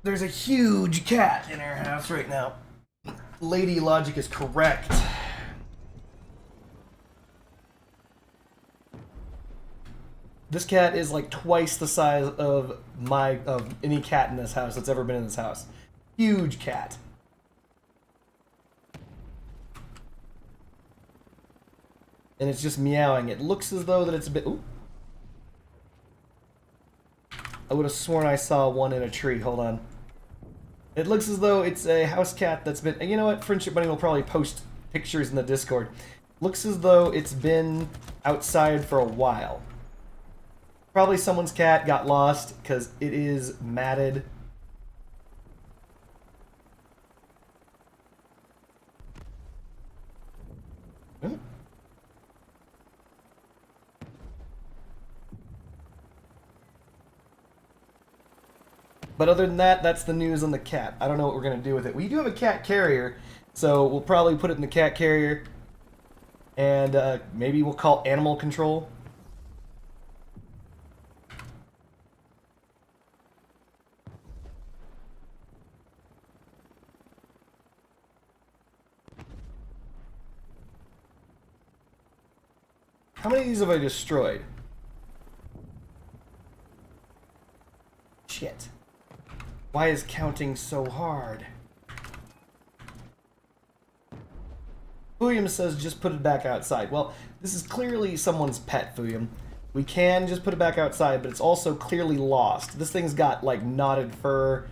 [SPEAKER 1] There's a huge cat in our house right now. Lady logic is correct. This cat is like twice the size of any cat in this house that's ever been in this house. Huge cat. And it's just meowing. It looks as though that it's a bit... Ooh. I would have sworn I saw one in a tree. Hold on. It looks as though it's a house cat that's been... You know what? Friendship Bunny will probably post pictures in the Discord. Looks as though it's been outside for a while. Probably someone's cat got lost because it is matted. But other than that, that's the news on the cat. I don't know what we're going to do with it. We do have a cat carrier, so we'll probably put it in the cat carrier. And maybe we'll call animal control. How many of these have I destroyed? Shit. Why is counting so hard? Fuyum says just put it back outside. Well, this is clearly someone's pet, Fuyum. We can just put it back outside, but it's also clearly lost. This thing's got, like, knotted fur.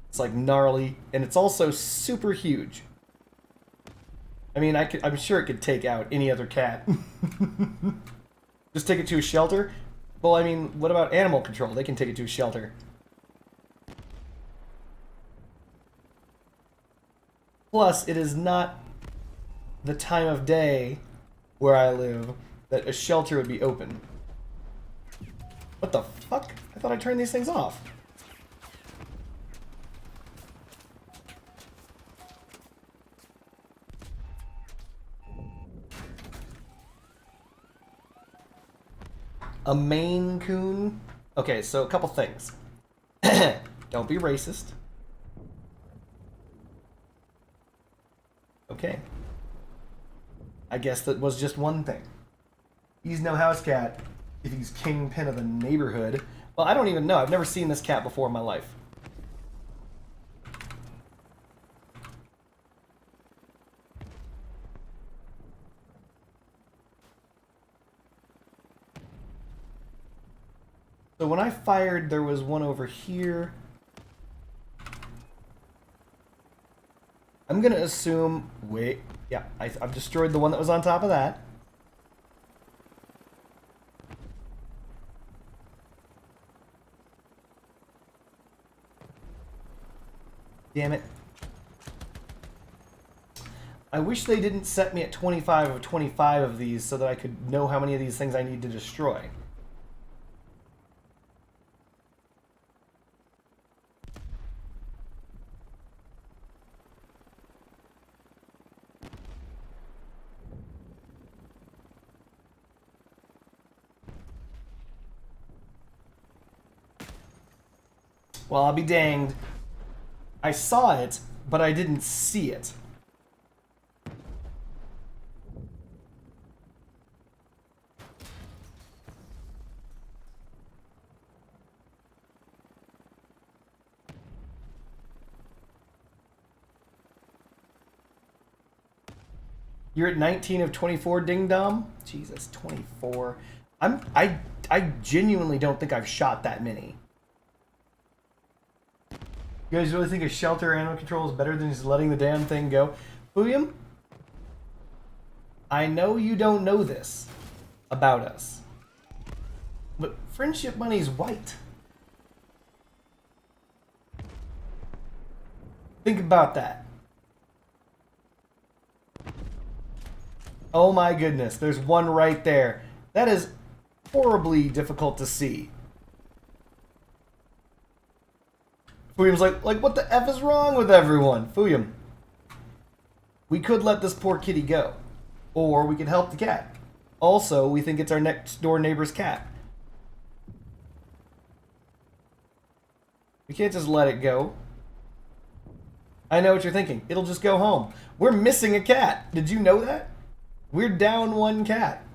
[SPEAKER 1] It's, like, gnarly. And it's also super huge. I mean, I'm sure it could take out any other cat. Just take it to a shelter? Well, I mean, what about animal control? They can take it to a shelter. Plus, it is not the time of day where I live that a shelter would be open. What the fuck? I thought I turned these things off. A Maine Coon? Okay, so a couple things. Don't be racist. Okay. I guess that was just one thing. He's no house cat if he's kingpin of the neighborhood. Well, I don't even know. I've never seen this cat before in my life. So when I fired, there was one over here. I'm going to assume... Wait. Yeah, I've destroyed the one that was on top of that. Damn it. I wish they didn't set me at 25 of 25 of these so that I could know how many of these things I need to destroy. Well, I'll be danged. I saw it, but I didn't see it. You're at 19 of 24, Ding Dong? Jesus, 24. I genuinely don't think I've shot that many. You guys really think a shelter animal control is better than just letting the damn thing go? William? I know you don't know this about us, but Friendship Bunny's white. Think about that. Oh my goodness, there's one right there. That is horribly difficult to see. Fuyum's like, what the F is wrong with everyone? Fuyum, we could let this poor kitty go. Or we could help the cat. Also, we think it's our next door neighbor's cat. We can't just let it go. I know what you're thinking. It'll just go home. We're missing a cat. Did you know that? We're down one cat.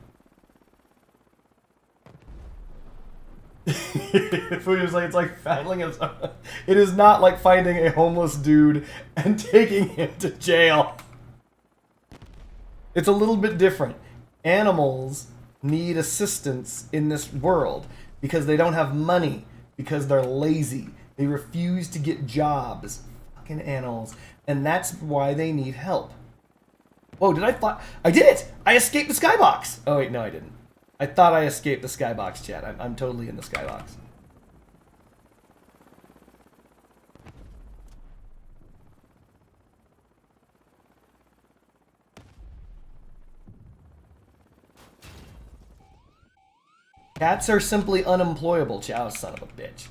[SPEAKER 1] Fuyu's like, it's like finding a... It is not like finding a homeless dude and taking him to jail. It's a little bit different. Animals need assistance in this world because they don't have money, because they're lazy. They refuse to get jobs. Fucking animals. And that's why they need help. Whoa, did I fly? I did it! I escaped the skybox! Oh wait, no I didn't. I thought I escaped the skybox, chat. I'm totally in the skybox. Cats are simply unemployable, Chow, son of a bitch.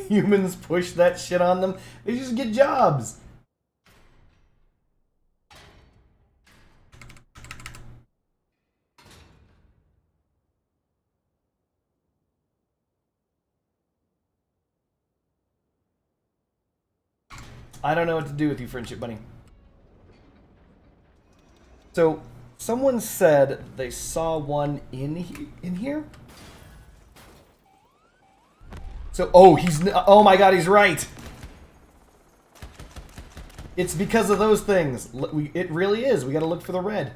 [SPEAKER 1] Humans push that shit on them. They just get jobs. I don't know what to do with you, Friendship Bunny. So, someone said they saw one in here? So, oh my god, he's right! It's because of those things. It really is. We gotta look for the red.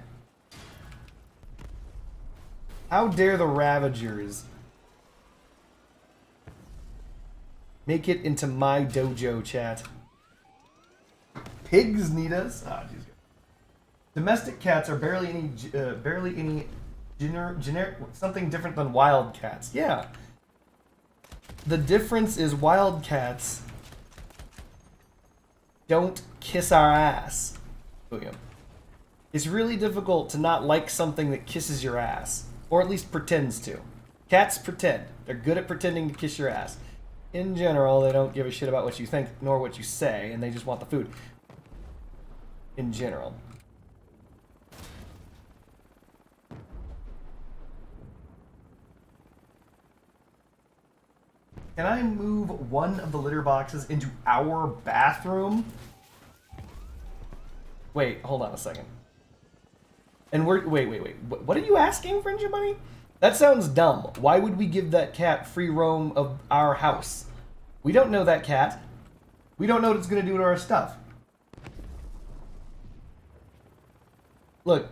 [SPEAKER 1] How dare the Ravagers make it into my dojo, chat. Pigs need us. Ah, geez. Domestic cats are barely any generic, something different than wild cats. Yeah. The difference is wild cats don't kiss our ass. William. It's really difficult to not like something that kisses your ass. Or at least pretends to. Cats pretend. They're good at pretending to kiss your ass. In general, they don't give a shit about what you think nor what you say, and they just want the food. In general. Can I move one of the litter boxes into our bathroom? Wait, hold on a second. And wait. What are you asking, Friendship Bunny? That sounds dumb. Why would we give that cat free roam of our house? We don't know that cat. We don't know what it's going to do to our stuff. Look,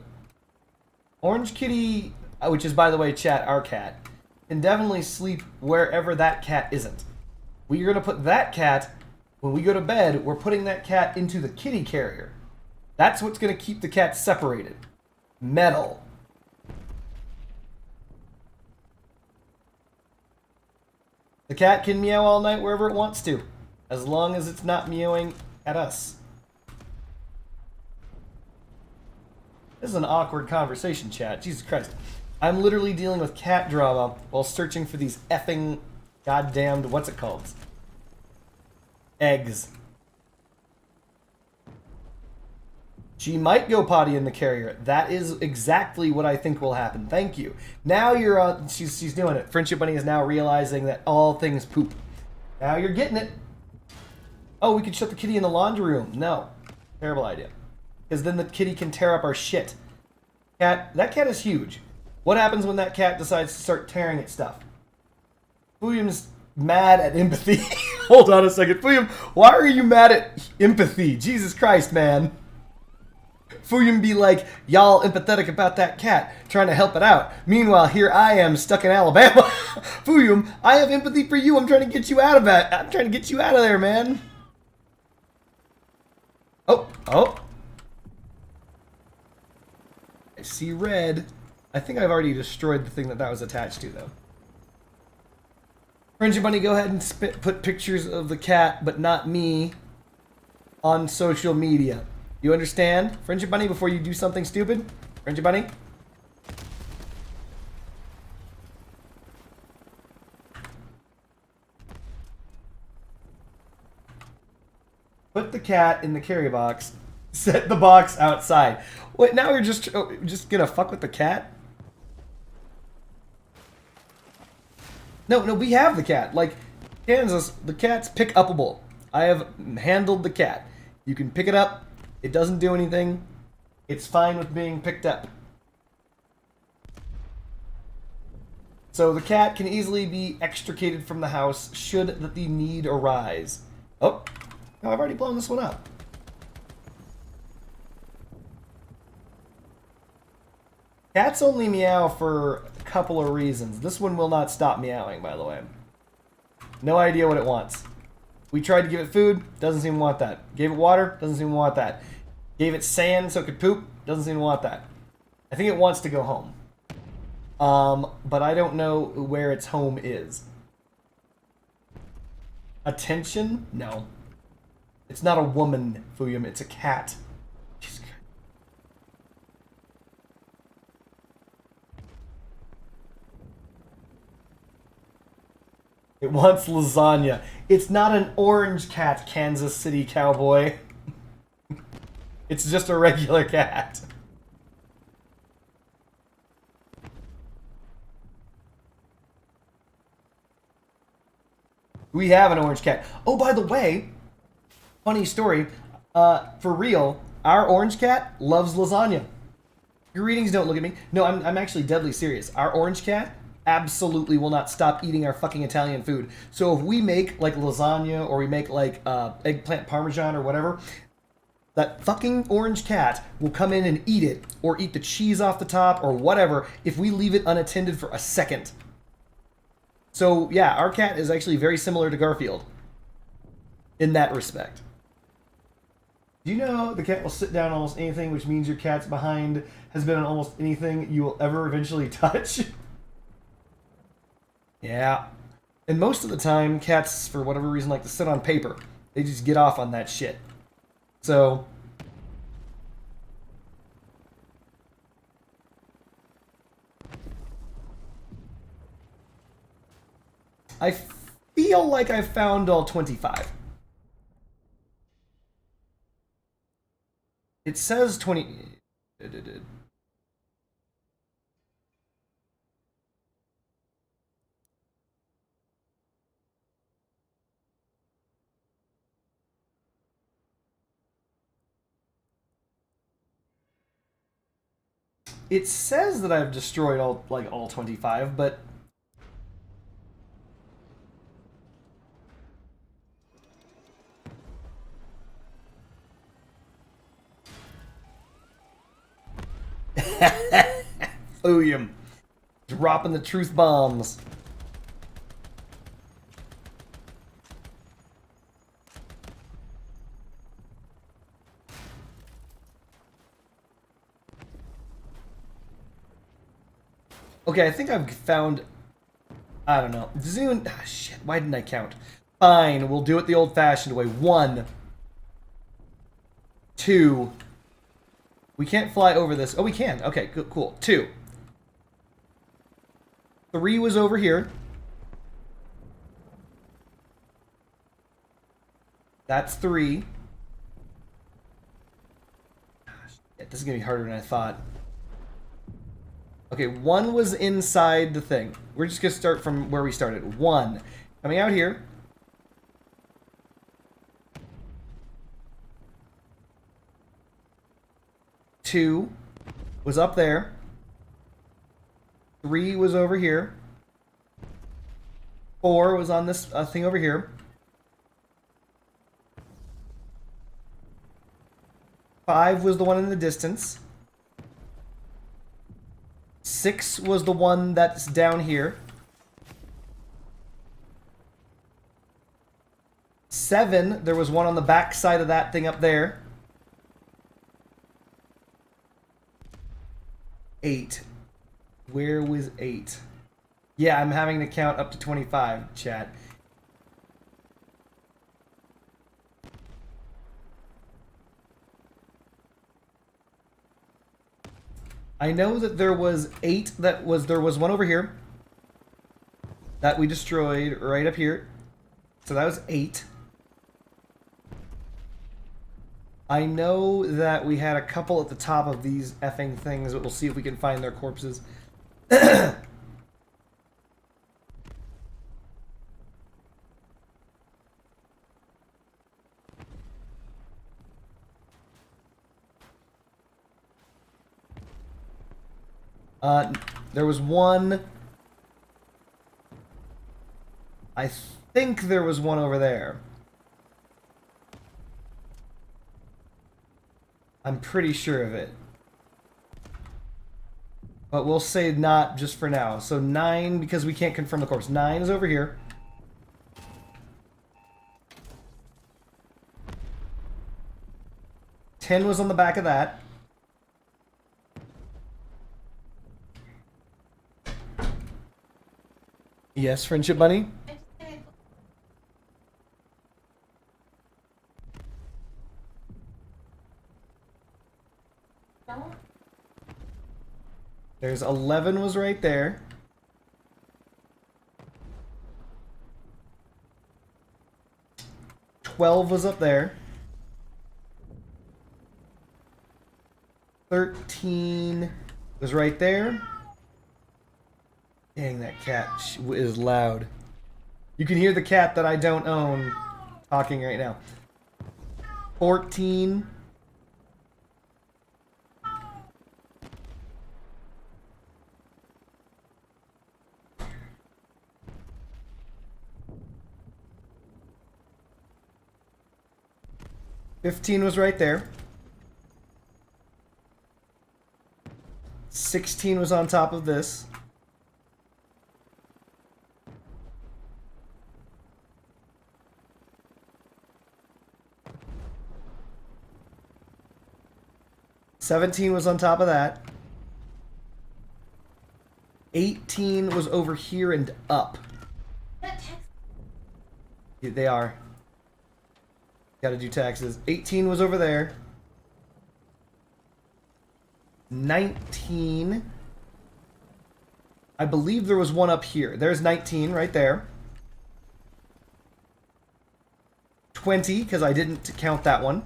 [SPEAKER 1] Orange Kitty, which is, by the way, chat, our cat, can definitely sleep wherever that cat isn't. We're going to put that cat, when we go to bed, we're putting that cat into the kitty carrier. That's what's going to keep the cat separated. Metal. The cat can meow all night wherever it wants to, as long as it's not meowing at us. This is an awkward conversation, chat. Jesus Christ. I'm literally dealing with cat drama while searching for these effing goddamned, what's it called? Eggs. She might go potty in the carrier. That is exactly what I think will happen. Thank you. Now you're on. She's doing it. Friendship Bunny is now realizing that all things poop. Now you're getting it. Oh, we could shut the kitty in the laundry room. No. Terrible idea. Because then the kitty can tear up our shit. That cat is huge. What happens when that cat decides to start tearing at stuff? Fuyum's mad at empathy. Hold on a second. Fuyum, why are you mad at empathy? Jesus Christ, man. Fuyum be like, y'all empathetic about that cat, trying to help it out. Meanwhile, here I am stuck in Alabama. Fuyum, I have empathy for you. I'm trying to get you out of that. I'm trying to get you out of there, man. Oh. I see red. I think I've already destroyed the thing that was attached to, though. Friendship Bunny, go ahead and put pictures of the cat, but not me, on social media. You understand? Friendship Bunny, before you do something stupid? Friendship Bunny? Put the cat in the carry box Set the box outside. What, now you're just gonna fuck with the cat? No, we have the cat. Like, Kansas, the cat's pick-upable. I have handled the cat. You can pick it up. It doesn't do anything. It's fine with being picked up. So the cat can easily be extricated from the house should the need arise. Oh, no, I've already blown this one up. Cats only meow for a couple of reasons. This one will not stop meowing, by the way. No idea what it wants. We tried to give it food, doesn't seem to want that. Gave it water, doesn't seem to want that. Gave it sand so it could poop, doesn't seem to want that. I think it wants to go home. But I don't know where its home is. Attention? No. It's not a woman, Fuyum, it's a cat. Jesus Christ. It wants lasagna. It's not an orange cat, Kansas City cowboy. It's just a regular cat. We have an orange cat. Oh, by the way, funny story. For real, our orange cat loves lasagna. Your readings don't look at me. No, I'm actually deadly serious. Our orange cat absolutely will not stop eating our fucking Italian food. So if we make like lasagna or we make like eggplant parmesan or whatever, that fucking orange cat will come in and eat it or eat the cheese off the top or whatever if we leave it unattended for a second. So yeah, our cat is actually very similar to Garfield in that respect. Do you know the cat will sit down on almost anything, which means your cat's behind has been on almost anything you will ever eventually touch? Yeah. And most of the time, cats, for whatever reason, like to sit on paper. They just get off on that shit. So... I feel like I found all 25. It says 20... It says that I've destroyed all 25, but... Fuyum. Dropping the truth bombs. Okay, I think I've found... I don't know. Does anyone... Ah, shit, why didn't I count? Fine, we'll do it the old-fashioned way. 1. 2... We can't fly over this. Oh, we can. Okay, cool. 2. 3 was over here. That's 3. Shit, this is going to be harder than I thought. Okay, 1 was inside the thing. We're just going to start from where we started. 1. Coming out here. 2 was up there. 3 was over here. 4 was on this thing over here. 5 was the one in the distance. 6 was the one that's down here. 7, there was one on the back side of that thing up there. 8. Where was 8? Yeah, I'm having to count up to 25, chat. I know that there was 8 there was one over here that we destroyed right up here. So that was 8. I know that we had a couple at the top of these effing things, but we'll see if we can find their corpses. There was one. I think there was one over there. I'm pretty sure of it. But we'll say not just for now. So 9, because we can't confirm the corpse. 9 is over here. Ten was on the back of that. Yes, Friendship Bunny? There's 11 was right there. $12 was up there. 13 was right there. Dang, that cat is loud. You can hear the cat that I don't own talking right now. 14. $15 was right there. 16 was on top of this. $17 was on top of that. 18 was over here and up. Yeah, they are. Gotta do taxes. 18 was over there. 19. I believe there was one up here. There's 19 right there. 20, because I didn't count that one.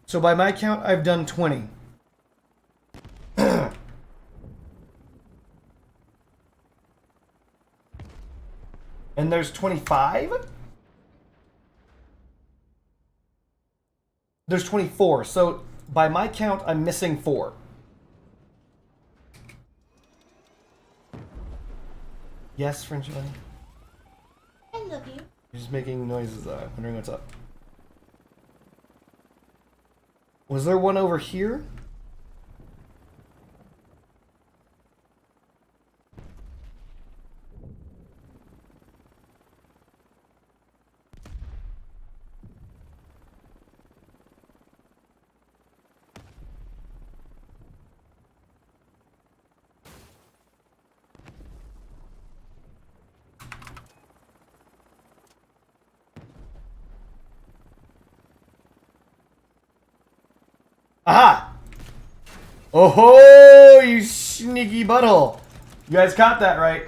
[SPEAKER 1] So by my count, I've done 20. And there's 25? There's 24. So by my count, I'm missing 4. Yes, French Lady?
[SPEAKER 2] I love you.
[SPEAKER 1] You're just making noises, though. I'm wondering what's up. Was there one over here? Aha! Oh ho! You sneaky butthole! You guys caught that right.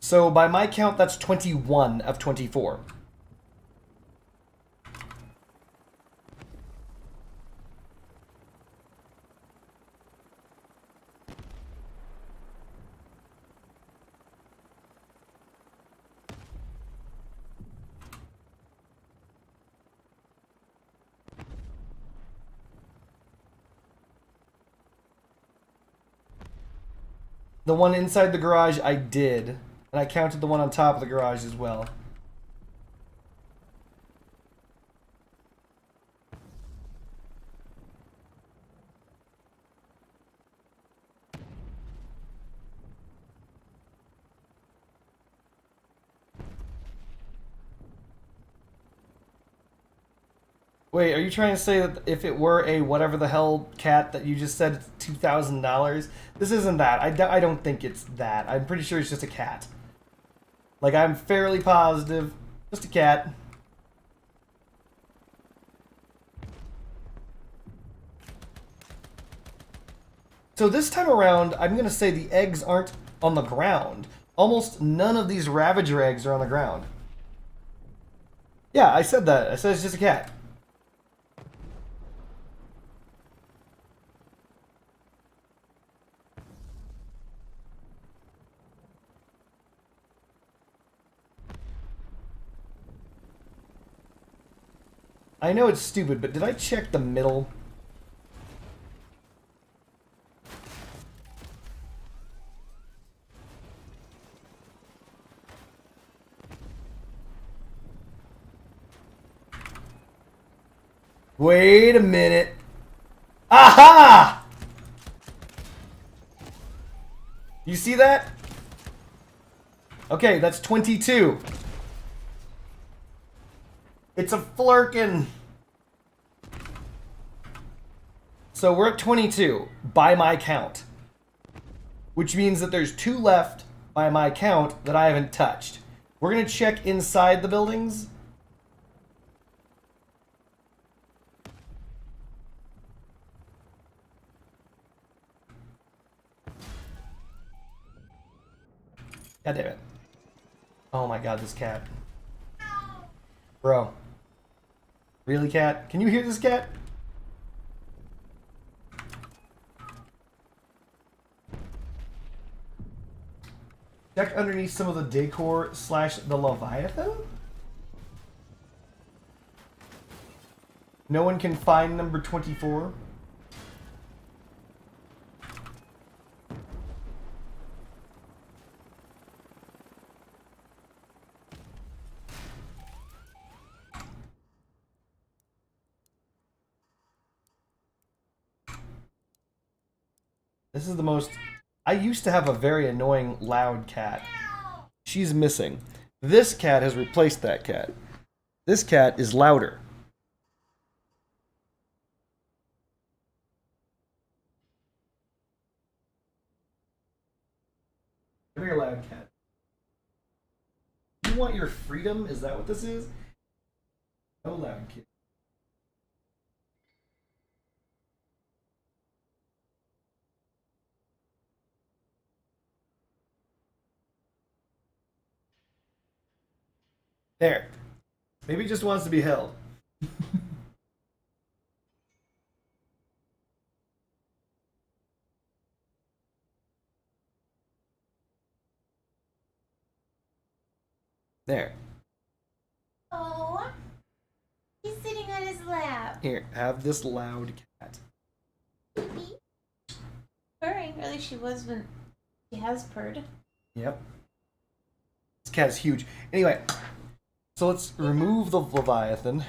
[SPEAKER 1] So by my count, that's 21 of 24. The one inside the garage, I did. And I counted the one on top of the garage as well. Wait, are you trying to say that if it were a whatever the hell cat that you just said it's $2,000? This isn't that. I don't think it's that. I'm pretty sure it's just a cat. Like, I'm fairly positive. Just a cat. So this time around, I'm going to say the eggs aren't on the ground. Almost none of these Ravager eggs are on the ground. Yeah, I said that. I said it's just a cat. I know it's stupid, but did I check the middle? Wait a minute. Aha! You see that? Okay, that's 22. It's a flurkin. So we're at 22 by my count. Which means that there's 2 left by my count that I haven't touched. We're going to check inside the buildings. God damn it. Oh my god, this cat. Bro. Really, cat? Can you hear this cat? Check underneath some of the decor slash the Leviathan? No one can find number 24? This is the most... I used to have a very annoying loud cat. She's missing. This cat has replaced that cat. This cat is louder. Very loud cat. You want your freedom? Is that what this is? No loud kid. There. Maybe he just wants to be held. There.
[SPEAKER 2] Oh, he's sitting on his lap.
[SPEAKER 1] Here, have this loud cat.
[SPEAKER 2] Purring, or at least she was when she has purred.
[SPEAKER 1] Yep. This cat is huge. Anyway, so let's remove the Leviathan.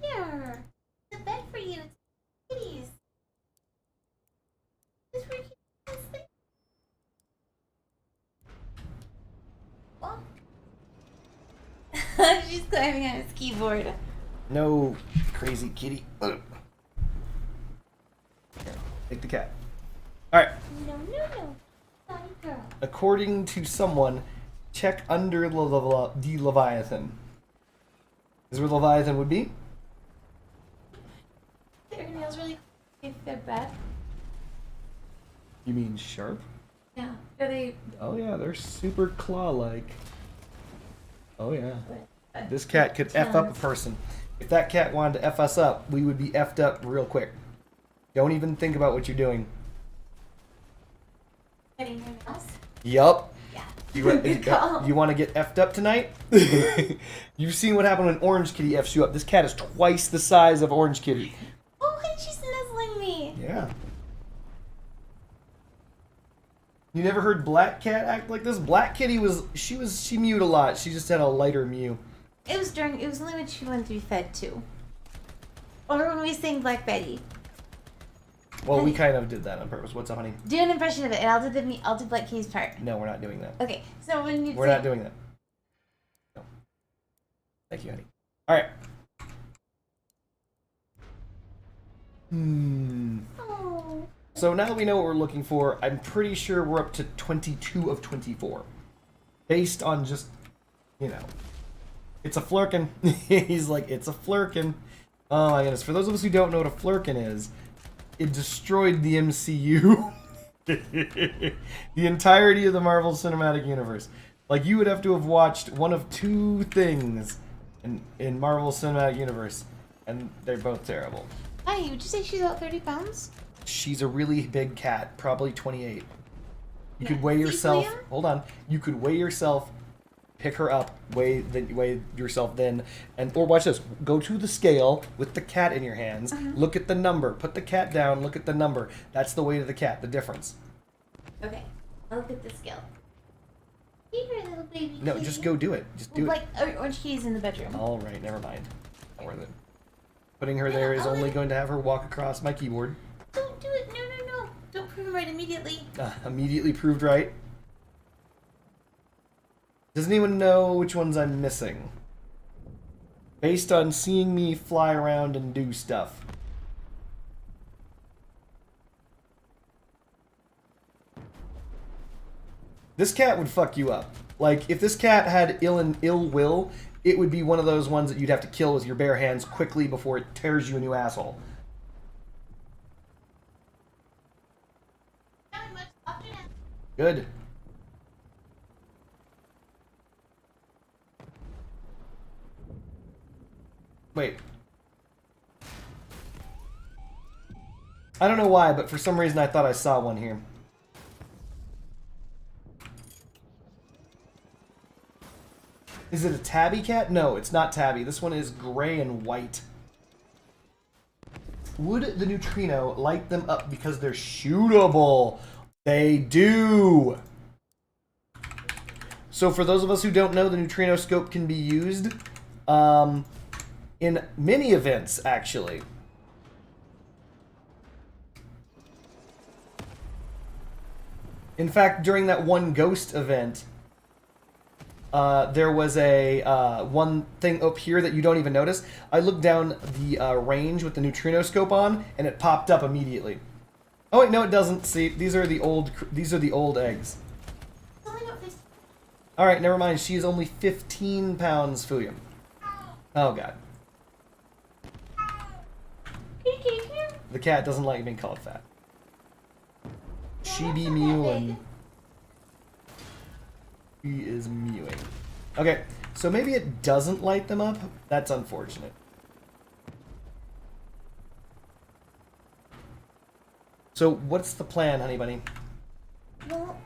[SPEAKER 2] Here, it's a bed for you. It's kitties. This for kitties. Oh. She's climbing on his keyboard.
[SPEAKER 1] No, crazy kitty. Ugh. Here, take the cat. Alright.
[SPEAKER 2] No, no, no. Naughty girl.
[SPEAKER 1] According to someone, check under the Leviathan. Is where the Leviathan would be?
[SPEAKER 2] Their nails really if they're bad.
[SPEAKER 1] You mean sharp?
[SPEAKER 2] Yeah. Are they?
[SPEAKER 1] Oh yeah, they're super claw-like. Oh yeah. This cat could F up a person. If that cat wanted to F us up, we would be F'd up real quick. Don't even think about what you're doing.
[SPEAKER 2] Getting your nails?
[SPEAKER 1] Yup.
[SPEAKER 2] Yeah.
[SPEAKER 1] You, you want to get F'd up tonight? You've seen what happened when Orange Kitty F's you up. This cat is twice the size of Orange Kitty.
[SPEAKER 2] Oh, and she's nuzzling me.
[SPEAKER 1] Yeah. You never heard Black Cat act like this? Black Kitty she mewed a lot. She just had a lighter mew.
[SPEAKER 2] It was only when she wanted to be fed too. Or when we sang Black Betty.
[SPEAKER 1] Well, we kind of did that on purpose. What's up, honey?
[SPEAKER 2] Do an impression of it, and I'll do Black Kitty's part.
[SPEAKER 1] No, we're not doing that.
[SPEAKER 2] Okay, so when you
[SPEAKER 1] We're not doing that. No. Thank you, honey. All right.
[SPEAKER 2] Oh.
[SPEAKER 1] So now that we know what we're looking for, I'm pretty sure we're up to 22 of 24. Based on just, you know, it's a flirkin. He's like, it's a flirkin. Oh my goodness. For those of us who don't know what a flirkin is, it destroyed the MCU. The entirety of the Marvel Cinematic Universe. Like, you would have to have watched one of two things in Marvel Cinematic Universe, and they're both terrible.
[SPEAKER 2] Honey, would you say she's about 30 pounds?
[SPEAKER 1] She's a really big cat, probably 28. You could
[SPEAKER 2] Yeah.
[SPEAKER 1] weigh yourself.
[SPEAKER 2] Equilium?
[SPEAKER 1] Hold on. You could weigh yourself, pick her up, weigh yourself then, or watch this. Go to the scale with the cat in your hands. Look at the number. Put the cat down. Look at the number. That's the weight of the cat. The difference.
[SPEAKER 2] Okay, I'll look at the scale. Here, little baby.
[SPEAKER 1] No,
[SPEAKER 2] kitty.
[SPEAKER 1] just go do it. Just do it.
[SPEAKER 2] Like Orange Kitty's in the bedroom.
[SPEAKER 1] All right, never mind. Not worth it. Putting her
[SPEAKER 2] No,
[SPEAKER 1] there is
[SPEAKER 2] I'll
[SPEAKER 1] only
[SPEAKER 2] let-
[SPEAKER 1] going to have her walk across my keyboard.
[SPEAKER 2] Don't do it. No, no, no. Don't prove him right immediately.
[SPEAKER 1] Immediately proved right. Does anyone know which ones I'm missing? Based on seeing me fly around and do stuff. This cat would fuck you up. Like, if this cat had ill will, it would be one of those ones that you'd have to kill with your bare hands quickly before it tears you a new asshole.
[SPEAKER 2] Not much softer now.
[SPEAKER 1] Good. Wait. I don't know why, but for some reason I thought I saw one here. Is it a tabby cat? No, it's not tabby. This one is gray and white. Would the neutrino light them up because they're shootable? They do! So for those of us who don't know, the neutrino scope can be used in many events, actually. In fact, during that one ghost event, there was a one thing up here that you don't even notice. I looked down the range with the neutrino scope on, and it popped up immediately. Oh wait, no, it doesn't. See, these are the old eggs.
[SPEAKER 2] It's only about 50.
[SPEAKER 1] All right, never mind. She is only 15 pounds, Fuyum. Oh god,
[SPEAKER 2] Kitty, kitty, come here.
[SPEAKER 1] the cat doesn't like being called fat. She
[SPEAKER 2] Well,
[SPEAKER 1] be
[SPEAKER 2] that's not that
[SPEAKER 1] mewing. She is mewing. Okay, so maybe it doesn't light them up. That's unfortunate. So what's the plan, honey bunny?
[SPEAKER 2] Well,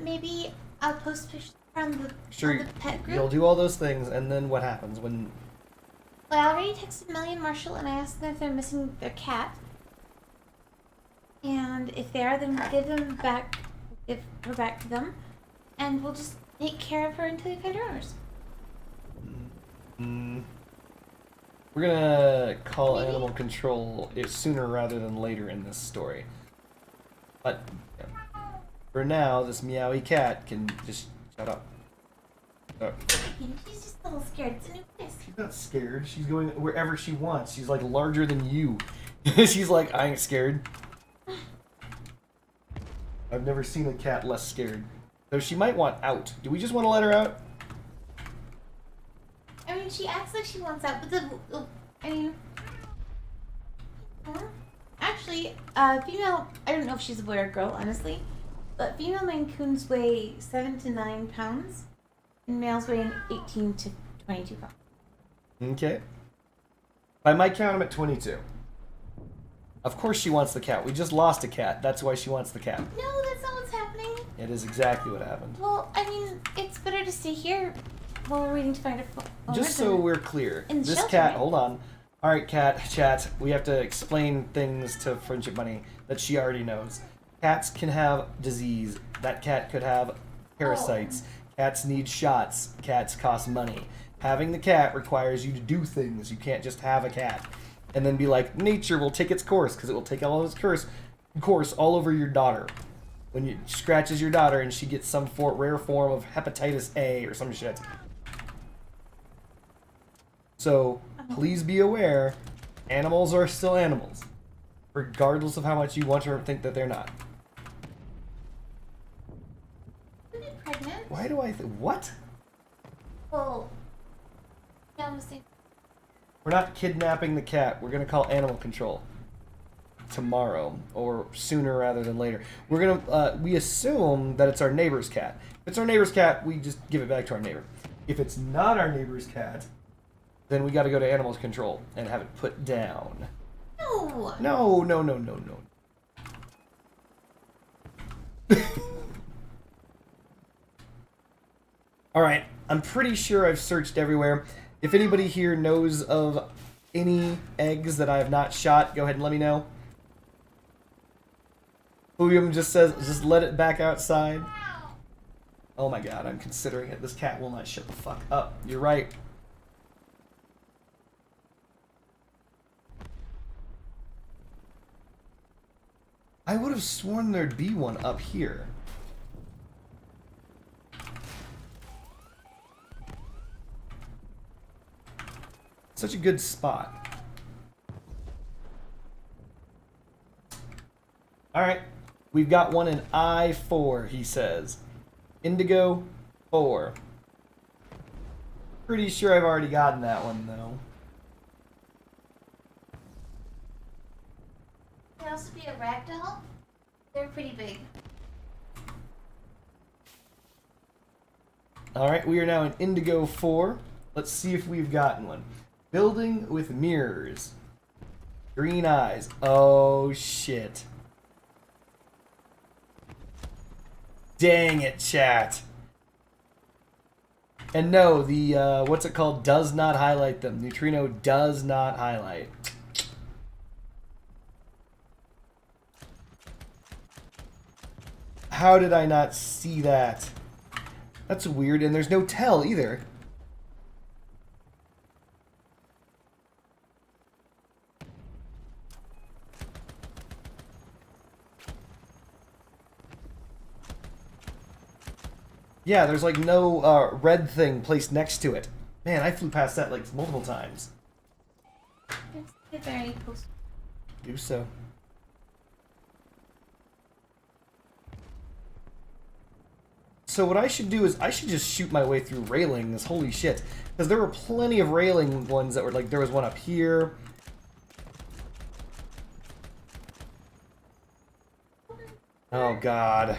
[SPEAKER 2] maybe I'll post pictures from the,
[SPEAKER 1] Sure,
[SPEAKER 2] on the pet group.
[SPEAKER 1] you'll do all those things, and then what happens when?
[SPEAKER 2] Well, I already texted Melly and Marshall and I asked them if they're missing their cat. And if they are, then give them back, give her back to them. And we'll just take care of her until we find her owners.
[SPEAKER 1] We're gonna call
[SPEAKER 2] Maybe.
[SPEAKER 1] animal control sooner rather than later in this story. But yeah. For now, this meowy cat can just shut up.
[SPEAKER 2] She's just a little scared. It's a new place.
[SPEAKER 1] She's not scared. She's going wherever she wants. She's like larger than you. She's like, I ain't scared. I've never seen a cat less scared. Though she might want out. Do we just want to let her out?
[SPEAKER 2] I mean, she acts like she wants out, but I mean... Actually, female... I don't know if she's a boy or girl, honestly. But female Maine Coons weigh 7 to 9 pounds. And males weigh 18 to 22 pounds.
[SPEAKER 1] Okay. By my count, I'm at 22. Of course she wants the cat. We just lost a cat. That's why she wants the cat.
[SPEAKER 2] No, that's not what's happening.
[SPEAKER 1] It is exactly what happened.
[SPEAKER 2] Well, I mean, it's better to stay here while we're waiting to find her.
[SPEAKER 1] Just so we're clear,
[SPEAKER 2] In the
[SPEAKER 1] this
[SPEAKER 2] shelter,
[SPEAKER 1] cat,
[SPEAKER 2] right?
[SPEAKER 1] hold on. Alright, cat, chat, we have to explain things to Friendship Bunny that she already knows. Cats can have disease. That cat could have parasites. Cats need shots. Cats cost money. Having the cat requires you to do things. You can't just have a cat and then be like, nature will take its course, because it will take all of its course all over your daughter. When you scratches your daughter and she gets some rare form of hepatitis A or some shit. So, please be aware, animals are still animals. regardless of how much you want to think that they're not.
[SPEAKER 2] Isn't it pregnant?
[SPEAKER 1] Why do I what?
[SPEAKER 2] Well, yeah, I was thinking.
[SPEAKER 1] We're not kidnapping the cat. We're gonna call animal control tomorrow, or sooner rather than later. We're gonna we assume that it's our neighbor's cat. If it's our neighbor's cat, we just give it back to our neighbor. If it's not our neighbor's cat, then we got to go to animals control and have it put down.
[SPEAKER 2] No.
[SPEAKER 1] No, no, no, no, no. All right, I'm pretty sure I've searched everywhere. If anybody here knows of any eggs that I have not shot, go ahead and let me know. William just says, just let it back outside. Oh my god, I'm considering it. This cat will not shut the fuck up. You're right. I would have sworn there'd be one up here. Such a good spot. Alright. We've got one in I-4, he says. Indigo 4. Pretty sure I've already gotten that one, though.
[SPEAKER 2] Could also be a ragdoll. They're pretty big.
[SPEAKER 1] Alright, we are now in Indigo 4. Let's see if we've gotten one. Building with mirrors. Green eyes. Oh, shit. Dang it, chat. And no, the, what's it called, does not highlight them. Neutrino does not highlight. How did I not see that? That's weird, and there's no tell either. Yeah, there's like no red thing placed next to it. Man, I flew past that like multiple times.
[SPEAKER 2] It's very close.
[SPEAKER 1] Do so. So what I should do is I should just shoot my way through railings. Holy shit. Because there were plenty of railing ones that were like, there was one up here. Oh god.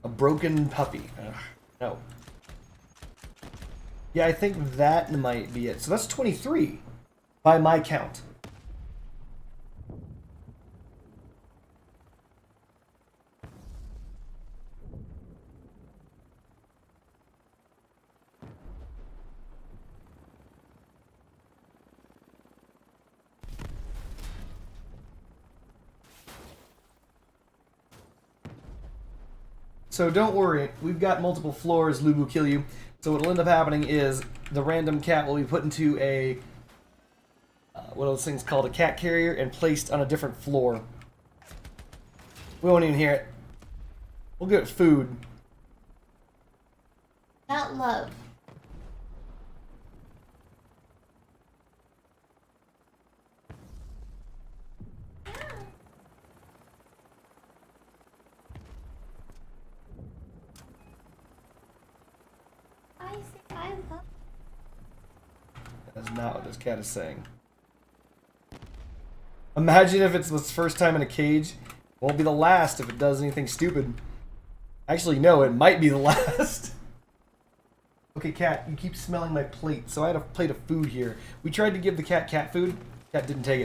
[SPEAKER 1] A broken puppy. Ugh, no. Yeah, I think that might be it. So that's 23 by my count. So don't worry, we've got multiple floors, Lube will kill you. So what'll end up happening is the random cat will be put into a, what are those things called, a cat carrier, and placed on a different floor. We won't even hear it. We'll get food.
[SPEAKER 2] Not love. I say I love.
[SPEAKER 1] That's not what this cat is saying. Imagine if it's the first time in a cage. Won't be the last if it does anything stupid. Actually, no, it might be the last. Okay, cat, you keep smelling my plate. So I had a plate of food here. We tried to give the cat food. Cat didn't take